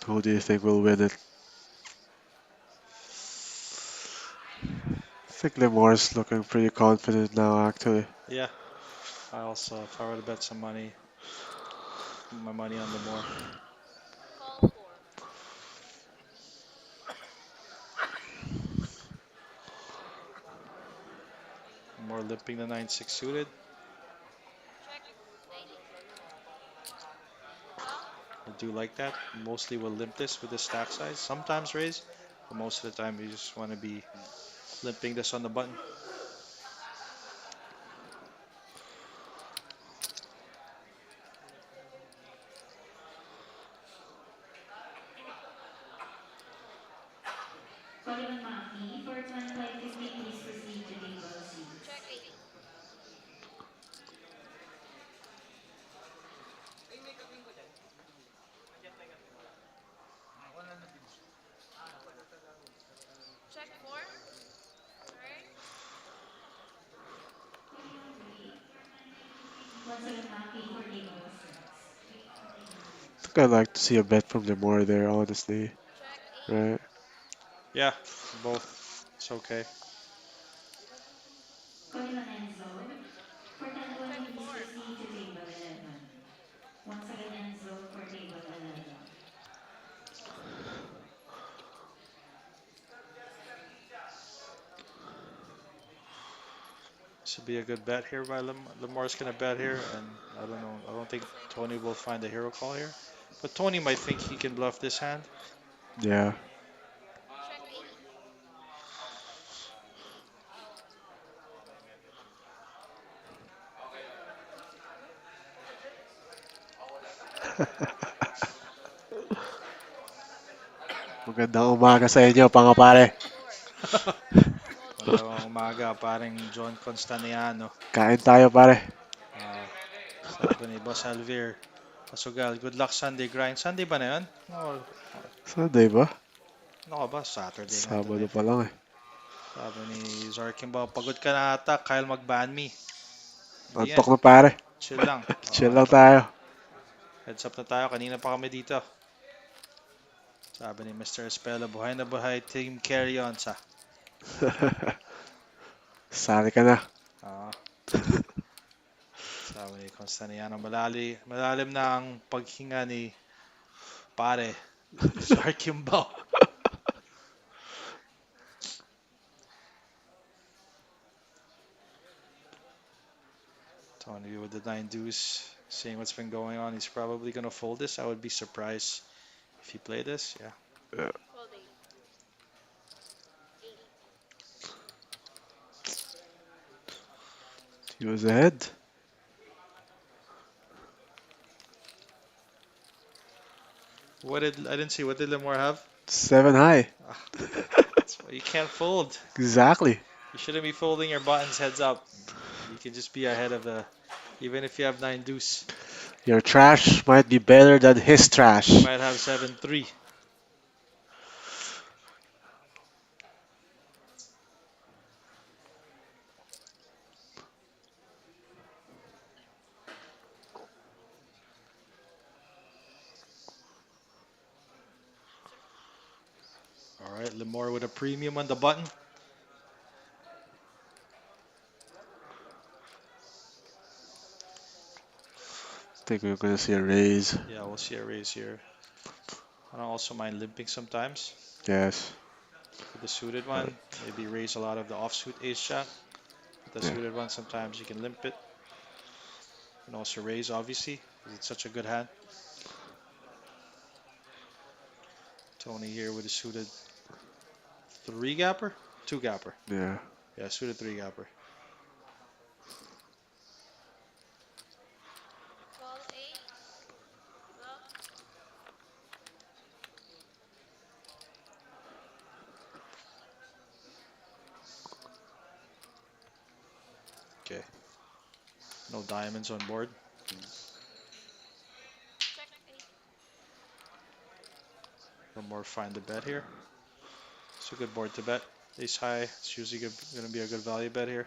Who do you think will win it? I think Lamar's looking pretty confident now, actually. Yeah. I also, if I were to bet some money, put my money on Lamar. More limping the 9-6 suited. I do like that. Mostly will limp this with the stack size. Sometimes raise, but most of the time you just want to be limping this on the button. Coleman Maki for 2550, please proceed to table 6. Once again, Maki for table 6. I think I'd like to see a bet from Lamar there, honestly. Right? Yeah, both. It's okay. Coleman Enzo for 1020, please proceed to table 11. Once again, Enzo for table 11. This will be a good bet here by Lamar's gonna bet here, and I don't know. I don't think Tony will find a hero call here, but Tony might think he can bluff this hand. Yeah. Magandang umaga sa inyo, mga pare. Magandang umaga, paring John Constaniano. Kain tayo, pare. Ah, sabi ni Boss Alvir, Pasugal, good luck Sunday grind. Sunday ba na yun? Sunday ba? Ano ka ba? Saturday nga daw Sabado eh. pa lang eh. Sabi ni Zarkin ba, pagod ka na ata, Kyle mag-ban me. Hindi Antok na, pare. chill lang. Chill lang Antok. tayo. Heads up na tayo, kanina pa kami dito. Sabi ni Mr. Espela, buhay na buhay, team carry on sa. Sali ka na. Ah. Sabi ni Constaniano, malalim na ang paghinga ni pare. Zarkin ba? Tony with the 9 deuce, seeing what's been going on, he's probably going to fold this. I would be surprised if he played this. Yeah. Yeah. He was ahead. I didn't see, what did Lemore have? 7 high. That's why you can't fold. Exactly. You shouldn't be folding your buttons heads up. You can just be ahead of the, even if you have 9 deuce. Your trash might be better than his trash. You might have 7-3. All right, Lemore with a premium on the button. I think we're going to see a raise. Yeah, we'll see a raise here. I don't also mind limping sometimes. Yes. With the suited one, maybe raise a lot of the offsuit ace jack. With the Yeah. suited one, sometimes you can limp it. And also raise, obviously, because it's such a good hand. Tony here with a suited 3-gapper? 2-gapper. Yeah. Yeah, suited 3-gapper. Okay. No diamonds on board. One more find the bet here. It's a good board to bet. Ace high, it's usually going to be a good value bet here.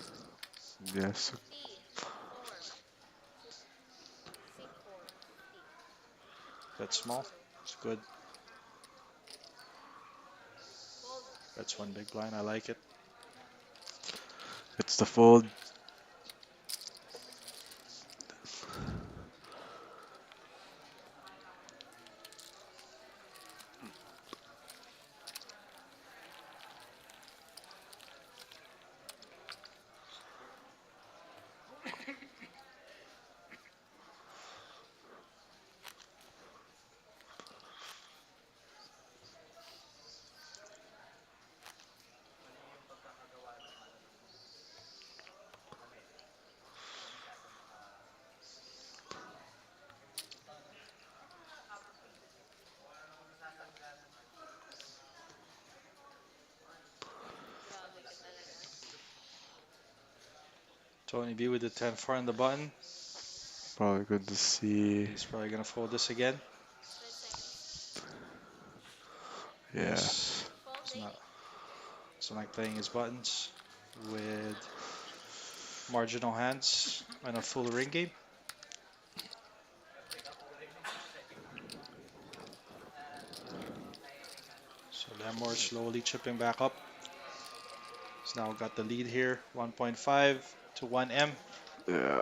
Yes. Bet small, it's good. That's one big blind, I like it. It's the fold. Tony B with the 10-4 on the button. Probably good to see. He's probably going to fold this again. Yeah. It's not playing his buttons with marginal hands and a full ring game. So Lemore slowly chipping back up. He's now got the lead here, 1.5 to 1M. Yeah.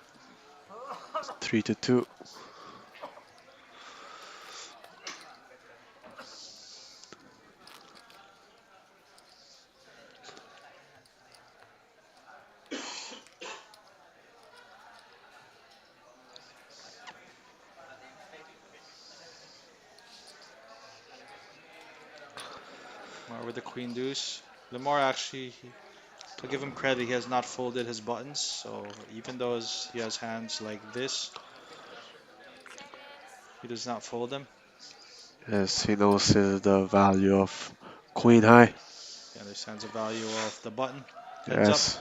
3-2. Or with the queen deuce. Lamar actually, to give him credit, he has not folded his buttons. So even though he has hands like this, he does not fold them. Yes, he knows the value of queen high. He understands the value of the button. Heads up. Yes.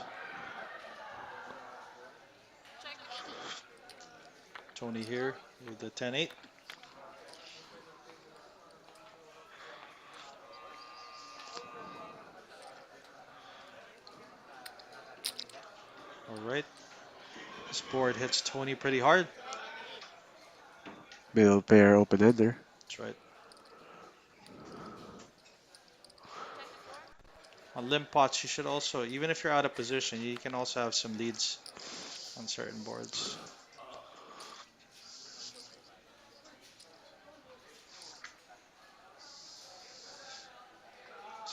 Tony here with the 10-8. All right. This board hits Tony pretty hard. Middle pair open ender. That's right. On limp pots, you should also, even if you're out of position, you can also have some leads on certain boards.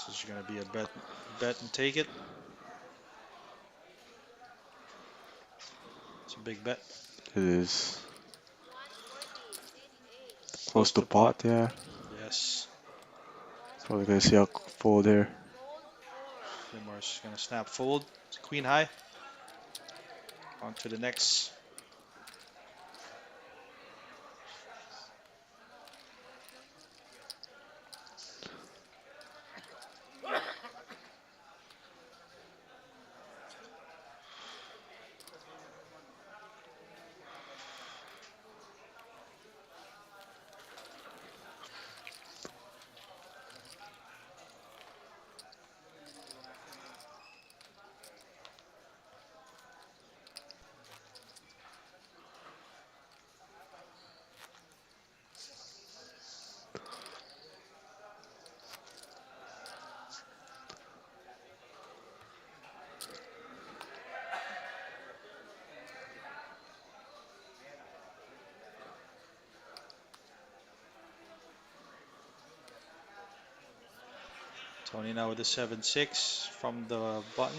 This is going to be a bet and take it. It's a big bet. It is. Close to pot, yeah. Yes. Probably gonna see a fold here. Limar's going to snap fold. Queen high. On to the next. Tony now with the 7-6 from the button.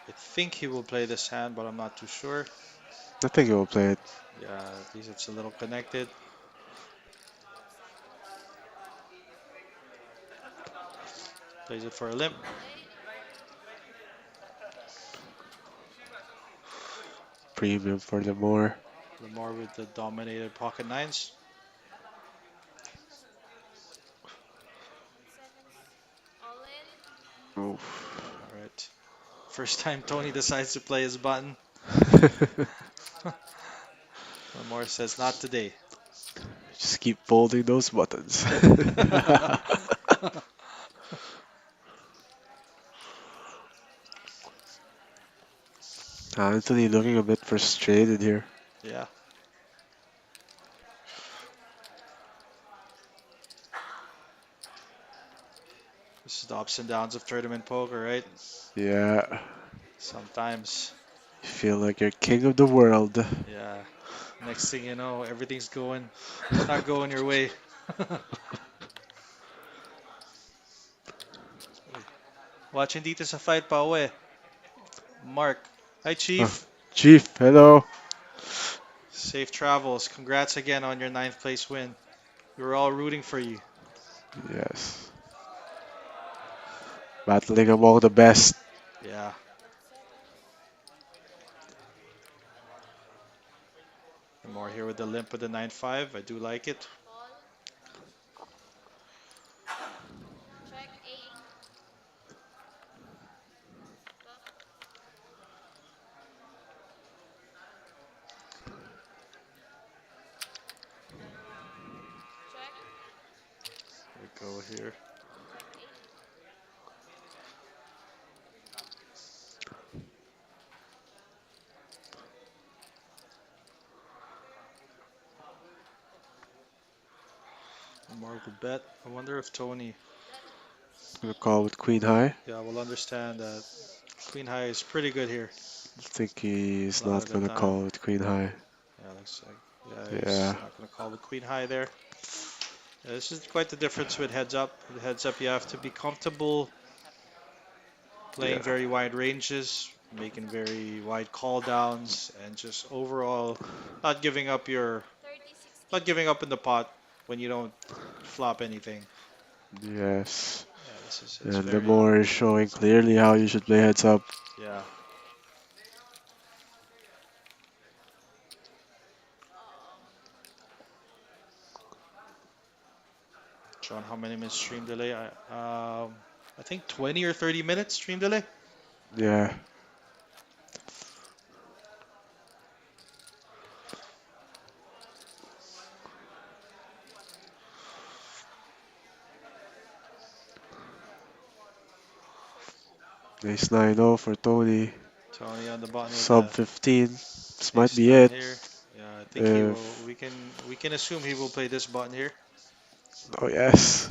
I think he will play this hand, but I'm not too sure. I think he will play it. Yeah, at least it's a little connected. Plays it for a limp. Premium for the more. Lamar with the dominated pocket nines. Oof. All right. First time Tony decides to play his button. Lamar says, not today. Just keep folding those buttons. Anthony looking a bit frustrated here. Yeah. This is the ups and downs of tournament poker, right? Yeah. Sometimes, You feel like you're king of the world. yeah. Next thing you know, everything's not going your way. Watching dito sa fight pa uwi. Mark. Hi, Chief. Chief, hello. Safe travels. Congrats again on your 9th place win. We were all rooting for you. Yes. Battling among the best. Yeah. And more here with the limp with the 9-5. I do like it. We go here. Mark will bet. I wonder if Tony, Gonna call with queen high. yeah, will understand that queen high is pretty good here. I think he's A lot not of the gonna time. call with queen high. Yeah, looks like, yeah, he's Yeah. not going to call the queen high there. Yeah, this is quite the difference with heads up. With heads up, you have to be comfortable playing Yeah. very wide ranges, making very wide call downs, and just overall not giving up in the pot when you don't flop anything. Yes. It's And very, Lemore is showing clearly how you should play heads up. yeah. John, how many minutes stream delay? I think 20 or 30 minutes stream delay. Yeah. Ace 9-0 for Tony. Tony on the button with Sub the 15. This might ace be 9 it. here. Yeah, I think he will. If We can assume he will play this button here. oh yes,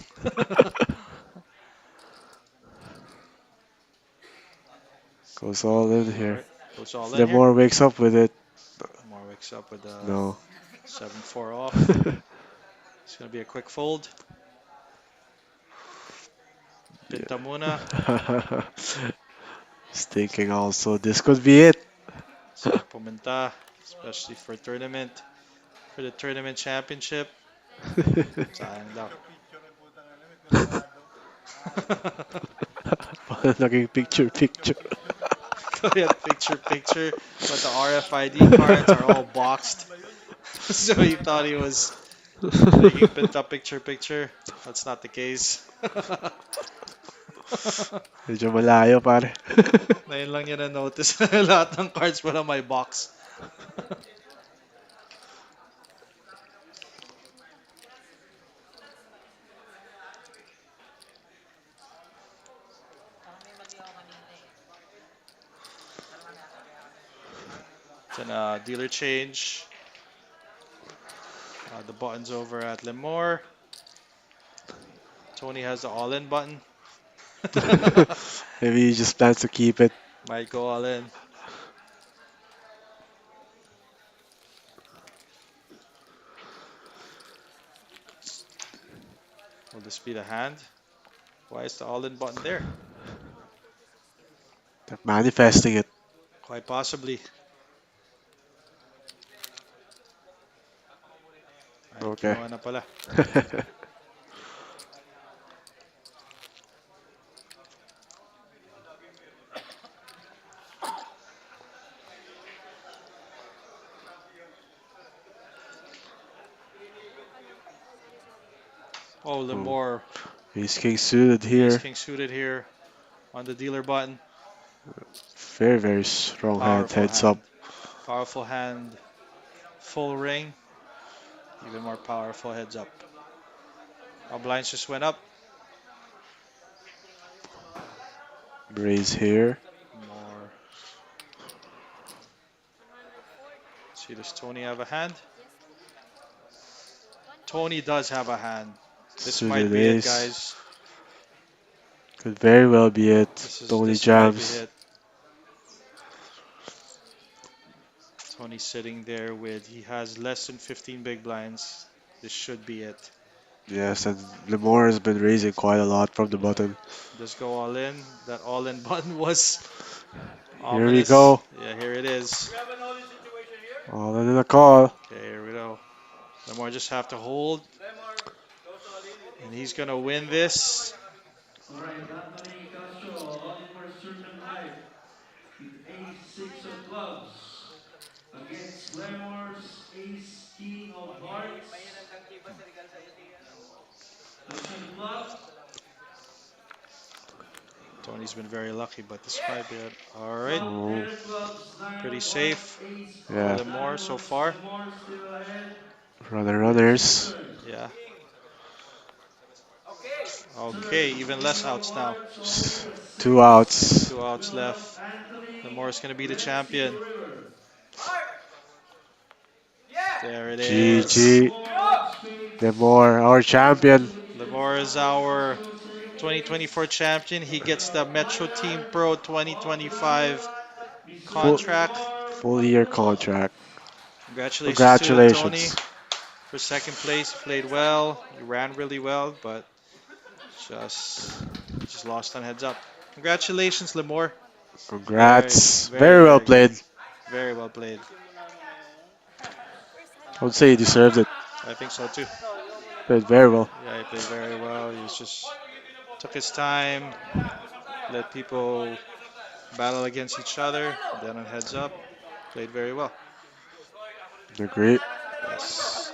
goes all in All here. right, goes all in here. Lemore wakes up with it. Lamar wakes up with a No. 7-4 off. It's gonna be a quick fold. Pintamuna. Yeah. He's thinking also this could be it. Sarap pumunta, especially for the tournament championship. Sayang daw. Looking picture. Yeah, picture, but the RFID cards are all boxed. So he thought he was taking Pinta picture. That's not the case. Medyo malayo pare. Ngayon lang niya na-notice na lahat ng cards pala may box. Then dealer change. The button's over at Lemore. Tony has the all-in button. Maybe he just plans to keep it. Might go all in. Will this be the hand? Why is the all-in button there? They're manifesting it. Quite possibly. Ay, Okay. kinuha na pala. Oh, Lemore. Ace King suited Ace here. King suited here on the dealer button. Very strong hand. Powerful Heads up. hand. Powerful hand. Full ring. Even more powerful heads up. Our blinds just went up. Raise here. More. See, does Tony have a hand? Tony does have a hand. This might Suited be it, ace. guys. Could very well be it. Tony This might be jams. it. Tony sitting there with, he has less than 15 big blinds. This should be it. Yes, and Lemore has been raising quite a lot from the button. Just go all in. That all in button was Here we ominous. go. Yeah, here it is. All in a call. Okay, here we go. Lemore just have to hold. And he's going to win this. Alright, Anthony Castro, all in for certain life. With ace 6 of clubs. Against Lemore's ace king of hearts. Question club. Tony's been very lucky, but this might be it. All right. Flop pair of clubs, 9 Pretty of safe. hearts, ace Yeah. of Lemore so diamonds. far. Lemore still ahead. Runners. Turn. Yeah. Okay, even less outs now. 2 outs. 2 outs left. Lemore's going to be the champion. There it is. GG. Lemore, our champion. Lemore is our 2024 champion. He gets the Metro Team Pro 2025 contract. Full year contract. Congratulations to Tony Congratulations. for second place. He played well. He ran really well, but just lost on heads up. Congratulations, Lemore. Congrats. Very, Very well very played. Very well played. I would say he deserved it. I think so too. Played very well. Yeah, he played very well. He was just Took his time, let people battle against each other, then on heads up, played very well. They're great. Yes.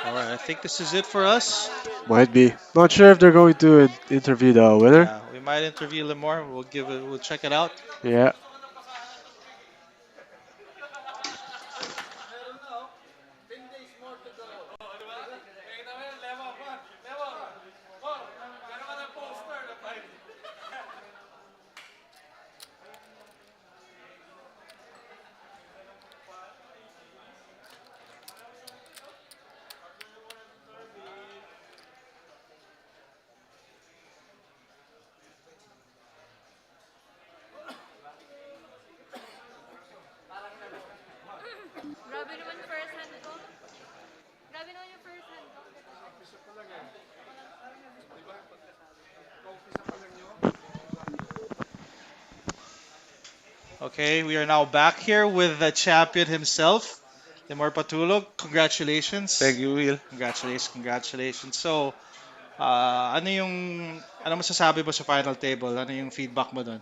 All right, I think this is it for us. Might be. Not sure if they're going to interview the winner. Yeah, we might interview a little more. We'll check it out. Yeah. Grabe naman first hand ko. Grabe naman yung first hand ko. Okay, we are now back here with the champion himself, Lemar Patulog. Congratulations. Thank you, Will. Congratulations, congratulations. So, ano masasabi mo sa final table? Ano yung feedback mo doon?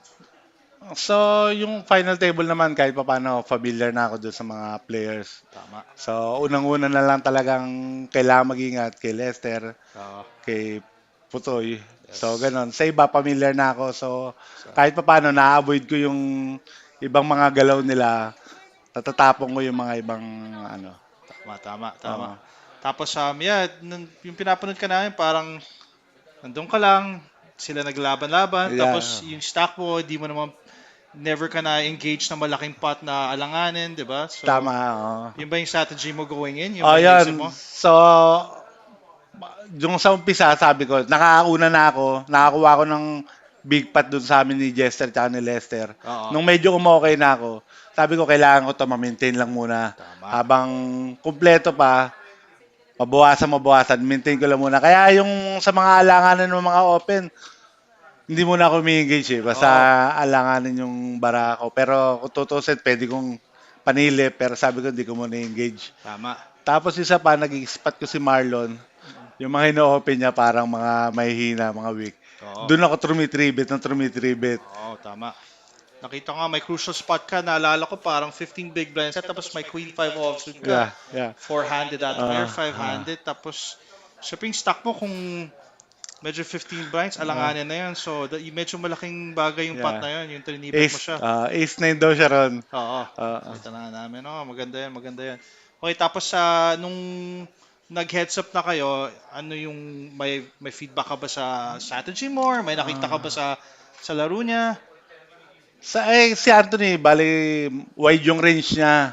So, yung final table naman, kahit pa paano, familiar na ako doon sa mga players. Tama. So, unang-una na lang talagang kailangan mag-ingat kay Lester, Oo. kay Putoy. Yes. So, ganun. Sa iba, familiar na ako. So, kahit pa paano, na-avoid ko yung ibang mga galaw nila. Natatapong ko yung mga ibang ano. Tama. Tapos, yung pinapanood ka namin, parang nandun ka lang, sila naglaban-laban, Yeah. tapos yung stock mo, never ka na engage na malaking pot na alanganin, di ba? So, Tama, oo. yun ba yung strategy mo going in? Yung Oh, ba yung naisip yan. mo? So, yung sa umpisa, sabi ko, nakauna na ako, nakakuha ko ng big pot dun sa amin ni Jester at ni Lester. Oo. Nung medyo umokay na ako, sabi ko, kailangan ko to ma-maintain lang muna. Tama. Habang kumpleto pa, mabawasan, maintain ko lang muna. Kaya yung sa mga alanganan ng mga open, hindi muna ako umi-engage eh. Basta alanganin yung bara ko. Pero kung tutusin, pwede kong panili. Pero sabi ko, hindi ko muna engage. Tama. Tapos isa pa, nag-spot ko si Marlon. Yung mga ino-open niya parang mga mahihina, mga weak. Oo. Doon ako trumitribit. Oo, tama. Nakita ko nga, may crucial spot ka. Naalala ko, parang 15 big blind set. Tapos may queen 5 offsuit ka. Yeah. Four-handed at or 5-handed. Tapos, syempre yung stock mo kung medyo 15 blinds, alanganin na yun. So, medyo malaking bagay yung pot Yeah. na yun. Yung trinibet mo siya. Ace 9 daw siya ron. Oo. Ah. Kita na namin. Oh, maganda yan. Okay, tapos nung nag-heads up na kayo, ano yung may feedback ka ba sa strategy mo? Or may nakita ka ba sa laro niya? Si Anthony, bali wide yung range niya.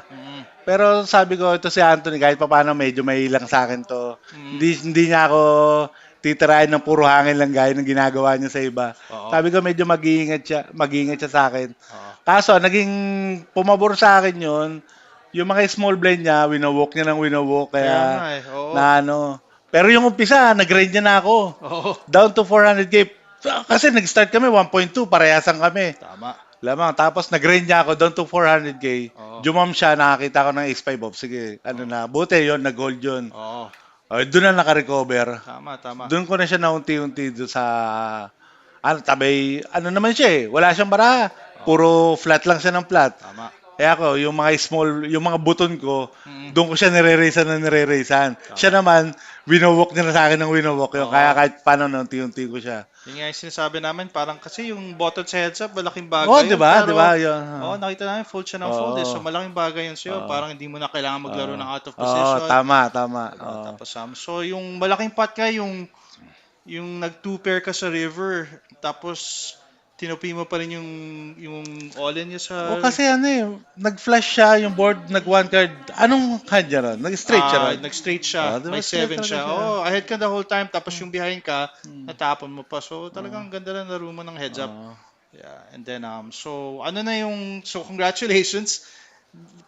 Pero sabi ko, ito si Anthony, kahit pa paano medyo may ilang sa akin to. Hindi niya ako titirahin ng puro hangin lang gaya ng ginagawa niya sa iba. Oo. Sabi ko medyo mag-iingat siya sa akin. Oo. Kaso, naging pumabor sa akin yun, yung mga small blind niya, winawalk niya ng winawalk, Kaya nga kaya Oo. na ano. Pero yung umpisa, nag-grind niya na ako. Oo. Down to 400k. Kasi nag-start kami, 1.2, parehasan kami. Tama. Lamang, tapos nag-range niya ako doon to 400k. Oo. Jumam siya, nakakita ko ng X5 off. Sige, ano na, buti yon nag-hold yun. Oo. Doon na naka-recover. Tama. Doon ko na siya naunti-unti doon sa, tabay, ano naman siya eh, wala siyang baraha. Puro flat lang siya ng flat. Tama. Kaya ako, yung mga small, yung mga buton ko, doon ko siya nire-raisan. Siya naman, winawalk niya na sa akin ng winawalk yun. Oo. Kaya kahit paano, naunti-unti ko siya. Yun nga yung sinasabi namin, parang kasi yung button sa heads up, malaking bagay Oo, yun. di ba? Pero, Di ba? Yun. nakita namin, fold siya ng fold eh. Oo. So, malaking bagay yun sa'yo. Oo. Parang hindi mo na kailangan maglaro ng out of Oo, position. tama. Tapos, so, yung malaking pot ka, yung nag-two pair ka sa river, tapos, tinupi mo pa rin yung all-in niya sa... O kasi ano eh, nag-flash siya yung board, nag-one card. Anong kanya ron? Nag-straight siya ron? Nag-straight siya. Di ba May straight 7 talaga siya. siya? Oh, ahead ka the whole time. Tapos yung behind ka, natapon mo pa. So, talagang ganda na laro mo ng heads up. Oo. Yeah. And then, so, congratulations.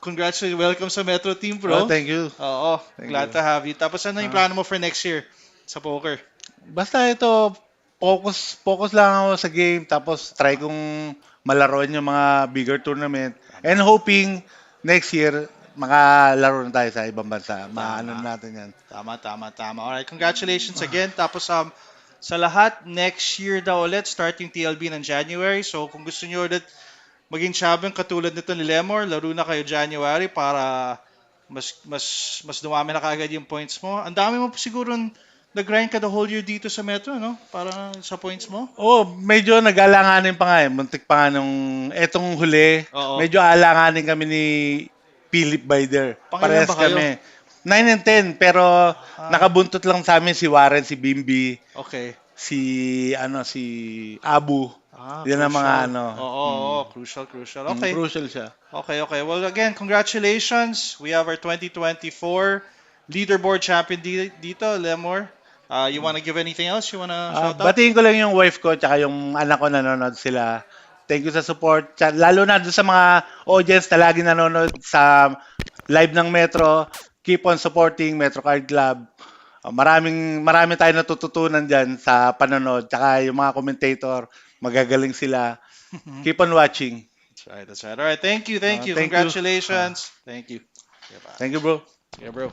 Welcome sa Metro Team, bro. Oh, thank you. Oo, Thank glad you. to have you. Tapos ano yung plano mo for next year sa poker? Basta ito, focus lang ako sa game, tapos try kong malaroan yung mga bigger tournament. And hoping next year, makalaro na tayo sa ibang bansa. Maano natin yan. Tama. Alright, congratulations again. Tapos Sa lahat, next year daw ulit, start yung TLB ng January. So kung gusto nyo ulit maging champion katulad nito ni Lemor, laro na kayo January para mas dumami na kaagad yung points mo. Ang dami mo siguro nag-grind ka the whole year dito sa Metro, no? Para sa points mo. Oh, medyo nag-alanganin pa nga eh. Muntik pa nga nung etong huli. Oo. Medyo alanganin kami ni Philip Bider. Pangilan Parehas ba kayo? kami. 9 and 10 pero nakabuntot lang sa amin si Warren, si Bimby, Okay. si Abu. Yan ang mga Crucial. ano. Oo, crucial. Okay. Crucial siya. Okay. Well, again, congratulations. We have our 2024 leaderboard champion dito, Lemor. You want to give anything else? You want to shout out? Batiin ko lang yung wife ko tsaka yung anak ko nanonood sila. Thank you sa support. Lalo na doon sa mga audience na lagi nanonood sa live ng Metro. Keep on supporting Metro Card Club. Marami tayong natututunan dyan sa panonood. Tsaka yung mga commentator, magagaling sila. Keep on watching. That's right. All right. Thank you. Thank you. Congratulations. Thank you. Thank you, bro. Yeah, bro.